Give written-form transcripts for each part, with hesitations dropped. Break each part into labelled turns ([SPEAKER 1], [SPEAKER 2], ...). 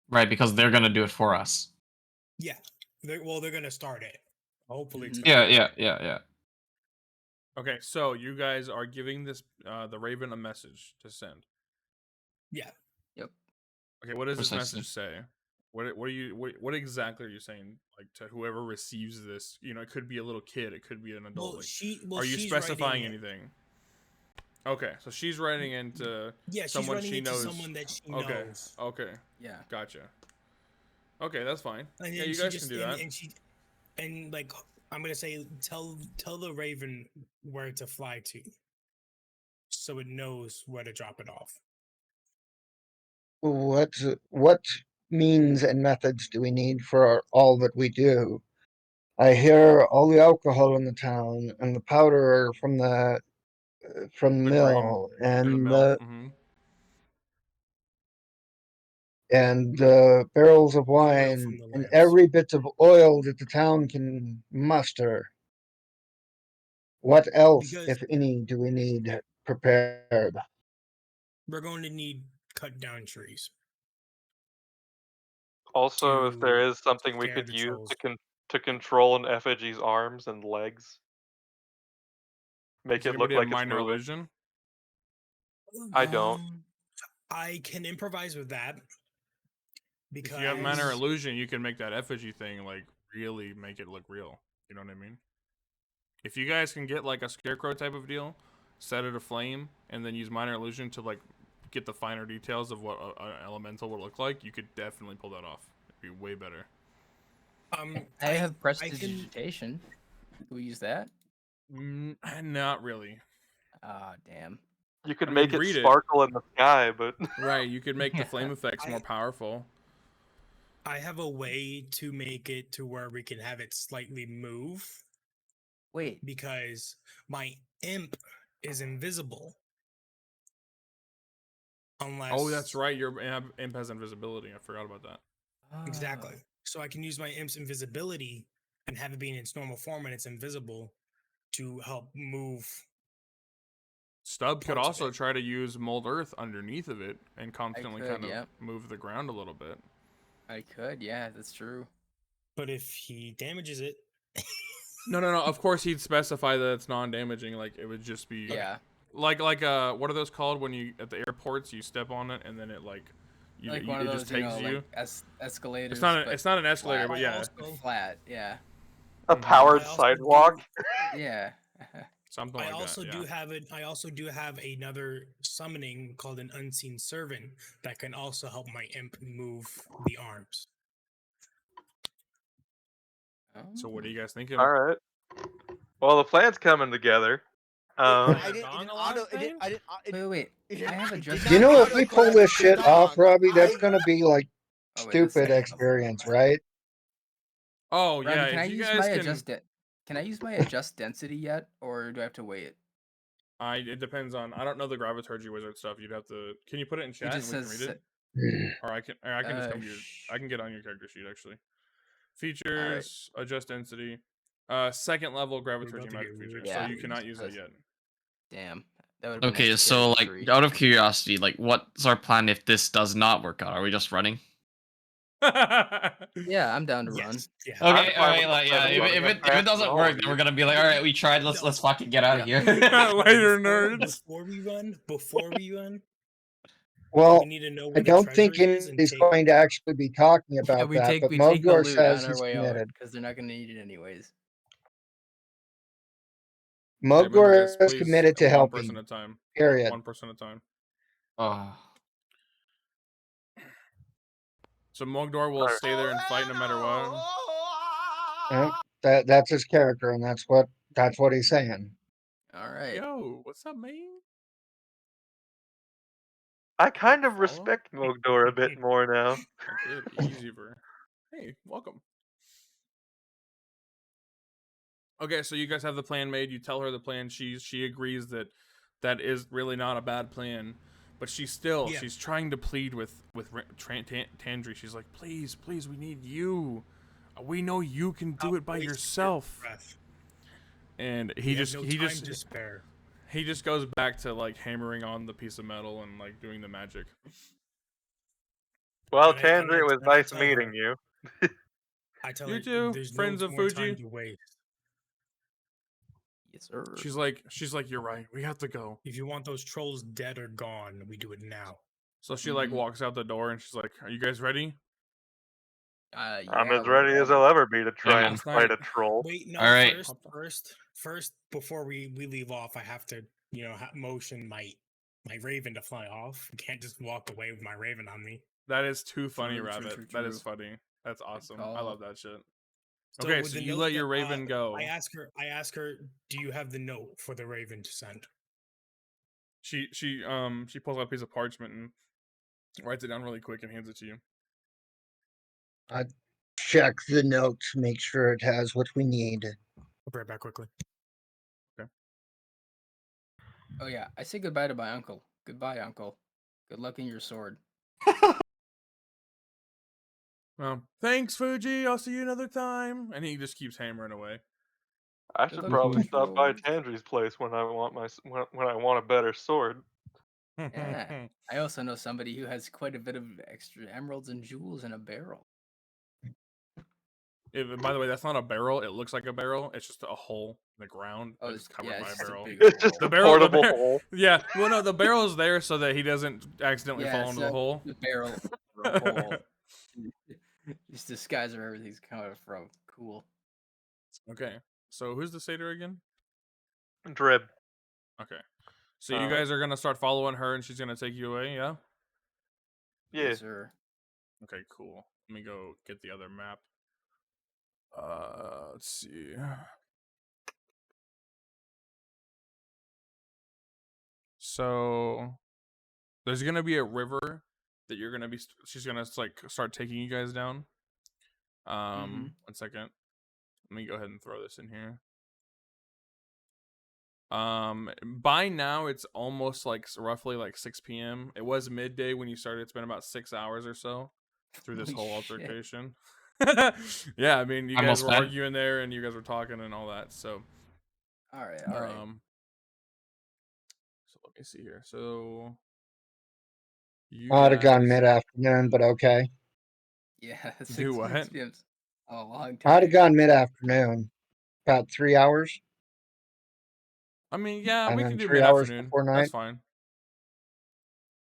[SPEAKER 1] Right, because they're gonna do it for us.
[SPEAKER 2] Yeah. They're gonna start it. Hopefully, it's
[SPEAKER 3] Mhm.
[SPEAKER 2] gonna work.
[SPEAKER 1] Yeah.
[SPEAKER 3] Okay, so you guys are giving this the Raven a message to send.
[SPEAKER 2] Yeah.
[SPEAKER 4] Yep.
[SPEAKER 3] Okay, what does this
[SPEAKER 1] Precisely.
[SPEAKER 3] message say? What exactly are you saying, like, to whoever receives this? You know, it could be a little kid, it could be an adult.
[SPEAKER 2] Well,
[SPEAKER 3] Like, are you
[SPEAKER 2] she's
[SPEAKER 3] specifying
[SPEAKER 2] writing it.
[SPEAKER 3] anything? Okay, so she's writing into
[SPEAKER 2] Yeah, she's
[SPEAKER 3] someone
[SPEAKER 2] writing
[SPEAKER 3] she
[SPEAKER 2] it to
[SPEAKER 3] knows.
[SPEAKER 2] someone that she
[SPEAKER 3] Okay,
[SPEAKER 2] knows.
[SPEAKER 3] okay,
[SPEAKER 4] Yeah.
[SPEAKER 3] gotcha. Okay, that's fine.
[SPEAKER 2] And
[SPEAKER 3] Yeah,
[SPEAKER 2] then
[SPEAKER 3] you
[SPEAKER 2] she
[SPEAKER 3] guys
[SPEAKER 2] just
[SPEAKER 3] can do that.
[SPEAKER 2] and like I'm gonna say tell the Raven where to fly to, so it knows where to drop it off.
[SPEAKER 5] What means and methods do we need for all that we do? I hear all the alcohol in the town and the powder from the
[SPEAKER 3] The
[SPEAKER 5] mill
[SPEAKER 3] grain at the mill. Mm-hmm.
[SPEAKER 5] and the barrels of
[SPEAKER 2] The oil from
[SPEAKER 5] wine
[SPEAKER 2] the
[SPEAKER 5] and
[SPEAKER 2] lamps.
[SPEAKER 5] every bit of oil that the town can muster. What else,
[SPEAKER 2] Because
[SPEAKER 5] if any, do we need prepared?
[SPEAKER 2] we're going to need cut down trees.
[SPEAKER 6] Also, if there
[SPEAKER 2] To
[SPEAKER 6] is something we
[SPEAKER 2] scare
[SPEAKER 6] could
[SPEAKER 2] the
[SPEAKER 6] use
[SPEAKER 2] trolls.
[SPEAKER 6] to control an effigy's arms and legs, make
[SPEAKER 3] Does
[SPEAKER 6] it look
[SPEAKER 3] anybody have
[SPEAKER 6] like it's
[SPEAKER 3] minor
[SPEAKER 6] moving.
[SPEAKER 3] illusion?
[SPEAKER 6] I don't.
[SPEAKER 2] I can improvise with that because
[SPEAKER 3] If you have minor illusion, you can make that effigy thing like really make it look real. You know what I mean? If you guys can get like a scarecrow type of deal, set it aflame, and then use minor illusion to like get the finer details of what an elemental would look like, you could definitely pull that off. It'd be way better.
[SPEAKER 4] I have prestidigitation. Can we use that?
[SPEAKER 3] Not really.
[SPEAKER 4] Ah, damn.
[SPEAKER 6] You could
[SPEAKER 3] I mean,
[SPEAKER 6] make it
[SPEAKER 3] read it.
[SPEAKER 6] sparkle in the sky, but
[SPEAKER 3] Right, you could make the
[SPEAKER 4] Yeah.
[SPEAKER 3] flame effects more powerful.
[SPEAKER 2] I have a way to make it to where we can have it slightly move
[SPEAKER 4] Wait.
[SPEAKER 2] because my imp is invisible. Unless
[SPEAKER 3] Oh, that's right. Your imp has invisibility. I forgot about that.
[SPEAKER 2] Exactly.
[SPEAKER 4] Oh.
[SPEAKER 2] So I can use my imp's invisibility and have it be in its normal form and it's invisible to help move.
[SPEAKER 3] Stub could
[SPEAKER 2] Parts of
[SPEAKER 3] also
[SPEAKER 2] it.
[SPEAKER 3] try to use mold earth underneath of it and constantly
[SPEAKER 4] could,
[SPEAKER 3] kind of
[SPEAKER 4] yep.
[SPEAKER 3] move the ground a little bit.
[SPEAKER 4] I could, yeah, that's true.
[SPEAKER 2] But if he damages it,
[SPEAKER 3] No. Of course, he'd specify that it's non-damaging. Like it would just be
[SPEAKER 4] Yeah.
[SPEAKER 3] like what are those called when you at the airports you step on it and then it like
[SPEAKER 4] Like one of
[SPEAKER 3] it
[SPEAKER 4] those,
[SPEAKER 3] just takes you.
[SPEAKER 4] like escalators.
[SPEAKER 3] It's not an escalator,
[SPEAKER 4] flat.
[SPEAKER 3] but yeah,
[SPEAKER 4] Flat, yeah.
[SPEAKER 6] a
[SPEAKER 3] Mhm.
[SPEAKER 6] powered
[SPEAKER 2] I also
[SPEAKER 6] sidewalk.
[SPEAKER 4] Yeah.
[SPEAKER 3] something
[SPEAKER 2] I
[SPEAKER 3] like
[SPEAKER 2] also
[SPEAKER 3] that.
[SPEAKER 2] do
[SPEAKER 3] Yeah.
[SPEAKER 2] have it. I also do have another summoning called an unseen servant that can also help my imp move the arms.
[SPEAKER 3] So what are you guys thinking?
[SPEAKER 6] All right. Well, the plan's coming together.
[SPEAKER 7] I didn't
[SPEAKER 3] Dong
[SPEAKER 7] auto.
[SPEAKER 3] alarm
[SPEAKER 7] It didn't, I didn't.
[SPEAKER 4] Wait. I have a
[SPEAKER 7] it
[SPEAKER 4] just.
[SPEAKER 7] did
[SPEAKER 5] You
[SPEAKER 7] not
[SPEAKER 5] know, if we pull
[SPEAKER 7] auto-collect
[SPEAKER 5] this
[SPEAKER 7] the
[SPEAKER 5] shit off,
[SPEAKER 7] dong.
[SPEAKER 5] Robbie, that's
[SPEAKER 7] I-
[SPEAKER 5] gonna be like
[SPEAKER 4] Oh, wait, that's
[SPEAKER 5] stupid
[SPEAKER 4] second.
[SPEAKER 5] experience, right?
[SPEAKER 3] Oh yeah,
[SPEAKER 4] Robbie, can I
[SPEAKER 3] if you
[SPEAKER 4] use
[SPEAKER 3] guys
[SPEAKER 4] my
[SPEAKER 3] can.
[SPEAKER 4] adjust? Can I use my adjust density yet, or do I have to wait?
[SPEAKER 3] It depends on. I don't know the Graviturgy wizard stuff. You'd have to. Can you put it in
[SPEAKER 4] It
[SPEAKER 3] chat and
[SPEAKER 4] just
[SPEAKER 3] we can
[SPEAKER 4] says.
[SPEAKER 3] read it? Or I can just come to your. I can get on your character sheet actually. Features, adjust density, second level Graviturgy magic feature. So
[SPEAKER 4] Yeah.
[SPEAKER 3] you cannot use it yet.
[SPEAKER 4] Damn. That would.
[SPEAKER 1] Okay, so like out of curiosity, like what's our plan if this does not work out? Are we just running?
[SPEAKER 4] Yeah, I'm down to run.
[SPEAKER 2] Yes. Yeah.
[SPEAKER 1] Okay,
[SPEAKER 6] I'm fine
[SPEAKER 1] alright,
[SPEAKER 6] with
[SPEAKER 1] like, yeah.
[SPEAKER 6] running
[SPEAKER 1] If
[SPEAKER 6] up
[SPEAKER 1] it
[SPEAKER 6] fast
[SPEAKER 1] doesn't
[SPEAKER 6] with all
[SPEAKER 1] work,
[SPEAKER 6] of
[SPEAKER 1] then
[SPEAKER 6] you.
[SPEAKER 1] we're gonna be like, all right, we tried. Let's fucking get out of here.
[SPEAKER 3] Later, nerds.
[SPEAKER 2] Before we run,
[SPEAKER 5] Well,
[SPEAKER 2] we need to know
[SPEAKER 5] I
[SPEAKER 2] where the
[SPEAKER 5] don't think
[SPEAKER 2] treasury is and
[SPEAKER 5] he's
[SPEAKER 2] take.
[SPEAKER 5] going to actually be talking about
[SPEAKER 4] we
[SPEAKER 5] that,
[SPEAKER 4] take
[SPEAKER 5] but
[SPEAKER 4] the
[SPEAKER 5] Mogor
[SPEAKER 4] loot
[SPEAKER 5] says
[SPEAKER 4] on our
[SPEAKER 5] he's
[SPEAKER 4] way out
[SPEAKER 5] committed.
[SPEAKER 4] because they're not gonna need it anyways.
[SPEAKER 3] Remember,
[SPEAKER 5] Mogor
[SPEAKER 3] guys,
[SPEAKER 5] is
[SPEAKER 3] please,
[SPEAKER 5] committed to
[SPEAKER 3] one person
[SPEAKER 5] helping.
[SPEAKER 3] at a time.
[SPEAKER 5] Period.
[SPEAKER 3] One person at a time.
[SPEAKER 1] Oh.
[SPEAKER 3] So Mogdor will stay there and fight no matter what.
[SPEAKER 5] That's his character, and that's what he's saying.
[SPEAKER 4] All right.
[SPEAKER 3] Yo, what's up, man?
[SPEAKER 6] I kind of
[SPEAKER 3] Follow?
[SPEAKER 6] respect Mogdor a bit more now.
[SPEAKER 3] I did. Easy for. Hey, welcome. Okay, so you guys have the plan made. You tell her the plan. She agrees that that is really not a bad plan, but she's trying to plead with Tandri. She's like, please, we need you. We know you can do it by yourself. And he just goes back to like hammering on the piece of metal and like doing the magic.
[SPEAKER 6] Well,
[SPEAKER 2] And I,
[SPEAKER 6] Tandri, it was
[SPEAKER 2] and I
[SPEAKER 6] nice
[SPEAKER 2] tell
[SPEAKER 6] meeting
[SPEAKER 2] her,
[SPEAKER 6] you.
[SPEAKER 2] I tell
[SPEAKER 3] You
[SPEAKER 2] her,
[SPEAKER 3] too,
[SPEAKER 2] there's
[SPEAKER 3] friends
[SPEAKER 2] no
[SPEAKER 3] of
[SPEAKER 2] more
[SPEAKER 3] Fuji.
[SPEAKER 2] time to waste.
[SPEAKER 4] Yes, sir.
[SPEAKER 3] She's like, you're right. We have to go.
[SPEAKER 2] If you want those trolls dead or gone, we do it now.
[SPEAKER 3] So she like
[SPEAKER 4] Mhm.
[SPEAKER 3] walks out the door and she's like, "Are you guys ready?"
[SPEAKER 6] I'm
[SPEAKER 4] Yeah,
[SPEAKER 6] as
[SPEAKER 4] we're
[SPEAKER 6] ready as I'll ever be to try
[SPEAKER 1] man.
[SPEAKER 6] and
[SPEAKER 3] Last
[SPEAKER 6] fight
[SPEAKER 3] night-
[SPEAKER 6] a troll.
[SPEAKER 2] Wait, no.
[SPEAKER 1] All right.
[SPEAKER 2] First, before we leave off, I have to, motion my raven to fly off. I can't just walk away with my raven on me.
[SPEAKER 3] That is too funny,
[SPEAKER 4] True, true,
[SPEAKER 3] Rabbit.
[SPEAKER 4] true,
[SPEAKER 3] That is
[SPEAKER 4] true.
[SPEAKER 3] funny. That's awesome. I
[SPEAKER 4] call.
[SPEAKER 3] love that shit.
[SPEAKER 2] So
[SPEAKER 3] Okay,
[SPEAKER 2] with
[SPEAKER 3] so
[SPEAKER 2] the
[SPEAKER 3] you
[SPEAKER 2] note
[SPEAKER 3] let your
[SPEAKER 2] that,
[SPEAKER 3] raven go.
[SPEAKER 2] I ask her, do you have the note for the raven to send?
[SPEAKER 3] She pulls out a piece of parchment and writes it down really quick and hands it to you.
[SPEAKER 5] Check the notes, make sure it has what we need.
[SPEAKER 2] I'll be right back quickly.
[SPEAKER 4] Oh yeah, I say goodbye to my uncle. Goodbye, uncle. Good luck in your sword.
[SPEAKER 3] Thanks, Fuji. I'll see you another time. And he just keeps hammering away.
[SPEAKER 6] I
[SPEAKER 4] Good
[SPEAKER 6] should
[SPEAKER 4] luck
[SPEAKER 6] probably
[SPEAKER 4] with
[SPEAKER 6] stop by
[SPEAKER 4] trolls.
[SPEAKER 6] Tandri's place when I want when I want a better sword.
[SPEAKER 4] Yeah. I also know somebody who has quite a bit of extra emeralds and jewels in a barrel.
[SPEAKER 3] By the way, that's not a barrel. It looks like a barrel. It's just a hole in the ground.
[SPEAKER 4] Oh,
[SPEAKER 3] It's covered
[SPEAKER 4] yeah,
[SPEAKER 3] by
[SPEAKER 4] it's
[SPEAKER 3] a
[SPEAKER 4] just a
[SPEAKER 3] barrel.
[SPEAKER 4] big
[SPEAKER 6] It's just
[SPEAKER 3] The
[SPEAKER 6] a
[SPEAKER 3] barrel- the
[SPEAKER 6] portable
[SPEAKER 3] bar-
[SPEAKER 6] hole.
[SPEAKER 3] Yeah, well, no, the barrel's there so that he doesn't accidentally fall into the
[SPEAKER 4] so
[SPEAKER 3] hole.
[SPEAKER 4] The barrel. The hole. Just disguise where everything's coming from. Cool.
[SPEAKER 3] Okay, so who's the satyr again?
[SPEAKER 6] Drib.
[SPEAKER 3] Okay, so you
[SPEAKER 6] Alright.
[SPEAKER 3] guys are gonna start following her, and she's gonna take you away. Yeah.
[SPEAKER 6] Yeah.
[SPEAKER 4] Yes, sir.
[SPEAKER 3] Okay, cool. Let me go get the other map. Let's see. So there's gonna be a river that you're gonna be. She's gonna like start taking you guys down. 1 second. Let me go ahead and throw this in here. By now it's almost like roughly like 6 p.m. It was midday when you started. It's been about 6 hours or so through this
[SPEAKER 4] Holy
[SPEAKER 3] whole
[SPEAKER 4] shit.
[SPEAKER 3] altercation. Yeah, I mean, you guys
[SPEAKER 1] Almost
[SPEAKER 3] were
[SPEAKER 1] bad.
[SPEAKER 3] arguing there and you guys were talking and all that. So,
[SPEAKER 4] All right. All right.
[SPEAKER 3] So let me see here. So you
[SPEAKER 5] I'd have gone
[SPEAKER 3] guys
[SPEAKER 5] mid-afternoon, but okay.
[SPEAKER 4] Yeah.
[SPEAKER 3] do
[SPEAKER 4] 6
[SPEAKER 3] what?
[SPEAKER 4] p.m.'s a long time.
[SPEAKER 5] I'd have gone mid-afternoon, about 3 hours,
[SPEAKER 3] I mean, yeah,
[SPEAKER 5] and
[SPEAKER 3] we
[SPEAKER 5] then
[SPEAKER 3] can do
[SPEAKER 5] 3 hours
[SPEAKER 3] mid-afternoon.
[SPEAKER 5] before
[SPEAKER 3] That's
[SPEAKER 5] night.
[SPEAKER 3] fine.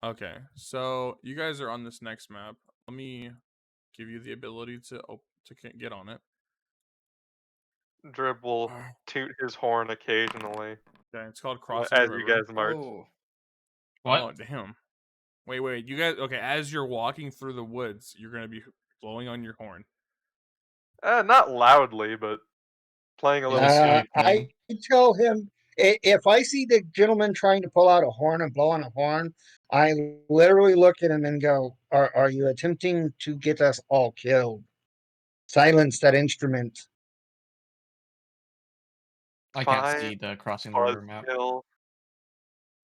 [SPEAKER 3] Okay, so you guys are on this next map. Let me give you the ability to get on it.
[SPEAKER 6] Drib will toot his horn occasionally
[SPEAKER 3] Okay, it's called Crossing
[SPEAKER 6] as
[SPEAKER 3] the
[SPEAKER 6] you
[SPEAKER 3] River.
[SPEAKER 6] guys march.
[SPEAKER 4] Oh.
[SPEAKER 1] What?
[SPEAKER 3] Oh, damn. Wait. You guys, okay, as you're walking through the woods, you're going to be blowing on your horn.
[SPEAKER 6] Not loudly, but playing a little
[SPEAKER 1] Yeah.
[SPEAKER 6] sweet
[SPEAKER 5] I
[SPEAKER 6] thing.
[SPEAKER 5] tell him, if I see the gentleman trying to pull out a horn and blow on a horn, I literally look at him and go, are you attempting to get us all killed? Silence that instrument.
[SPEAKER 1] I can't
[SPEAKER 6] Fine.
[SPEAKER 1] see the crossing the river map.
[SPEAKER 6] Buzzkill.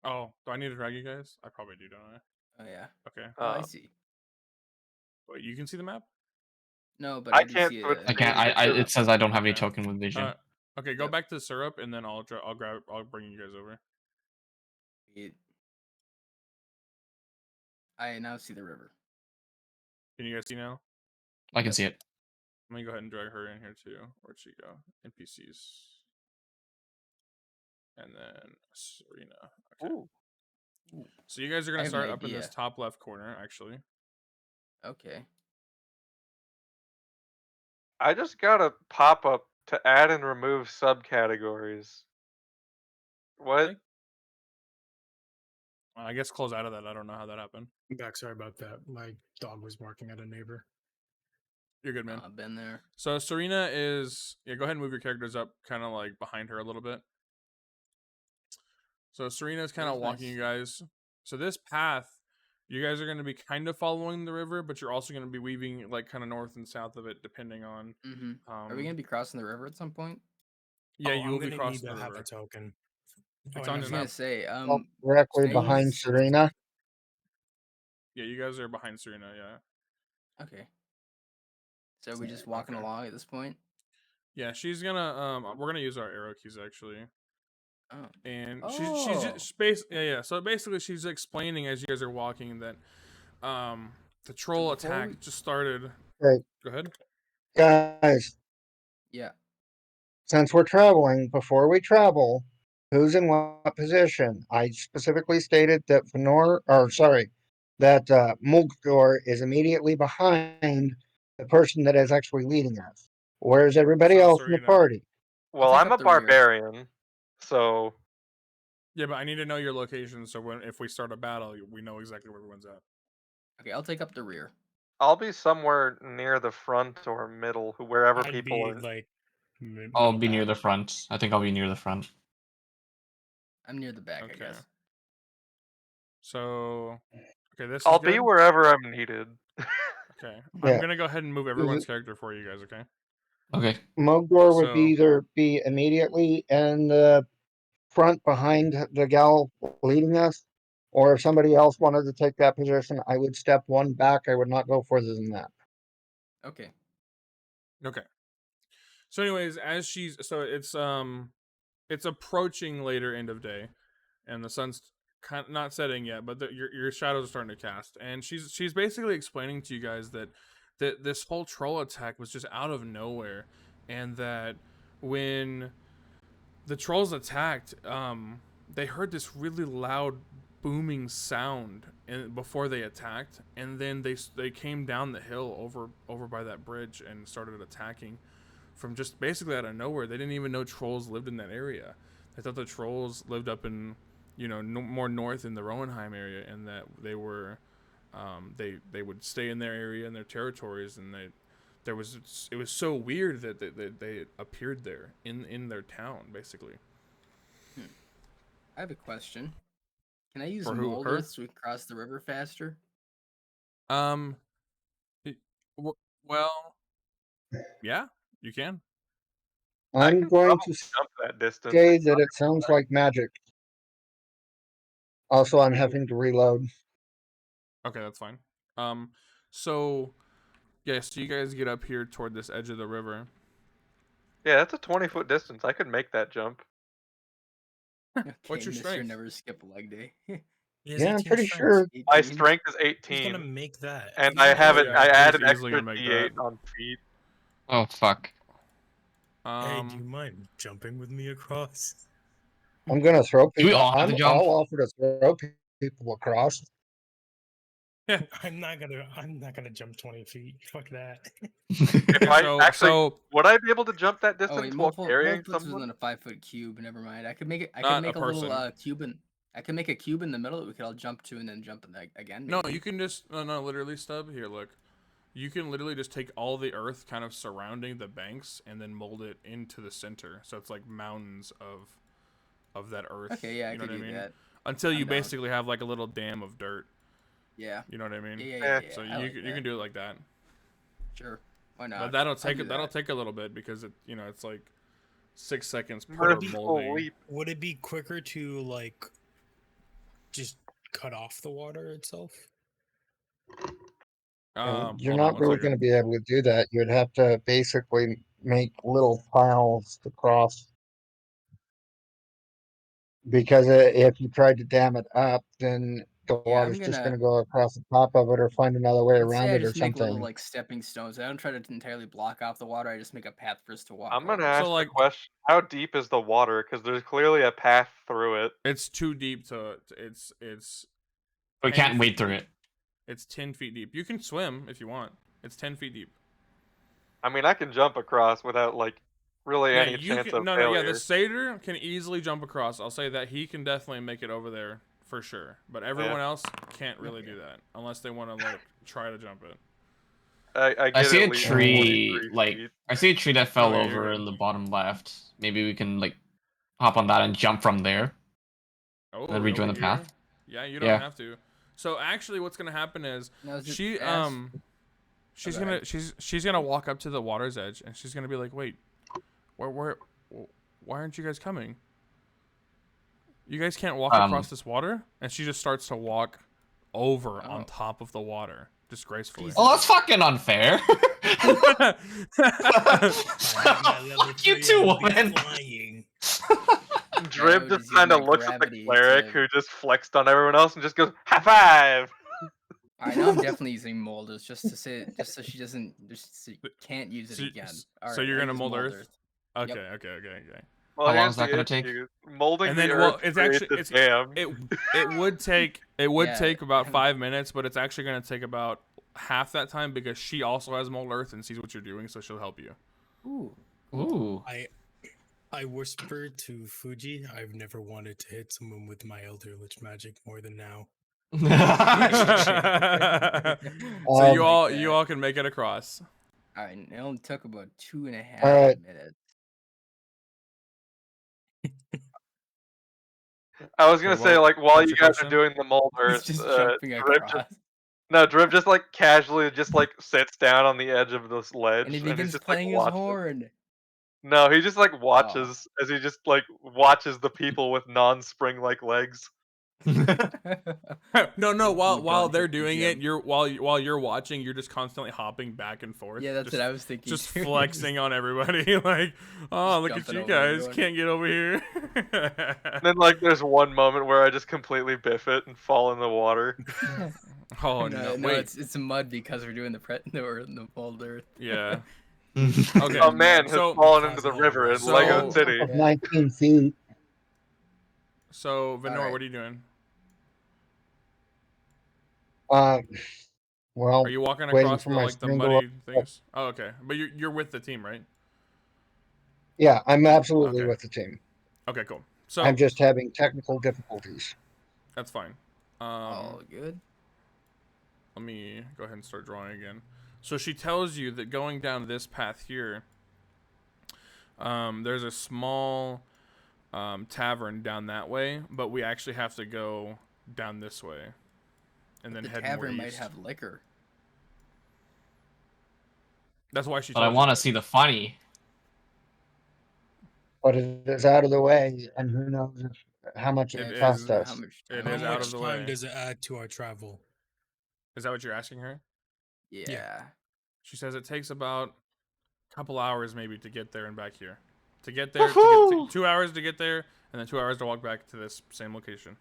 [SPEAKER 3] Oh, do I need to drag you guys? I probably do, don't I?
[SPEAKER 4] Oh yeah.
[SPEAKER 3] Okay.
[SPEAKER 4] Oh, I see.
[SPEAKER 3] Wait, you can see the map?
[SPEAKER 4] No, but
[SPEAKER 6] I
[SPEAKER 4] I do
[SPEAKER 6] can't
[SPEAKER 4] see
[SPEAKER 6] put
[SPEAKER 4] it.
[SPEAKER 1] I can't. It says I don't have any
[SPEAKER 3] Okay.
[SPEAKER 1] token with vision.
[SPEAKER 3] Okay, go
[SPEAKER 4] Yep.
[SPEAKER 3] back to the syrup, and then I'll bring you guys over.
[SPEAKER 4] I now see the river.
[SPEAKER 3] Can you guys see now?
[SPEAKER 1] I can see it.
[SPEAKER 3] Let me go ahead and drag her in here too. Where'd she go? NPCs. And then Serena. Okay.
[SPEAKER 6] Ooh.
[SPEAKER 3] So you guys are
[SPEAKER 4] I
[SPEAKER 3] gonna
[SPEAKER 4] have an
[SPEAKER 3] start up in this
[SPEAKER 4] idea.
[SPEAKER 3] top left corner, actually.
[SPEAKER 4] Okay.
[SPEAKER 6] I just got a pop up to add and remove subcategories. What?
[SPEAKER 3] Okay. I guess close out of that. I don't know how that happened.
[SPEAKER 2] I'm back. Sorry about that. My dog was barking at a neighbor.
[SPEAKER 3] You're good, man.
[SPEAKER 4] I've been there.
[SPEAKER 3] So Serena is go ahead and move your characters up kind of like behind her a little bit. So Serena's kind of
[SPEAKER 4] That's
[SPEAKER 3] walking
[SPEAKER 4] nice.
[SPEAKER 3] you guys. So this path, you guys are going to be kind of following the river, but you're also going to be weaving like kind of north and south of it, depending on.
[SPEAKER 4] Are we gonna be crossing the river at some point?
[SPEAKER 3] Yeah,
[SPEAKER 2] Oh,
[SPEAKER 3] you will
[SPEAKER 2] I'm
[SPEAKER 3] be
[SPEAKER 2] gonna
[SPEAKER 3] crossing
[SPEAKER 2] need
[SPEAKER 3] the
[SPEAKER 2] to have
[SPEAKER 3] river.
[SPEAKER 2] a token.
[SPEAKER 3] It's
[SPEAKER 2] Oh,
[SPEAKER 3] on
[SPEAKER 4] I
[SPEAKER 3] your
[SPEAKER 4] was
[SPEAKER 2] no,
[SPEAKER 4] gonna
[SPEAKER 3] map.
[SPEAKER 4] say,
[SPEAKER 5] Directly
[SPEAKER 4] staying
[SPEAKER 5] behind
[SPEAKER 4] s-
[SPEAKER 5] Serena.
[SPEAKER 3] Yeah, you guys are behind Serena. Yeah.
[SPEAKER 4] Okay. So are we just walking
[SPEAKER 3] Okay.
[SPEAKER 4] along at this point?
[SPEAKER 3] Yeah, she's gonna. We're gonna use our arrow keys actually.
[SPEAKER 4] Oh.
[SPEAKER 3] And she's
[SPEAKER 4] Oh.
[SPEAKER 3] just So basically, she's explaining as you guys are walking that, The troll
[SPEAKER 4] before
[SPEAKER 3] attack
[SPEAKER 4] we-
[SPEAKER 3] just started.
[SPEAKER 5] Right.
[SPEAKER 3] Go ahead.
[SPEAKER 5] Guys,
[SPEAKER 4] Yeah.
[SPEAKER 5] since we're traveling, before we travel, who's in what position? I specifically stated that that Mulgor is immediately behind the person that is actually leading us. Where's everybody
[SPEAKER 3] So,
[SPEAKER 5] else in the
[SPEAKER 3] Serena.
[SPEAKER 5] party?
[SPEAKER 6] Well,
[SPEAKER 4] take
[SPEAKER 6] I'm
[SPEAKER 4] up
[SPEAKER 6] a
[SPEAKER 4] the rear.
[SPEAKER 6] barbarian, so
[SPEAKER 3] Yeah, but I need to know your location so if we start a battle, we know exactly where everyone's at.
[SPEAKER 4] Okay, I'll take up the rear.
[SPEAKER 6] I'll be somewhere near the front or middle, wherever
[SPEAKER 2] I'd
[SPEAKER 6] people
[SPEAKER 2] be
[SPEAKER 6] are.
[SPEAKER 2] like.
[SPEAKER 1] I'll
[SPEAKER 2] middle
[SPEAKER 1] be near
[SPEAKER 2] back.
[SPEAKER 1] the front. I think I'll be near the front.
[SPEAKER 4] I'm near the back,
[SPEAKER 3] Okay.
[SPEAKER 4] I guess.
[SPEAKER 3] So, okay, this
[SPEAKER 6] I'll
[SPEAKER 3] is
[SPEAKER 6] be
[SPEAKER 3] good.
[SPEAKER 6] wherever I'm needed.
[SPEAKER 3] Okay,
[SPEAKER 5] Yeah.
[SPEAKER 3] I'm gonna go ahead and move everyone's character for you guys. Okay.
[SPEAKER 1] Okay.
[SPEAKER 5] Mogor would
[SPEAKER 3] So-
[SPEAKER 5] either be immediately in the front behind the gal leading us, or if somebody else wanted to take that position, I would step one back. I would not go further than that.
[SPEAKER 4] Okay.
[SPEAKER 3] Okay. So, anyways, it's approaching later end of day, and the sun's kind of not setting yet, but your shadows are starting to cast, and she's basically explaining to you guys that this whole troll attack was just out of nowhere, and that when the trolls attacked, they heard this really loud booming sound before they attacked, and then they came down the hill over by that bridge and started attacking from just basically out of nowhere. They didn't even know trolls lived in that area. They thought the trolls lived up in, more north in the Rowenheim area, and that they were, they would stay in their area and their territories, and it was so weird that they appeared there in their town, basically.
[SPEAKER 4] I have a question. Can I use
[SPEAKER 3] For who,
[SPEAKER 4] mold
[SPEAKER 3] her?
[SPEAKER 4] earth to cross the river faster?
[SPEAKER 3] Well, yeah, you can.
[SPEAKER 6] I
[SPEAKER 5] I'm
[SPEAKER 6] can
[SPEAKER 5] going
[SPEAKER 6] probably
[SPEAKER 5] to
[SPEAKER 6] jump that distance.
[SPEAKER 5] say
[SPEAKER 6] It's
[SPEAKER 5] that
[SPEAKER 6] not
[SPEAKER 5] it sounds like magic. Also, I'm having to reload.
[SPEAKER 3] Okay, that's fine. So yeah, so you guys get up here toward this edge of the river.
[SPEAKER 6] Yeah, that's a 20-foot distance. I could make that jump.
[SPEAKER 4] Okay,
[SPEAKER 3] What's your
[SPEAKER 4] Mr.
[SPEAKER 3] strength?
[SPEAKER 4] Never skip a leg day.
[SPEAKER 2] He has
[SPEAKER 5] Yeah, I'm
[SPEAKER 2] 18
[SPEAKER 5] pretty
[SPEAKER 2] strength.
[SPEAKER 5] sure.
[SPEAKER 6] My
[SPEAKER 4] 18?
[SPEAKER 6] strength is
[SPEAKER 2] He's gonna
[SPEAKER 6] 18,
[SPEAKER 2] make that.
[SPEAKER 6] and
[SPEAKER 2] He's
[SPEAKER 6] I
[SPEAKER 2] gonna
[SPEAKER 6] have
[SPEAKER 2] make
[SPEAKER 6] it.
[SPEAKER 3] yeah,
[SPEAKER 6] I
[SPEAKER 3] he's
[SPEAKER 6] add an
[SPEAKER 3] easily
[SPEAKER 6] extra
[SPEAKER 3] gonna make
[SPEAKER 6] D8
[SPEAKER 3] that.
[SPEAKER 6] on feet.
[SPEAKER 1] Oh fuck.
[SPEAKER 2] Hey, do you mind jumping with me across?
[SPEAKER 5] I'm gonna throw
[SPEAKER 1] Do we
[SPEAKER 5] people.
[SPEAKER 1] all have to jump?
[SPEAKER 5] I'll offer to throw people across.
[SPEAKER 2] I'm not gonna jump 20 feet. Fuck that.
[SPEAKER 6] If I
[SPEAKER 3] So
[SPEAKER 6] would I be able to jump that
[SPEAKER 4] Oh
[SPEAKER 6] distance
[SPEAKER 4] wait,
[SPEAKER 6] while
[SPEAKER 4] multiple
[SPEAKER 6] carrying
[SPEAKER 4] puts was
[SPEAKER 6] someone?
[SPEAKER 4] in a 5-foot cube. Never mind. I could make it. I
[SPEAKER 3] Not
[SPEAKER 4] could make
[SPEAKER 3] a
[SPEAKER 4] a little
[SPEAKER 3] person.
[SPEAKER 4] cube in. I could make a cube in the middle that we could all jump to and then jump in again.
[SPEAKER 3] no,
[SPEAKER 4] maybe.
[SPEAKER 3] you can just no, literally, Stub. Here, look. You can literally just take all the earth kind of surrounding the banks and then mold it into the center, so it's like mountains of that earth.
[SPEAKER 4] Okay, yeah, I
[SPEAKER 3] you know
[SPEAKER 4] could
[SPEAKER 3] what
[SPEAKER 4] do
[SPEAKER 3] I mean?
[SPEAKER 4] that.
[SPEAKER 3] Until you
[SPEAKER 4] I'm down.
[SPEAKER 3] basically have like a little dam of dirt.
[SPEAKER 4] Yeah.
[SPEAKER 3] You know what I mean?
[SPEAKER 4] Yeah.
[SPEAKER 3] So
[SPEAKER 4] I like
[SPEAKER 3] you
[SPEAKER 4] that.
[SPEAKER 3] can do it like that.
[SPEAKER 4] Sure. Why not?
[SPEAKER 3] But that'll
[SPEAKER 4] I'll
[SPEAKER 3] take
[SPEAKER 4] do
[SPEAKER 3] that'll
[SPEAKER 4] that.
[SPEAKER 3] take a little bit because it's like 6 seconds per
[SPEAKER 6] Merciful
[SPEAKER 3] molding.
[SPEAKER 6] leap.
[SPEAKER 2] Would it be quicker to like just cut off the water itself?
[SPEAKER 5] You're
[SPEAKER 3] Hold on
[SPEAKER 5] not
[SPEAKER 3] one
[SPEAKER 5] really
[SPEAKER 3] second.
[SPEAKER 5] going to be able to do that. You'd have to basically make little tiles to cross. Because if you tried to dam it up, then the
[SPEAKER 4] Yeah,
[SPEAKER 5] water's just going to go across the top of it or find another way
[SPEAKER 4] Let's say
[SPEAKER 5] around
[SPEAKER 4] I
[SPEAKER 5] it or
[SPEAKER 4] just make little
[SPEAKER 5] something.
[SPEAKER 4] like stepping stones. I don't try to entirely block off the water. I just make a path for us to walk.
[SPEAKER 6] I'm gonna
[SPEAKER 4] over.
[SPEAKER 6] ask
[SPEAKER 3] like-
[SPEAKER 6] the question: how deep is the water? Because there's clearly a path through it.
[SPEAKER 3] It's too deep to it's
[SPEAKER 1] We
[SPEAKER 3] 10
[SPEAKER 1] can't wade
[SPEAKER 3] feet
[SPEAKER 1] through
[SPEAKER 3] deep.
[SPEAKER 1] it.
[SPEAKER 3] It's 10 feet deep. You can swim if you want. It's 10 feet deep.
[SPEAKER 6] I mean, I can jump across without like really any
[SPEAKER 3] you
[SPEAKER 6] chance
[SPEAKER 3] can,
[SPEAKER 6] of
[SPEAKER 3] no,
[SPEAKER 6] failure.
[SPEAKER 3] the satyr can easily jump across. I'll say that he can definitely make it over there for sure. But everyone else can't really do that unless they want to like try to jump it.
[SPEAKER 6] I get
[SPEAKER 1] see
[SPEAKER 6] at
[SPEAKER 1] a
[SPEAKER 6] least
[SPEAKER 1] tree,
[SPEAKER 6] 43
[SPEAKER 1] like
[SPEAKER 6] feet.
[SPEAKER 1] I see a tree that fell
[SPEAKER 3] Oh, yeah, you're
[SPEAKER 1] over
[SPEAKER 3] good.
[SPEAKER 1] in the bottom left. Maybe we can like hop on that and jump from there.
[SPEAKER 3] Oh,
[SPEAKER 1] Then rejoin
[SPEAKER 3] over
[SPEAKER 1] the path?
[SPEAKER 3] here? Yeah, you don't
[SPEAKER 1] Yeah.
[SPEAKER 3] have to. So actually, what's gonna happen is
[SPEAKER 4] Now, is it
[SPEAKER 3] she
[SPEAKER 4] fast?
[SPEAKER 3] she's
[SPEAKER 4] Okay.
[SPEAKER 3] gonna she's gonna walk up to the water's edge and she's gonna be like, wait, why aren't you guys coming? You guys can't walk across this water, and she just starts to walk over on
[SPEAKER 4] Oh.
[SPEAKER 3] top of the water disgracefully.
[SPEAKER 2] Jesus.
[SPEAKER 1] Oh, that's fucking unfair.
[SPEAKER 2] I have my level
[SPEAKER 1] Fuck you
[SPEAKER 2] 3
[SPEAKER 1] too,
[SPEAKER 2] and I'll be
[SPEAKER 1] woman.
[SPEAKER 2] flying.
[SPEAKER 6] Drib
[SPEAKER 4] would
[SPEAKER 6] just
[SPEAKER 4] just use
[SPEAKER 6] kind of
[SPEAKER 4] my
[SPEAKER 6] looks at the
[SPEAKER 4] gravity
[SPEAKER 6] cleric
[SPEAKER 4] to-
[SPEAKER 6] who just flexed on everyone else and just goes, high five!
[SPEAKER 4] I know I'm definitely using mold. It's just to say, just so she doesn't, just so you can't use it
[SPEAKER 3] So,
[SPEAKER 4] again.
[SPEAKER 3] so
[SPEAKER 4] Alright,
[SPEAKER 3] you're
[SPEAKER 4] I
[SPEAKER 3] gonna
[SPEAKER 4] use
[SPEAKER 3] mold Earth?
[SPEAKER 4] Earth.
[SPEAKER 3] Okay,
[SPEAKER 4] Yep.
[SPEAKER 3] okay.
[SPEAKER 6] Well,
[SPEAKER 1] How long
[SPEAKER 6] here's
[SPEAKER 1] is that
[SPEAKER 6] the
[SPEAKER 1] gonna take?
[SPEAKER 6] issue. Molding
[SPEAKER 3] And
[SPEAKER 6] the
[SPEAKER 3] then, well,
[SPEAKER 6] earth
[SPEAKER 3] it's
[SPEAKER 6] creates
[SPEAKER 3] actually
[SPEAKER 6] a dam.
[SPEAKER 3] it would take
[SPEAKER 4] Yeah,
[SPEAKER 3] about
[SPEAKER 4] and-
[SPEAKER 3] 5 minutes, but it's actually gonna take about half that time because she also has mold Earth and sees what you're doing, so she'll help you.
[SPEAKER 4] Ooh.
[SPEAKER 1] Ooh.
[SPEAKER 2] I whispered to Fuji, I've never wanted to hit someone with my Elder Lich magic more than now.
[SPEAKER 3] So
[SPEAKER 5] Um,
[SPEAKER 3] you
[SPEAKER 4] Like
[SPEAKER 3] all can make it across.
[SPEAKER 4] Alright, it only took about 2.5
[SPEAKER 5] Alright.
[SPEAKER 4] minutes.
[SPEAKER 6] I was gonna
[SPEAKER 3] Okay,
[SPEAKER 6] say,
[SPEAKER 3] well,
[SPEAKER 6] like, while
[SPEAKER 3] what's
[SPEAKER 6] you
[SPEAKER 3] your
[SPEAKER 6] guys
[SPEAKER 3] question?
[SPEAKER 6] are doing the mold
[SPEAKER 4] He's
[SPEAKER 6] earth,
[SPEAKER 4] just jumping
[SPEAKER 6] Driv
[SPEAKER 4] across.
[SPEAKER 6] Driv just like casually just like sits down on the edge of this ledge,
[SPEAKER 4] And he
[SPEAKER 6] and he's
[SPEAKER 4] begins
[SPEAKER 6] just like
[SPEAKER 4] playing his
[SPEAKER 6] watching.
[SPEAKER 4] horn.
[SPEAKER 6] No, he just like watches as he just like watches the people with non-spring like legs.
[SPEAKER 3] No. While
[SPEAKER 4] God,
[SPEAKER 3] they're
[SPEAKER 4] hit the
[SPEAKER 3] doing it,
[SPEAKER 4] gym.
[SPEAKER 3] while you're watching, you're just constantly hopping back and forth.
[SPEAKER 4] Yeah, that's
[SPEAKER 3] just,
[SPEAKER 4] what I was thinking.
[SPEAKER 3] Just
[SPEAKER 4] too.
[SPEAKER 3] flexing on everybody, like, oh, look at
[SPEAKER 4] jumping
[SPEAKER 3] you
[SPEAKER 4] over
[SPEAKER 3] guys,
[SPEAKER 4] everyone.
[SPEAKER 3] can't get over here.
[SPEAKER 6] And then like there's one moment where I just completely biff it and fall in the water.
[SPEAKER 3] Oh
[SPEAKER 4] no,
[SPEAKER 3] no! Wait,
[SPEAKER 4] it's mud because we're doing the mold Earth.
[SPEAKER 3] yeah. Okay.
[SPEAKER 6] A man has
[SPEAKER 3] So-
[SPEAKER 6] fallen into the
[SPEAKER 2] Cosmo
[SPEAKER 6] river in
[SPEAKER 2] was-
[SPEAKER 6] Lego
[SPEAKER 3] So-
[SPEAKER 6] City.
[SPEAKER 5] of 19 feet.
[SPEAKER 3] So Venor,
[SPEAKER 4] Alright.
[SPEAKER 3] what are you doing?
[SPEAKER 5] Well,
[SPEAKER 3] Are you walking
[SPEAKER 5] waiting
[SPEAKER 3] across
[SPEAKER 5] for
[SPEAKER 3] the
[SPEAKER 5] my
[SPEAKER 3] like the
[SPEAKER 5] screen to
[SPEAKER 3] muddy things? Oh, okay. But you're with the team, right?
[SPEAKER 5] yeah, I'm absolutely
[SPEAKER 3] Okay.
[SPEAKER 5] with the team.
[SPEAKER 3] Okay, cool. So
[SPEAKER 5] I'm just having technical difficulties.
[SPEAKER 3] that's fine.
[SPEAKER 4] All good.
[SPEAKER 3] Let me go ahead and start drawing again. So she tells you that going down this path here, there's a small tavern down that way, but we actually have to go down this way, and then
[SPEAKER 4] The
[SPEAKER 3] head more
[SPEAKER 4] tavern might
[SPEAKER 3] east.
[SPEAKER 4] have liquor.
[SPEAKER 3] That's why she.
[SPEAKER 1] But I
[SPEAKER 3] told you
[SPEAKER 1] want to
[SPEAKER 3] that.
[SPEAKER 1] see the funny.
[SPEAKER 5] But it is out of the way, and who knows how much
[SPEAKER 3] It
[SPEAKER 5] it
[SPEAKER 3] is-
[SPEAKER 5] cost
[SPEAKER 4] How
[SPEAKER 5] us.
[SPEAKER 4] much
[SPEAKER 3] it
[SPEAKER 4] time
[SPEAKER 3] is
[SPEAKER 2] How
[SPEAKER 3] out
[SPEAKER 2] much
[SPEAKER 3] of the
[SPEAKER 2] time
[SPEAKER 3] way.
[SPEAKER 2] does it add to our travel?
[SPEAKER 3] Is that what you're asking her?
[SPEAKER 4] Yeah.
[SPEAKER 3] She says it takes about a couple hours maybe to get there and back here. To get there, to get 2 hours to get there, and then 2 hours to walk back to this same location.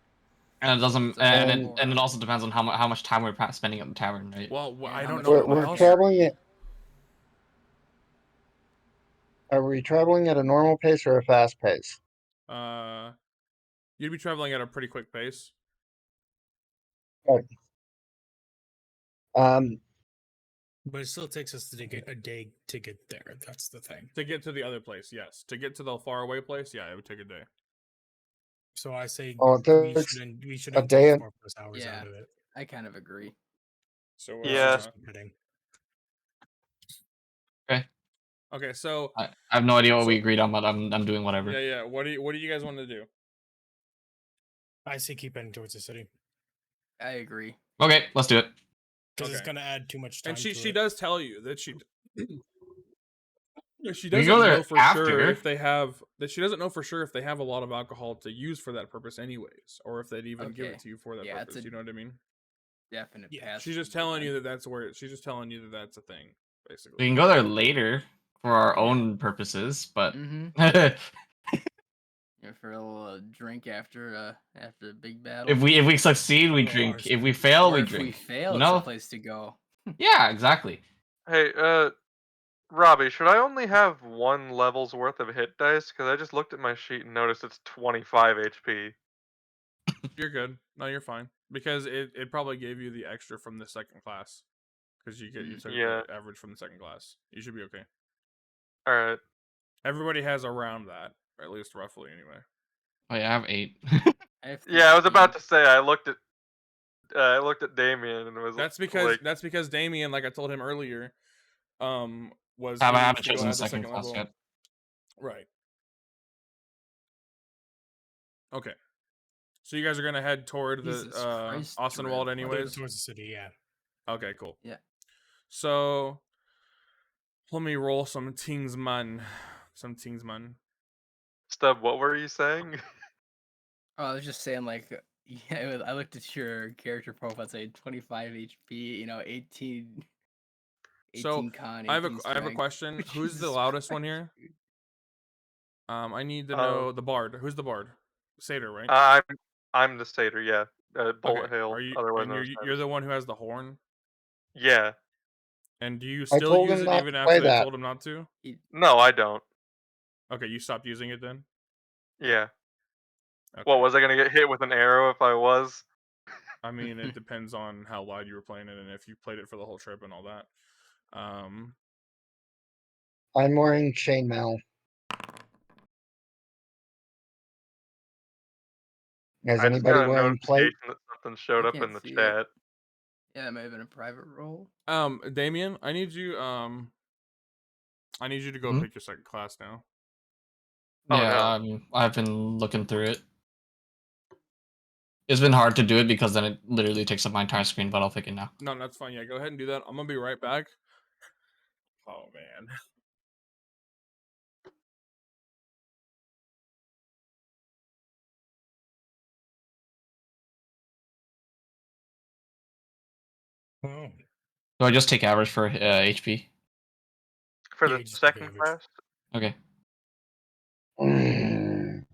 [SPEAKER 1] And it doesn't,
[SPEAKER 4] So
[SPEAKER 1] and it also depends on how much time we're spending at the tavern, right?
[SPEAKER 3] Well,
[SPEAKER 4] And
[SPEAKER 3] I
[SPEAKER 4] how
[SPEAKER 3] don't
[SPEAKER 4] much
[SPEAKER 3] know.
[SPEAKER 4] we're
[SPEAKER 3] What
[SPEAKER 5] We're
[SPEAKER 3] else?
[SPEAKER 5] traveling at. Are we traveling at a normal pace or a fast pace?
[SPEAKER 3] You'd be traveling at a pretty quick pace.
[SPEAKER 5] Um,
[SPEAKER 2] But it still takes us to get a day to get there. That's the thing.
[SPEAKER 3] To get to the other place, yes. To get to the faraway place, yeah, it would take a day.
[SPEAKER 2] So I say
[SPEAKER 5] Oh, it
[SPEAKER 2] we
[SPEAKER 5] takes
[SPEAKER 2] shouldn't
[SPEAKER 5] day
[SPEAKER 2] take
[SPEAKER 5] and-
[SPEAKER 2] 4+ hours
[SPEAKER 4] Yeah.
[SPEAKER 2] out of it.
[SPEAKER 4] I kind of agree.
[SPEAKER 3] So
[SPEAKER 6] Yeah.
[SPEAKER 2] Just heading.
[SPEAKER 3] Okay, so
[SPEAKER 1] I have no idea what we
[SPEAKER 3] So-
[SPEAKER 1] agreed on, but I'm doing whatever.
[SPEAKER 3] yeah. What do you guys want to do?
[SPEAKER 2] I say keep heading towards the city
[SPEAKER 4] I agree.
[SPEAKER 1] Okay, let's do it.
[SPEAKER 2] because it's
[SPEAKER 3] Okay.
[SPEAKER 2] gonna add too much time.
[SPEAKER 3] And she
[SPEAKER 2] to it.
[SPEAKER 3] does tell you that she
[SPEAKER 1] We
[SPEAKER 3] doesn't
[SPEAKER 1] go there
[SPEAKER 3] know for sure
[SPEAKER 1] after.
[SPEAKER 3] if they have that she doesn't know for sure if they have a lot of alcohol to use for that purpose anyways, or if they'd even give
[SPEAKER 4] Okay.
[SPEAKER 3] it to you for that
[SPEAKER 4] Yeah, it's
[SPEAKER 3] purpose.
[SPEAKER 4] a-
[SPEAKER 3] You know what I mean?
[SPEAKER 4] Definite
[SPEAKER 2] Yeah,
[SPEAKER 4] pass.
[SPEAKER 3] She's just telling you that that's where she's just telling you that that's a thing,
[SPEAKER 1] We
[SPEAKER 3] basically.
[SPEAKER 1] can go there later for our own purposes, but
[SPEAKER 4] Mm-hmm.
[SPEAKER 1] if
[SPEAKER 4] Yeah, for a little drink after the big battle.
[SPEAKER 1] we succeed, we
[SPEAKER 2] Couple
[SPEAKER 1] drink.
[SPEAKER 2] hours.
[SPEAKER 1] If we fail,
[SPEAKER 4] or
[SPEAKER 1] we
[SPEAKER 4] if
[SPEAKER 1] drink.
[SPEAKER 4] we fail,
[SPEAKER 1] you
[SPEAKER 4] it's
[SPEAKER 1] know?
[SPEAKER 4] a place to go.
[SPEAKER 1] Yeah, exactly.
[SPEAKER 6] Hey, Robbie, should I only have 1 level's worth of hit dice? Because I just looked at my sheet and noticed it's 25 HP.
[SPEAKER 3] You're good. No, you're fine. Because it probably gave you the extra from the second class. Because you took
[SPEAKER 6] Yeah.
[SPEAKER 3] the average from the second class. You should be okay.
[SPEAKER 6] Alright.
[SPEAKER 3] Everybody has around that, or at least roughly anyway.
[SPEAKER 1] Oh yeah, I have 8.
[SPEAKER 4] I have
[SPEAKER 6] Yeah, I was about
[SPEAKER 4] 15.
[SPEAKER 6] to say I looked at Damien and was
[SPEAKER 3] That's because
[SPEAKER 6] like,
[SPEAKER 3] Damien, like I told him earlier, was
[SPEAKER 1] I
[SPEAKER 3] he
[SPEAKER 1] haven't
[SPEAKER 3] needs to go
[SPEAKER 1] chosen
[SPEAKER 3] add
[SPEAKER 1] the second class
[SPEAKER 3] level.
[SPEAKER 1] yet.
[SPEAKER 3] Right. Okay. So you guys are gonna head toward the
[SPEAKER 4] Jesus Christ,
[SPEAKER 3] Austinwald
[SPEAKER 4] Dread.
[SPEAKER 3] anyways?
[SPEAKER 2] towards the city. Yeah.
[SPEAKER 3] Okay, cool.
[SPEAKER 4] Yeah.
[SPEAKER 3] So let me roll some Tingsman.
[SPEAKER 6] Stub, what were you saying?
[SPEAKER 4] Oh, I was just saying, like, yeah, I looked at your character profile, saying 25 HP, 18
[SPEAKER 3] So,
[SPEAKER 4] con.
[SPEAKER 3] I have
[SPEAKER 4] 18
[SPEAKER 3] a
[SPEAKER 4] strength.
[SPEAKER 3] question. Who's the
[SPEAKER 4] Jesus
[SPEAKER 3] loudest one
[SPEAKER 4] Christ,
[SPEAKER 3] here?
[SPEAKER 4] dude.
[SPEAKER 3] I need to know the bard. Who's the bard? Satyr, right?
[SPEAKER 6] I'm the satyr, yeah. bullet
[SPEAKER 3] Okay,
[SPEAKER 6] hail,
[SPEAKER 3] are you?
[SPEAKER 6] otherwise
[SPEAKER 3] And
[SPEAKER 6] known
[SPEAKER 3] you're
[SPEAKER 6] as
[SPEAKER 3] the one who has the horn.
[SPEAKER 6] Yeah.
[SPEAKER 3] And do you
[SPEAKER 5] I
[SPEAKER 3] still
[SPEAKER 5] told
[SPEAKER 3] use
[SPEAKER 5] him
[SPEAKER 3] it
[SPEAKER 5] not
[SPEAKER 3] even
[SPEAKER 5] to
[SPEAKER 3] after
[SPEAKER 5] play
[SPEAKER 3] they
[SPEAKER 5] that.
[SPEAKER 3] told him not to?
[SPEAKER 6] No, I don't.
[SPEAKER 3] Okay, you stopped using it then.
[SPEAKER 6] Yeah.
[SPEAKER 3] Okay.
[SPEAKER 6] What, was I gonna get hit with an arrow if I was?
[SPEAKER 3] I mean, it depends on how loud you were playing it and if you played it for the whole trip and all that.
[SPEAKER 5] I'm wearing chainmail. Is
[SPEAKER 6] I just
[SPEAKER 5] anybody
[SPEAKER 6] got a
[SPEAKER 5] wearing plate?
[SPEAKER 6] notification that something showed
[SPEAKER 4] I
[SPEAKER 6] up in
[SPEAKER 4] can't
[SPEAKER 6] the
[SPEAKER 4] see it.
[SPEAKER 6] chat.
[SPEAKER 4] Yeah, it might have been a private role.
[SPEAKER 3] Damien, I need you to go
[SPEAKER 1] Hmm?
[SPEAKER 3] pick your second class now.
[SPEAKER 6] Oh,
[SPEAKER 1] Yeah,
[SPEAKER 6] no.
[SPEAKER 1] I've been looking through it. It's been hard to do it because then it literally takes up my entire screen, but I'll pick it now.
[SPEAKER 3] No, that's fine. Yeah, go ahead and do that. I'm gonna be right back. Oh man.
[SPEAKER 2] Oh,
[SPEAKER 1] So I just take average for HP.
[SPEAKER 6] For
[SPEAKER 2] Yeah,
[SPEAKER 6] the
[SPEAKER 2] you just take
[SPEAKER 6] second
[SPEAKER 2] average.
[SPEAKER 6] class?
[SPEAKER 1] Okay.
[SPEAKER 5] Mm.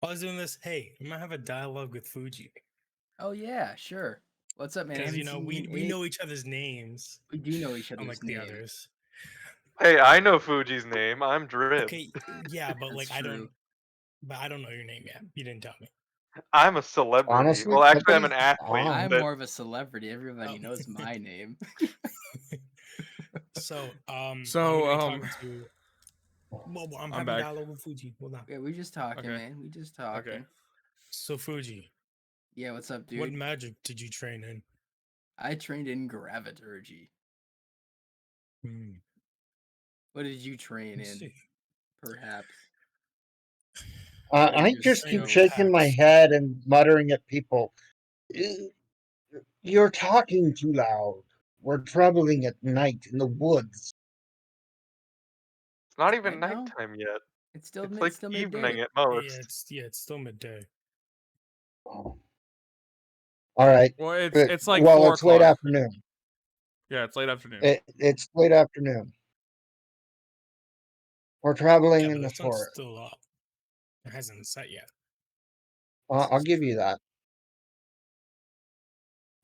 [SPEAKER 2] While I was doing this, hey, I'm gonna have a dialogue with Fuji
[SPEAKER 4] Oh yeah, sure. What's up, man? I
[SPEAKER 2] because
[SPEAKER 4] haven't seen
[SPEAKER 2] we
[SPEAKER 4] you in
[SPEAKER 2] know each other's names,
[SPEAKER 4] We do know each other's
[SPEAKER 2] unlike the
[SPEAKER 4] names.
[SPEAKER 2] others.
[SPEAKER 6] Hey, I know Fuji's name. I'm Drip.
[SPEAKER 2] Okay, yeah, but like
[SPEAKER 4] That's true.
[SPEAKER 2] I don't know your name yet. You didn't tell me.
[SPEAKER 6] I'm a celebrity.
[SPEAKER 5] Honestly,
[SPEAKER 6] Well, actually, I'm an
[SPEAKER 5] Pippin,
[SPEAKER 6] athlete.
[SPEAKER 5] oh.
[SPEAKER 4] I'm
[SPEAKER 6] But
[SPEAKER 4] more of a celebrity. Everybody
[SPEAKER 2] Oh.
[SPEAKER 4] knows my name.
[SPEAKER 2] So,
[SPEAKER 3] So,
[SPEAKER 2] I'm gonna be talking to. Well, I'm having
[SPEAKER 3] back.
[SPEAKER 2] dialogue with Fuji. Hold on.
[SPEAKER 4] Yeah, we just talking,
[SPEAKER 3] Okay.
[SPEAKER 4] man. We just talking.
[SPEAKER 3] Okay.
[SPEAKER 2] So Fuji,
[SPEAKER 4] Yeah, what's up, dude?
[SPEAKER 2] what magic did you train in?
[SPEAKER 4] I trained in graviturgy.
[SPEAKER 2] Hmm.
[SPEAKER 4] What did you train
[SPEAKER 2] let's
[SPEAKER 4] in?
[SPEAKER 2] see.
[SPEAKER 4] Perhaps.
[SPEAKER 5] I
[SPEAKER 4] You're
[SPEAKER 5] just keep
[SPEAKER 2] so
[SPEAKER 5] shaking my
[SPEAKER 2] packed.
[SPEAKER 5] head and muttering at people. You're talking too loud. We're traveling at night in the woods.
[SPEAKER 6] it's not even
[SPEAKER 4] Right now?
[SPEAKER 6] nighttime yet.
[SPEAKER 4] It's still
[SPEAKER 6] It's like
[SPEAKER 4] still
[SPEAKER 6] evening
[SPEAKER 4] midday.
[SPEAKER 6] at
[SPEAKER 2] Yeah,
[SPEAKER 6] most.
[SPEAKER 2] it's still midday.
[SPEAKER 5] Oh. All right.
[SPEAKER 3] Well,
[SPEAKER 5] But-
[SPEAKER 3] it's like
[SPEAKER 5] well,
[SPEAKER 3] 4
[SPEAKER 5] it's late
[SPEAKER 3] o'clock.
[SPEAKER 5] afternoon.
[SPEAKER 3] Yeah, it's late afternoon.
[SPEAKER 5] It's late afternoon. We're traveling
[SPEAKER 2] Yeah,
[SPEAKER 5] in
[SPEAKER 2] but
[SPEAKER 5] the
[SPEAKER 2] the sun's
[SPEAKER 5] forest.
[SPEAKER 2] still up. It hasn't set yet.
[SPEAKER 5] I'll give you that.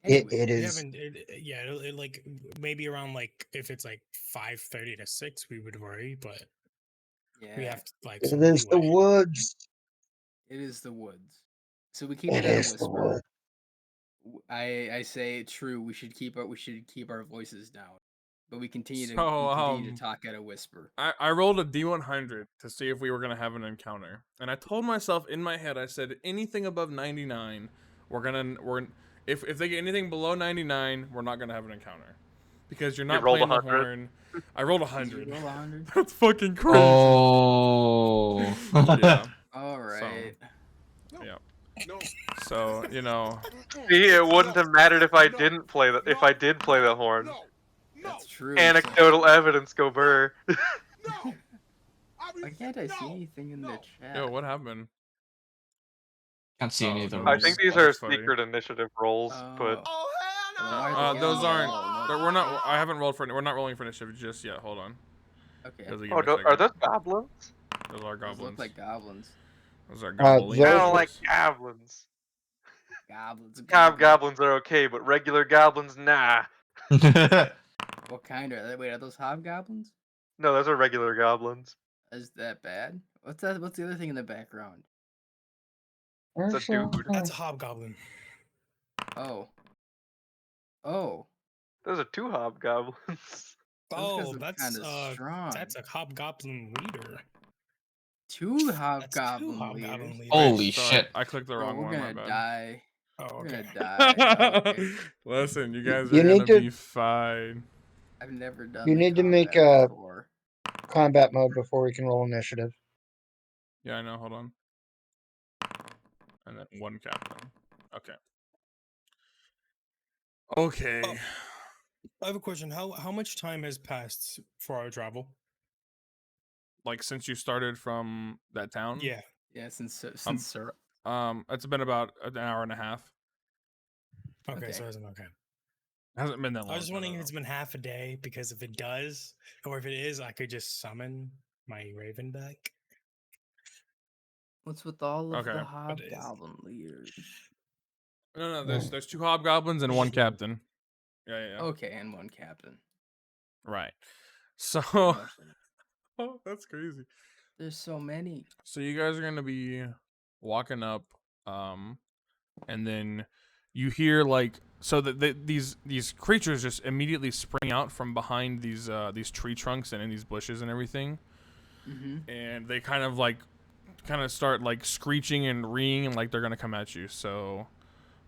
[SPEAKER 4] Anyway,
[SPEAKER 5] It
[SPEAKER 2] We
[SPEAKER 5] is.
[SPEAKER 2] haven't. Yeah, it like maybe around like if it's like 5:30 to 6, we would worry, but
[SPEAKER 4] yeah,
[SPEAKER 2] we have like
[SPEAKER 5] It
[SPEAKER 2] some
[SPEAKER 5] is the
[SPEAKER 2] leeway.
[SPEAKER 5] woods.
[SPEAKER 4] it is the woods. So we keep
[SPEAKER 5] It
[SPEAKER 4] it at a
[SPEAKER 5] is the
[SPEAKER 4] whisper.
[SPEAKER 5] woods.
[SPEAKER 4] I say true. We should keep our voices down, but we continue to
[SPEAKER 3] So,
[SPEAKER 4] talk at a whisper.
[SPEAKER 3] I rolled a D100 to see if we were gonna have an encounter, and I told myself in my head, I said anything above 99, if they get anything below 99, we're not gonna have an encounter, because you're not
[SPEAKER 6] rolled
[SPEAKER 3] playing the
[SPEAKER 6] 100?
[SPEAKER 3] horn. I rolled
[SPEAKER 4] Did you
[SPEAKER 3] 100.
[SPEAKER 4] roll 100?
[SPEAKER 3] That's fucking crazy.
[SPEAKER 1] Oh.
[SPEAKER 3] Yeah.
[SPEAKER 4] All right.
[SPEAKER 3] Yeah. So
[SPEAKER 6] See, it wouldn't have mattered if I didn't play the if I did play the horn.
[SPEAKER 4] That's true.
[SPEAKER 6] Anecdotal evidence, go burr.
[SPEAKER 4] Why can't I see anything in the chat?
[SPEAKER 3] Yo, what happened?
[SPEAKER 1] Can't see any of the
[SPEAKER 3] no,
[SPEAKER 6] I
[SPEAKER 1] rules.
[SPEAKER 6] think these
[SPEAKER 3] Oh,
[SPEAKER 6] are
[SPEAKER 3] that's funny.
[SPEAKER 6] secret initiative rolls, but
[SPEAKER 4] Oh, well, then why are they
[SPEAKER 3] Those
[SPEAKER 4] yelling
[SPEAKER 3] aren't.
[SPEAKER 4] all
[SPEAKER 3] We're not.
[SPEAKER 4] notifications?
[SPEAKER 3] I haven't rolled for. We're not rolling for initiative just yet. Hold on.
[SPEAKER 4] Okay.
[SPEAKER 3] Doesn't give
[SPEAKER 6] oh,
[SPEAKER 3] me a
[SPEAKER 6] are
[SPEAKER 3] second.
[SPEAKER 6] those goblins?
[SPEAKER 3] Those are
[SPEAKER 4] Those
[SPEAKER 3] goblins.
[SPEAKER 4] look like goblins.
[SPEAKER 3] Those are
[SPEAKER 5] those-
[SPEAKER 3] goblins.
[SPEAKER 6] I don't like goblins.
[SPEAKER 4] Goblins.
[SPEAKER 6] Hobgoblins are okay, but regular goblins, nah.
[SPEAKER 4] What kind are they? Wait, are those hobgoblins?
[SPEAKER 6] No, those are regular goblins.
[SPEAKER 4] Is that bad? What's that? What's the other thing in the background?
[SPEAKER 6] It's a dude.
[SPEAKER 2] That's a hobgoblin.
[SPEAKER 4] Oh. Oh.
[SPEAKER 6] Those are 2 hobgoblins.
[SPEAKER 4] Those
[SPEAKER 2] Oh,
[SPEAKER 4] guys look kinda strong.
[SPEAKER 2] that's a hobgoblin leader.
[SPEAKER 4] Two
[SPEAKER 2] That's two
[SPEAKER 4] hobgoblin
[SPEAKER 2] hobgoblin
[SPEAKER 4] leaders.
[SPEAKER 2] leaders.
[SPEAKER 1] Holy
[SPEAKER 3] Sorry,
[SPEAKER 1] shit.
[SPEAKER 3] I clicked the
[SPEAKER 4] Bro,
[SPEAKER 3] wrong
[SPEAKER 4] we're
[SPEAKER 3] one.
[SPEAKER 4] gonna
[SPEAKER 3] My bad.
[SPEAKER 2] Oh,
[SPEAKER 4] die. We're
[SPEAKER 2] okay.
[SPEAKER 4] gonna die. Okay.
[SPEAKER 3] Listen, you guys
[SPEAKER 5] You
[SPEAKER 3] are
[SPEAKER 5] need
[SPEAKER 3] gonna
[SPEAKER 5] to-
[SPEAKER 3] be fine.
[SPEAKER 4] I've never done.
[SPEAKER 5] You
[SPEAKER 4] the
[SPEAKER 5] need to make
[SPEAKER 4] combat
[SPEAKER 5] a-
[SPEAKER 4] before.
[SPEAKER 5] Combat mode before we can roll initiative.
[SPEAKER 3] Yeah, I know. Hold on. And then 1 captain. Okay. Okay.
[SPEAKER 2] Oh. I have a question. How much time has passed for our travel?
[SPEAKER 3] Like since you started from that town?
[SPEAKER 2] Yeah.
[SPEAKER 4] Yeah, since Sir.
[SPEAKER 3] It's been about an hour and a half.
[SPEAKER 2] Okay,
[SPEAKER 4] Okay.
[SPEAKER 2] so it's okay.
[SPEAKER 3] Hasn't been that long.
[SPEAKER 2] I was just wondering
[SPEAKER 3] no,
[SPEAKER 2] if it's been half a day, because if it does, or if it is, I could just summon my Raven back.
[SPEAKER 4] What's with all of
[SPEAKER 3] Okay.
[SPEAKER 4] the
[SPEAKER 2] But it is-
[SPEAKER 4] hobgoblin leaders?
[SPEAKER 3] no. There's 2 hobgoblins and 1 captain. Yeah.
[SPEAKER 4] Okay, and 1 captain.
[SPEAKER 3] Right. So,
[SPEAKER 4] How much-
[SPEAKER 3] oh, that's crazy.
[SPEAKER 4] There's so many.
[SPEAKER 3] So you guys are gonna be walking up, and then you hear like these creatures just immediately spring out from behind these tree trunks and in these bushes and everything, and they kind of start like screeching and reeing and like they're gonna come at you. So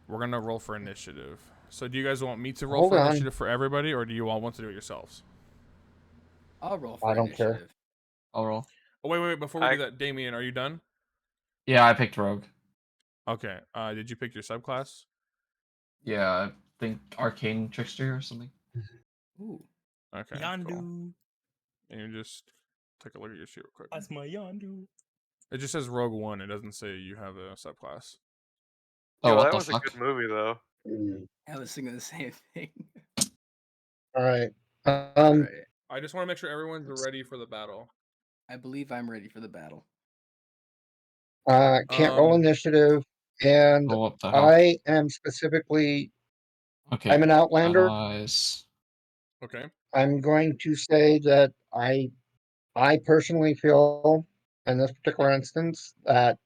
[SPEAKER 3] we're gonna roll for initiative. So do you guys want me to roll
[SPEAKER 5] Hold
[SPEAKER 3] for
[SPEAKER 5] on.
[SPEAKER 3] initiative for everybody, or do you all want to do it yourselves?
[SPEAKER 4] I'll roll for
[SPEAKER 5] I don't care.
[SPEAKER 4] initiative.
[SPEAKER 1] I'll roll.
[SPEAKER 3] Oh wait, before we do that, Damien, are you done?
[SPEAKER 1] Yeah, I picked rogue.
[SPEAKER 3] Okay. Did you pick your subclass?
[SPEAKER 1] Yeah, I think arcane trickster or something.
[SPEAKER 4] Ooh.
[SPEAKER 3] Okay. Cool.
[SPEAKER 2] Yandu.
[SPEAKER 3] And you just take a look at your sheet real quick.
[SPEAKER 2] That's my Yandu.
[SPEAKER 3] It just says Rogue One. It doesn't say you have a subclass.
[SPEAKER 1] Oh,
[SPEAKER 6] Yo,
[SPEAKER 1] what
[SPEAKER 6] that
[SPEAKER 1] the
[SPEAKER 6] was
[SPEAKER 1] fuck?
[SPEAKER 6] a good movie though.
[SPEAKER 4] I was thinking the same thing.
[SPEAKER 5] All right.
[SPEAKER 4] Alright.
[SPEAKER 3] I just want to make sure everyone's ready for the battle.
[SPEAKER 4] I believe I'm ready for the battle.
[SPEAKER 5] Can't roll
[SPEAKER 3] Um,
[SPEAKER 5] initiative, and
[SPEAKER 1] Oh, what the hell?
[SPEAKER 5] I am specifically.
[SPEAKER 1] Okay.
[SPEAKER 5] I'm an outlander.
[SPEAKER 1] Allies.
[SPEAKER 3] Okay.
[SPEAKER 5] I'm going to say that I personally feel in this particular instance that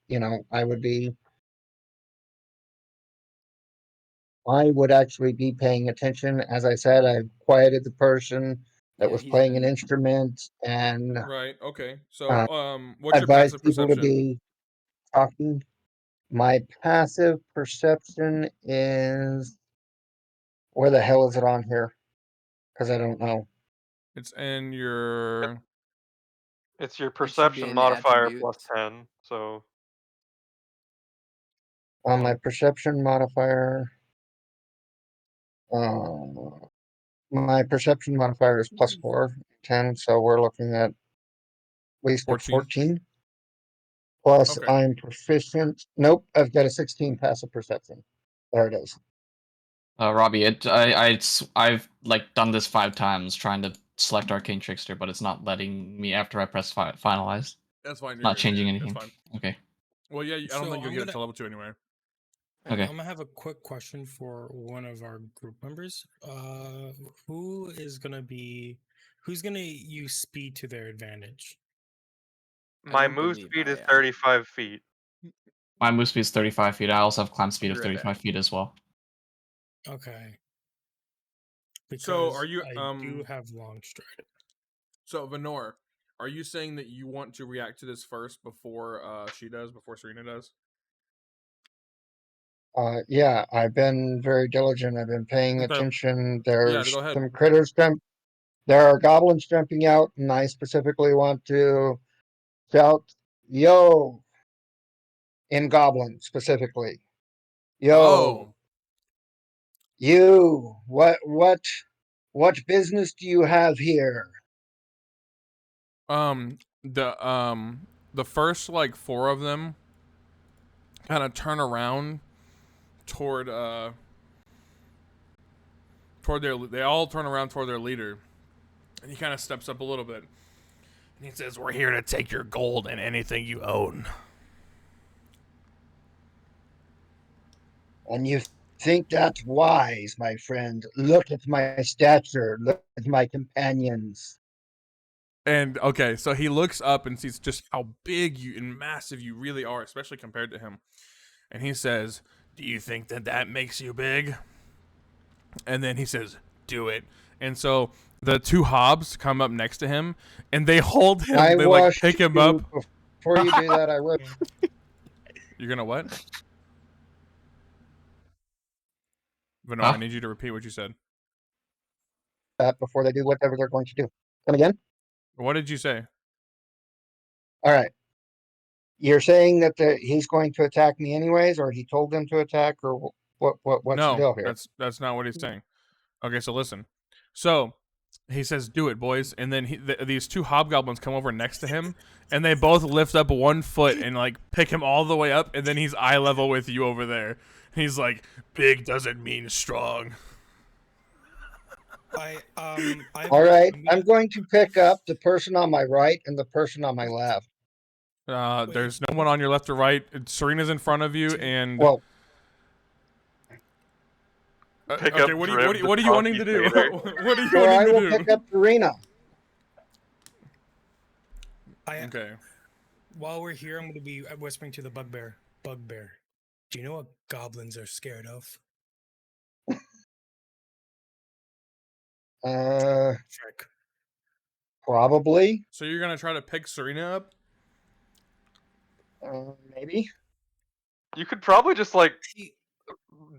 [SPEAKER 5] I would actually be paying attention. As I said, I've quieted the person that
[SPEAKER 4] Yeah,
[SPEAKER 5] was
[SPEAKER 4] he's
[SPEAKER 5] playing an
[SPEAKER 4] been-
[SPEAKER 5] instrument and
[SPEAKER 3] Right. Okay. So,
[SPEAKER 5] Uh,
[SPEAKER 3] what's your
[SPEAKER 5] advise
[SPEAKER 3] passive
[SPEAKER 5] people to
[SPEAKER 3] perception?
[SPEAKER 5] be talking. My passive perception is where the hell is it on here? Because I don't know.
[SPEAKER 3] It's in your.
[SPEAKER 6] It's your
[SPEAKER 4] should be
[SPEAKER 6] perception
[SPEAKER 4] in
[SPEAKER 6] modifier
[SPEAKER 4] attributes.
[SPEAKER 6] plus 10. So
[SPEAKER 5] On my perception modifier, my perception modifier is plus 4, 10, so we're looking at least a 14. Plus,
[SPEAKER 3] Okay.
[SPEAKER 5] I'm proficient. Nope, I've got a 16 passive perception. There it is.
[SPEAKER 1] Robbie, I've like done this 5 times trying to select arcane trickster, but it's not letting me after I press finalize.
[SPEAKER 3] That's fine.
[SPEAKER 1] Not changing
[SPEAKER 3] That's
[SPEAKER 1] anything.
[SPEAKER 3] fine.
[SPEAKER 1] Okay.
[SPEAKER 3] Well, yeah. I don't
[SPEAKER 2] So
[SPEAKER 3] think you'll
[SPEAKER 2] I'm
[SPEAKER 3] get it
[SPEAKER 2] gonna-
[SPEAKER 3] to level 2 anyway.
[SPEAKER 1] Okay.
[SPEAKER 2] I'm gonna have a quick question for one of our group members. Who's gonna use speed to their advantage?
[SPEAKER 6] my
[SPEAKER 4] don't
[SPEAKER 6] move
[SPEAKER 4] believe
[SPEAKER 6] speed
[SPEAKER 4] I
[SPEAKER 6] is
[SPEAKER 4] am.
[SPEAKER 6] 35 feet.
[SPEAKER 1] My move speed is 35 feet. I also have climb speed of
[SPEAKER 4] You're at
[SPEAKER 1] 35 feet as well.
[SPEAKER 2] Okay.
[SPEAKER 3] So,
[SPEAKER 2] Because
[SPEAKER 3] are you,
[SPEAKER 2] I do have long stride.
[SPEAKER 3] So, Venor, are you saying that you want to react to this first before she does, before Serena does?
[SPEAKER 5] Yeah, I've been very diligent. I've been paying
[SPEAKER 3] Okay.
[SPEAKER 5] attention. There's
[SPEAKER 3] go ahead.
[SPEAKER 5] some critters there are goblins jumping out, and I specifically want to shout, "Yo!" in goblin specifically. Yo,
[SPEAKER 3] Oh.
[SPEAKER 5] you! What business do you have here?
[SPEAKER 3] The first like 4 of them kind of turn around toward they all turn around toward their leader, and he kind of steps up a little bit, and he says, "We're here to take your gold and anything you own."
[SPEAKER 5] And you think that's wise, my friend? Look at my stature. Look at my companions.
[SPEAKER 3] And okay, so he looks up and sees just how big you and massive you really are, especially compared to him. And he says, "Do you think that makes you big?" And then he says, "Do it." And so the 2 hobs come up next to him, and they hold him.
[SPEAKER 5] I
[SPEAKER 3] They like
[SPEAKER 5] wash
[SPEAKER 3] pick him
[SPEAKER 5] you
[SPEAKER 3] up.
[SPEAKER 5] Before you do that, I will.
[SPEAKER 3] You're gonna what? Venor,
[SPEAKER 1] Huh?
[SPEAKER 3] I need you to repeat what you said.
[SPEAKER 5] That before they do whatever they're going to do. Come again?
[SPEAKER 3] What did you say?
[SPEAKER 5] All right. You're saying that he's going to attack me anyways, or he told them to attack, or what's the deal
[SPEAKER 3] No,
[SPEAKER 5] here?
[SPEAKER 3] that's not what he's saying. Okay, so listen. So he says, "Do it, boys," and then these 2 hobgoblins come over next to him, and they both lift up 1 foot and like pick him all the way up, and then he's eye level with you over there. He's like, "Big doesn't mean strong."
[SPEAKER 5] All right, I'm going to pick up the person on my right and the person on my left.
[SPEAKER 3] There's no one on your left or right. Serena's in front of you, and
[SPEAKER 5] Well,
[SPEAKER 6] Pick
[SPEAKER 3] okay.
[SPEAKER 6] up
[SPEAKER 3] What
[SPEAKER 6] Drib,
[SPEAKER 3] are
[SPEAKER 6] the
[SPEAKER 3] you wanting to
[SPEAKER 6] Talkie
[SPEAKER 3] do?
[SPEAKER 6] Tater.
[SPEAKER 3] What are you
[SPEAKER 5] so I
[SPEAKER 3] wanting
[SPEAKER 5] will
[SPEAKER 3] to do?
[SPEAKER 5] pick up Serena.
[SPEAKER 3] Okay.
[SPEAKER 2] While we're here, I'm going to be whispering to the bugbear. Bugbear, do you know what goblins are scared of? Trick.
[SPEAKER 5] Probably.
[SPEAKER 3] So you're gonna try to pick Serena up?
[SPEAKER 5] Maybe.
[SPEAKER 6] You could probably just like
[SPEAKER 2] Hey,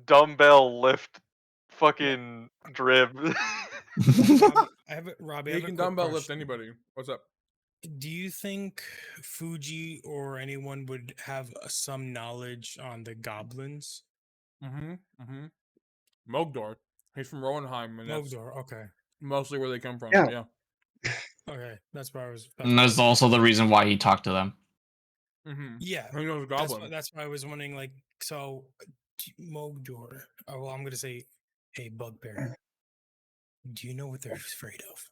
[SPEAKER 6] dumbbell lift fucking Drib.
[SPEAKER 2] Robbie, I have a
[SPEAKER 3] You
[SPEAKER 2] quick
[SPEAKER 3] can dumbbell lift
[SPEAKER 2] question.
[SPEAKER 3] anybody. What's up?
[SPEAKER 2] Do you think Fuji or anyone would have some knowledge on the goblins?
[SPEAKER 3] Mogdor. He's from Rowenheim, and that's
[SPEAKER 2] Mogdor, okay.
[SPEAKER 3] mostly where they come from.
[SPEAKER 5] Yeah.
[SPEAKER 3] Yeah.
[SPEAKER 2] Okay, that's where I was.
[SPEAKER 1] And that's also the reason why he talked to them.
[SPEAKER 2] Yeah,
[SPEAKER 3] He knows
[SPEAKER 2] that's
[SPEAKER 3] Goblin.
[SPEAKER 2] that's why I was wondering. Like, so Mogdor. Oh, well, I'm gonna say, hey, Bugbear. Do you know what they're afraid of?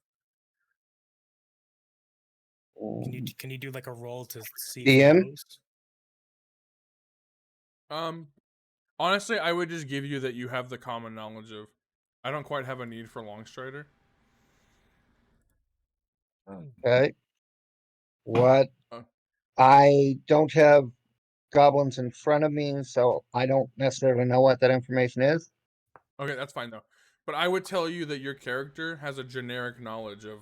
[SPEAKER 2] Can you do like a roll to see? if he
[SPEAKER 5] DM?
[SPEAKER 2] knows?
[SPEAKER 3] Honestly, I would just give you that you have the common knowledge of. I don't quite have a need for Longstrider.
[SPEAKER 5] Okay. What?
[SPEAKER 3] Uh.
[SPEAKER 5] I don't have goblins in front of me, so I don't necessarily know what that information is.
[SPEAKER 3] Okay, that's fine though. But I would tell you that your character has a generic knowledge of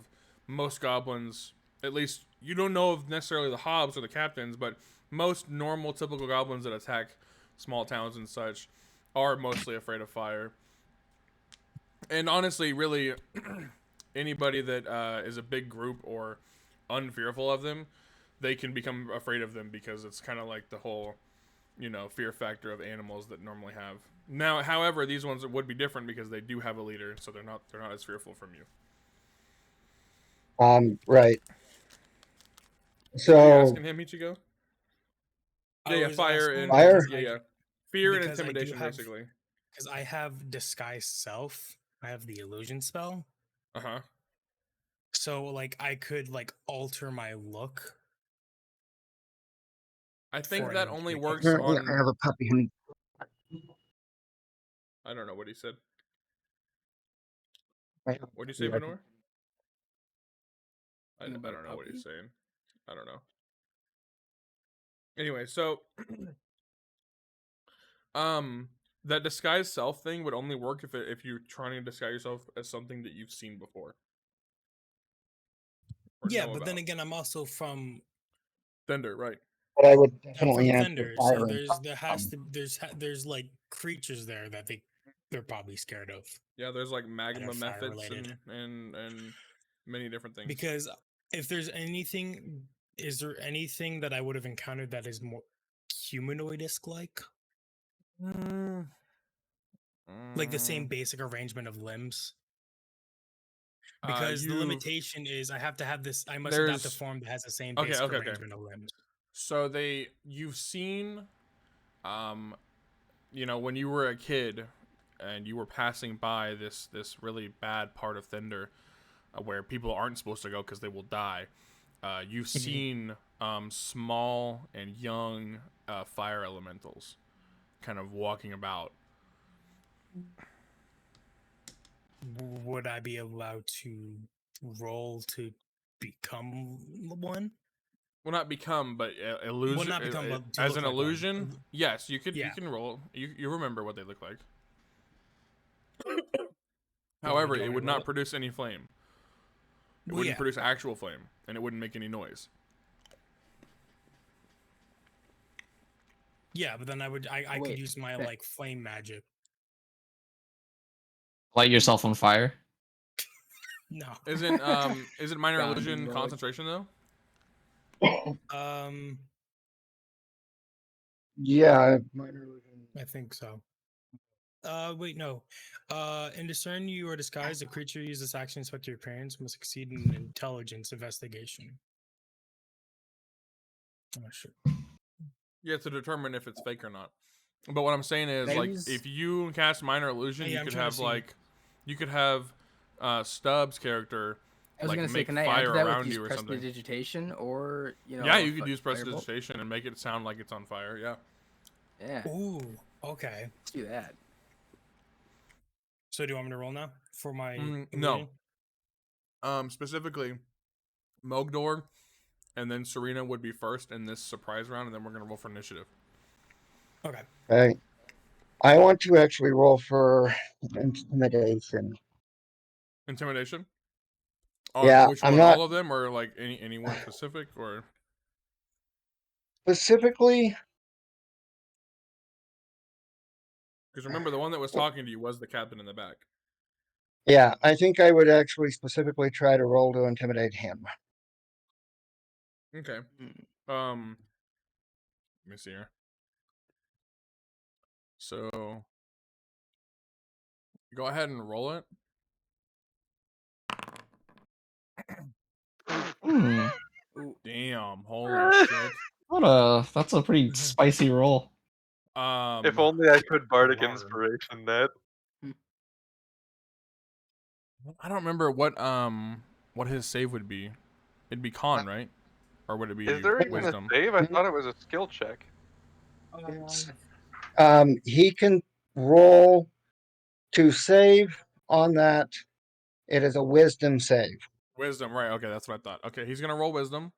[SPEAKER 3] most goblins. At least you don't know of necessarily the hobs or the captains, but most normal, typical goblins that attack small towns and such are mostly afraid of fire. And honestly, really, anybody that is a big group or unfearful of them, they can become afraid of them because it's kind of like the whole, fear factor of animals that normally have. Now, however, these ones would be different because they do have a leader, so they're not as fearful from you.
[SPEAKER 5] Right.
[SPEAKER 3] Are you
[SPEAKER 5] So
[SPEAKER 3] asking him, Ichigo?
[SPEAKER 2] I
[SPEAKER 3] Yeah,
[SPEAKER 2] was
[SPEAKER 3] fire
[SPEAKER 2] asking
[SPEAKER 3] and
[SPEAKER 5] Fire?
[SPEAKER 3] yeah. Fear and
[SPEAKER 2] because I do
[SPEAKER 3] intimidation,
[SPEAKER 2] have-
[SPEAKER 3] basically.
[SPEAKER 2] Because I have disguise self. I have the illusion spell.
[SPEAKER 3] Uh-huh.
[SPEAKER 2] So like I could like alter my look.
[SPEAKER 3] I think
[SPEAKER 2] For
[SPEAKER 3] that
[SPEAKER 2] an
[SPEAKER 3] only
[SPEAKER 2] intimidation.
[SPEAKER 3] works
[SPEAKER 5] Apparently I
[SPEAKER 3] on.
[SPEAKER 5] have a puppy, honey.
[SPEAKER 3] I don't know what he said.
[SPEAKER 5] I have a
[SPEAKER 3] What do you say,
[SPEAKER 5] puppy.
[SPEAKER 3] Benor? I
[SPEAKER 4] Think about
[SPEAKER 3] don't
[SPEAKER 4] a
[SPEAKER 3] know what he's
[SPEAKER 4] puppy?
[SPEAKER 3] saying. I don't know. Anyway, so that disguise self thing would only work if you're trying to disguise yourself as something that you've seen before. Or
[SPEAKER 2] Yeah,
[SPEAKER 3] know
[SPEAKER 2] but then
[SPEAKER 3] about.
[SPEAKER 2] again, I'm also from
[SPEAKER 3] Thunder, right?
[SPEAKER 5] But I would
[SPEAKER 2] I'm
[SPEAKER 5] definitely
[SPEAKER 2] from
[SPEAKER 5] answer
[SPEAKER 2] Thunder,
[SPEAKER 5] fire
[SPEAKER 2] so
[SPEAKER 5] and
[SPEAKER 2] there's like creatures there that they're probably scared of.
[SPEAKER 3] Yeah, there's like magma
[SPEAKER 2] fire
[SPEAKER 3] methods
[SPEAKER 2] related.
[SPEAKER 3] and many different things.
[SPEAKER 2] Because if there's anything, is there anything that I would have encountered that is more humanoid-esque like? Like the same basic arrangement of limbs? Because the limitation is I have to have this. I must adopt a
[SPEAKER 3] There's-
[SPEAKER 2] form that has the same
[SPEAKER 3] Okay,
[SPEAKER 2] basic
[SPEAKER 3] okay.
[SPEAKER 2] arrangement of limbs.
[SPEAKER 3] So you've seen, when you were a kid and you were passing by this really bad part of Thunder, where people aren't supposed to go because they will die. You've seen small and young fire elementals kind of walking about.
[SPEAKER 2] Would I be allowed to roll to become one?
[SPEAKER 3] Well, not become, but illusion.
[SPEAKER 2] Well, not become, but to
[SPEAKER 3] as
[SPEAKER 2] look
[SPEAKER 3] an
[SPEAKER 2] like one.
[SPEAKER 3] illusion. Yes, you could.
[SPEAKER 2] Yeah.
[SPEAKER 3] You can roll. You remember what they look like.
[SPEAKER 2] me
[SPEAKER 3] However,
[SPEAKER 2] to
[SPEAKER 3] it would
[SPEAKER 2] roll
[SPEAKER 3] not
[SPEAKER 2] it?
[SPEAKER 3] produce any flame. It
[SPEAKER 2] Well,
[SPEAKER 3] wouldn't
[SPEAKER 2] yeah.
[SPEAKER 3] produce actual flame, and it wouldn't make any noise.
[SPEAKER 2] Yeah, but then I could
[SPEAKER 4] Wait,
[SPEAKER 2] use my
[SPEAKER 4] that-
[SPEAKER 2] like flame magic.
[SPEAKER 1] Light yourself on fire.
[SPEAKER 2] No.
[SPEAKER 3] Isn't minor
[SPEAKER 4] Grounded
[SPEAKER 3] illusion
[SPEAKER 4] mode.
[SPEAKER 3] concentration though?
[SPEAKER 5] Yeah, minor illusion.
[SPEAKER 2] I think so. Wait, no. In discern you are disguised, the creature uses action to inspect your appearance must succeed in intelligence investigation. I'm not sure.
[SPEAKER 3] Yeah, to determine if it's fake or not. But what I'm saying is,
[SPEAKER 4] Can I
[SPEAKER 3] like,
[SPEAKER 4] use-
[SPEAKER 3] if you cast minor illusion,
[SPEAKER 2] Yeah,
[SPEAKER 3] you
[SPEAKER 2] I'm
[SPEAKER 3] could
[SPEAKER 2] trying to
[SPEAKER 3] have
[SPEAKER 2] see.
[SPEAKER 3] like, you could have Stubbs' character
[SPEAKER 4] I was
[SPEAKER 3] like
[SPEAKER 4] gonna say,
[SPEAKER 3] make
[SPEAKER 4] can I add
[SPEAKER 3] fire
[SPEAKER 4] to that
[SPEAKER 3] around
[SPEAKER 4] with
[SPEAKER 3] you
[SPEAKER 4] use
[SPEAKER 3] or something.
[SPEAKER 4] prestidigitation or
[SPEAKER 3] Yeah, you could
[SPEAKER 4] fi-
[SPEAKER 3] use
[SPEAKER 4] firebolt?
[SPEAKER 3] prestidigitation and make it sound like it's on fire. Yeah.
[SPEAKER 4] Yeah,
[SPEAKER 2] Ooh, okay.
[SPEAKER 4] let's do that.
[SPEAKER 2] So do you want me to roll now for my
[SPEAKER 3] No.
[SPEAKER 2] illusion?
[SPEAKER 3] Specifically, Mogdor and then Serena would be first in this surprise round, and then we're gonna roll for initiative.
[SPEAKER 2] Okay.
[SPEAKER 5] Okay. I want to actually roll for intimidation.
[SPEAKER 3] Intimidation.
[SPEAKER 5] Yeah,
[SPEAKER 3] Which
[SPEAKER 5] I'm
[SPEAKER 3] one?
[SPEAKER 5] not
[SPEAKER 3] All of them, or like any one specific, or
[SPEAKER 5] specifically.
[SPEAKER 3] because remember the one that was talking to you was the captain in the back.
[SPEAKER 5] Yeah, I think I would actually specifically try to roll to intimidate him.
[SPEAKER 3] Okay.
[SPEAKER 4] Mm.
[SPEAKER 3] Let me see here. So go ahead and roll it.
[SPEAKER 1] Hmm.
[SPEAKER 4] Ooh,
[SPEAKER 3] Damn! Holy shit!
[SPEAKER 1] That's a pretty spicy roll.
[SPEAKER 6] If only I could bardic
[SPEAKER 3] Lord.
[SPEAKER 6] inspiration that.
[SPEAKER 3] I don't remember what his save would be. It'd be con, right? Or would it be
[SPEAKER 6] Is there even
[SPEAKER 3] wisdom?
[SPEAKER 6] a save? I thought it was a skill check.
[SPEAKER 5] He can roll to save on that. It is a wisdom save.
[SPEAKER 3] Wisdom, right? Okay, that's what I thought. Okay, he's gonna roll wisdom.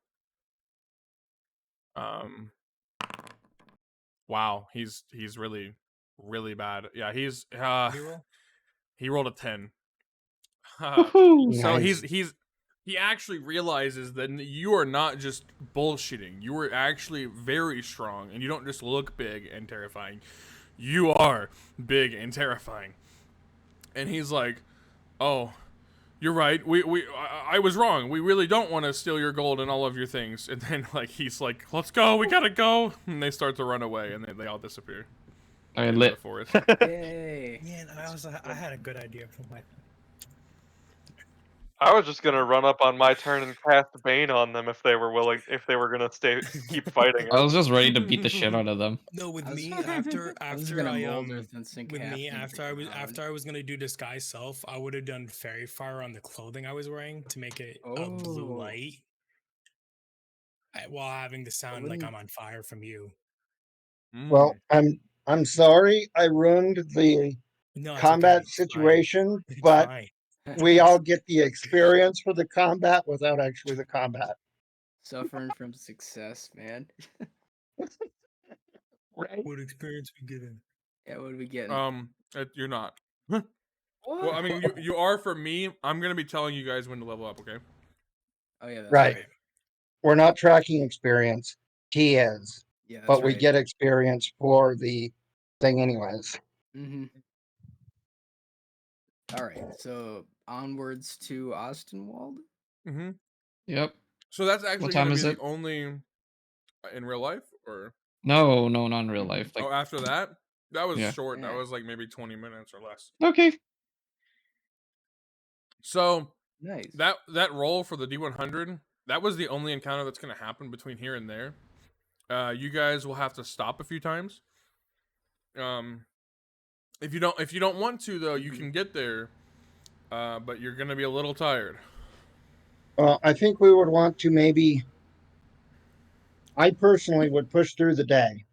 [SPEAKER 3] Wow, he's really bad. Yeah, he's
[SPEAKER 2] What do you roll?
[SPEAKER 3] he rolled a 10.
[SPEAKER 1] Woohoo!
[SPEAKER 3] So
[SPEAKER 5] Nice.
[SPEAKER 3] he actually realizes that you are not just bullshitting. You are actually very strong, and you don't just look big and terrifying. You are big and terrifying. And he's like, "Oh, you're right. I was wrong. We really don't want to steal your gold and all of your things." And then like he's like, "Let's go. We gotta go." And they start to run away, and they all disappear
[SPEAKER 1] I
[SPEAKER 3] into
[SPEAKER 1] lit.
[SPEAKER 3] the forest.
[SPEAKER 4] yay!
[SPEAKER 2] Man, I had a good idea for my.
[SPEAKER 6] I was just gonna run up on my turn and cast Bane on them if they were willing, if they were gonna keep fighting
[SPEAKER 1] I
[SPEAKER 6] us.
[SPEAKER 1] was just ready to beat the shit out of them.
[SPEAKER 2] No, with
[SPEAKER 4] I was-
[SPEAKER 2] me after
[SPEAKER 4] I was
[SPEAKER 2] after
[SPEAKER 4] gonna
[SPEAKER 2] I
[SPEAKER 4] mold Earth and sink
[SPEAKER 2] with
[SPEAKER 4] half
[SPEAKER 2] me
[SPEAKER 4] into the
[SPEAKER 2] after
[SPEAKER 4] ground.
[SPEAKER 2] I was gonna do disguise self, I would have done fairy fire on the clothing I was wearing to make it a blue
[SPEAKER 4] Oh.
[SPEAKER 2] light, while having the sound like
[SPEAKER 4] wouldn't-
[SPEAKER 2] I'm on fire from you.
[SPEAKER 5] Well, I'm sorry I ruined the
[SPEAKER 2] No, it's
[SPEAKER 5] combat
[SPEAKER 2] okay. It's fine.
[SPEAKER 5] situation,
[SPEAKER 2] It's
[SPEAKER 5] but
[SPEAKER 2] fine.
[SPEAKER 5] we all get the experience for the combat without actually the combat.
[SPEAKER 4] Suffering from success, man.
[SPEAKER 5] Right?
[SPEAKER 2] What experience we getting?
[SPEAKER 4] Yeah, what are we getting?
[SPEAKER 3] You're not.
[SPEAKER 4] What?
[SPEAKER 3] Well, I mean, you are for me. I'm gonna be telling you guys when to level up. Okay.
[SPEAKER 4] Oh yeah, that's
[SPEAKER 5] Right.
[SPEAKER 4] right.
[SPEAKER 5] We're not tracking experience. He is.
[SPEAKER 4] Yeah, that's
[SPEAKER 5] But we
[SPEAKER 4] right.
[SPEAKER 5] get experience for the thing anyways.
[SPEAKER 4] Mm-hmm. All right, so onwards to Ostenwald.
[SPEAKER 3] Mm-hmm.
[SPEAKER 1] Yep.
[SPEAKER 3] So that's actually
[SPEAKER 1] time
[SPEAKER 3] gonna
[SPEAKER 1] is
[SPEAKER 3] be
[SPEAKER 1] it?
[SPEAKER 3] the only in real life, or
[SPEAKER 1] No, not in real life. Like,
[SPEAKER 3] oh, after that, that was
[SPEAKER 1] Yeah.
[SPEAKER 3] short. That
[SPEAKER 4] Yeah.
[SPEAKER 3] was like maybe 20 minutes or less.
[SPEAKER 1] okay.
[SPEAKER 3] So
[SPEAKER 4] Nice.
[SPEAKER 3] that roll for the D100, that was the only encounter that's gonna happen between here and there. You guys will have to stop a few times. If you don't want to though, you can get there. But you're gonna be a little tired.
[SPEAKER 5] Well, I think we would want to maybe. I personally would push through the day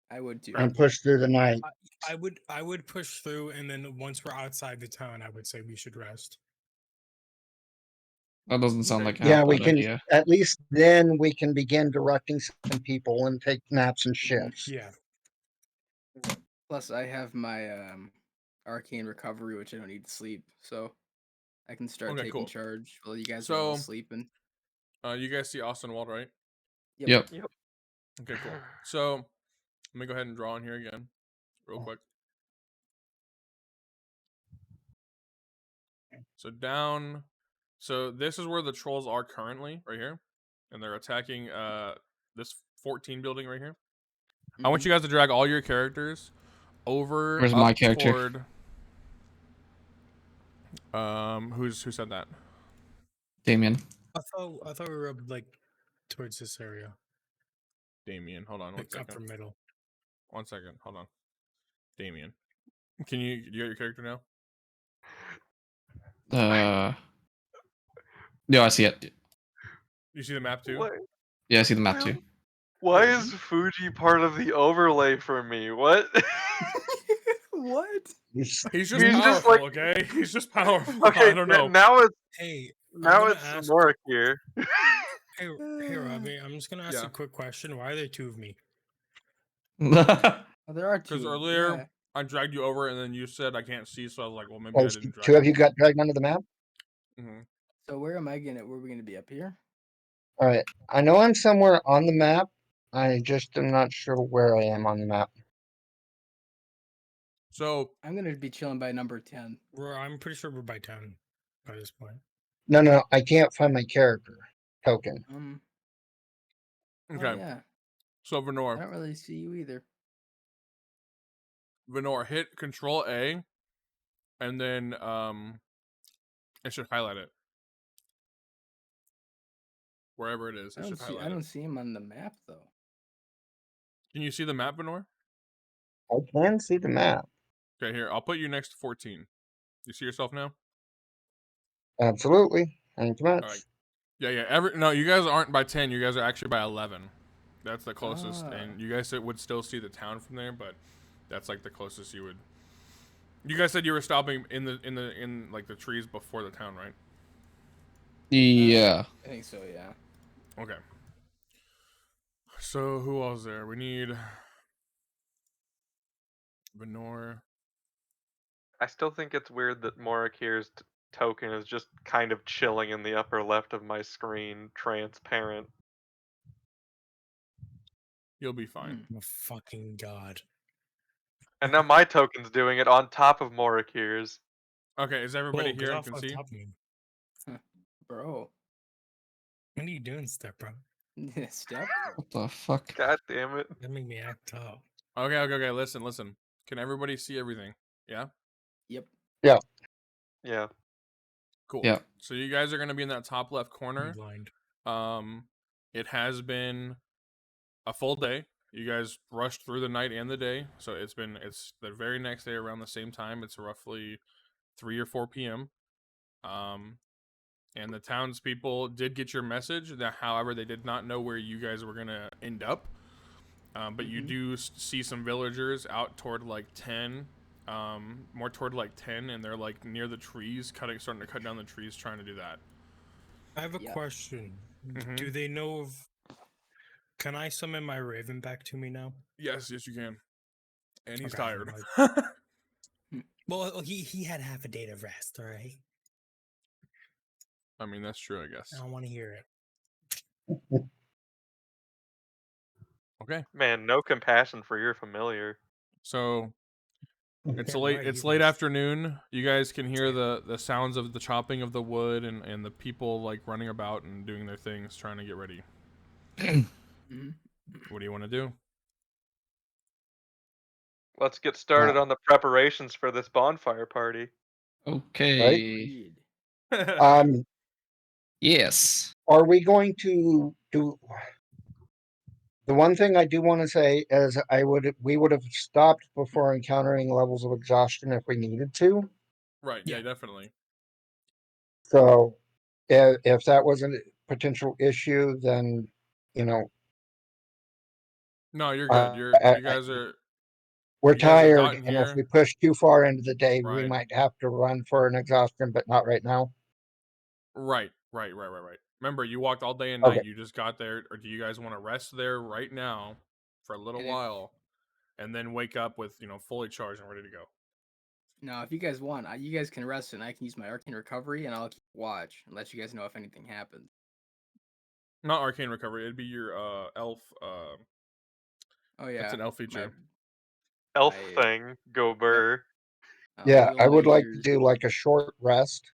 [SPEAKER 4] I would too.
[SPEAKER 5] and push through the night.
[SPEAKER 2] I would push through, and then once we're outside the town, I would say we should rest.
[SPEAKER 1] That doesn't sound like a
[SPEAKER 5] Yeah,
[SPEAKER 1] half
[SPEAKER 5] we
[SPEAKER 1] bad
[SPEAKER 5] can.
[SPEAKER 1] idea.
[SPEAKER 5] At least then we can begin directing some people and take naps and shifts.
[SPEAKER 2] Yeah.
[SPEAKER 4] Plus, I have my arcane recovery, which I don't need to sleep, so I can start
[SPEAKER 3] Okay,
[SPEAKER 4] taking
[SPEAKER 3] cool.
[SPEAKER 4] charge while you guys are all
[SPEAKER 3] So-
[SPEAKER 4] sleeping.
[SPEAKER 3] You guys see Ostenwald, right?
[SPEAKER 1] Yep.
[SPEAKER 3] Okay, cool. So let me go ahead and draw in here again, real quick. So down. So this is where the trolls are currently, right here, and they're attacking this 14 building right here. I want you guys to drag all your characters over.
[SPEAKER 1] Where's
[SPEAKER 3] up
[SPEAKER 1] my character?
[SPEAKER 3] Toward, who said that?
[SPEAKER 1] Damien.
[SPEAKER 2] I thought we were up like towards this area,
[SPEAKER 3] Damien. Hold on one
[SPEAKER 2] like upper
[SPEAKER 3] second.
[SPEAKER 2] middle.
[SPEAKER 3] 1 second. Hold on. Damien. You got your character now?
[SPEAKER 1] Yeah, I see it.
[SPEAKER 3] You see the map too?
[SPEAKER 6] What?
[SPEAKER 1] Yeah, I see the map
[SPEAKER 6] Why-
[SPEAKER 1] too.
[SPEAKER 6] Why
[SPEAKER 3] Yeah.
[SPEAKER 6] is Fuji part of the overlay for me? What?
[SPEAKER 4] What?
[SPEAKER 5] He's-
[SPEAKER 3] He's just
[SPEAKER 6] He's just
[SPEAKER 3] powerful,
[SPEAKER 6] like-
[SPEAKER 3] okay? He's just powerful.
[SPEAKER 6] Okay,
[SPEAKER 3] I don't know.
[SPEAKER 6] now it's
[SPEAKER 2] Hey,
[SPEAKER 6] now
[SPEAKER 2] gonna
[SPEAKER 6] it's
[SPEAKER 2] ask-
[SPEAKER 6] Morik here.
[SPEAKER 2] hey, Robbie, I'm just gonna ask
[SPEAKER 3] Yeah.
[SPEAKER 2] a quick question. Why are there two of me?
[SPEAKER 4] Oh, there are two.
[SPEAKER 3] Because earlier
[SPEAKER 4] yeah.
[SPEAKER 3] I dragged you over and then you said I can't see, so I was like, well, maybe
[SPEAKER 5] oh,
[SPEAKER 3] I didn't drag
[SPEAKER 5] two of you got dragged onto the map.
[SPEAKER 3] hmm
[SPEAKER 4] So where am I gonna? Where are we gonna be up here?
[SPEAKER 5] All right. I know I'm somewhere on the map. I just am not sure where I am on the map.
[SPEAKER 3] So,
[SPEAKER 4] I'm gonna be chilling by number 10.
[SPEAKER 2] I'm pretty sure we're by 10 by this point.
[SPEAKER 5] No, I can't find my character token.
[SPEAKER 4] Oh,
[SPEAKER 3] okay.
[SPEAKER 4] yeah.
[SPEAKER 3] So,
[SPEAKER 4] I
[SPEAKER 3] Venor,
[SPEAKER 4] don't really see you either.
[SPEAKER 3] hit Control A, and then it should highlight it. Wherever it is,
[SPEAKER 4] I
[SPEAKER 3] it
[SPEAKER 4] don't
[SPEAKER 3] should
[SPEAKER 4] see.
[SPEAKER 3] highlight
[SPEAKER 4] I don't
[SPEAKER 3] it.
[SPEAKER 4] see him on the map though.
[SPEAKER 3] Can you see the map, Venor?
[SPEAKER 5] I can see the map.
[SPEAKER 3] Okay, here. I'll put you next to 14. You see yourself now?
[SPEAKER 5] Absolutely. Thank you much.
[SPEAKER 3] Alright. Yeah. No, you guys aren't by 10. You guys are actually by 11. That's the closest, and you guys would still see the town from there, but that's like the closest you would. You guys said you were stopping in like the trees before the town, right?
[SPEAKER 1] Yeah.
[SPEAKER 4] I think so. Yeah.
[SPEAKER 3] Okay. So who else there? We need Venor.
[SPEAKER 6] I still think it's weird that Morik here's token is just kind of chilling in the upper left of my screen, transparent.
[SPEAKER 3] You'll be fine.
[SPEAKER 2] Oh, fucking god.
[SPEAKER 6] And now my token's doing it on top of Morik here's.
[SPEAKER 3] Okay, is everybody
[SPEAKER 2] Whoa,
[SPEAKER 3] here
[SPEAKER 2] get
[SPEAKER 3] and
[SPEAKER 2] off
[SPEAKER 3] can
[SPEAKER 2] on
[SPEAKER 3] see?
[SPEAKER 2] top of me.
[SPEAKER 4] Bro.
[SPEAKER 2] What are you doing, step bro?
[SPEAKER 4] Step.
[SPEAKER 1] What the fuck?
[SPEAKER 6] God damn it.
[SPEAKER 2] That make me act up.
[SPEAKER 3] Okay. Listen. Can everybody see everything? Yeah.
[SPEAKER 4] Yep.
[SPEAKER 6] Yeah.
[SPEAKER 3] Cool.
[SPEAKER 1] Yeah.
[SPEAKER 3] So you guys are gonna be in that top left
[SPEAKER 2] I'm
[SPEAKER 3] corner.
[SPEAKER 2] blind.
[SPEAKER 3] It has been a full day. You guys rushed through the night and the day, so it's the very next day around the same time. It's roughly 3 or 4 p.m. And the townspeople did get your message. That, however, they did not know where you guys were gonna end up. But you do see some villagers out toward like 10, more toward like 10, and they're like near the trees, starting to cut down the trees, trying to do that.
[SPEAKER 2] I have a
[SPEAKER 4] Yep.
[SPEAKER 2] question.
[SPEAKER 3] Mhm.
[SPEAKER 2] Do they know of... Can I summon my raven back to me now?
[SPEAKER 3] Yes, you can. And he's
[SPEAKER 2] Okay,
[SPEAKER 3] tired.
[SPEAKER 2] Well, he had half a day of rest, alright?
[SPEAKER 3] I mean, that's true, I guess.
[SPEAKER 2] I don't want to hear it.
[SPEAKER 3] Okay,
[SPEAKER 6] Man, no compassion for your familiar.
[SPEAKER 3] so it's
[SPEAKER 2] Yeah,
[SPEAKER 3] late.
[SPEAKER 2] right,
[SPEAKER 3] It's
[SPEAKER 2] you
[SPEAKER 3] late
[SPEAKER 2] guys-
[SPEAKER 3] afternoon. You guys can hear the sounds of the chopping of the wood and the people like running about and doing their things, trying to get ready.
[SPEAKER 4] Mhm.
[SPEAKER 3] What do you want to do?
[SPEAKER 6] Let's get started on the preparations for this bonfire party.
[SPEAKER 1] Okay.
[SPEAKER 4] Agreed.
[SPEAKER 1] Yes.
[SPEAKER 5] Are we going to do? The one thing I do want to say is we would have stopped before encountering levels of exhaustion if we needed to.
[SPEAKER 3] Right. Yeah,
[SPEAKER 2] Yeah.
[SPEAKER 3] definitely.
[SPEAKER 5] So if that was a potential issue, then you know
[SPEAKER 3] No, you're good. You guys are
[SPEAKER 5] we're
[SPEAKER 3] You guys have
[SPEAKER 5] tired,
[SPEAKER 3] gotten
[SPEAKER 5] and if
[SPEAKER 3] here.
[SPEAKER 5] we push too far into the day, we
[SPEAKER 3] Right.
[SPEAKER 5] might have to run for an exhaustion, but not right now.
[SPEAKER 3] right. Remember, you walked all day and
[SPEAKER 5] Okay.
[SPEAKER 3] night. You just got there. Or do you guys want to rest there right now for a little
[SPEAKER 4] And if-
[SPEAKER 3] while, and then wake up with fully charged and ready to go?
[SPEAKER 4] Now, if you guys want, you guys can rest, and I can use my arcane recovery, and I'll keep watch and let you guys know if anything happens.
[SPEAKER 3] Not arcane recovery. It'd be your elf.
[SPEAKER 4] Oh yeah.
[SPEAKER 3] That's an elf feature.
[SPEAKER 6] Elf
[SPEAKER 4] I-
[SPEAKER 6] thing, go burr.
[SPEAKER 4] I'll
[SPEAKER 5] Yeah,
[SPEAKER 4] heal
[SPEAKER 5] I
[SPEAKER 4] my
[SPEAKER 5] would like to
[SPEAKER 4] ears.
[SPEAKER 5] do like a short rest.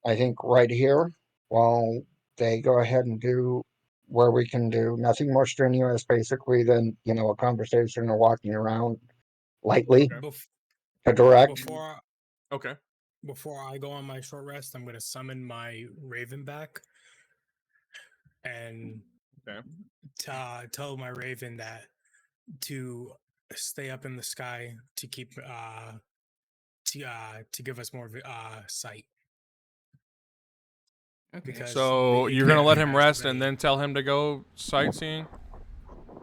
[SPEAKER 5] I think right here while they go ahead and do where we can do nothing more strenuous basically than, a conversation or walking around lightly
[SPEAKER 3] Okay.
[SPEAKER 5] to direct.
[SPEAKER 3] Okay.
[SPEAKER 2] Before I go on my short rest, I'm gonna summon my raven back and
[SPEAKER 3] Okay.
[SPEAKER 2] tell my raven that to stay up in the sky to to give us more sight.
[SPEAKER 4] Okay.
[SPEAKER 2] Because
[SPEAKER 3] So
[SPEAKER 2] the
[SPEAKER 3] you're gonna let him
[SPEAKER 2] character has
[SPEAKER 3] rest and
[SPEAKER 2] already-
[SPEAKER 3] then tell him to go sightseeing?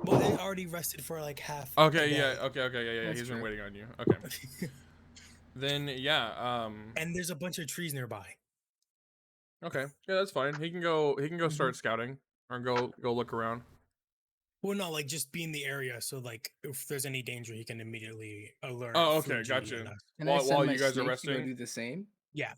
[SPEAKER 2] Well, it already rested for like half.
[SPEAKER 3] Okay,
[SPEAKER 2] the
[SPEAKER 3] yeah,
[SPEAKER 2] day.
[SPEAKER 3] okay, yeah.
[SPEAKER 4] That's
[SPEAKER 3] He's been
[SPEAKER 4] true.
[SPEAKER 3] waiting on you. Okay. Then yeah,
[SPEAKER 2] And there's a bunch of trees nearby.
[SPEAKER 3] okay, yeah, that's fine. He can go.
[SPEAKER 2] Mm-hmm.
[SPEAKER 3] Start scouting or go look around.
[SPEAKER 2] Well, no, like just be in the area, so like if there's any danger, he can immediately alert.
[SPEAKER 3] Oh, okay,
[SPEAKER 2] Fuji
[SPEAKER 3] gotcha.
[SPEAKER 2] and us.
[SPEAKER 4] Can I send
[SPEAKER 3] While
[SPEAKER 4] my
[SPEAKER 3] you guys are
[SPEAKER 4] snake to
[SPEAKER 3] resting,
[SPEAKER 4] go do the same?
[SPEAKER 2] Yeah,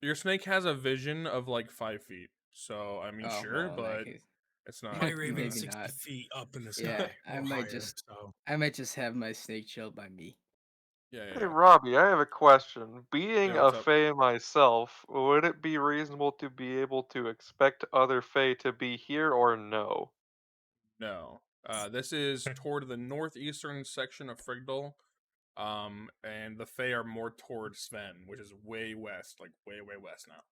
[SPEAKER 3] your snake has a vision of like 5 feet. So I mean,
[SPEAKER 4] Oh,
[SPEAKER 3] sure,
[SPEAKER 4] well, in that
[SPEAKER 3] but
[SPEAKER 4] case.
[SPEAKER 3] it's not.
[SPEAKER 2] my raven
[SPEAKER 4] Maybe
[SPEAKER 2] is 60
[SPEAKER 4] not.
[SPEAKER 2] feet up in the
[SPEAKER 4] Yeah,
[SPEAKER 2] sky.
[SPEAKER 4] I
[SPEAKER 2] or
[SPEAKER 4] might
[SPEAKER 2] higher,
[SPEAKER 4] just-
[SPEAKER 2] So
[SPEAKER 4] I might just have my snake chilled by me.
[SPEAKER 3] Yeah,
[SPEAKER 6] Hey,
[SPEAKER 3] yeah.
[SPEAKER 6] Robbie, I have a question. Being
[SPEAKER 3] Yeah,
[SPEAKER 6] a
[SPEAKER 3] what's up?
[SPEAKER 6] Fae myself, would it be reasonable to be able to expect other Fae to be here or no?
[SPEAKER 3] No. This is toward the northeastern section of Frigdal. And the Fae are more towards Sven, which is way west, like way west now.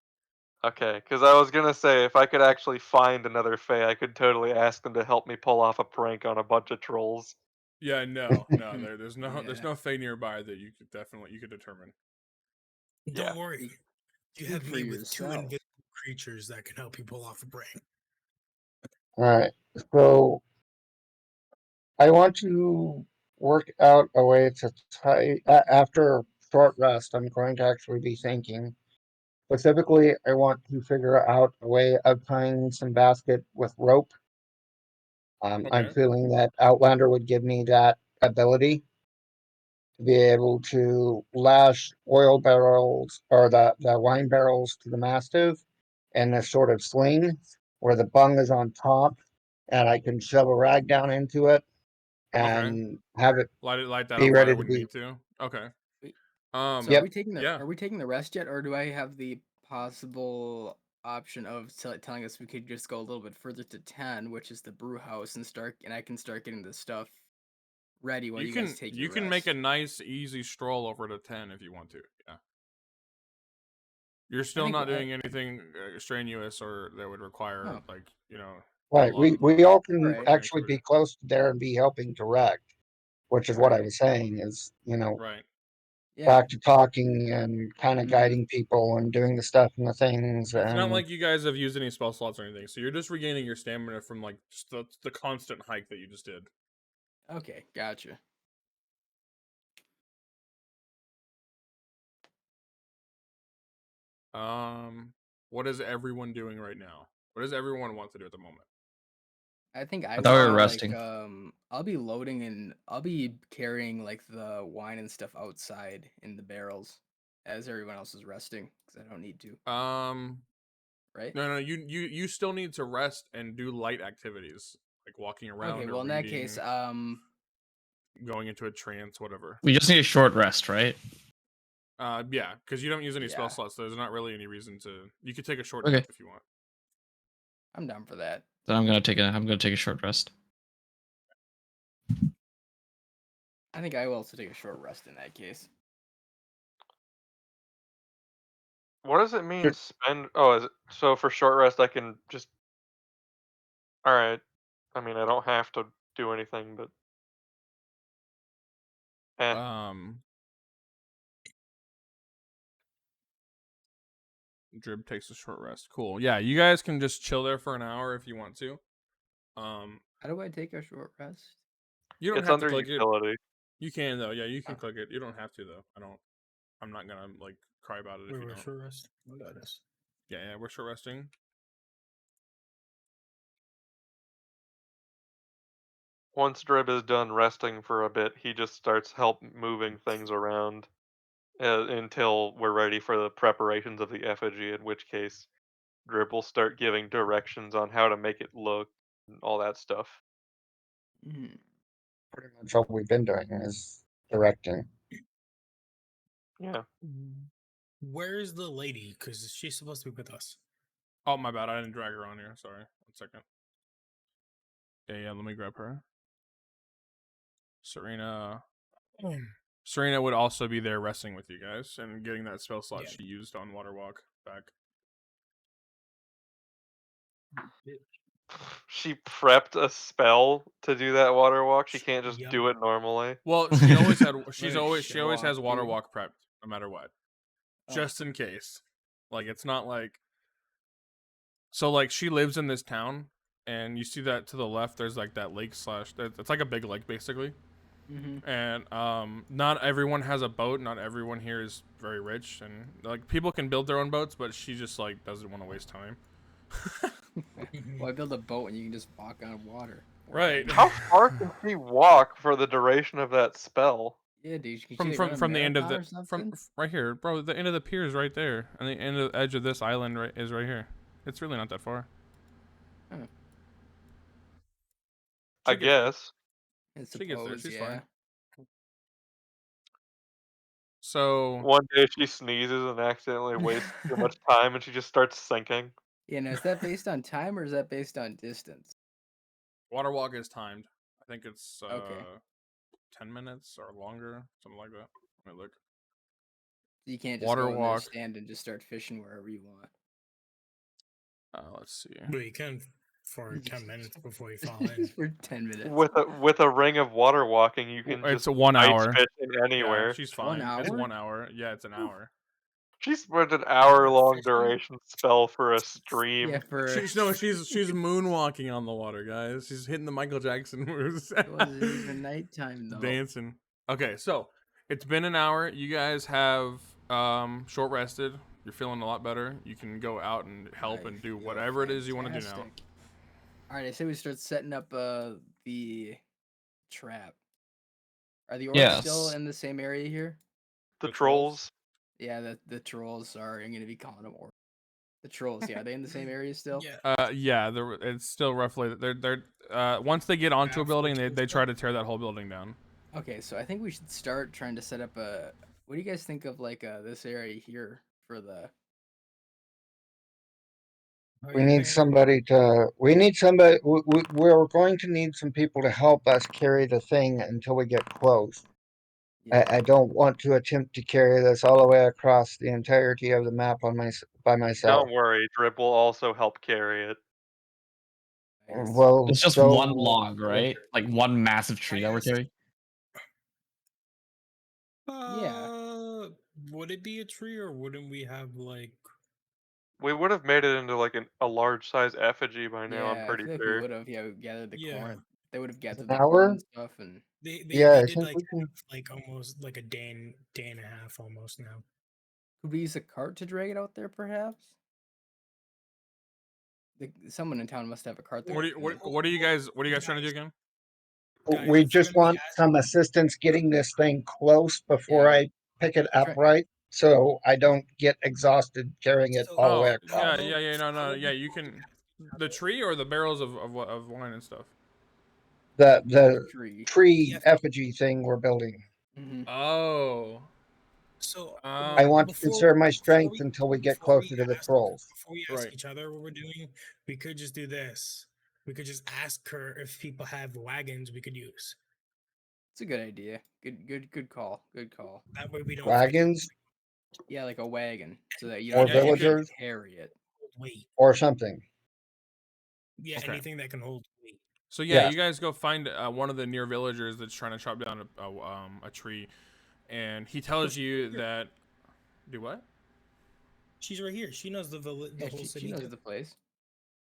[SPEAKER 6] Okay, because I was gonna say if I could actually find another Fae, I could totally ask them to help me pull off a prank on a bunch of trolls.
[SPEAKER 3] Yeah, no. There's no
[SPEAKER 4] Yeah.
[SPEAKER 3] Fae nearby that you could determine.
[SPEAKER 2] don't
[SPEAKER 6] Yeah.
[SPEAKER 2] worry, you
[SPEAKER 4] Speak
[SPEAKER 2] have
[SPEAKER 4] for
[SPEAKER 2] me with two
[SPEAKER 4] yourself.
[SPEAKER 2] invisible creatures that can help you pull off a brain.
[SPEAKER 5] All right. So I want to work out a way to tie after short rest. I'm going to actually be thinking. Specifically, I want to figure out a way of tying some basket with rope. I'm
[SPEAKER 3] Okay.
[SPEAKER 5] feeling that Outlander would give me that ability to be able to lash oil barrels or the wine barrels to the mastiff in a sort of sling where the bung is on top, and I can shove a rag down into it and have it
[SPEAKER 3] Light that
[SPEAKER 5] be
[SPEAKER 3] on
[SPEAKER 5] ready
[SPEAKER 3] fire
[SPEAKER 5] to
[SPEAKER 3] when
[SPEAKER 5] be.
[SPEAKER 3] you need to. Okay.
[SPEAKER 4] Wait,
[SPEAKER 3] Um.
[SPEAKER 4] So
[SPEAKER 5] Yep.
[SPEAKER 3] Yeah.
[SPEAKER 4] are we taking the rest yet, or do I have the possible option of telling us we could just go a little bit further to 10, which is the brew house, and I can start getting the stuff ready while you guys take your
[SPEAKER 3] You can make a
[SPEAKER 4] rest?
[SPEAKER 3] nice easy stroll over to 10 if you want to. Yeah. You're still
[SPEAKER 4] think
[SPEAKER 3] not
[SPEAKER 4] I-
[SPEAKER 3] doing anything strenuous or that would require
[SPEAKER 4] Oh.
[SPEAKER 3] like a
[SPEAKER 5] Right.
[SPEAKER 3] lot of,
[SPEAKER 5] We all can
[SPEAKER 4] Alright.
[SPEAKER 5] actually be close to there and be helping direct, which is what I
[SPEAKER 4] Alright.
[SPEAKER 5] was saying is,
[SPEAKER 3] right.
[SPEAKER 4] Yeah.
[SPEAKER 5] back to talking and kind of
[SPEAKER 4] Mhm.
[SPEAKER 5] guiding people and doing the stuff and the things.
[SPEAKER 3] It's not
[SPEAKER 5] And
[SPEAKER 3] like you guys have used any spell slots or anything, so you're just regaining your stamina from like just the constant hike that you just did.
[SPEAKER 4] Okay, gotcha.
[SPEAKER 3] What is everyone doing right now? What does everyone want to do at the moment?
[SPEAKER 4] I think I
[SPEAKER 1] I thought we were
[SPEAKER 4] wanna,
[SPEAKER 1] resting.
[SPEAKER 4] I'll be loading and I'll be carrying like the wine and stuff outside in the barrels as everyone else is resting because I don't need to, right?
[SPEAKER 3] No, you still need to rest and do light activities like walking around
[SPEAKER 4] Okay,
[SPEAKER 3] or
[SPEAKER 4] well in that case,
[SPEAKER 3] reading, going into a trance, whatever.
[SPEAKER 1] We just need a short rest, right?
[SPEAKER 3] Yeah, because you don't use any spell
[SPEAKER 4] Yeah.
[SPEAKER 3] slots, so there's not really any reason to. You could take a short
[SPEAKER 1] Okay.
[SPEAKER 3] nap if you want.
[SPEAKER 4] I'm down for that.
[SPEAKER 1] Then I'm gonna take a short rest.
[SPEAKER 4] I think I will also take a short rest in that case.
[SPEAKER 6] What does it mean spend? Oh, is it so for short rest I can just. All right. I mean, I don't have to do anything, but.
[SPEAKER 3] Drib takes a short rest. Cool. Yeah, you guys can just chill there for an hour if you want to.
[SPEAKER 4] How do I take a short rest?
[SPEAKER 3] You don't
[SPEAKER 6] It's
[SPEAKER 3] have to
[SPEAKER 6] under
[SPEAKER 3] click
[SPEAKER 6] utility.
[SPEAKER 3] it. You can though. Yeah, you can
[SPEAKER 4] Oh.
[SPEAKER 3] click it. You don't have to though. I'm not gonna like cry about it if
[SPEAKER 2] Wait,
[SPEAKER 3] you
[SPEAKER 2] we're
[SPEAKER 3] don't.
[SPEAKER 2] short rest. Oh, that is.
[SPEAKER 3] Yeah, we're short resting.
[SPEAKER 6] Once Drib is done resting for a bit, he just starts moving things around until we're ready for the preparations of the effigy. In which case, Drib will start giving directions on how to make it look, and all that stuff.
[SPEAKER 4] Mhm.
[SPEAKER 5] pretty much all we've been doing is directing.
[SPEAKER 6] Yeah.
[SPEAKER 2] Where's the lady? Because she's supposed to be with us.
[SPEAKER 3] Oh my bad, I didn't drag her on here. Sorry. 1 second. Yeah. Let me grab her. Serena would also be there resting with you guys and getting that spell slot
[SPEAKER 2] Yeah.
[SPEAKER 3] she used on Water Walk back.
[SPEAKER 6] She prepped a spell to do that water walk. She can't just
[SPEAKER 2] Yep.
[SPEAKER 6] do it normally.
[SPEAKER 3] Well, she always had.
[SPEAKER 4] Let me
[SPEAKER 3] She always
[SPEAKER 4] show
[SPEAKER 3] has
[SPEAKER 4] off,
[SPEAKER 3] Water
[SPEAKER 4] dude.
[SPEAKER 3] Walk prepped. no matter what,
[SPEAKER 4] Oh.
[SPEAKER 3] just in case. Like it's not like. So like she lives in this town, and you see that to the left. There's like that lake slash. It's like a big lake basically.
[SPEAKER 4] Mm-hmm.
[SPEAKER 3] And not everyone has a boat. Not everyone here is very rich, and like people can build their own boats, but she just like doesn't want to waste time.
[SPEAKER 4] Why build a boat when you can just walk on water?
[SPEAKER 3] Right.
[SPEAKER 6] How far can she walk for the duration of that spell?
[SPEAKER 4] Yeah, dude. Can
[SPEAKER 3] From
[SPEAKER 4] she, like, run a
[SPEAKER 3] from the end of
[SPEAKER 4] marathon
[SPEAKER 3] the
[SPEAKER 4] or
[SPEAKER 3] from
[SPEAKER 4] something?
[SPEAKER 3] right here, bro. The end of the pier is right there, and the end of the edge of this island is right here. It's really not that far.
[SPEAKER 6] I
[SPEAKER 3] She gets there.
[SPEAKER 6] guess.
[SPEAKER 4] I
[SPEAKER 3] She gets there,
[SPEAKER 4] suppose,
[SPEAKER 3] she's
[SPEAKER 4] yeah.
[SPEAKER 3] fine. So
[SPEAKER 6] One day she sneezes and accidentally wastes too much time, and she just starts sinking.
[SPEAKER 4] Yeah, now is that based on time or is that based on distance?
[SPEAKER 3] water walk is timed. I think it's
[SPEAKER 4] Okay.
[SPEAKER 3] 10 minutes or longer, something like that. Let me look.
[SPEAKER 4] You can't just
[SPEAKER 3] Water
[SPEAKER 4] go in there,
[SPEAKER 3] walk.
[SPEAKER 4] stand, and just start fishing wherever you want.
[SPEAKER 3] Let's see.
[SPEAKER 2] But you can for 10 minutes before you fall in.
[SPEAKER 4] For 10 minutes.
[SPEAKER 6] With a ring of water walking, you can
[SPEAKER 3] It's
[SPEAKER 6] just
[SPEAKER 3] a 1
[SPEAKER 6] ice
[SPEAKER 3] hour.
[SPEAKER 6] fish in anywhere.
[SPEAKER 3] Yeah, she's fine.
[SPEAKER 4] 1
[SPEAKER 3] It's
[SPEAKER 4] hour?
[SPEAKER 3] 1 hour. Yeah, it's an hour.
[SPEAKER 6] She spent an hour-long
[SPEAKER 2] fishing?
[SPEAKER 6] duration spell for a stream.
[SPEAKER 4] Yeah, for
[SPEAKER 3] She's moonwalking on the water, guys. She's hitting the Michael Jackson moves.
[SPEAKER 4] it wasn't even nighttime though.
[SPEAKER 3] Dancing. Okay, so it's been an hour. You guys have short rested. You're feeling a lot better. You can go out and help
[SPEAKER 4] I
[SPEAKER 3] and do
[SPEAKER 4] feel
[SPEAKER 3] whatever it is you want to do now.
[SPEAKER 4] fantastic. All right, I say we start setting up the trap. Are the orcs still
[SPEAKER 1] Yes.
[SPEAKER 4] in the same area here?
[SPEAKER 6] The
[SPEAKER 3] The trolls?
[SPEAKER 6] trolls.
[SPEAKER 4] Yeah, the trolls. Sorry, I'm gonna be calling them orcs. The trolls. Yeah, are they in the same area still?
[SPEAKER 2] Yeah.
[SPEAKER 3] Yeah, it's still roughly they're once they get onto a
[SPEAKER 2] Halfway
[SPEAKER 3] building,
[SPEAKER 2] towards
[SPEAKER 3] they
[SPEAKER 2] the
[SPEAKER 3] try to tear that whole building down.
[SPEAKER 4] Okay, so I think we should start trying to set up a. What do you guys think of like this area here for the?
[SPEAKER 5] We need somebody to. We need somebody. We're going to need some people to help us carry the thing until we get close.
[SPEAKER 4] Yeah.
[SPEAKER 5] I don't want to attempt to carry this all the way across the entirety of the map by myself.
[SPEAKER 6] Don't worry, Drip will also help carry it.
[SPEAKER 4] Nice.
[SPEAKER 5] Well,
[SPEAKER 1] It's just
[SPEAKER 5] so
[SPEAKER 1] one log, right? Like one massive tree that we're
[SPEAKER 2] Yes.
[SPEAKER 1] carrying.
[SPEAKER 2] Would it be a tree or wouldn't we have like?
[SPEAKER 6] We would have made it into like a large size effigy by now.
[SPEAKER 4] Yeah,
[SPEAKER 6] I'm pretty
[SPEAKER 4] I feel like we
[SPEAKER 6] sure.
[SPEAKER 4] would have. Yeah, we gathered the
[SPEAKER 2] Yeah.
[SPEAKER 4] corn. They would have gathered
[SPEAKER 5] An
[SPEAKER 4] the corn
[SPEAKER 5] hour?
[SPEAKER 4] and stuff, and
[SPEAKER 2] They
[SPEAKER 5] Yeah, I
[SPEAKER 2] did
[SPEAKER 5] think
[SPEAKER 2] like
[SPEAKER 5] we can.
[SPEAKER 2] like almost like a day and a half almost now.
[SPEAKER 4] could we use a cart to drag it out there, perhaps? Someone in town must have a cart. that
[SPEAKER 3] What
[SPEAKER 4] can-
[SPEAKER 3] are you guys trying to do again?
[SPEAKER 2] Guys,
[SPEAKER 5] We
[SPEAKER 2] if
[SPEAKER 5] just
[SPEAKER 2] we're gonna be
[SPEAKER 5] want some assistance getting this thing close before
[SPEAKER 4] Yeah.
[SPEAKER 5] I pick it
[SPEAKER 4] Try-
[SPEAKER 5] upright, so I don't get exhausted carrying it
[SPEAKER 2] So-
[SPEAKER 5] all the way
[SPEAKER 3] Oh,
[SPEAKER 5] across.
[SPEAKER 3] yeah, you can the tree or the barrels of wine and stuff.
[SPEAKER 5] The
[SPEAKER 4] tree.
[SPEAKER 5] tree
[SPEAKER 2] Yeah.
[SPEAKER 5] effigy thing we're building.
[SPEAKER 4] Mhm.
[SPEAKER 3] Oh.
[SPEAKER 2] So
[SPEAKER 5] I want to
[SPEAKER 2] before-
[SPEAKER 5] conserve my
[SPEAKER 2] before
[SPEAKER 5] strength
[SPEAKER 2] we-
[SPEAKER 5] until we get
[SPEAKER 2] before we
[SPEAKER 5] closer to the
[SPEAKER 2] ask-
[SPEAKER 5] trolls.
[SPEAKER 2] Before we ask
[SPEAKER 3] Right.
[SPEAKER 2] each other what we're doing, we could just do this. We could just ask her if people have wagons we could use.
[SPEAKER 4] It's a good idea. Good call. Good call.
[SPEAKER 2] That way we don't
[SPEAKER 5] Wagons
[SPEAKER 4] Yeah, like a wagon, so that you
[SPEAKER 5] or
[SPEAKER 4] don't have to actually
[SPEAKER 5] villagers
[SPEAKER 4] carry it.
[SPEAKER 2] hold weight.
[SPEAKER 5] or something.
[SPEAKER 2] Yeah,
[SPEAKER 3] Okay.
[SPEAKER 2] anything that can hold weight.
[SPEAKER 3] So yeah,
[SPEAKER 5] Yeah.
[SPEAKER 3] you guys go find one of the near villagers that's trying to chop down a tree, and he tells you that. Do what?
[SPEAKER 2] She's right here. She knows the
[SPEAKER 4] Yeah,
[SPEAKER 2] whole
[SPEAKER 4] she
[SPEAKER 2] city.
[SPEAKER 4] knows the place.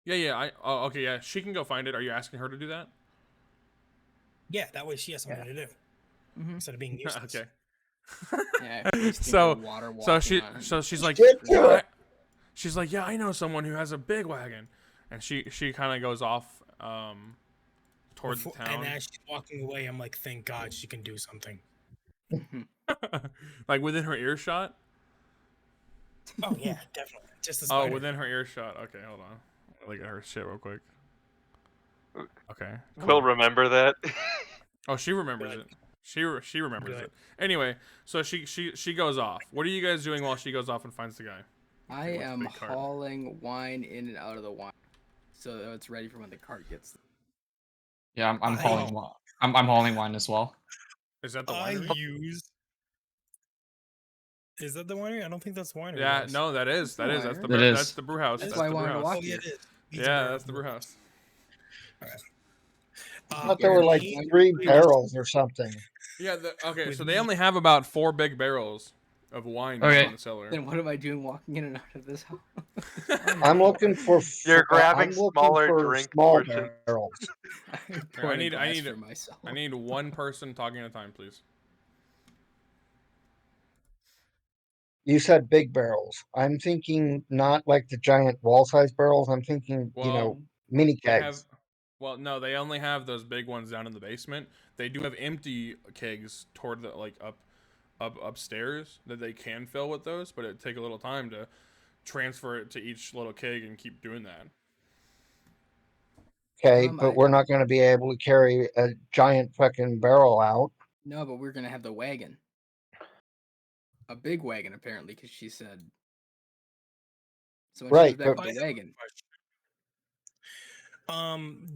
[SPEAKER 3] Yeah. Okay. Yeah, she can go find it. Are you asking her to do that?
[SPEAKER 2] Yeah, that way she has something
[SPEAKER 4] Yeah.
[SPEAKER 2] to do
[SPEAKER 4] Mhm.
[SPEAKER 2] instead of being useless.
[SPEAKER 3] Okay.
[SPEAKER 4] Yeah. wasting
[SPEAKER 3] So-
[SPEAKER 4] her water
[SPEAKER 3] So she
[SPEAKER 4] walking on it.
[SPEAKER 3] so she's like
[SPEAKER 5] Shit,
[SPEAKER 3] yeah,
[SPEAKER 5] do it.
[SPEAKER 3] she's like yeah I know someone who has a big wagon, and she kind of goes off towards the
[SPEAKER 2] Before-
[SPEAKER 3] town.
[SPEAKER 2] And as she's walking away, I'm like, thank God she can do something.
[SPEAKER 3] Like within her earshot.
[SPEAKER 2] Oh yeah, definitely. Just a
[SPEAKER 3] Oh,
[SPEAKER 2] spider.
[SPEAKER 3] within her earshot. Okay, hold on. Look at her shit real quick. Okay.
[SPEAKER 6] We'll remember that.
[SPEAKER 3] Oh, she remembers it. She remembers it. Anyway, so she goes off. What are you guys doing while she goes off and finds the guy?
[SPEAKER 4] I
[SPEAKER 3] what's the
[SPEAKER 4] am
[SPEAKER 3] big cart?
[SPEAKER 4] hauling wine in and out of the wine, so that it's ready for when the cart gets there.
[SPEAKER 1] Yeah, I'm
[SPEAKER 2] I-
[SPEAKER 1] hauling wine. I'm hauling wine as well.
[SPEAKER 3] Is that the
[SPEAKER 2] I
[SPEAKER 3] winery?
[SPEAKER 2] use. Is that the winery? I don't think that's the winery.
[SPEAKER 3] Yeah,
[SPEAKER 2] guys.
[SPEAKER 3] no, that is
[SPEAKER 4] the
[SPEAKER 3] That's the
[SPEAKER 1] winery.
[SPEAKER 3] brew,
[SPEAKER 1] It is.
[SPEAKER 3] that's the brew house.
[SPEAKER 4] That's
[SPEAKER 3] That's
[SPEAKER 4] why I
[SPEAKER 3] the brew
[SPEAKER 4] wanted to
[SPEAKER 3] house.
[SPEAKER 4] walk
[SPEAKER 2] Oh yeah, it is. These
[SPEAKER 3] Yeah,
[SPEAKER 2] are
[SPEAKER 3] that's the brew house.
[SPEAKER 5] I thought there were like
[SPEAKER 2] me-
[SPEAKER 5] 3 barrels or something.
[SPEAKER 3] Yeah. Okay.
[SPEAKER 2] With
[SPEAKER 3] So they
[SPEAKER 2] me-
[SPEAKER 3] only have about 4 big barrels, of wine
[SPEAKER 1] Okay.
[SPEAKER 3] in the cellar.
[SPEAKER 4] Then what am I doing walking in and out of this house?
[SPEAKER 5] I'm looking for.
[SPEAKER 6] You're grabbing
[SPEAKER 5] I'm looking
[SPEAKER 6] smaller
[SPEAKER 5] for
[SPEAKER 6] drink
[SPEAKER 5] small
[SPEAKER 6] portions.
[SPEAKER 5] barrels.
[SPEAKER 4] I'm
[SPEAKER 3] Here,
[SPEAKER 4] pouring a glass for myself.
[SPEAKER 3] I need one person talking at a time, please.
[SPEAKER 5] You said big barrels. I'm thinking not like the giant wall-sized barrels. I'm thinking,
[SPEAKER 3] Well,
[SPEAKER 5] mini
[SPEAKER 3] they
[SPEAKER 5] kegs.
[SPEAKER 3] have. Well, no, they only have those big ones down in the basement. They do have empty kegs toward the upstairs that they can fill with those, but it'd take a little time to transfer it to each little keg and keep doing that.
[SPEAKER 5] Okay, but we're not going to be able to carry a giant fucking barrel out.
[SPEAKER 4] No, but we're gonna have the wagon. A big wagon, apparently, because she said. So when
[SPEAKER 5] Right,
[SPEAKER 4] she goes back
[SPEAKER 5] but-
[SPEAKER 4] with the wagon.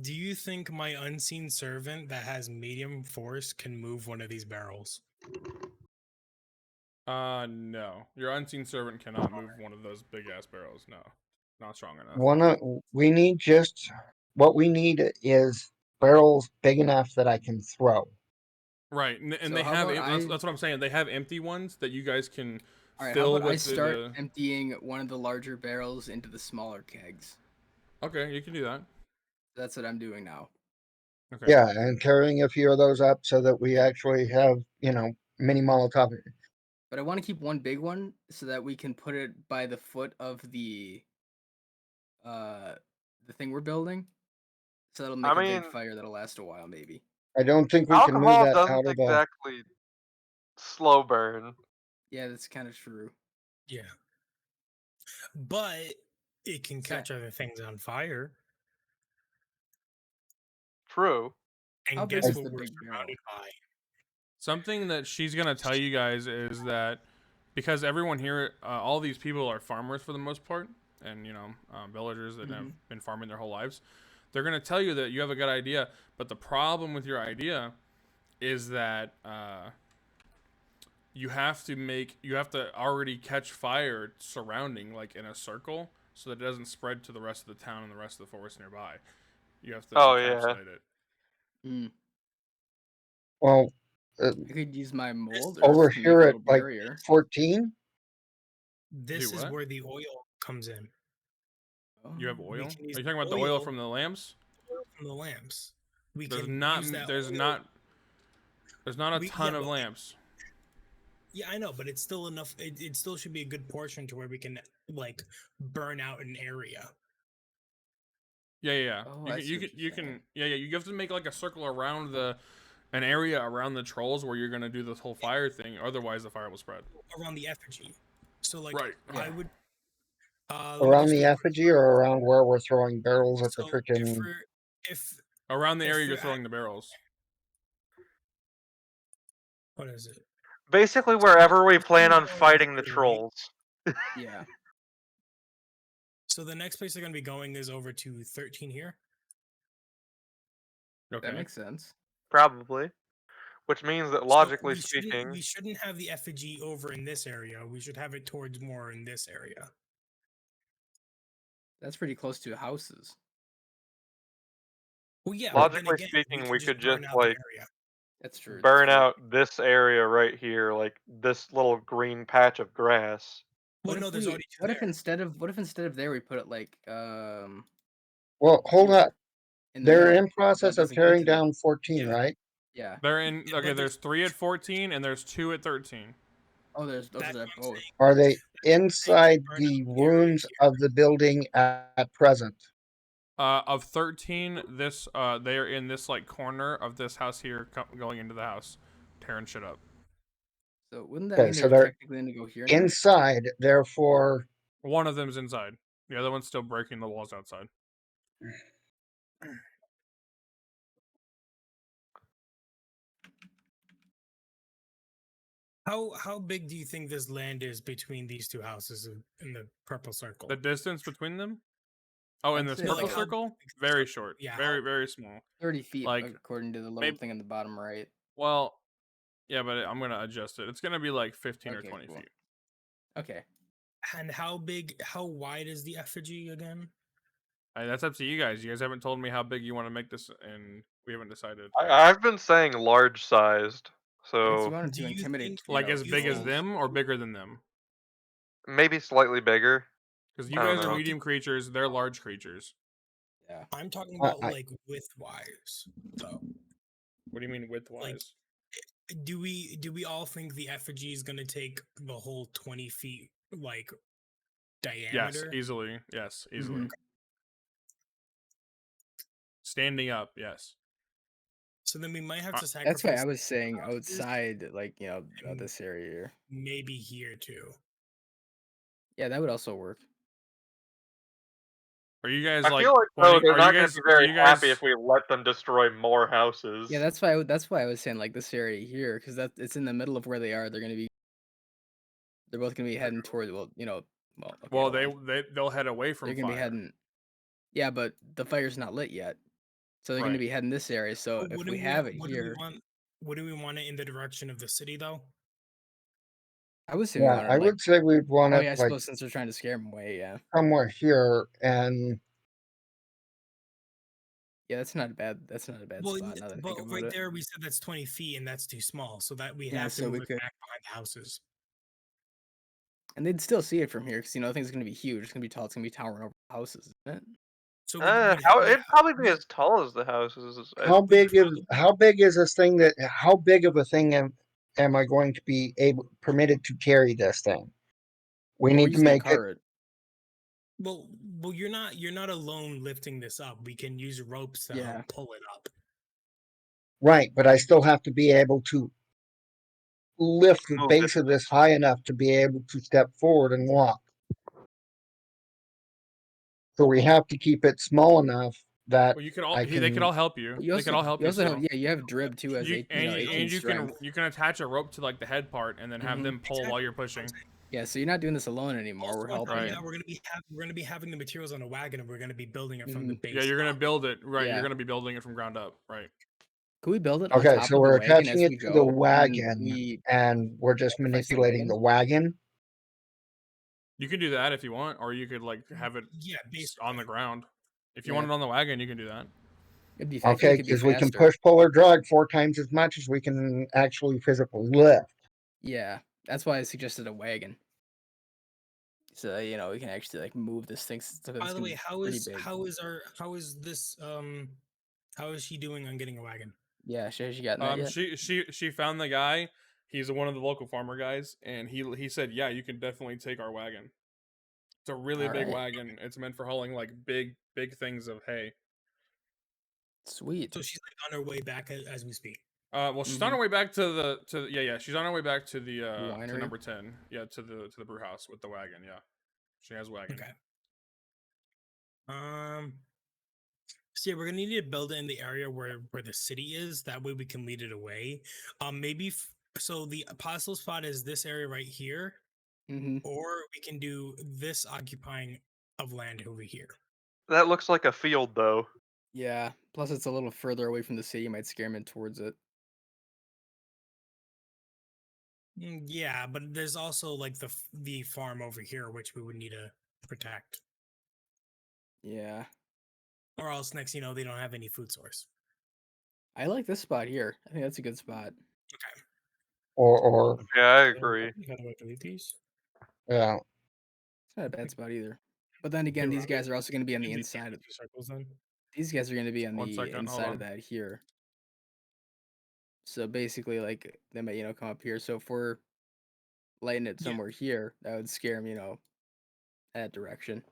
[SPEAKER 2] Do you think my unseen servant that has medium force can move one of these barrels?
[SPEAKER 3] No. Your unseen servant cannot move one of those big ass barrels. No, not strong enough.
[SPEAKER 5] We need just what we need is barrels big enough that I can throw.
[SPEAKER 3] Right, and
[SPEAKER 4] So
[SPEAKER 3] they
[SPEAKER 4] how
[SPEAKER 3] have.
[SPEAKER 4] about
[SPEAKER 3] That's what I'm saying. They have empty ones that you guys can
[SPEAKER 4] All right,
[SPEAKER 3] fill
[SPEAKER 4] how about I
[SPEAKER 3] with
[SPEAKER 4] start
[SPEAKER 3] the.
[SPEAKER 4] emptying one of the larger barrels into the smaller kegs?
[SPEAKER 3] Okay, you can do that.
[SPEAKER 4] That's what I'm doing now.
[SPEAKER 3] Okay.
[SPEAKER 5] Yeah, and carrying a few of those up so that we actually have, mini Molotov.
[SPEAKER 4] But I want to keep one big one so that we can put it by the foot of the thing we're building. So that'll make a big fire that'll last a while, maybe.
[SPEAKER 5] I don't think we can move
[SPEAKER 6] Alcohol
[SPEAKER 5] that
[SPEAKER 6] doesn't
[SPEAKER 5] out of the.
[SPEAKER 6] exactly slow burn.
[SPEAKER 4] Yeah, that's kind of true.
[SPEAKER 2] Yeah. But it can catch other things on fire.
[SPEAKER 6] True.
[SPEAKER 2] And
[SPEAKER 4] How big
[SPEAKER 2] guess
[SPEAKER 4] is
[SPEAKER 2] what
[SPEAKER 4] the
[SPEAKER 2] we're
[SPEAKER 4] big barrel?
[SPEAKER 2] surrounded by?
[SPEAKER 3] Something that she's gonna tell you guys is that because everyone here, all these people are farmers for the most part, and villagers that have been farming their whole lives. They're gonna tell you that you have a good idea, but the problem with your idea is that you have to already catch fire surrounding, like in a circle, so that it doesn't spread to the rest of the town and the rest of the forest nearby. You have to encapsulate it.
[SPEAKER 4] Mm.
[SPEAKER 5] Well,
[SPEAKER 4] I could use my mold
[SPEAKER 5] over
[SPEAKER 4] to make
[SPEAKER 5] here
[SPEAKER 4] a
[SPEAKER 5] at
[SPEAKER 4] little
[SPEAKER 5] like
[SPEAKER 4] barrier.
[SPEAKER 5] 14.
[SPEAKER 2] This
[SPEAKER 3] Do
[SPEAKER 2] is
[SPEAKER 3] what?
[SPEAKER 2] where the oil comes in.
[SPEAKER 3] You have
[SPEAKER 4] Oh.
[SPEAKER 3] oil? Are
[SPEAKER 2] can use
[SPEAKER 3] you talking about the oil from the lamps?
[SPEAKER 2] From the lamps. We
[SPEAKER 3] There's
[SPEAKER 2] can
[SPEAKER 3] not.
[SPEAKER 2] use that
[SPEAKER 3] There's
[SPEAKER 2] oil.
[SPEAKER 3] not. There's not a ton
[SPEAKER 2] Yeah,
[SPEAKER 3] of
[SPEAKER 2] but-
[SPEAKER 3] lamps.
[SPEAKER 2] Yeah, I know, but it's still enough. It still should be a good portion to where we can like burn out an area.
[SPEAKER 3] Yeah.
[SPEAKER 4] Oh, I see
[SPEAKER 3] You
[SPEAKER 4] what
[SPEAKER 3] can.
[SPEAKER 4] you're
[SPEAKER 3] You can.
[SPEAKER 4] saying.
[SPEAKER 3] Yeah. You have to make like a circle around an area around the trolls where you're gonna do this whole fire thing. Otherwise, the fire will spread.
[SPEAKER 2] Around the effigy. So like
[SPEAKER 3] Right.
[SPEAKER 2] I would let me
[SPEAKER 5] Around
[SPEAKER 2] just
[SPEAKER 5] the
[SPEAKER 2] do a quick
[SPEAKER 5] effigy or around where we're throwing barrels at the
[SPEAKER 2] So
[SPEAKER 5] freaking.
[SPEAKER 2] if
[SPEAKER 3] Around the
[SPEAKER 2] If
[SPEAKER 3] area
[SPEAKER 2] we're
[SPEAKER 3] you're
[SPEAKER 2] at-
[SPEAKER 3] throwing the barrels.
[SPEAKER 2] what is it?
[SPEAKER 6] Basically, wherever we plan
[SPEAKER 2] we're
[SPEAKER 6] on
[SPEAKER 2] going
[SPEAKER 6] fighting the
[SPEAKER 2] here, right?
[SPEAKER 6] trolls.
[SPEAKER 4] Yeah.
[SPEAKER 2] So the next place they're gonna be going is over to 13 here.
[SPEAKER 3] Okay.
[SPEAKER 4] That makes sense.
[SPEAKER 6] Probably. Which means that
[SPEAKER 2] So
[SPEAKER 6] logically
[SPEAKER 2] we shouldn't-
[SPEAKER 6] speaking,
[SPEAKER 2] we shouldn't have the effigy over in this area. We should have it towards more in this area.
[SPEAKER 4] That's pretty close to houses.
[SPEAKER 2] Well, yeah. but then
[SPEAKER 6] logically
[SPEAKER 2] again,
[SPEAKER 6] speaking,
[SPEAKER 2] can
[SPEAKER 6] we could
[SPEAKER 2] burn
[SPEAKER 6] just
[SPEAKER 2] out the
[SPEAKER 6] like
[SPEAKER 2] area.
[SPEAKER 4] That's true. that's
[SPEAKER 6] burn
[SPEAKER 4] true.
[SPEAKER 6] out this area right here, like this little green patch of grass.
[SPEAKER 2] Well,
[SPEAKER 4] What
[SPEAKER 2] no,
[SPEAKER 4] if
[SPEAKER 2] there's
[SPEAKER 4] we-
[SPEAKER 2] already two
[SPEAKER 4] What if
[SPEAKER 2] there.
[SPEAKER 4] instead of there we put it like
[SPEAKER 5] Well, hold
[SPEAKER 4] here,
[SPEAKER 5] up.
[SPEAKER 4] in the
[SPEAKER 5] They're
[SPEAKER 4] middle,
[SPEAKER 5] in process of
[SPEAKER 4] doesn't get
[SPEAKER 5] tearing
[SPEAKER 4] to the-
[SPEAKER 5] down 14,
[SPEAKER 2] Yeah.
[SPEAKER 5] right?
[SPEAKER 4] Yeah.
[SPEAKER 3] They're in.
[SPEAKER 2] Yeah,
[SPEAKER 3] Okay.
[SPEAKER 2] but
[SPEAKER 3] There's 3 at 14 and there's 2 at 13.
[SPEAKER 4] Oh, those
[SPEAKER 2] That's
[SPEAKER 4] are
[SPEAKER 2] what I'm
[SPEAKER 4] both.
[SPEAKER 2] saying.
[SPEAKER 5] Are they
[SPEAKER 2] saying
[SPEAKER 5] inside
[SPEAKER 2] burn
[SPEAKER 5] the
[SPEAKER 2] out the area
[SPEAKER 5] rooms
[SPEAKER 2] here.
[SPEAKER 5] of the building at present?
[SPEAKER 3] Of 13, they are in this like corner of this house here, going into the house, tearing shit up.
[SPEAKER 4] So wouldn't that
[SPEAKER 5] Okay,
[SPEAKER 4] mean
[SPEAKER 5] so
[SPEAKER 4] they're
[SPEAKER 5] they're
[SPEAKER 4] technically going to go here now?
[SPEAKER 5] Inside, therefore,
[SPEAKER 3] One of them's inside. The other one's still breaking the walls outside.
[SPEAKER 2] How big do you think this land is between these two houses in the purple circle?
[SPEAKER 3] The distance between them? Oh, in
[SPEAKER 4] I'd
[SPEAKER 3] this
[SPEAKER 4] say
[SPEAKER 3] purple
[SPEAKER 4] like-
[SPEAKER 3] circle? Very short.
[SPEAKER 2] Yeah,
[SPEAKER 3] Very,
[SPEAKER 2] how-
[SPEAKER 3] very small.
[SPEAKER 4] 30 feet,
[SPEAKER 3] like,
[SPEAKER 4] according to the little
[SPEAKER 3] maybe-
[SPEAKER 4] thing in the bottom right.
[SPEAKER 3] Well, yeah, but I'm going to adjust it. It's going to be like 15 or
[SPEAKER 4] Okay,
[SPEAKER 3] 20
[SPEAKER 4] cool.
[SPEAKER 3] feet.
[SPEAKER 4] Okay.
[SPEAKER 2] And how wide is the effigy again?
[SPEAKER 3] That's up to you guys. You guys haven't told me how big you want to make this, and we haven't decided.
[SPEAKER 6] I've been saying large sized.
[SPEAKER 4] I guess you
[SPEAKER 6] So
[SPEAKER 4] wanted
[SPEAKER 2] Do
[SPEAKER 4] to
[SPEAKER 2] you
[SPEAKER 4] intimidate,
[SPEAKER 2] think-
[SPEAKER 3] Like
[SPEAKER 2] know,
[SPEAKER 3] as
[SPEAKER 2] you
[SPEAKER 3] big as
[SPEAKER 2] think-
[SPEAKER 3] them or bigger than them?
[SPEAKER 6] maybe slightly bigger.
[SPEAKER 3] Because you
[SPEAKER 6] I don't
[SPEAKER 3] guys are
[SPEAKER 6] know.
[SPEAKER 3] medium creatures, they're large creatures.
[SPEAKER 4] Yeah.
[SPEAKER 2] I'm talking
[SPEAKER 5] I-
[SPEAKER 2] about
[SPEAKER 5] I-
[SPEAKER 2] like width wise. So
[SPEAKER 3] What do you mean width wise?
[SPEAKER 2] do we all think the effigy is gonna take the whole 20 feet like
[SPEAKER 3] Yes,
[SPEAKER 2] diameter?
[SPEAKER 3] easily. Yes, easily.
[SPEAKER 4] Mhm.
[SPEAKER 3] Standing up, yes.
[SPEAKER 2] So then we might have to sacrifice.
[SPEAKER 4] That's why I was saying
[SPEAKER 2] houses
[SPEAKER 4] outside, like
[SPEAKER 2] and
[SPEAKER 4] this area here.
[SPEAKER 2] maybe here too.
[SPEAKER 4] Yeah, that would also work.
[SPEAKER 3] Are you guys
[SPEAKER 6] I
[SPEAKER 3] like?
[SPEAKER 6] feel like though
[SPEAKER 3] pointing-
[SPEAKER 6] they're
[SPEAKER 3] are
[SPEAKER 6] not
[SPEAKER 3] you
[SPEAKER 6] going
[SPEAKER 3] guys?
[SPEAKER 6] to be
[SPEAKER 3] Are
[SPEAKER 6] very
[SPEAKER 3] you
[SPEAKER 6] happy
[SPEAKER 3] guys?
[SPEAKER 6] if we let them destroy more houses.
[SPEAKER 4] Yeah, that's why I was saying like this area here, because it's in the middle of where they are. They're both gonna be heading toward okay,
[SPEAKER 3] Well,
[SPEAKER 4] hold on.
[SPEAKER 3] they'll head away from
[SPEAKER 4] They're gonna
[SPEAKER 3] fire.
[SPEAKER 4] be heading. Yeah, but the fire's not lit yet, so they're gonna
[SPEAKER 3] Right.
[SPEAKER 4] be heading this area. So
[SPEAKER 2] But
[SPEAKER 4] if
[SPEAKER 2] wouldn't
[SPEAKER 4] we have it
[SPEAKER 2] what
[SPEAKER 4] here,
[SPEAKER 2] do we want it in the direction of the city though?
[SPEAKER 4] I would say we
[SPEAKER 5] Yeah,
[SPEAKER 4] want
[SPEAKER 5] I
[SPEAKER 4] it like.
[SPEAKER 5] would say we'd want
[SPEAKER 4] Oh
[SPEAKER 5] it
[SPEAKER 4] yeah, I
[SPEAKER 5] like
[SPEAKER 4] suppose since they're trying to scare them away, yeah.
[SPEAKER 5] somewhere here, and
[SPEAKER 4] Yeah, that's not a bad
[SPEAKER 2] Well,
[SPEAKER 4] spot. Now that I
[SPEAKER 2] but
[SPEAKER 4] think about
[SPEAKER 2] right
[SPEAKER 4] it.
[SPEAKER 2] there we said that's 20 feet and that's too small, so that we
[SPEAKER 4] Yeah,
[SPEAKER 2] have to
[SPEAKER 4] so
[SPEAKER 2] move
[SPEAKER 4] we
[SPEAKER 2] it
[SPEAKER 4] could-
[SPEAKER 2] back behind the houses.
[SPEAKER 4] And they'd still see it from here because I think it's gonna be huge. It's gonna be tall. It's gonna be towering over houses, isn't it?
[SPEAKER 2] So
[SPEAKER 6] It'd probably be as tall as the houses.
[SPEAKER 5] how big is this thing how big of a thing am I going to be permitted to carry this thing? We
[SPEAKER 4] Well, we're
[SPEAKER 5] need to
[SPEAKER 4] using a
[SPEAKER 5] make it
[SPEAKER 4] cart.
[SPEAKER 2] Well, you're not alone lifting this up. We can use ropes to
[SPEAKER 4] Yeah.
[SPEAKER 2] help pull it up.
[SPEAKER 5] right, but I still have to be able to lift the
[SPEAKER 6] Move
[SPEAKER 5] base
[SPEAKER 6] it.
[SPEAKER 5] of this high enough to be able to step forward and walk. So we have to keep it small enough that
[SPEAKER 3] Well, you could all.
[SPEAKER 5] I
[SPEAKER 3] They could
[SPEAKER 5] can-
[SPEAKER 3] all help you.
[SPEAKER 4] You
[SPEAKER 3] They could all help
[SPEAKER 4] you
[SPEAKER 3] you.
[SPEAKER 4] also have
[SPEAKER 3] still.
[SPEAKER 4] yeah, you have Drib too as
[SPEAKER 3] You,
[SPEAKER 4] 18 strength.
[SPEAKER 3] you can attach a rope to like the head part and then have
[SPEAKER 4] Mhm.
[SPEAKER 3] them pull while you're pushing.
[SPEAKER 4] Yeah, so you're not doing this alone anymore.
[SPEAKER 2] Also,
[SPEAKER 4] We're
[SPEAKER 2] on top of
[SPEAKER 4] helping.
[SPEAKER 3] Right.
[SPEAKER 2] that, we're gonna be having the materials on a wagon, and we're gonna be building it from the base.
[SPEAKER 3] Yeah, you're gonna
[SPEAKER 2] up.
[SPEAKER 3] build it right.
[SPEAKER 4] Yeah.
[SPEAKER 3] You're gonna be building it from ground up, right?
[SPEAKER 4] Can we build it on
[SPEAKER 5] okay,
[SPEAKER 4] top
[SPEAKER 5] so
[SPEAKER 4] of
[SPEAKER 5] we're
[SPEAKER 4] the wagon
[SPEAKER 5] attaching
[SPEAKER 4] as
[SPEAKER 5] it
[SPEAKER 4] we
[SPEAKER 5] to
[SPEAKER 4] go?
[SPEAKER 5] the
[SPEAKER 4] and
[SPEAKER 5] wagon
[SPEAKER 4] we
[SPEAKER 5] and we're just
[SPEAKER 4] sacrifice the
[SPEAKER 5] manipulating
[SPEAKER 4] wagon?
[SPEAKER 5] the wagon.
[SPEAKER 3] You can do that if you want, or you could like have it
[SPEAKER 2] Yeah, basically.
[SPEAKER 3] on the ground. If you
[SPEAKER 4] Yeah.
[SPEAKER 3] want it on the wagon, you can do that.
[SPEAKER 4] It'd be, I feel like
[SPEAKER 5] Okay,
[SPEAKER 4] it'd be
[SPEAKER 5] because we can
[SPEAKER 4] faster.
[SPEAKER 5] push, pull, or drag 4 times as much as we can actually physically lift.
[SPEAKER 4] Yeah, that's why I suggested a wagon. So we can actually like move this thing.
[SPEAKER 2] By the way, how is
[SPEAKER 4] big.
[SPEAKER 2] how is this how is she doing on getting a wagon?
[SPEAKER 4] Yeah, has she gotten that yet?
[SPEAKER 3] She found the guy. He's one of the local farmer guys, and he said, yeah, you can definitely take our wagon. It's a really big
[SPEAKER 4] Alright.
[SPEAKER 3] wagon. It's meant for hauling like big things of hay.
[SPEAKER 4] Sweet.
[SPEAKER 2] So she's like on her way back as we speak.
[SPEAKER 3] Well, she's on her way back to she's on her way back to the to
[SPEAKER 4] winery?
[SPEAKER 3] number 10. Yeah, to the brew house with the wagon. Yeah, she has wagon.
[SPEAKER 2] Okay. So yeah, we're gonna need to build it in the area where the city is. That way we can lead it away. Maybe so the possible spot is this area right here,
[SPEAKER 4] Mm-hmm.
[SPEAKER 2] or we can do this occupying of land over here.
[SPEAKER 6] That looks like a field, though.
[SPEAKER 4] Yeah. Plus, it's a little further away from the city. Might scare him in towards it.
[SPEAKER 2] Yeah, but there's also like the farm over here, which we would need to protect,
[SPEAKER 4] Yeah.
[SPEAKER 2] or else next they don't have any food source.
[SPEAKER 4] I like this spot here. I think that's a good spot.
[SPEAKER 2] Okay.
[SPEAKER 5] Or
[SPEAKER 6] Yeah, I agree.
[SPEAKER 2] How do I delete these?
[SPEAKER 5] yeah.
[SPEAKER 4] It's not a bad spot either. But then again,
[SPEAKER 2] Hey,
[SPEAKER 4] these
[SPEAKER 2] Robbie,
[SPEAKER 4] guys are also going to be on the
[SPEAKER 2] Can we
[SPEAKER 4] inside
[SPEAKER 2] do
[SPEAKER 4] of
[SPEAKER 2] 2 circles then.
[SPEAKER 4] these guys are going to be on
[SPEAKER 3] One
[SPEAKER 4] the
[SPEAKER 3] second, hold
[SPEAKER 4] inside
[SPEAKER 3] on.
[SPEAKER 4] of that here. So basically, like they might come up here. So if we're lighting it
[SPEAKER 2] Yeah.
[SPEAKER 4] somewhere here, that would scare them, that direction.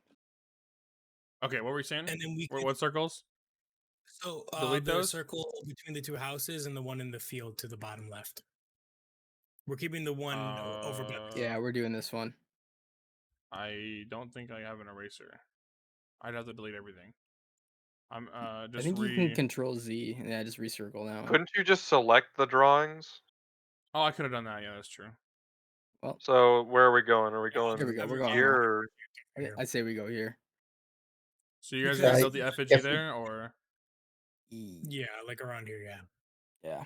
[SPEAKER 3] Okay, what were you saying?
[SPEAKER 2] And then we
[SPEAKER 3] What circles?
[SPEAKER 2] So
[SPEAKER 3] delete
[SPEAKER 2] the
[SPEAKER 3] those?
[SPEAKER 2] circle between the 2 houses and the one in the field to the bottom left. We're keeping the one over by the
[SPEAKER 4] Yeah, we're doing this one.
[SPEAKER 3] I don't think I have an eraser. I'd have to delete everything. I'm just
[SPEAKER 4] I think you can Control Z and just recircle now.
[SPEAKER 6] Couldn't you just select the drawings?
[SPEAKER 3] Oh, I could have done that. Yeah, that's true.
[SPEAKER 4] Well,
[SPEAKER 6] So where are we going? Are we going
[SPEAKER 4] here we go. We're going
[SPEAKER 6] here? Or...
[SPEAKER 4] I say we go here.
[SPEAKER 3] So you guys
[SPEAKER 2] Because
[SPEAKER 3] gonna
[SPEAKER 5] I-
[SPEAKER 3] build the effigy
[SPEAKER 5] if we-
[SPEAKER 3] there, or
[SPEAKER 2] Yeah, like around here, yeah.
[SPEAKER 4] Yeah.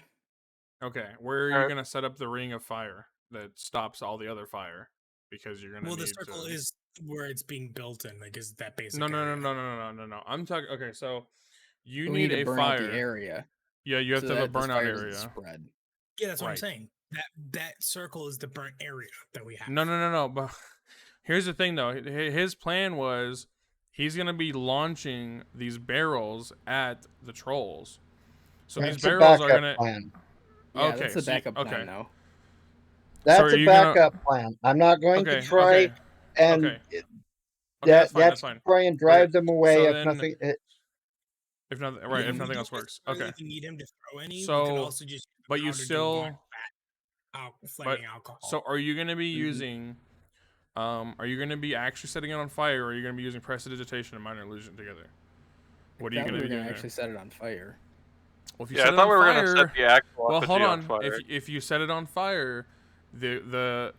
[SPEAKER 3] okay? Where are you
[SPEAKER 6] Alright.
[SPEAKER 3] gonna set up the ring of fire that stops all the other fire? Because you're gonna
[SPEAKER 2] Well, the
[SPEAKER 3] need
[SPEAKER 2] circle
[SPEAKER 3] to...
[SPEAKER 2] is where it's being built in. Like, is that basic?
[SPEAKER 3] No.
[SPEAKER 2] area.
[SPEAKER 3] I'm talking. Okay, so you
[SPEAKER 4] We
[SPEAKER 3] need
[SPEAKER 4] to
[SPEAKER 3] a
[SPEAKER 4] burn out
[SPEAKER 3] fire.
[SPEAKER 4] the area.
[SPEAKER 3] Yeah, you have
[SPEAKER 4] so
[SPEAKER 3] to have a
[SPEAKER 4] that this
[SPEAKER 3] burnout
[SPEAKER 4] fire doesn't
[SPEAKER 3] area.
[SPEAKER 4] Spread.
[SPEAKER 2] Yeah, that's what I'm
[SPEAKER 3] Right.
[SPEAKER 2] saying. That circle is the burnt area that we have.
[SPEAKER 3] No. But here's the thing, though. His plan was he's gonna be launching these barrels at the trolls. So these
[SPEAKER 5] That's a
[SPEAKER 3] barrels are
[SPEAKER 5] backup
[SPEAKER 3] gonna.
[SPEAKER 5] plan.
[SPEAKER 4] Yeah,
[SPEAKER 3] Okay,
[SPEAKER 4] that's the
[SPEAKER 3] so you-
[SPEAKER 4] backup
[SPEAKER 3] okay.
[SPEAKER 4] plan now.
[SPEAKER 5] That's
[SPEAKER 3] are
[SPEAKER 5] a
[SPEAKER 3] you gonna-
[SPEAKER 5] backup plan. I'm not going to
[SPEAKER 3] Okay.
[SPEAKER 5] try
[SPEAKER 3] Okay.
[SPEAKER 5] and
[SPEAKER 3] Okay. Okay. That's fine.
[SPEAKER 5] that's
[SPEAKER 3] That's fine.
[SPEAKER 5] to try and drive them away
[SPEAKER 3] So
[SPEAKER 5] if
[SPEAKER 3] then-
[SPEAKER 5] nothing.
[SPEAKER 3] If nothing,
[SPEAKER 2] Yeah,
[SPEAKER 3] right? If
[SPEAKER 2] we
[SPEAKER 3] nothing
[SPEAKER 2] don't
[SPEAKER 3] else works.
[SPEAKER 2] necessarily
[SPEAKER 3] Okay.
[SPEAKER 2] even need him to throw any. We
[SPEAKER 3] So,
[SPEAKER 2] could also just use the
[SPEAKER 3] but you
[SPEAKER 2] powder to
[SPEAKER 3] still-
[SPEAKER 2] burn flaming alcohol.
[SPEAKER 3] So are you gonna be
[SPEAKER 4] Mhm.
[SPEAKER 3] using? Are you gonna be actually setting it on fire, or are you gonna be using prestidigitation and minor illusion together? What are you
[SPEAKER 4] Thought
[SPEAKER 3] gonna
[SPEAKER 4] we
[SPEAKER 3] be
[SPEAKER 4] were
[SPEAKER 3] doing?
[SPEAKER 4] gonna
[SPEAKER 3] There?
[SPEAKER 4] actually set it on fire.
[SPEAKER 3] Well, if you
[SPEAKER 6] Yeah,
[SPEAKER 3] set
[SPEAKER 6] I
[SPEAKER 3] it
[SPEAKER 6] thought
[SPEAKER 3] on
[SPEAKER 6] we were
[SPEAKER 3] fire,
[SPEAKER 6] gonna set the actual
[SPEAKER 3] well, hold
[SPEAKER 6] effigy
[SPEAKER 3] on.
[SPEAKER 6] fire.
[SPEAKER 3] If you set it on fire, the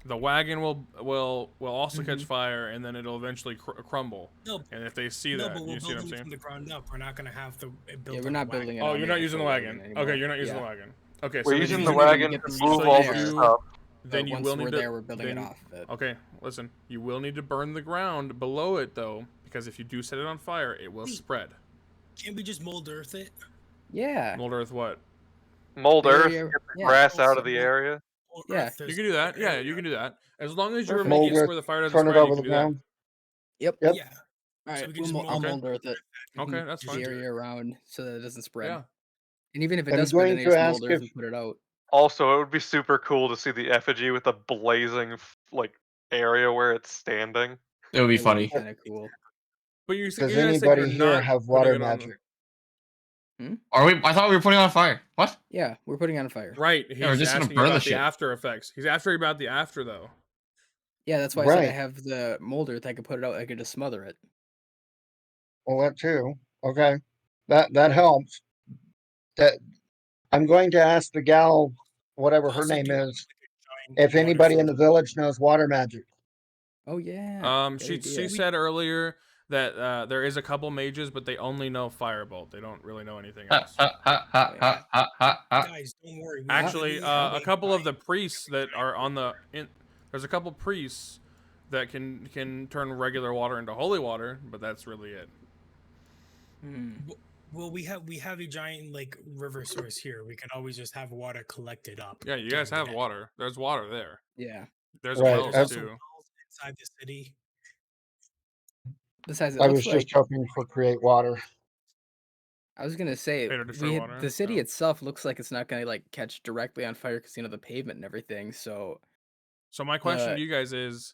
[SPEAKER 3] wagon will also catch fire, and then it'll eventually crumble.
[SPEAKER 2] no,
[SPEAKER 3] And if they see
[SPEAKER 2] no,
[SPEAKER 3] that,
[SPEAKER 2] but we're
[SPEAKER 3] you see what I'm
[SPEAKER 2] building
[SPEAKER 3] saying?
[SPEAKER 2] from the ground up. We're not gonna have to build.
[SPEAKER 4] Yeah, we're
[SPEAKER 2] on
[SPEAKER 4] not
[SPEAKER 2] the
[SPEAKER 4] building it.
[SPEAKER 2] wagon.
[SPEAKER 3] Oh,
[SPEAKER 4] on
[SPEAKER 3] you're
[SPEAKER 4] the
[SPEAKER 3] not using the
[SPEAKER 4] actual
[SPEAKER 3] wagon.
[SPEAKER 4] anymore.
[SPEAKER 3] Okay, you're not using
[SPEAKER 4] Yeah.
[SPEAKER 3] the wagon. Okay,
[SPEAKER 6] We're
[SPEAKER 3] then
[SPEAKER 6] using
[SPEAKER 3] you
[SPEAKER 6] the
[SPEAKER 3] need-
[SPEAKER 6] wagon
[SPEAKER 4] get
[SPEAKER 6] to
[SPEAKER 4] the
[SPEAKER 6] move
[SPEAKER 4] stuff
[SPEAKER 6] all
[SPEAKER 4] there.
[SPEAKER 6] the
[SPEAKER 3] You-
[SPEAKER 6] stuff.
[SPEAKER 3] Then
[SPEAKER 4] But
[SPEAKER 3] you
[SPEAKER 4] once
[SPEAKER 3] will
[SPEAKER 4] we're
[SPEAKER 3] need
[SPEAKER 4] there,
[SPEAKER 3] to.
[SPEAKER 4] we're building it
[SPEAKER 3] then-
[SPEAKER 4] off of it.
[SPEAKER 3] Okay, listen. You will need to burn the ground below it though, because if you do set it on fire, it will
[SPEAKER 2] Wait.
[SPEAKER 3] spread.
[SPEAKER 2] Can't we just mold earth it?
[SPEAKER 4] Yeah.
[SPEAKER 3] Mold earth, what?
[SPEAKER 6] Mold earth,
[SPEAKER 4] Area-
[SPEAKER 6] get the
[SPEAKER 4] yeah.
[SPEAKER 6] grass out
[SPEAKER 2] Also,
[SPEAKER 6] of the area.
[SPEAKER 2] Or
[SPEAKER 4] Yeah,
[SPEAKER 2] earth
[SPEAKER 3] You
[SPEAKER 2] this
[SPEAKER 3] can do that.
[SPEAKER 2] burnt
[SPEAKER 3] Yeah,
[SPEAKER 2] area.
[SPEAKER 3] you can do that. As long as you
[SPEAKER 4] Perfect.
[SPEAKER 3] make
[SPEAKER 5] Mold
[SPEAKER 3] it
[SPEAKER 5] earth,
[SPEAKER 3] where the fire doesn't
[SPEAKER 5] turn it
[SPEAKER 3] spread, you
[SPEAKER 5] over
[SPEAKER 3] can
[SPEAKER 5] the
[SPEAKER 3] do
[SPEAKER 5] ground.
[SPEAKER 4] Yep.
[SPEAKER 5] Yep.
[SPEAKER 2] Yeah.
[SPEAKER 4] All right,
[SPEAKER 2] we can
[SPEAKER 4] we'll
[SPEAKER 2] just
[SPEAKER 4] I'll
[SPEAKER 2] mold
[SPEAKER 4] mold earth it.
[SPEAKER 3] that. Okay, that's
[SPEAKER 2] Just
[SPEAKER 3] fine.
[SPEAKER 4] The
[SPEAKER 2] do it.
[SPEAKER 4] area around so that it doesn't spread.
[SPEAKER 3] Yeah.
[SPEAKER 4] And even if it
[SPEAKER 5] I'm
[SPEAKER 4] does spread, then
[SPEAKER 5] going
[SPEAKER 4] you
[SPEAKER 5] to
[SPEAKER 4] just
[SPEAKER 5] ask
[SPEAKER 4] mold earth
[SPEAKER 5] if-
[SPEAKER 4] and put it out.
[SPEAKER 6] Also, it would be super cool to see the effigy with a blazing like area where it's standing.
[SPEAKER 1] It would be
[SPEAKER 4] That would
[SPEAKER 1] funny.
[SPEAKER 4] Kind of cool.
[SPEAKER 3] But you're
[SPEAKER 5] Does
[SPEAKER 3] you're gonna say
[SPEAKER 5] anybody
[SPEAKER 3] you're
[SPEAKER 5] here
[SPEAKER 3] not
[SPEAKER 5] have
[SPEAKER 3] putting
[SPEAKER 5] water
[SPEAKER 3] it on-
[SPEAKER 5] magic?
[SPEAKER 1] Are we? I thought we were putting on fire. What?
[SPEAKER 4] Yeah, we're putting it on fire.
[SPEAKER 3] Right. He's
[SPEAKER 1] we're just gonna
[SPEAKER 3] asking
[SPEAKER 1] burn the
[SPEAKER 3] about the
[SPEAKER 1] shit.
[SPEAKER 3] after effects. He's after about the after though.
[SPEAKER 4] Yeah, that's why I said I
[SPEAKER 5] Right.
[SPEAKER 4] have the mold earth. I could put it out. I could just smother it.
[SPEAKER 5] Well, that too. Okay, that helps. That I'm going to ask the gal, whatever her
[SPEAKER 2] Also
[SPEAKER 5] name
[SPEAKER 2] do,
[SPEAKER 5] is,
[SPEAKER 2] like, a giant
[SPEAKER 5] if
[SPEAKER 2] water
[SPEAKER 5] anybody in the
[SPEAKER 2] filter.
[SPEAKER 5] village knows water magic.
[SPEAKER 4] Oh yeah. good
[SPEAKER 3] She
[SPEAKER 4] idea.
[SPEAKER 3] said earlier that there is a couple mages, but they only know firebolt. They don't really know anything else.
[SPEAKER 2] Guys, don't worry. we have
[SPEAKER 3] Actually,
[SPEAKER 2] the
[SPEAKER 3] a couple of the
[SPEAKER 2] giant-
[SPEAKER 3] priests that are on the there's a couple priests that can turn regular water into holy water, but that's really it.
[SPEAKER 4] Hmm.
[SPEAKER 2] Well, we have a giant like river source here. We can always just have water collected up.
[SPEAKER 3] Yeah, you guys
[SPEAKER 2] during
[SPEAKER 3] have
[SPEAKER 2] the day.
[SPEAKER 3] water. There's water there.
[SPEAKER 4] Yeah.
[SPEAKER 3] There's
[SPEAKER 5] Right,
[SPEAKER 3] wells
[SPEAKER 2] There's also
[SPEAKER 3] too.
[SPEAKER 2] wells inside the city.
[SPEAKER 4] Besides, it
[SPEAKER 5] I
[SPEAKER 4] looks
[SPEAKER 5] was
[SPEAKER 4] like
[SPEAKER 5] just hoping for create water.
[SPEAKER 4] I was gonna say
[SPEAKER 3] Pay to destroy
[SPEAKER 4] we
[SPEAKER 3] water,
[SPEAKER 4] the city
[SPEAKER 3] yeah.
[SPEAKER 4] itself looks like it's not gonna like catch directly on fire because the pavement and everything. So
[SPEAKER 3] So my question
[SPEAKER 4] But-
[SPEAKER 3] to you guys is,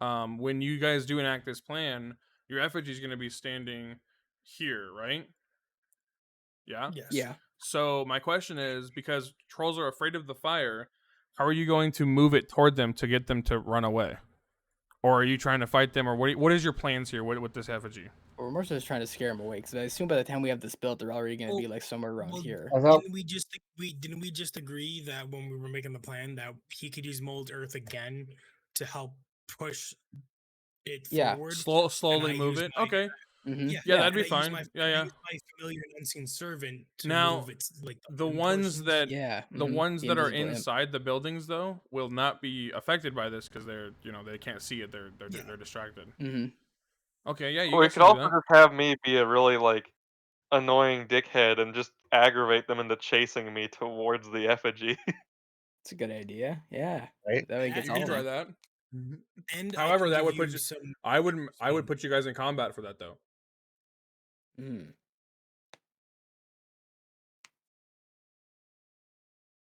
[SPEAKER 3] when you guys do enact this plan, your effigy is going to be standing here, right? Yeah.
[SPEAKER 2] Yes.
[SPEAKER 4] yeah,
[SPEAKER 3] So my question is, because trolls are afraid of the fire, how are you going to move it toward them to get them to run away? Or are you trying to fight them, or what is your plans here with this effigy?
[SPEAKER 4] we're more so just trying to scare them away. Because I assume by the time we have this built, they're already gonna be
[SPEAKER 2] Well-
[SPEAKER 4] like somewhere around
[SPEAKER 2] well,
[SPEAKER 4] here.
[SPEAKER 5] I thought
[SPEAKER 2] Didn't we just agree that when we were making the plan that he could use mold earth again to help push it
[SPEAKER 4] Yeah.
[SPEAKER 2] forward?
[SPEAKER 3] Slowly
[SPEAKER 2] I
[SPEAKER 3] move
[SPEAKER 2] use
[SPEAKER 3] it.
[SPEAKER 2] my-
[SPEAKER 3] Okay.
[SPEAKER 4] Mhm.
[SPEAKER 3] Yeah, that'd
[SPEAKER 2] and
[SPEAKER 3] be
[SPEAKER 2] I use
[SPEAKER 3] fine.
[SPEAKER 2] My,
[SPEAKER 3] Yeah,
[SPEAKER 2] I
[SPEAKER 3] yeah.
[SPEAKER 2] use my familiar and unseen servant to
[SPEAKER 3] Now,
[SPEAKER 2] move its like
[SPEAKER 3] The
[SPEAKER 2] wind
[SPEAKER 3] ones
[SPEAKER 2] portions.
[SPEAKER 3] that
[SPEAKER 4] Yeah.
[SPEAKER 3] the
[SPEAKER 4] mhm,
[SPEAKER 3] ones
[SPEAKER 4] the
[SPEAKER 3] that are
[SPEAKER 4] invisible imp.
[SPEAKER 3] inside the buildings though will not be affected by this because they're they can't see it. They're
[SPEAKER 2] Yeah.
[SPEAKER 3] they're distracted.
[SPEAKER 4] Mhm.
[SPEAKER 3] Okay, yeah, you
[SPEAKER 6] We
[SPEAKER 3] guys
[SPEAKER 6] could
[SPEAKER 3] can do
[SPEAKER 6] also
[SPEAKER 3] that.
[SPEAKER 6] just have me be a really like annoying dickhead and just aggravate them into chasing me towards the effigy.
[SPEAKER 4] It's a good idea. Yeah.
[SPEAKER 5] Right.
[SPEAKER 4] That way it
[SPEAKER 2] Yeah,
[SPEAKER 4] gets
[SPEAKER 3] You
[SPEAKER 4] all
[SPEAKER 3] can
[SPEAKER 4] of
[SPEAKER 3] try
[SPEAKER 4] them.
[SPEAKER 3] that.
[SPEAKER 2] And
[SPEAKER 3] However,
[SPEAKER 2] I can
[SPEAKER 3] that
[SPEAKER 2] give
[SPEAKER 3] would put
[SPEAKER 2] you
[SPEAKER 3] you-
[SPEAKER 2] some.
[SPEAKER 3] I would put you guys in combat for that though.
[SPEAKER 4] Mm.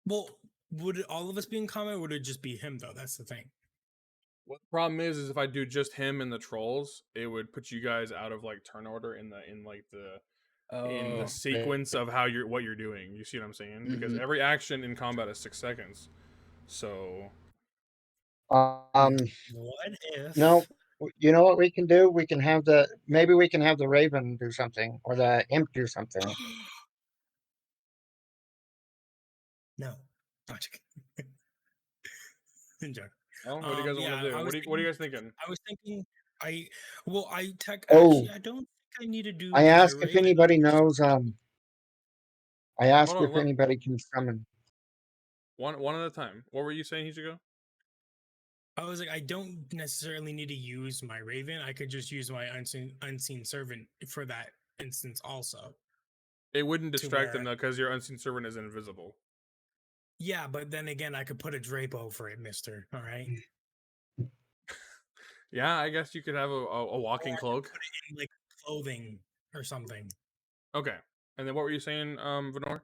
[SPEAKER 2] Well, would it, all of us be in combat? Or would it just be him though? That's the thing.
[SPEAKER 3] What the problem is if I do just him and the trolls, it would put you guys out of like turn order in the
[SPEAKER 4] Oh.
[SPEAKER 3] sequence of what you're doing. You see what I'm saying? Because
[SPEAKER 4] Mhm.
[SPEAKER 3] every action in combat is 6 seconds. So
[SPEAKER 5] Um,
[SPEAKER 2] What if?
[SPEAKER 5] no, you know what we can do? We can have maybe we can have the raven do something or the imp do something.
[SPEAKER 2] No. Not joking. I'm joking.
[SPEAKER 3] well, what do you guys want to do?
[SPEAKER 2] I was
[SPEAKER 3] What are you guys thinking?
[SPEAKER 2] I was thinking.
[SPEAKER 5] Oh.
[SPEAKER 2] Actually, I don't think I need to do.
[SPEAKER 5] I
[SPEAKER 2] the
[SPEAKER 5] asked if
[SPEAKER 2] raven.
[SPEAKER 5] anybody knows. I asked
[SPEAKER 3] Hold on,
[SPEAKER 5] if
[SPEAKER 3] let-
[SPEAKER 5] anybody can summon.
[SPEAKER 3] One at a time. What were you saying, Hichigo?
[SPEAKER 2] I was like, I don't necessarily need to use my raven. I could just use my unseen servant for that instance also.
[SPEAKER 3] It wouldn't
[SPEAKER 2] To
[SPEAKER 3] distract them
[SPEAKER 2] where-
[SPEAKER 3] though, because your unseen servant is invisible.
[SPEAKER 2] Yeah, but then again, I could put a drape over it, Mister. All right.
[SPEAKER 3] Yeah, I guess you could have a walking
[SPEAKER 2] Or I could
[SPEAKER 3] cloak.
[SPEAKER 2] put it in like clothing or something.
[SPEAKER 3] Okay. And then what were you saying, Venor?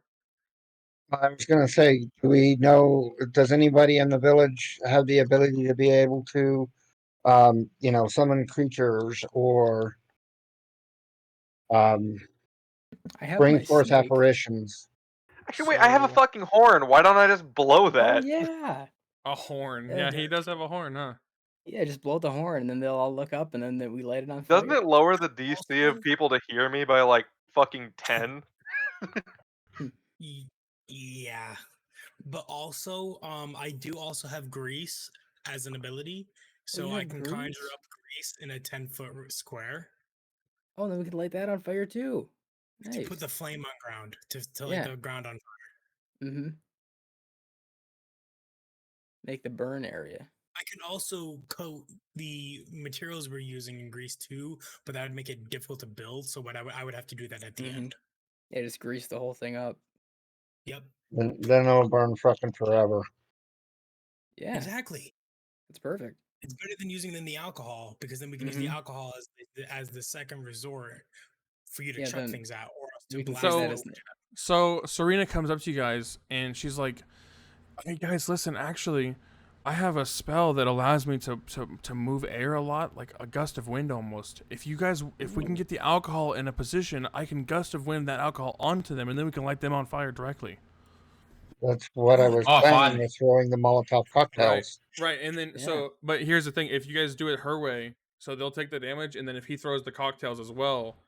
[SPEAKER 5] I was gonna say, do we know, does anybody in the village have the ability to be able to, summon creatures or,
[SPEAKER 4] I have
[SPEAKER 5] bring
[SPEAKER 4] my
[SPEAKER 5] forth
[SPEAKER 4] snake.
[SPEAKER 5] apparitions?
[SPEAKER 6] Actually, wait, I have a
[SPEAKER 2] So-
[SPEAKER 6] fucking horn. Why don't I just blow
[SPEAKER 4] Oh
[SPEAKER 6] that?
[SPEAKER 4] yeah.
[SPEAKER 3] A horn.
[SPEAKER 4] Yeah,
[SPEAKER 3] Yeah, he does have a horn, huh?
[SPEAKER 4] Yeah, just blow the horn, and then they'll all look up, and then we light it on
[SPEAKER 6] Doesn't
[SPEAKER 4] fire.
[SPEAKER 6] it lower the DC
[SPEAKER 2] Also-
[SPEAKER 6] of people to hear me by like fucking 10?
[SPEAKER 2] Yeah, but also, I do also have grease as an ability, so
[SPEAKER 4] you
[SPEAKER 2] I
[SPEAKER 4] have
[SPEAKER 2] can conjure
[SPEAKER 4] grease?
[SPEAKER 2] up grease in a 10-foot square
[SPEAKER 4] Oh, then we could light that on fire too.
[SPEAKER 2] to
[SPEAKER 4] Nice.
[SPEAKER 2] put the flame on ground to light
[SPEAKER 4] Yeah.
[SPEAKER 2] the ground on fire.
[SPEAKER 4] Mm-hmm. Make the burn area.
[SPEAKER 2] I can also coat the materials we're using in grease too, but that would make it difficult to build. So what I would have to do that at the
[SPEAKER 4] Mhm.
[SPEAKER 2] end.
[SPEAKER 4] Yeah, just grease the whole thing up.
[SPEAKER 2] Yep,
[SPEAKER 5] Then it'll burn fucking forever.
[SPEAKER 4] Yeah,
[SPEAKER 2] exactly.
[SPEAKER 4] it's perfect.
[SPEAKER 2] It's better than using than the alcohol because then we can use the
[SPEAKER 4] Mhm.
[SPEAKER 2] alcohol as the second resort for you to
[SPEAKER 4] Yeah,
[SPEAKER 2] chuck
[SPEAKER 4] then
[SPEAKER 2] things out or else to
[SPEAKER 4] we can
[SPEAKER 2] blast
[SPEAKER 4] say
[SPEAKER 3] So-
[SPEAKER 4] that
[SPEAKER 2] it
[SPEAKER 4] as
[SPEAKER 2] over.
[SPEAKER 3] So Serena comes up to you guys and she's like, "Hey guys, listen. Actually, I have a spell that allows me to move air a lot, like a gust of wind almost. If we can get the alcohol in a position, I can gust of wind that alcohol onto them, and then we can light them on fire directly."
[SPEAKER 5] That's what I was
[SPEAKER 1] Oh,
[SPEAKER 5] planning
[SPEAKER 1] fun.
[SPEAKER 5] with throwing the Molotov cocktails.
[SPEAKER 3] Right. And then
[SPEAKER 4] Yeah.
[SPEAKER 3] but here's the thing: if you guys do it her way, so they'll take the damage, and then if he throws the cocktails as well,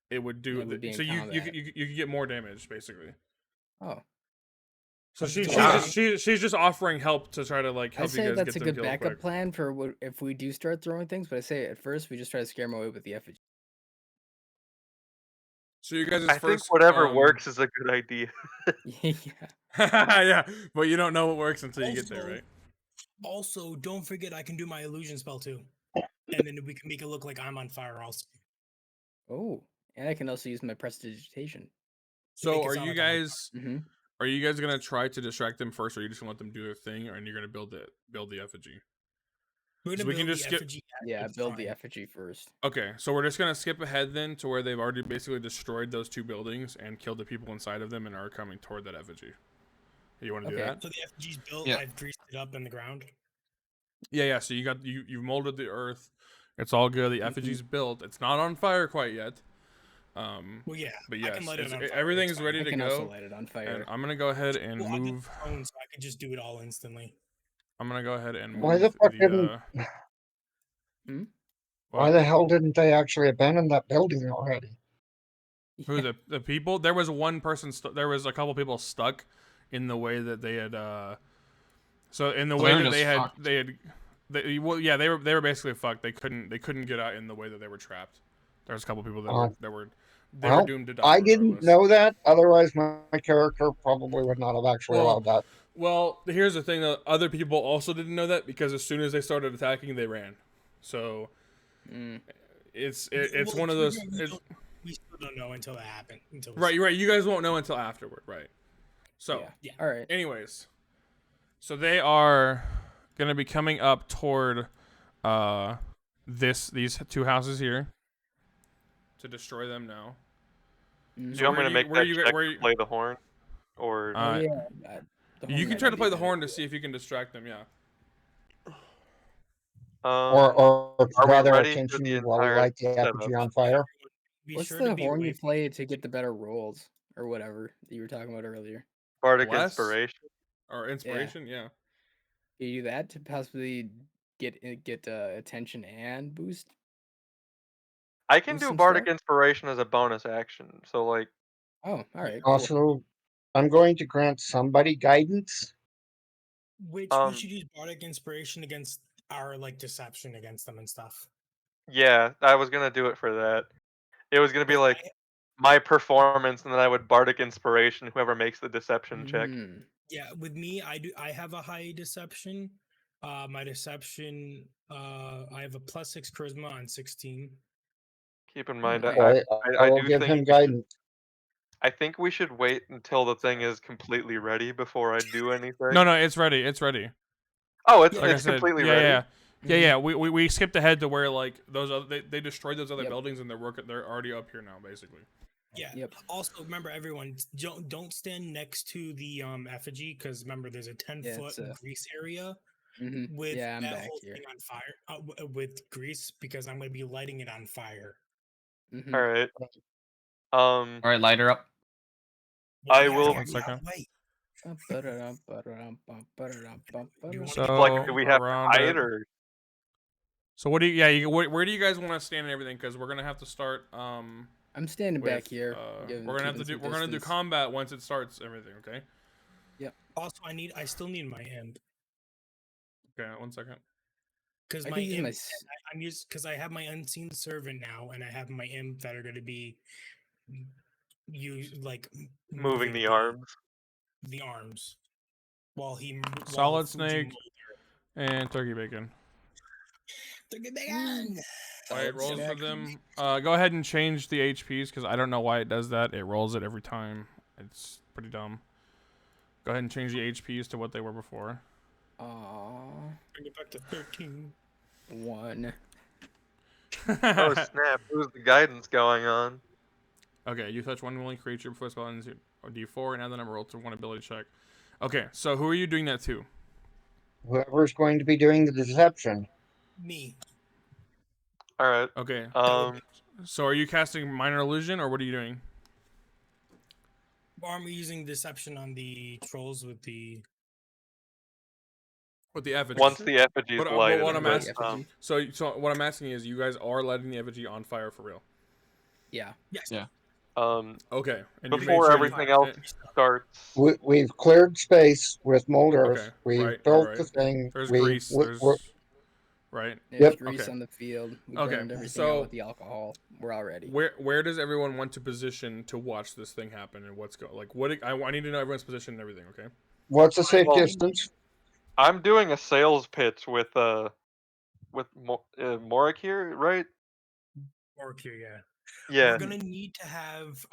[SPEAKER 3] it would do.
[SPEAKER 4] Yeah, we'd be in
[SPEAKER 3] so you
[SPEAKER 4] combat.
[SPEAKER 3] could get more damage basically.
[SPEAKER 4] Oh,
[SPEAKER 3] So she's
[SPEAKER 2] Wow.
[SPEAKER 3] she's just offering help to try to like
[SPEAKER 4] I
[SPEAKER 3] help you
[SPEAKER 4] say
[SPEAKER 3] guys
[SPEAKER 4] that's
[SPEAKER 3] get
[SPEAKER 4] a
[SPEAKER 3] them
[SPEAKER 4] good
[SPEAKER 3] killed
[SPEAKER 4] backup
[SPEAKER 3] quick.
[SPEAKER 4] plan for if we do start throwing things. But I say at first we just try to scare them away with the effigy.
[SPEAKER 3] So you guys'
[SPEAKER 6] I
[SPEAKER 3] first
[SPEAKER 6] think whatever works is a good idea.
[SPEAKER 4] Yeah.
[SPEAKER 3] yeah, but you don't know what works until you get there,
[SPEAKER 2] Also-
[SPEAKER 3] right?
[SPEAKER 2] Also, don't forget I can do my illusion spell too, and then we can make it look like I'm on fire also.
[SPEAKER 4] Oh, and I can also use my prestidigitation.
[SPEAKER 3] So
[SPEAKER 2] make it
[SPEAKER 3] are
[SPEAKER 2] sound
[SPEAKER 3] you
[SPEAKER 2] like I'm on
[SPEAKER 3] guys
[SPEAKER 4] Mm-hmm.
[SPEAKER 3] are you guys gonna try to distract them first, or are you just gonna let them do their thing, and you're gonna build the effigy?
[SPEAKER 2] We're
[SPEAKER 3] So
[SPEAKER 2] gonna
[SPEAKER 3] we can
[SPEAKER 2] build
[SPEAKER 3] just
[SPEAKER 2] the
[SPEAKER 3] skip-
[SPEAKER 2] effigy at
[SPEAKER 4] Yeah,
[SPEAKER 2] each
[SPEAKER 4] build the
[SPEAKER 2] time.
[SPEAKER 4] effigy first.
[SPEAKER 3] Okay, so we're just gonna skip ahead then to where they've already basically destroyed those two buildings and killed the people inside of them and are coming toward that effigy. You want to do
[SPEAKER 4] Okay.
[SPEAKER 3] that?
[SPEAKER 2] So the effigy's built.
[SPEAKER 1] Yeah.
[SPEAKER 2] I've greased it up in the ground.
[SPEAKER 3] Yeah. So you've molded the earth. It's all good. The effigy's built. It's not on fire quite yet.
[SPEAKER 2] Well, yeah,
[SPEAKER 3] But
[SPEAKER 2] I
[SPEAKER 3] yes,
[SPEAKER 2] can light it on fire. it's
[SPEAKER 3] everything's
[SPEAKER 2] fine.
[SPEAKER 3] ready
[SPEAKER 4] I
[SPEAKER 3] to
[SPEAKER 4] can also
[SPEAKER 3] go.
[SPEAKER 4] light it on
[SPEAKER 3] And
[SPEAKER 4] fire.
[SPEAKER 3] I'm gonna go ahead and
[SPEAKER 2] Well, I did
[SPEAKER 3] move.
[SPEAKER 2] prone, so I could just do it all instantly.
[SPEAKER 3] I'm gonna go ahead and move
[SPEAKER 5] Why the fuck didn't- Why
[SPEAKER 3] what?
[SPEAKER 5] the hell didn't they actually abandon that building already?
[SPEAKER 3] Who the people? There was one person. There was a couple people stuck in the way that they had. So in the
[SPEAKER 1] So
[SPEAKER 3] way
[SPEAKER 1] they were
[SPEAKER 3] that they
[SPEAKER 1] just
[SPEAKER 3] had,
[SPEAKER 1] fucked.
[SPEAKER 3] well, yeah, they were basically fucked. They couldn't get out in the way that they were trapped. There was a couple people that were
[SPEAKER 5] Well,
[SPEAKER 3] doomed to die.
[SPEAKER 5] I didn't
[SPEAKER 3] regardless.
[SPEAKER 5] know that. Otherwise, my character probably would not have actually
[SPEAKER 3] Well,
[SPEAKER 5] allowed that.
[SPEAKER 3] Well, here's the thing though. Other people also didn't know that because as soon as they started attacking, they ran. So
[SPEAKER 4] Mm.
[SPEAKER 3] it's
[SPEAKER 2] Well,
[SPEAKER 3] one of
[SPEAKER 2] to be
[SPEAKER 3] those.
[SPEAKER 2] fair,
[SPEAKER 3] It's,
[SPEAKER 2] we still don't know until that happened. Until we
[SPEAKER 3] right. You guys won't know until afterward, right? So.
[SPEAKER 4] Yeah.
[SPEAKER 2] Yeah.
[SPEAKER 4] All right.
[SPEAKER 3] Anyways, so they are gonna be coming up toward these two houses here to destroy them now.
[SPEAKER 4] Mhm.
[SPEAKER 6] Do you want me to make
[SPEAKER 3] where
[SPEAKER 6] that
[SPEAKER 3] you-
[SPEAKER 6] check
[SPEAKER 3] where
[SPEAKER 6] to
[SPEAKER 3] you-
[SPEAKER 6] play the horn? Or
[SPEAKER 4] Oh,
[SPEAKER 3] Uh,
[SPEAKER 4] yeah. The
[SPEAKER 3] You
[SPEAKER 4] horn
[SPEAKER 3] can
[SPEAKER 4] might
[SPEAKER 3] try
[SPEAKER 4] not
[SPEAKER 3] to
[SPEAKER 4] be
[SPEAKER 3] play the
[SPEAKER 4] bad.
[SPEAKER 3] horn to see if you can distract them. Yeah.
[SPEAKER 5] Or
[SPEAKER 6] are we
[SPEAKER 5] draw their
[SPEAKER 6] ready for
[SPEAKER 5] attention
[SPEAKER 6] the
[SPEAKER 5] while we
[SPEAKER 6] entire
[SPEAKER 5] light the
[SPEAKER 6] setup?
[SPEAKER 5] effigy on fire.
[SPEAKER 2] be
[SPEAKER 4] What's
[SPEAKER 2] sure
[SPEAKER 4] the
[SPEAKER 2] to be
[SPEAKER 4] horn
[SPEAKER 2] away
[SPEAKER 4] you
[SPEAKER 2] from
[SPEAKER 4] play to get the better rolls or whatever that you were talking about earlier?
[SPEAKER 6] Bardic
[SPEAKER 3] Bless?
[SPEAKER 6] Inspiration.
[SPEAKER 3] Or inspiration. Yeah.
[SPEAKER 4] Can you do that to possibly get attention and boost?
[SPEAKER 6] I can
[SPEAKER 4] Boost
[SPEAKER 6] do
[SPEAKER 4] some
[SPEAKER 6] Bardic
[SPEAKER 4] stuff?
[SPEAKER 6] Inspiration as a bonus action. So like,
[SPEAKER 4] Oh, all right. Cool.
[SPEAKER 5] Also, I'm going to grant somebody guidance.
[SPEAKER 2] Which
[SPEAKER 6] Um,
[SPEAKER 2] we should use bardic inspiration against our like deception against them and stuff.
[SPEAKER 6] yeah, I was gonna do it for that. It was gonna be
[SPEAKER 2] But
[SPEAKER 6] like my performance, and then I would Bardic Inspiration whoever makes the deception check.
[SPEAKER 4] Mm.
[SPEAKER 2] Yeah, with me, I have a high deception. My deception, I have a +6 charisma on 16.
[SPEAKER 6] Keep in mind,
[SPEAKER 4] Nice.
[SPEAKER 6] I
[SPEAKER 5] I will
[SPEAKER 6] do
[SPEAKER 5] give
[SPEAKER 6] think
[SPEAKER 5] him
[SPEAKER 6] we should-
[SPEAKER 5] guidance.
[SPEAKER 6] I think we should wait until the thing is completely ready before I do anything.
[SPEAKER 3] No, it's ready. It's ready.
[SPEAKER 6] Oh, it's
[SPEAKER 2] Yeah,
[SPEAKER 3] Like I
[SPEAKER 6] it's
[SPEAKER 3] said,
[SPEAKER 6] completely
[SPEAKER 3] yeah,
[SPEAKER 6] ready.
[SPEAKER 3] yeah. We skipped ahead to where like those other they destroyed those other
[SPEAKER 4] Yep.
[SPEAKER 3] buildings and they're already up here now basically.
[SPEAKER 2] Yeah.
[SPEAKER 4] Yep.
[SPEAKER 2] Also, remember everyone, don't stand next to the effigy because remember there's a 10-foot
[SPEAKER 4] it's,
[SPEAKER 2] grease area
[SPEAKER 4] Mhm.
[SPEAKER 2] with
[SPEAKER 4] Yeah, I'm
[SPEAKER 2] that
[SPEAKER 4] back
[SPEAKER 2] whole
[SPEAKER 4] here.
[SPEAKER 2] thing on fire with grease because I'm gonna be lighting it on fire.
[SPEAKER 4] Mhm.
[SPEAKER 6] All right.
[SPEAKER 1] All right, lighter up.
[SPEAKER 2] Well,
[SPEAKER 6] I
[SPEAKER 2] you guys
[SPEAKER 6] will-
[SPEAKER 2] gotta
[SPEAKER 3] 1
[SPEAKER 2] be
[SPEAKER 3] second.
[SPEAKER 2] out late. You want-
[SPEAKER 3] So
[SPEAKER 6] Like, do we have to
[SPEAKER 3] around
[SPEAKER 6] hide
[SPEAKER 3] it.
[SPEAKER 6] or?
[SPEAKER 3] So what do you? Yeah, where do you guys want to stand and everything? Because we're gonna have to start.
[SPEAKER 4] I'm standing
[SPEAKER 3] With,
[SPEAKER 4] back here.
[SPEAKER 3] we're gonna have to do. We're gonna do combat once it starts. Everything. Okay.
[SPEAKER 2] Also, I still need my imp
[SPEAKER 3] Okay. 1 second.
[SPEAKER 2] because
[SPEAKER 4] I
[SPEAKER 2] my
[SPEAKER 4] can use
[SPEAKER 2] imp,
[SPEAKER 4] my
[SPEAKER 2] I'm used because I have my unseen servant now, and I have my imp that are gonna be
[SPEAKER 6] Moving the arms.
[SPEAKER 2] the arms while he
[SPEAKER 3] Solid
[SPEAKER 2] Fuji
[SPEAKER 3] snake
[SPEAKER 2] Mulder-
[SPEAKER 3] and turkey bacon.
[SPEAKER 2] Turkey bacon!
[SPEAKER 3] All right,
[SPEAKER 4] Solid
[SPEAKER 3] rolls for
[SPEAKER 4] snack.
[SPEAKER 3] them. Go ahead and change the HPs because I don't know why it does that. It rolls it every time. It's pretty dumb. Go ahead and change the HPs to what they were before.
[SPEAKER 4] Aww.
[SPEAKER 2] Bring it back to 13.
[SPEAKER 4] 1.
[SPEAKER 6] Oh snap! Who's the guidance going on?
[SPEAKER 3] Okay, you touch one willing creature before spell ends or D4 and add the number roll to one ability check. Okay, so who are you doing that to?
[SPEAKER 5] Whoever's going to be doing the deception.
[SPEAKER 2] Me.
[SPEAKER 6] All right.
[SPEAKER 3] Okay,
[SPEAKER 6] Um.
[SPEAKER 3] so are you casting minor illusion or what are you doing?
[SPEAKER 2] Or am I using deception on the trolls with the?
[SPEAKER 3] With the effigy.
[SPEAKER 6] Once the effigy is
[SPEAKER 3] But
[SPEAKER 6] lighted.
[SPEAKER 3] what I'm
[SPEAKER 6] but,
[SPEAKER 3] asking- So what I'm asking is, you guys are lighting the effigy on fire for real?
[SPEAKER 4] Yeah.
[SPEAKER 2] Yes.
[SPEAKER 1] Yeah.
[SPEAKER 3] Okay. And you made
[SPEAKER 6] Before
[SPEAKER 3] sure
[SPEAKER 6] everything else starts.
[SPEAKER 5] We've cleared space with mold earth.
[SPEAKER 3] Okay,
[SPEAKER 5] We've
[SPEAKER 3] right,
[SPEAKER 5] built
[SPEAKER 3] right.
[SPEAKER 5] the thing.
[SPEAKER 3] There's
[SPEAKER 5] we,
[SPEAKER 3] grease.
[SPEAKER 5] we're-
[SPEAKER 3] Right.
[SPEAKER 4] There's
[SPEAKER 5] Yep.
[SPEAKER 4] grease
[SPEAKER 3] Okay.
[SPEAKER 4] on the field. We
[SPEAKER 3] Okay,
[SPEAKER 4] burned everything
[SPEAKER 3] so-
[SPEAKER 4] out with the alcohol. We're all ready.
[SPEAKER 3] Where does everyone want to position to watch this thing happen and what's go like? I need to know everyone's position and everything. Okay.
[SPEAKER 5] What's a safe
[SPEAKER 6] Well,
[SPEAKER 5] distance?
[SPEAKER 6] I'm doing a sales pitch with Morik here, right?
[SPEAKER 2] Orc here, yeah.
[SPEAKER 6] Yeah.
[SPEAKER 2] We're gonna need to have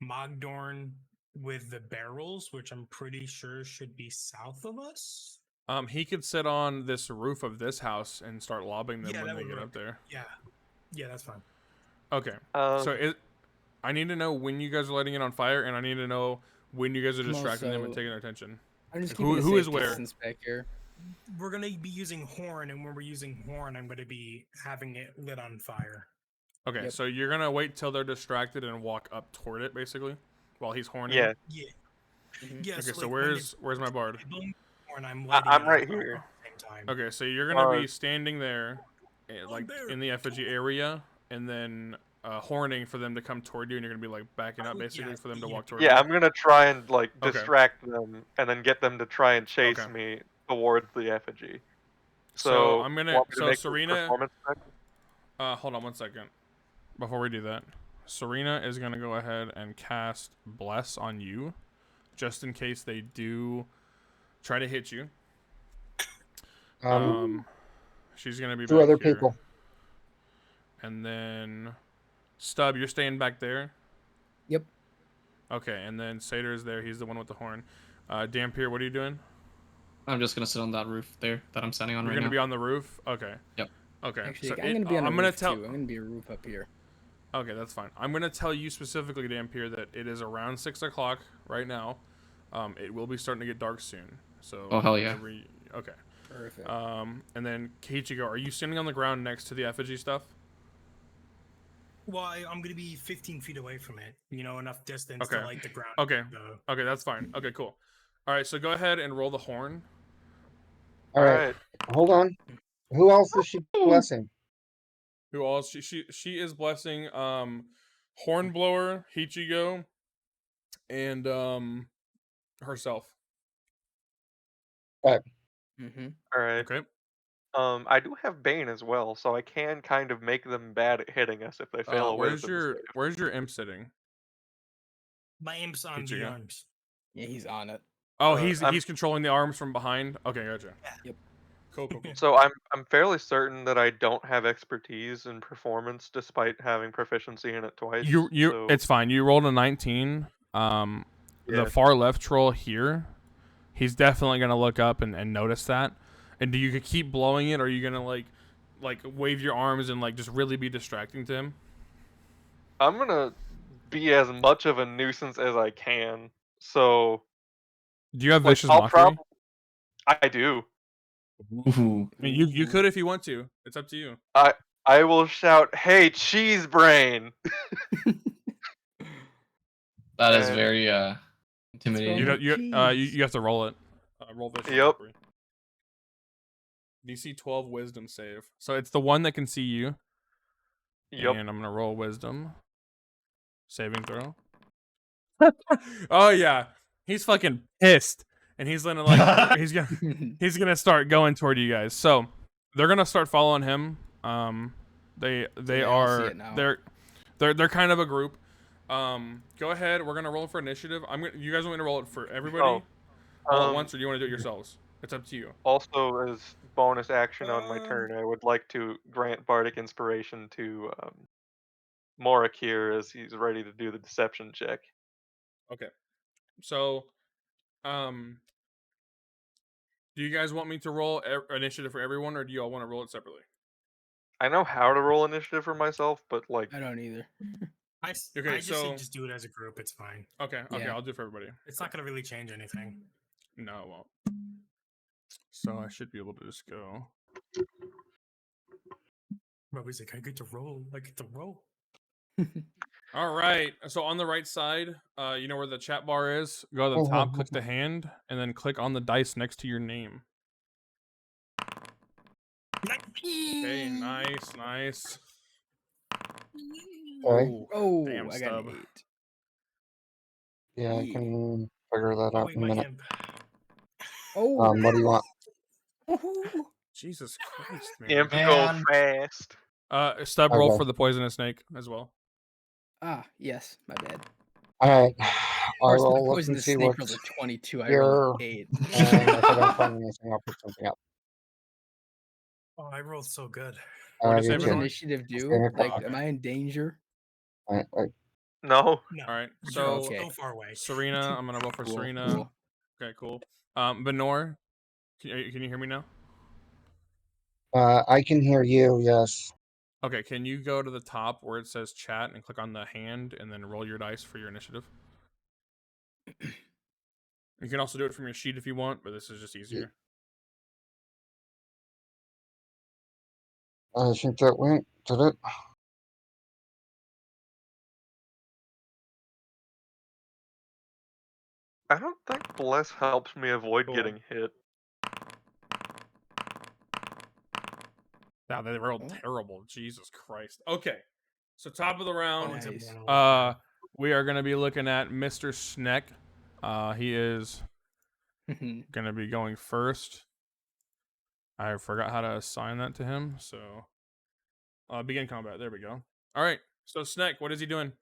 [SPEAKER 2] Mogdorn with the barrels, which I'm pretty sure should be south of us.
[SPEAKER 3] He could sit on this roof of this house and start lobbing them
[SPEAKER 2] Yeah,
[SPEAKER 3] when
[SPEAKER 2] that
[SPEAKER 3] they
[SPEAKER 2] would
[SPEAKER 3] get
[SPEAKER 2] work.
[SPEAKER 3] up there.
[SPEAKER 2] Yeah, that's fine.
[SPEAKER 3] Okay.
[SPEAKER 6] Um,
[SPEAKER 3] So I need to know when you guys are lighting it on fire, and I need to know when you guys are
[SPEAKER 4] I'm
[SPEAKER 3] distracting them and
[SPEAKER 4] also-
[SPEAKER 3] taking their attention.
[SPEAKER 4] I'm just
[SPEAKER 3] Who-
[SPEAKER 4] keeping
[SPEAKER 3] who
[SPEAKER 4] a
[SPEAKER 3] is
[SPEAKER 4] safe
[SPEAKER 3] where?
[SPEAKER 4] distance back here.
[SPEAKER 2] We're gonna be using horn, and when we're using horn, I'm gonna be having it lit on fire.
[SPEAKER 3] Okay,
[SPEAKER 4] Yep.
[SPEAKER 3] so you're gonna wait till they're distracted and walk up toward it, basically, while he's horning.
[SPEAKER 6] yeah.
[SPEAKER 2] Yeah.
[SPEAKER 4] Mhm.
[SPEAKER 2] Yeah.
[SPEAKER 3] Okay, so
[SPEAKER 2] like, when
[SPEAKER 3] where's my bard?
[SPEAKER 2] it's blowing horn, I'm lighting
[SPEAKER 6] I'm
[SPEAKER 2] it
[SPEAKER 6] right
[SPEAKER 2] on
[SPEAKER 6] here.
[SPEAKER 2] at the same time.
[SPEAKER 3] Okay, so you're gonna be
[SPEAKER 6] Uh,
[SPEAKER 3] standing there, like
[SPEAKER 2] there.
[SPEAKER 3] in the effigy area, and then horning for them to come toward you, and you're gonna be like backing up,
[SPEAKER 2] Oh, yeah,
[SPEAKER 3] basically, for them to
[SPEAKER 2] yeah.
[SPEAKER 3] walk toward
[SPEAKER 6] Yeah,
[SPEAKER 3] you.
[SPEAKER 6] I'm gonna try and like
[SPEAKER 3] Okay.
[SPEAKER 6] distract them, and then get them to try and chase
[SPEAKER 3] Okay.
[SPEAKER 6] me towards the effigy.
[SPEAKER 3] So I'm gonna.
[SPEAKER 6] want me to
[SPEAKER 3] So
[SPEAKER 6] make this
[SPEAKER 3] Serena,
[SPEAKER 6] performance check?
[SPEAKER 3] hold on 1 second. Before we do that, Serena is gonna go ahead and cast Bless on you, just in case they do try to hit you. She's gonna be
[SPEAKER 5] Two
[SPEAKER 3] back
[SPEAKER 5] other
[SPEAKER 3] here.
[SPEAKER 5] people.
[SPEAKER 3] And then Stub, you're staying back there.
[SPEAKER 4] Yep.
[SPEAKER 3] Okay, and then Sater's there. He's the one with the horn. Dampier, what are you doing?
[SPEAKER 1] I'm just gonna sit on that roof there that I'm standing on
[SPEAKER 3] You're
[SPEAKER 1] right
[SPEAKER 3] gonna
[SPEAKER 1] now.
[SPEAKER 3] be on the roof. Okay.
[SPEAKER 1] Yep.
[SPEAKER 3] Okay.
[SPEAKER 4] Actually,
[SPEAKER 3] so
[SPEAKER 4] I'm gonna be on a
[SPEAKER 3] I'm
[SPEAKER 4] roof
[SPEAKER 3] gonna tell.
[SPEAKER 4] too. I'm gonna be a roof up here.
[SPEAKER 3] Okay, that's fine. I'm gonna tell you specifically, Dampier, that it is around 6 o'clock right now. It will be starting to get dark soon. So.
[SPEAKER 1] Oh, hell yeah.
[SPEAKER 3] Okay.
[SPEAKER 4] Perfect.
[SPEAKER 3] And then Kiichiro, are you standing on the ground next to the effigy stuff?
[SPEAKER 2] Well, I'm gonna be 15 feet away from it. You know, enough distance
[SPEAKER 3] Okay.
[SPEAKER 2] to light the ground.
[SPEAKER 3] Okay.
[SPEAKER 2] The-
[SPEAKER 3] Okay, that's fine. Okay, cool. All right, so go ahead and roll the horn.
[SPEAKER 5] All right. Hold on. Who else is she blessing?
[SPEAKER 3] Who else? She is blessing Hornblower, Hichigo, and herself.
[SPEAKER 4] Mm-hmm.
[SPEAKER 6] All right.
[SPEAKER 3] Okay.
[SPEAKER 6] I do have Bane as well, so I can kind of make them bad at hitting us if they fail a wisdom save.
[SPEAKER 3] Where's your imp sitting?
[SPEAKER 2] My imp's on the
[SPEAKER 3] Ichigo.
[SPEAKER 2] arms.
[SPEAKER 4] Yeah, he's on it.
[SPEAKER 3] Oh,
[SPEAKER 6] I'm-
[SPEAKER 3] he's controlling the arms from behind. Okay, gotcha.
[SPEAKER 4] Yep.
[SPEAKER 3] Cool.
[SPEAKER 6] So I'm fairly certain that I don't have expertise in performance, despite having proficiency in it twice. So
[SPEAKER 3] It's fine. You rolled a 19. The
[SPEAKER 6] Yeah.
[SPEAKER 3] far left troll here, he's definitely gonna look up and notice that. And do you keep blowing it, or are you gonna like wave your arms and like just really be distracting to him?
[SPEAKER 6] I'm gonna be as much of a nuisance as I can. So
[SPEAKER 3] Do you have
[SPEAKER 6] like,
[SPEAKER 3] vicious
[SPEAKER 6] I'll
[SPEAKER 3] mockery?
[SPEAKER 6] I do.
[SPEAKER 1] Ooh.
[SPEAKER 3] I mean, you could if you want to. It's up to you.
[SPEAKER 6] I will shout, "Hey, cheese brain!"
[SPEAKER 1] That is
[SPEAKER 6] And-
[SPEAKER 1] very intimidating.
[SPEAKER 3] You have to roll it. Roll vicious
[SPEAKER 6] Yep.
[SPEAKER 3] mockery. DC 12 wisdom save. So it's the one that can see you.
[SPEAKER 6] Yep.
[SPEAKER 3] And I'm gonna roll wisdom. Saving throw. Oh yeah. He's fucking pissed. And he's gonna like he's gonna start going toward you guys. So they're gonna start following him. They
[SPEAKER 4] they all see
[SPEAKER 3] are
[SPEAKER 4] it now.
[SPEAKER 3] they're kind of a group. Go ahead, we're gonna roll for initiative. You guys want me to roll it for everybody all at once, or do you want to do it yourselves? It's up to you.
[SPEAKER 6] Also, as bonus action on my turn, I would like to grant Bardic Inspiration to Morakir as he's ready to do the deception check.
[SPEAKER 3] Okay. So, do you guys want me to roll initiative for everyone, or do you all want to roll it separately?
[SPEAKER 6] I know how to roll initiative for myself, but like,
[SPEAKER 4] I don't either.
[SPEAKER 2] I
[SPEAKER 3] Okay,
[SPEAKER 2] just
[SPEAKER 3] so-
[SPEAKER 2] say just do it as a group. It's fine.
[SPEAKER 3] Okay,
[SPEAKER 4] Yeah.
[SPEAKER 3] I'll do it for everybody.
[SPEAKER 2] It's not gonna really change anything.
[SPEAKER 3] No, it won't. So I should be able to just go.
[SPEAKER 2] Robbie's like, I get to roll. I get to roll.
[SPEAKER 3] All right. So on the right side, you know where the chat bar is. Go to the top, click the hand, and then click on the dice next to your name. Okay, nice.
[SPEAKER 5] Okay.
[SPEAKER 3] Ooh,
[SPEAKER 4] Oh,
[SPEAKER 3] damn
[SPEAKER 4] I got
[SPEAKER 3] stub.
[SPEAKER 4] an 8.
[SPEAKER 5] Yeah, I
[SPEAKER 4] Yeah.
[SPEAKER 5] can figure that
[SPEAKER 2] Oh
[SPEAKER 5] out
[SPEAKER 2] wait,
[SPEAKER 5] in a
[SPEAKER 2] my
[SPEAKER 5] minute.
[SPEAKER 2] imp.
[SPEAKER 4] Oh,
[SPEAKER 5] What do you want?
[SPEAKER 4] woohoo.
[SPEAKER 3] Jesus Christ, man.
[SPEAKER 6] imp go
[SPEAKER 1] Man.
[SPEAKER 6] fast.
[SPEAKER 3] Stub roll
[SPEAKER 5] Okay.
[SPEAKER 3] for the poisonous snake as well.
[SPEAKER 4] Ah, yes, my bad.
[SPEAKER 5] All right.
[SPEAKER 4] Of
[SPEAKER 5] I
[SPEAKER 4] course, my
[SPEAKER 5] will look and
[SPEAKER 4] poisonous
[SPEAKER 5] see
[SPEAKER 4] snake
[SPEAKER 5] what's
[SPEAKER 4] rolled a 22. I
[SPEAKER 5] here,
[SPEAKER 4] rolled an 8.
[SPEAKER 5] and if I don't find anything, I'll pick something up.
[SPEAKER 2] Oh, I rolled so good.
[SPEAKER 3] What
[SPEAKER 4] What
[SPEAKER 3] is
[SPEAKER 5] you
[SPEAKER 3] it,
[SPEAKER 4] does
[SPEAKER 5] too.
[SPEAKER 3] Benoit?
[SPEAKER 4] initiative do?
[SPEAKER 5] Stay
[SPEAKER 4] Like,
[SPEAKER 3] o'clock.
[SPEAKER 4] am I in danger?
[SPEAKER 5] All right,
[SPEAKER 6] No.
[SPEAKER 2] No.
[SPEAKER 3] All right.
[SPEAKER 2] you're
[SPEAKER 3] So
[SPEAKER 4] Okay.
[SPEAKER 2] so far away.
[SPEAKER 3] Serena, I'm gonna roll for
[SPEAKER 4] Cool,
[SPEAKER 3] Serena.
[SPEAKER 4] cool.
[SPEAKER 3] Okay, cool. Benor, can you hear me now?
[SPEAKER 5] I can hear you. Yes.
[SPEAKER 3] Okay, can you go to the top where it says chat and click on the hand and then roll your dice for your initiative? You can also do it from your sheet if you want, but this is just easier.
[SPEAKER 5] I think that went. Did it?
[SPEAKER 6] I don't think Bless helps me avoid
[SPEAKER 3] Cool.
[SPEAKER 6] getting hit.
[SPEAKER 3] Wow, they rolled
[SPEAKER 4] Oh.
[SPEAKER 3] terrible. Jesus Christ. Okay. So top of the
[SPEAKER 2] Oh,
[SPEAKER 3] round,
[SPEAKER 2] it's a
[SPEAKER 4] Nice.
[SPEAKER 2] mono.
[SPEAKER 3] we are gonna be looking at Mr. Sneck. He is gonna be going first. I forgot how to assign that to him, so begin combat. There we go. All right. So Sneck, what is he doing?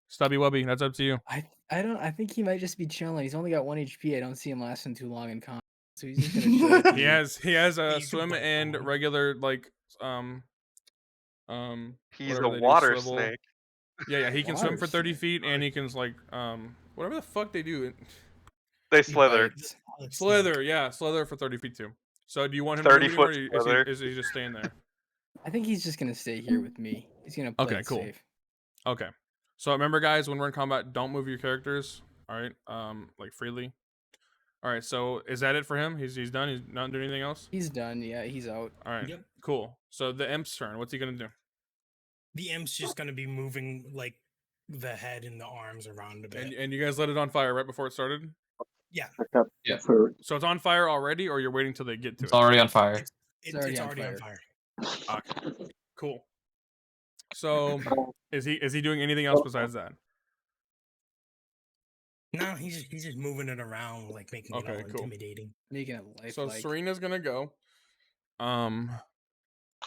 [SPEAKER 3] Stubby Wubby, that's up to you.
[SPEAKER 4] I think he might just be chilling. He's only got 1 HP. I don't see him lasting too long in combat. So he's just gonna chill. with
[SPEAKER 3] He
[SPEAKER 4] me.
[SPEAKER 3] has a
[SPEAKER 2] You can
[SPEAKER 3] swim
[SPEAKER 2] bite
[SPEAKER 3] and
[SPEAKER 2] someone.
[SPEAKER 3] regular like
[SPEAKER 6] He's
[SPEAKER 3] whatever
[SPEAKER 6] a
[SPEAKER 3] they do,
[SPEAKER 6] water
[SPEAKER 3] swivel.
[SPEAKER 6] snake.
[SPEAKER 3] Yeah, he can swim
[SPEAKER 4] Water
[SPEAKER 3] for 30
[SPEAKER 4] snake.
[SPEAKER 3] feet and he can like whatever the fuck they do.
[SPEAKER 6] They
[SPEAKER 4] He
[SPEAKER 6] slither.
[SPEAKER 4] bites.
[SPEAKER 3] Slither, yeah, slither for 30 feet too. So do you want him
[SPEAKER 6] 30
[SPEAKER 3] to move
[SPEAKER 6] foot
[SPEAKER 3] anymore, or
[SPEAKER 6] slither.
[SPEAKER 3] is he just staying there?
[SPEAKER 4] I think he's just gonna stay here with me. He's gonna play
[SPEAKER 3] Okay,
[SPEAKER 4] it
[SPEAKER 3] cool.
[SPEAKER 4] safe.
[SPEAKER 3] Okay. So remember guys, when we're in combat, don't move your characters. Alright? Like freely. Alright, so is that it for him? He's done? He's not doing anything else?
[SPEAKER 4] He's done. Yeah, he's out.
[SPEAKER 3] Alright.
[SPEAKER 2] Yep.
[SPEAKER 3] Cool. So the imp's turn. What's he gonna do?
[SPEAKER 2] The imp's just gonna be moving like the head and the arms around a bit.
[SPEAKER 3] And you guys lit it on fire right before it started?
[SPEAKER 2] Yeah,
[SPEAKER 1] Yeah.
[SPEAKER 3] So it's on fire already, or you're waiting till they get to
[SPEAKER 1] It's
[SPEAKER 3] it?
[SPEAKER 1] already on fire.
[SPEAKER 2] it's
[SPEAKER 4] already
[SPEAKER 2] already,
[SPEAKER 4] on
[SPEAKER 2] on fire.
[SPEAKER 3] Okay. Cool. So is he doing anything else besides that?
[SPEAKER 2] No, he's just moving it around, like making it
[SPEAKER 3] Okay,
[SPEAKER 2] all
[SPEAKER 3] cool.
[SPEAKER 2] intimidating.
[SPEAKER 4] Making it lifelike.
[SPEAKER 3] So Serena's gonna go.